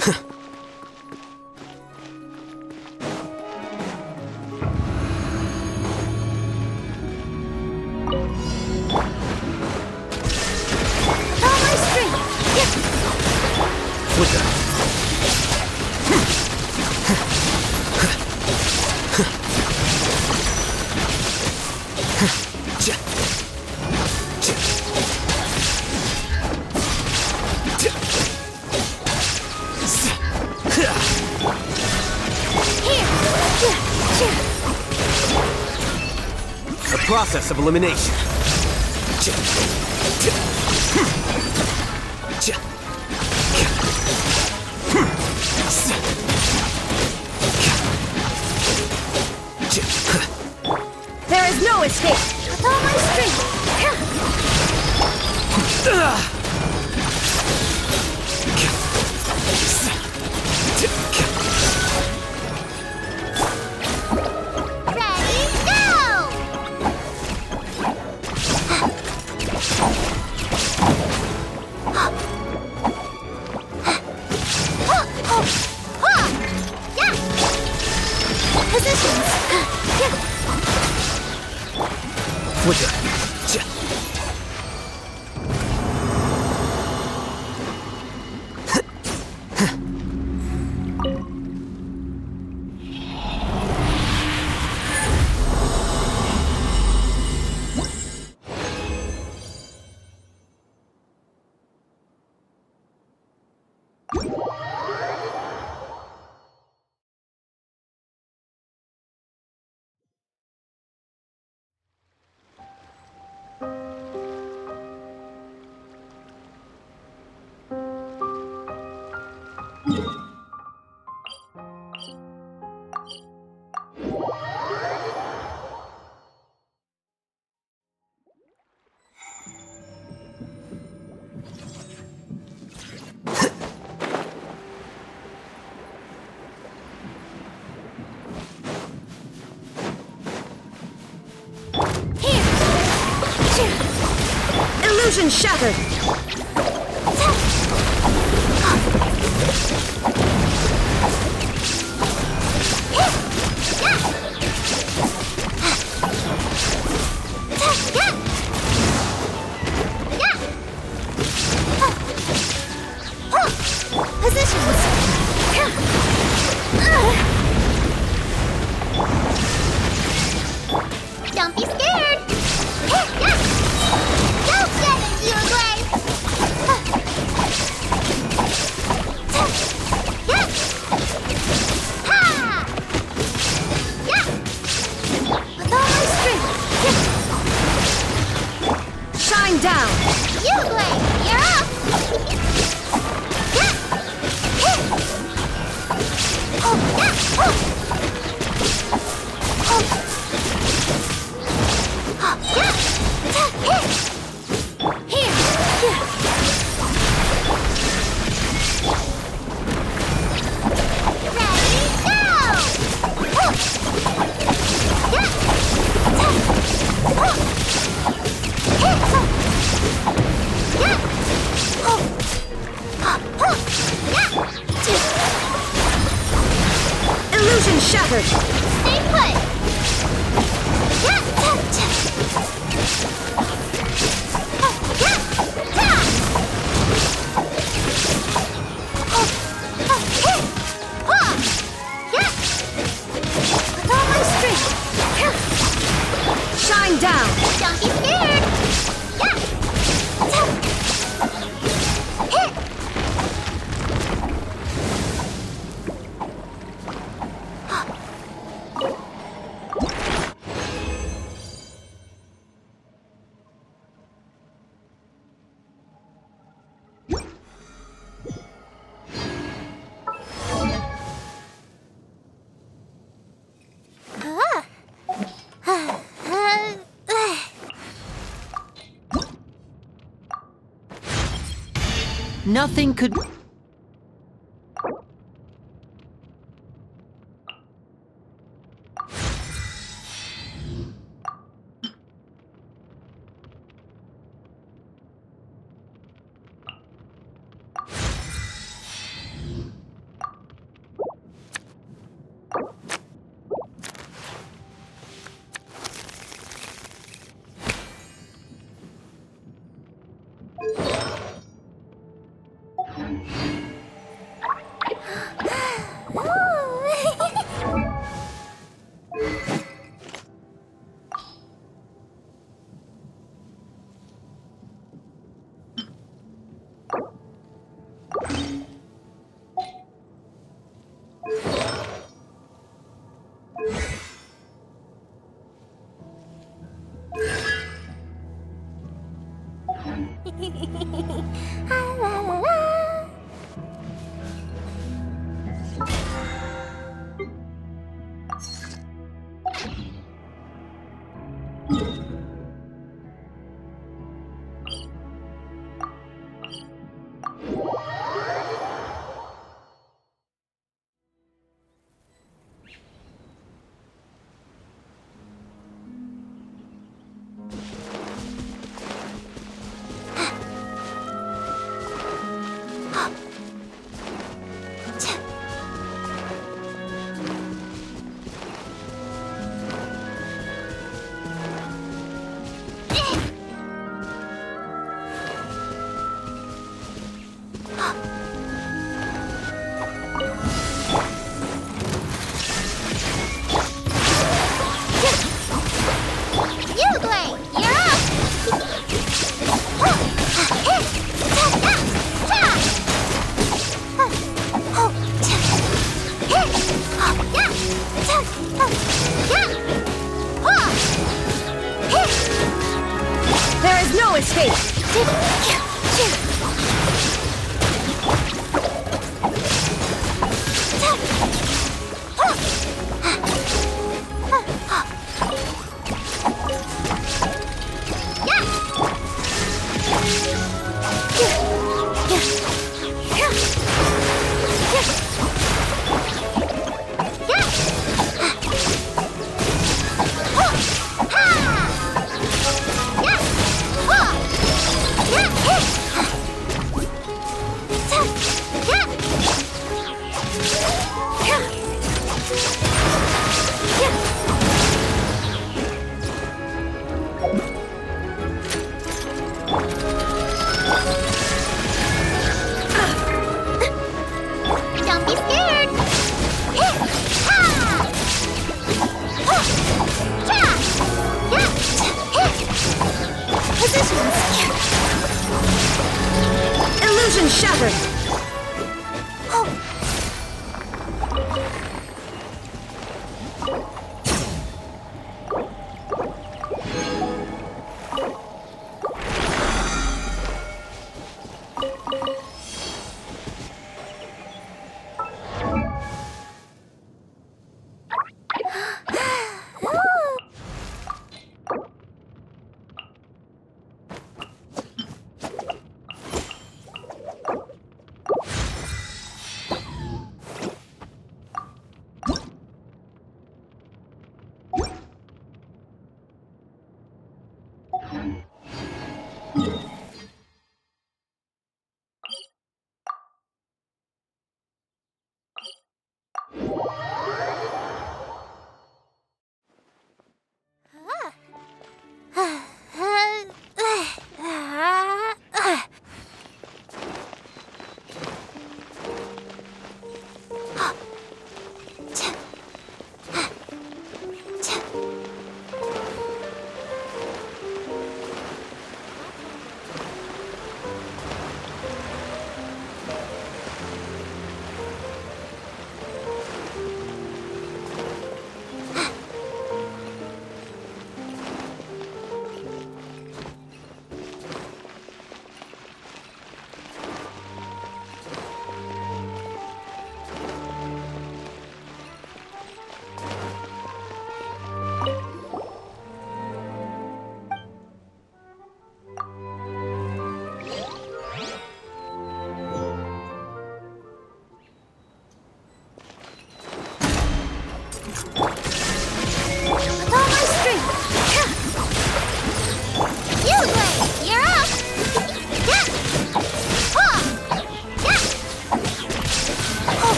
The process of elimination. There is no escape! With all my strength! Ready, go! Positions. Illusion shattered! Don't be scared! Go get it, you Glaive! Ha! With all my strength! Shine down! You Glaive, you're up! Illusion shattered! Stay put! With all my strength! Shine down! Don't be scared! Nothing could...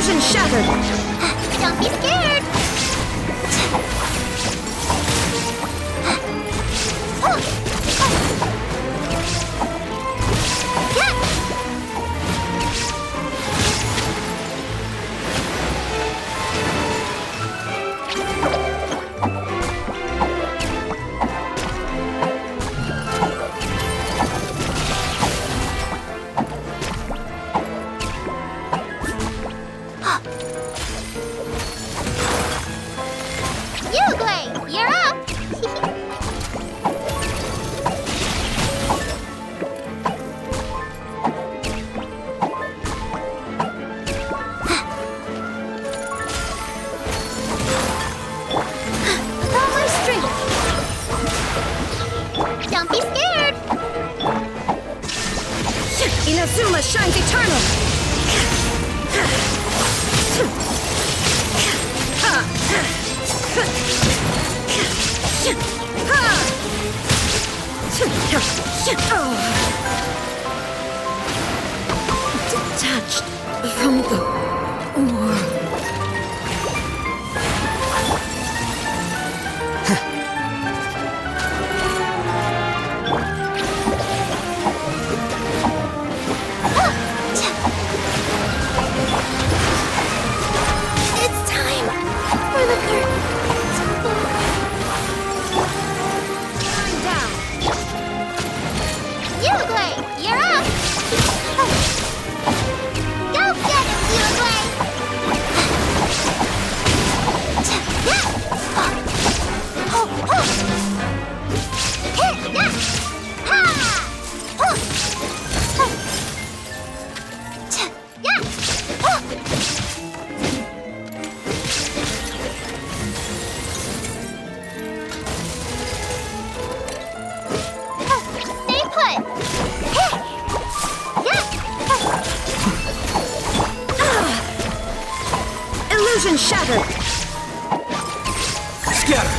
Illusion shattered! Don't be scared! You're up! With all my strength! Don't be scared! Inazuma shines eternal! Detached from the world. It's time for the curtain to fall. Uruguay, you're up! Go get him, Uruguay! Stay put! Illusion shattered! Scatter!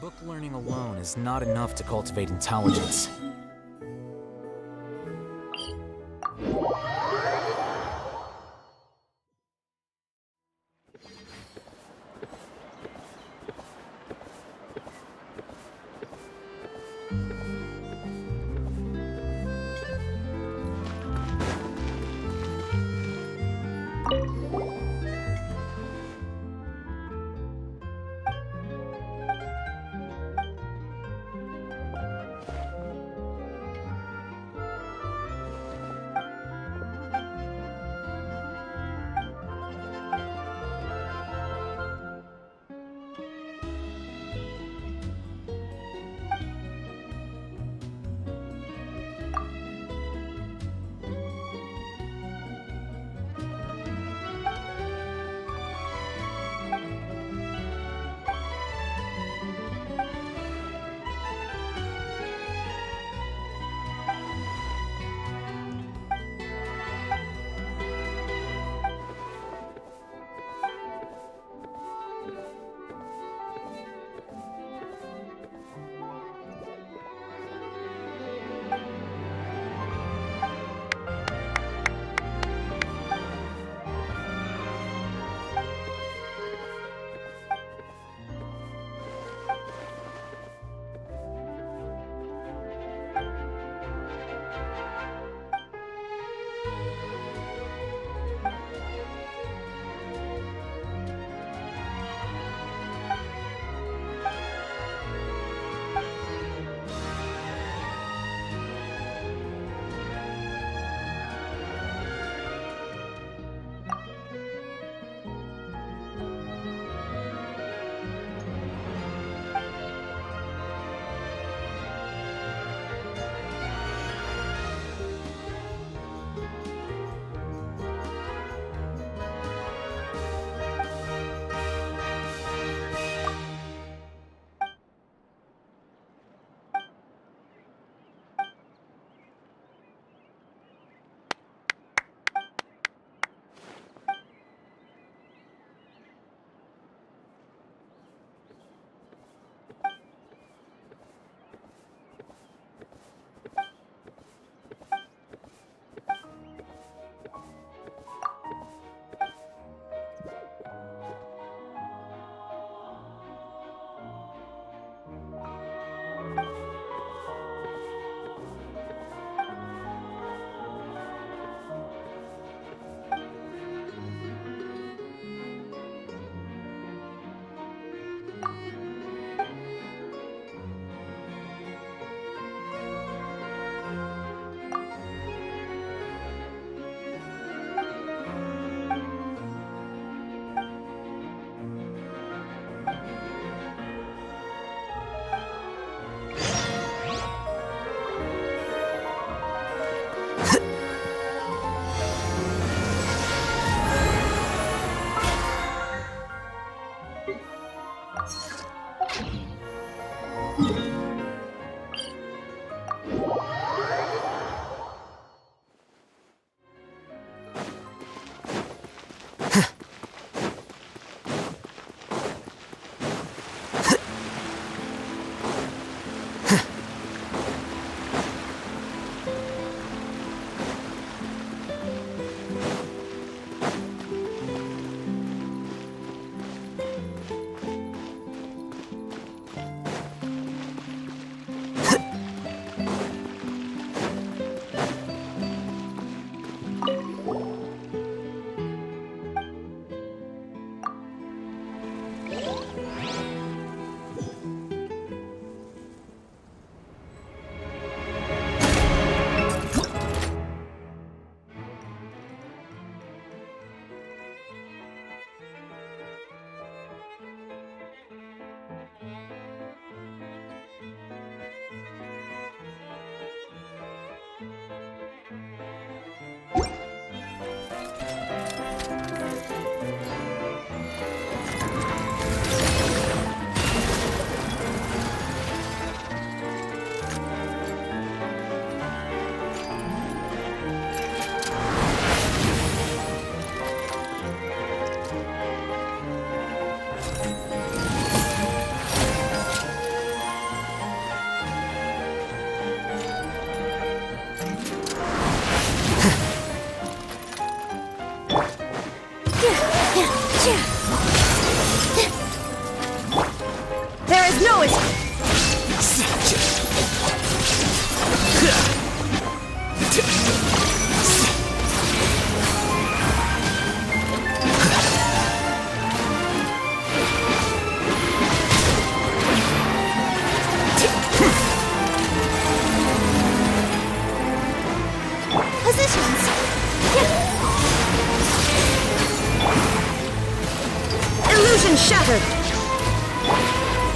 Book learning alone is not enough to cultivate intelligence.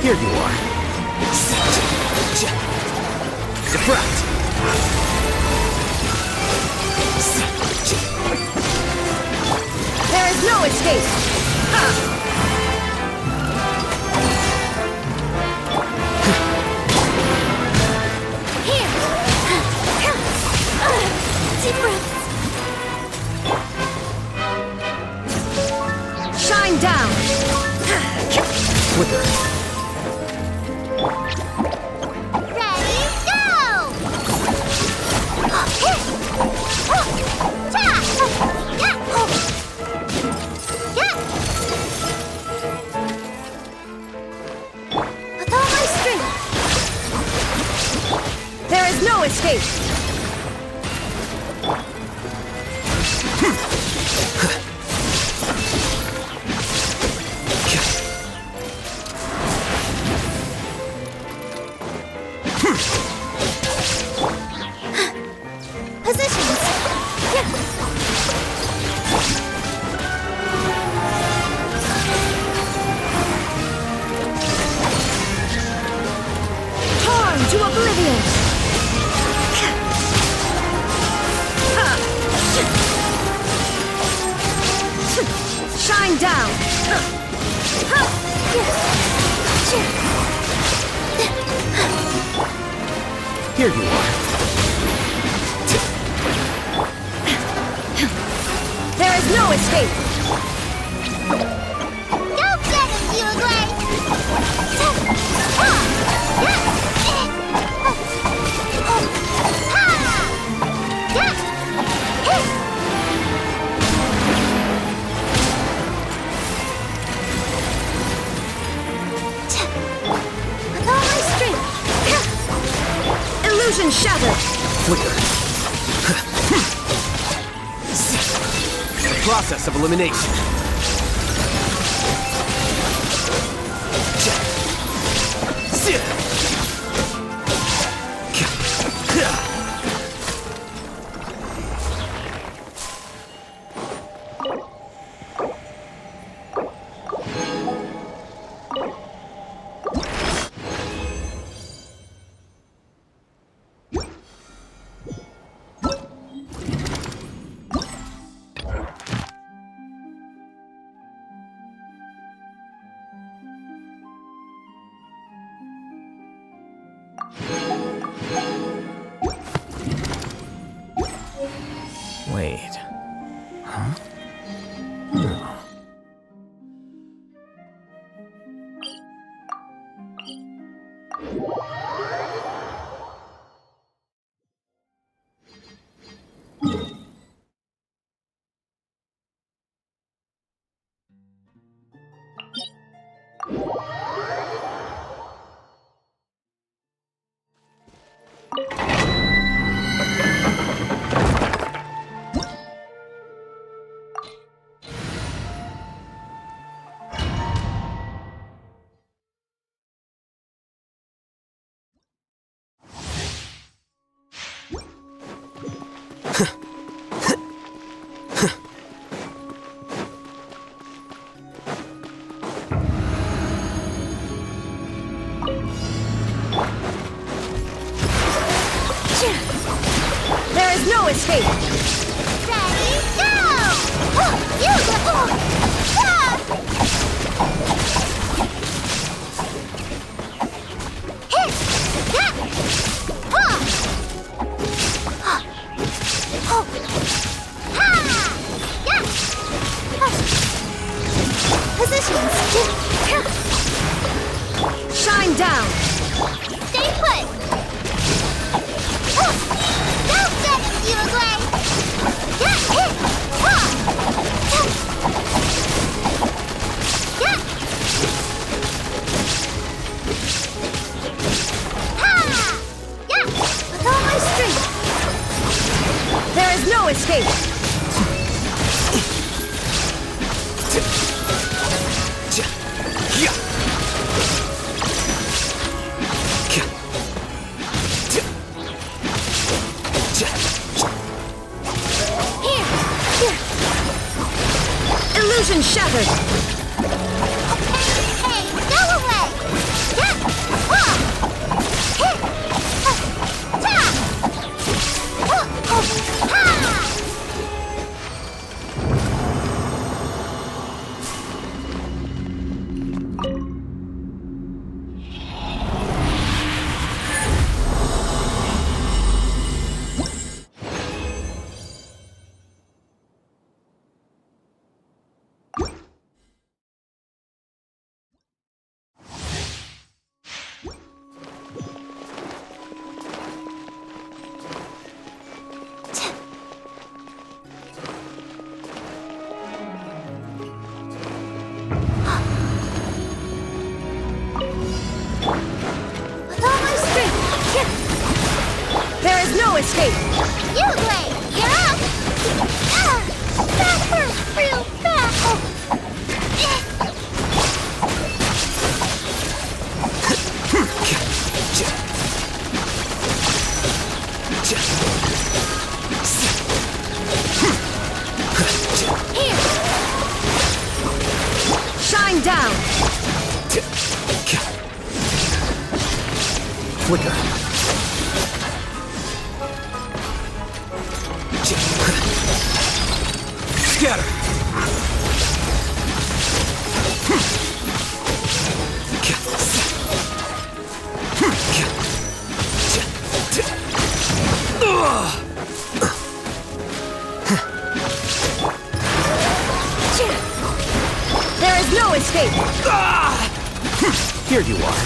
Here you are. Deflect. There is no escape! Here! Deep breaths. Shine down! Flicker. Ready, go! With all my strength. There is no escape! Positions. Torn to oblivion! Shine down! Here you are. There is no escape! Go get him, Uruguay! With all my strength. Illusion shattered! Flicker. The process of elimination. Wait. Huh? No. There is no escape! Ready, go! Positions. Shine down! Stay put! Go get him, Uruguay! With all my strength. There is no escape! Illusion shattered! Hey, go away! escape! You, Lyney, you're up! That hurt real bad! Here! Shine down! Flicker. Scatter. There is no escape! Here you are.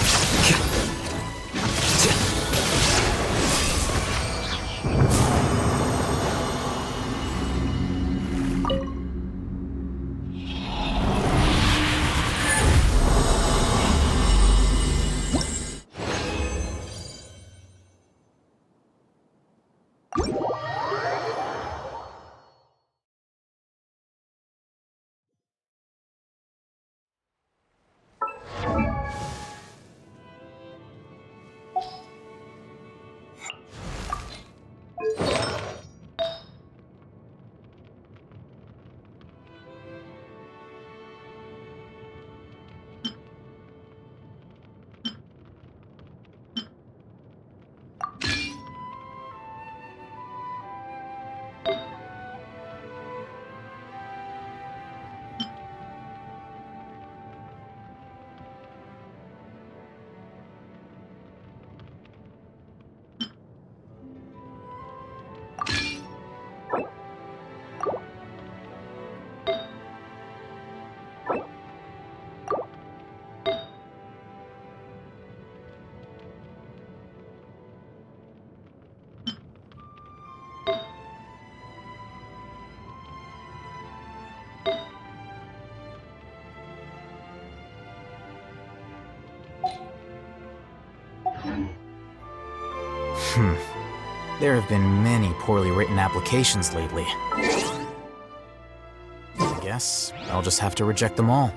There have been many poorly written applications lately. I guess I'll just have to reject them all.